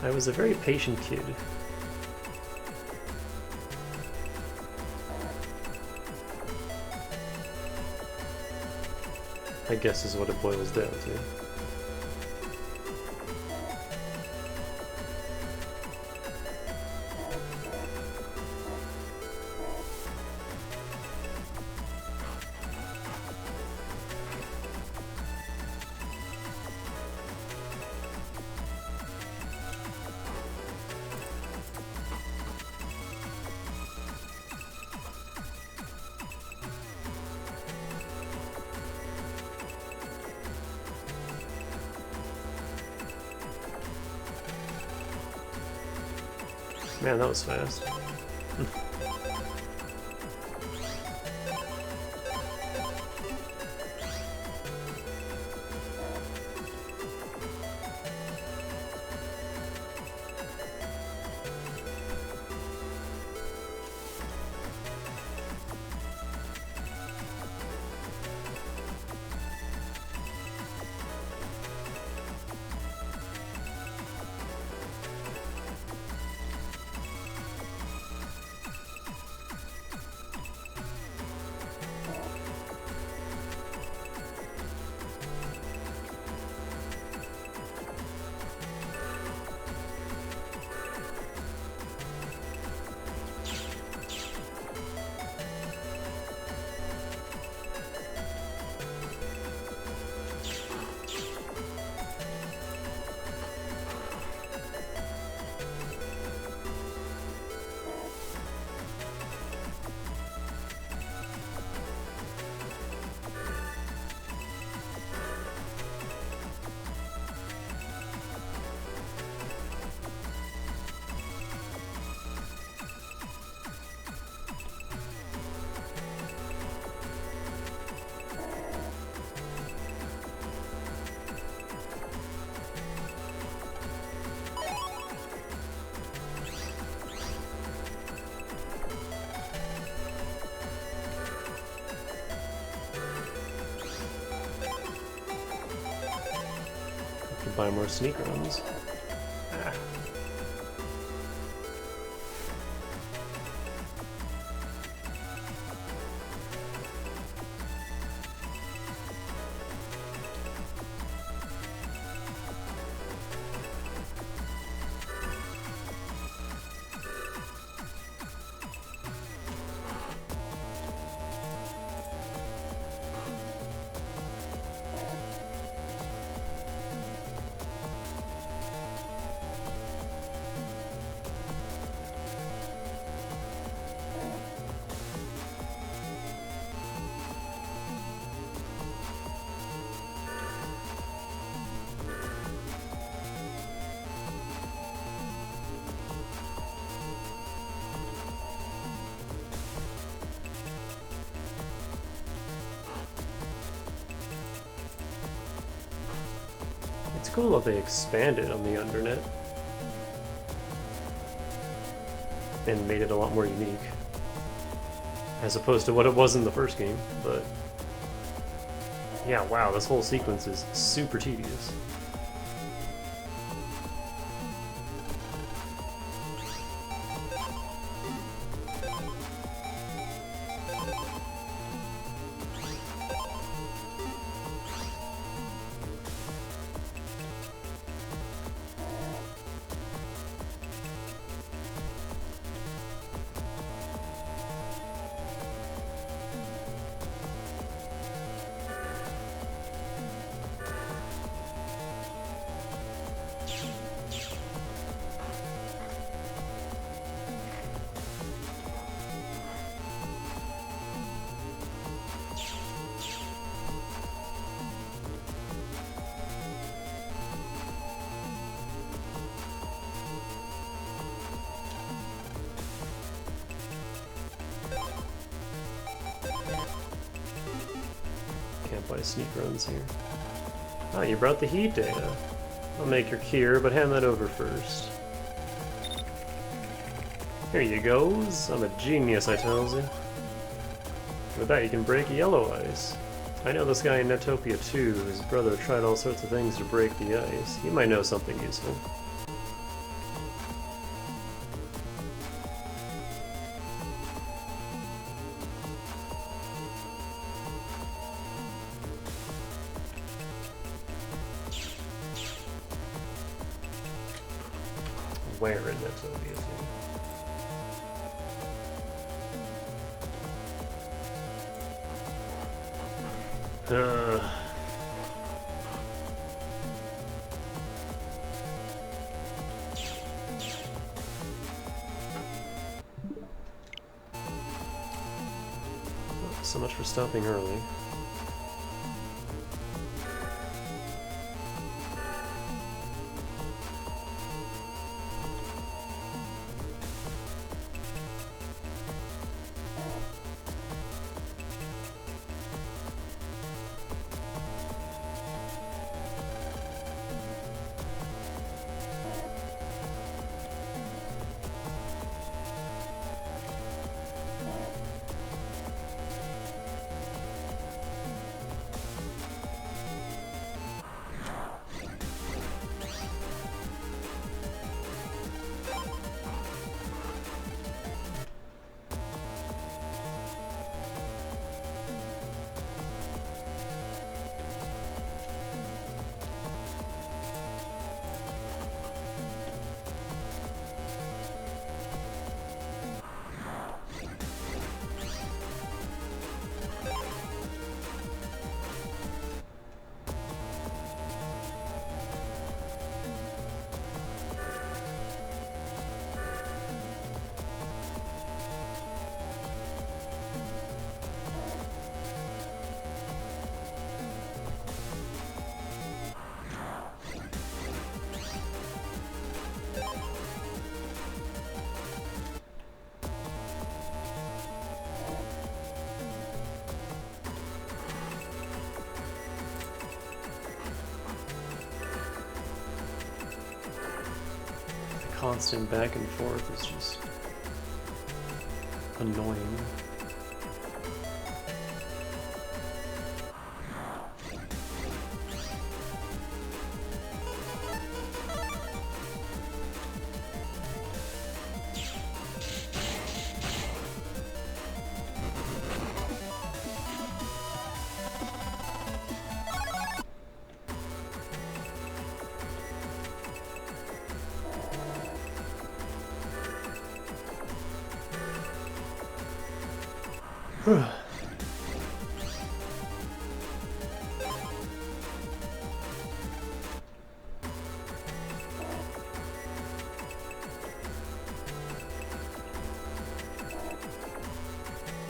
I was a very patient kid. I guess is what it boils down to. Man, that was fast. Buy more sneak runs. Ah. cool that they expanded on the Undernet and made it a lot more unique, as opposed to what it was in the first game. But yeah, wow, this whole sequence is super tedious. Can't buy sneak runs here. Oh, you brought the heat data. I'll make your cure, but hand that over first. Here you goes. I'm a genius, I tells you. With that, you can break yellow ice. I know this guy in Netopia too. His brother tried all sorts of things to break the ice. He might know something useful. Where in Netopia too? So much for stopping early. Constant back and forth is just annoying.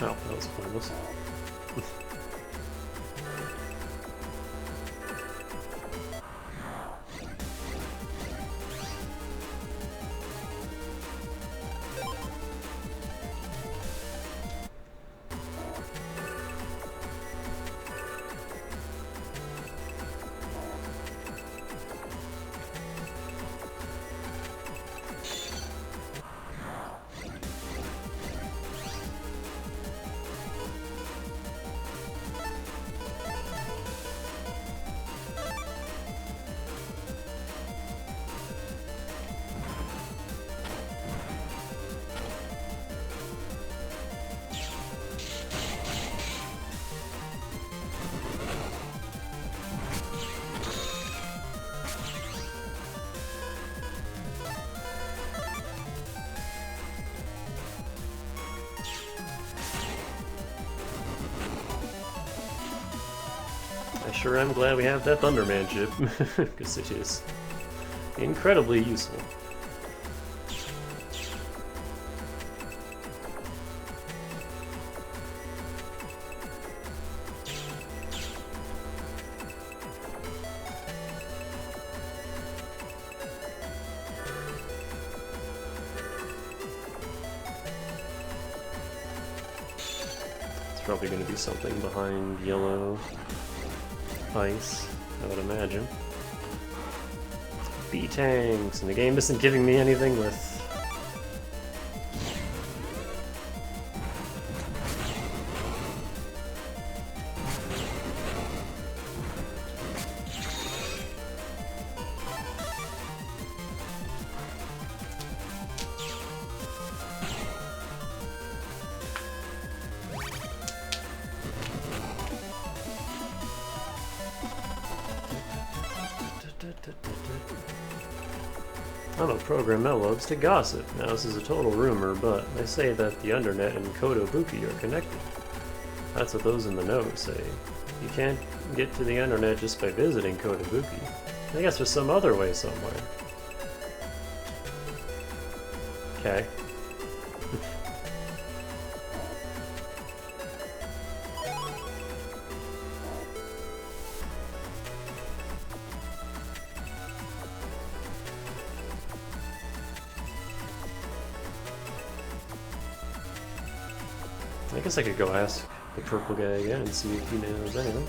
Oh, that was pointless. sure am glad we have that Thunderman chip, because it is incredibly useful. Probably going to be something behind yellow ice, I would imagine. B-tanks, and the game isn't giving me anything with... I'm a program that loves to gossip. Now this is a total rumor, but they say that the Undernet and Kotobuki are connected. That's what those in the know say. You can't get to the Undernet just by visiting Kotobuki. I guess there's some other way somewhere. Okay. I guess I could go ask the purple guy again and see if he knows anything.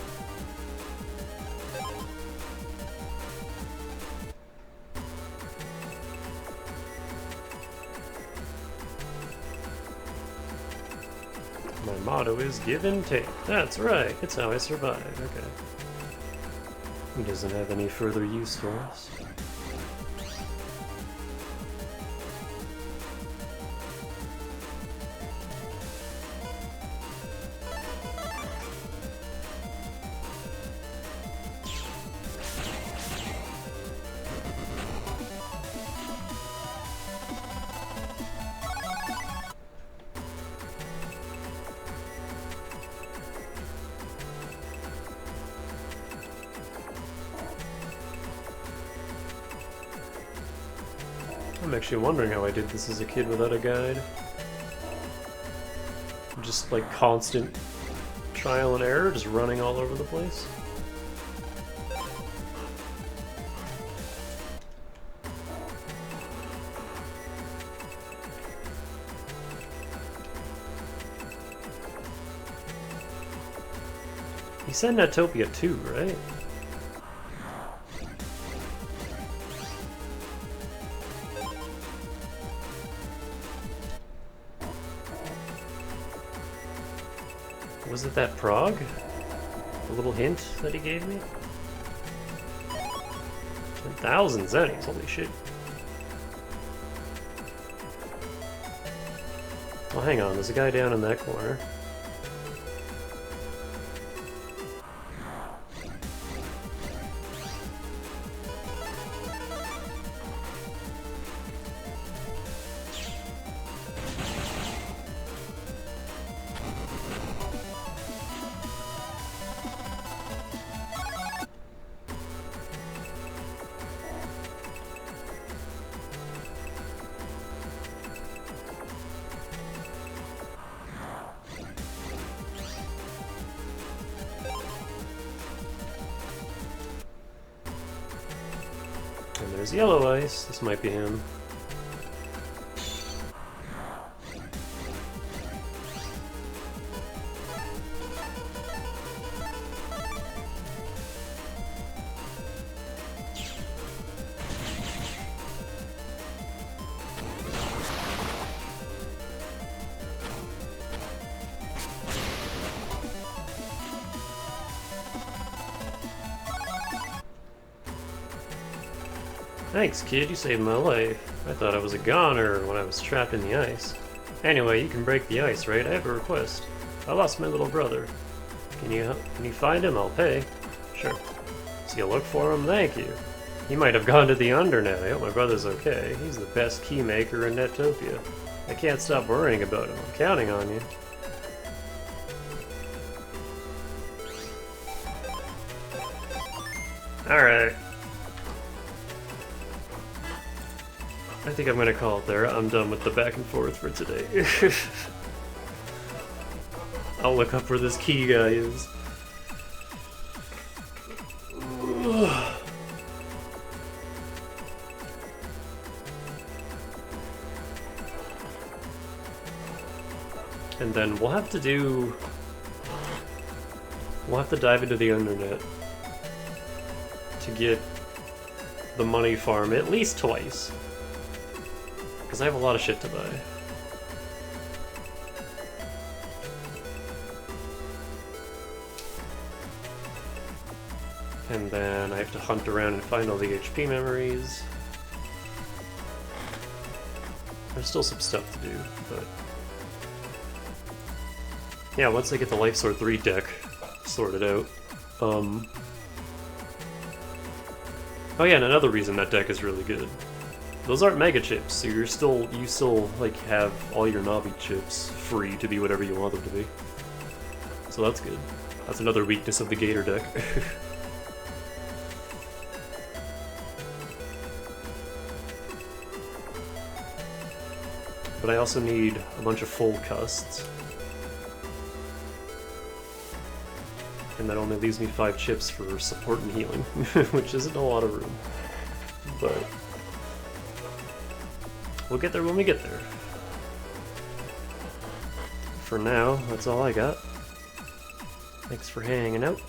My motto is give and take. That's right, it's how I survive. Okay. He doesn't have any further use for us. I'm actually wondering how I did this as a kid without a guide. Just like constant trial and error, just running all over the place. He said Netopia 2, right? Was it that Prague? The little hint that he gave me? 10,000 zennies, holy shit. Well, hang on, there's a guy down in that corner. And there's yellow ice. This might be him. Thanks, kid, you saved my life. I thought I was a goner when I was trapped in the ice. Anyway, you can break the ice, right? I have a request. I lost my little brother. Can you find him? I'll pay. Sure. So you look for him? Thank you. He might have gone to the Undernet. I hope my brother's okay. He's the best keymaker in Netopia. I can't stop worrying about him. I'm counting on you. Alright. I think I'm gonna call it there. I'm done with the back and forth for today. I'll look up where this key guy is. And then we'll have to dive into the internet to get the money farm at least twice. Because I have a lot of shit to buy. And then I have to hunt around and find all the HP memories. There's still some stuff to do, but... yeah, once I get the Life Sword 3 deck sorted out. Oh yeah, and another reason that deck is really good. Those aren't mega chips, so you still like have all your Navi chips free to be whatever you want them to be. So that's good. That's another weakness of the Gator deck. But I also need a bunch of full custs. And that only leaves me 5 chips for support and healing, which isn't a lot of room. But we'll get there when we get there. For now, that's all I got. Thanks for hanging out,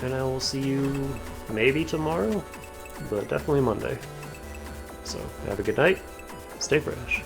and I will see you maybe tomorrow, but definitely Monday. So, have a good night, stay fresh.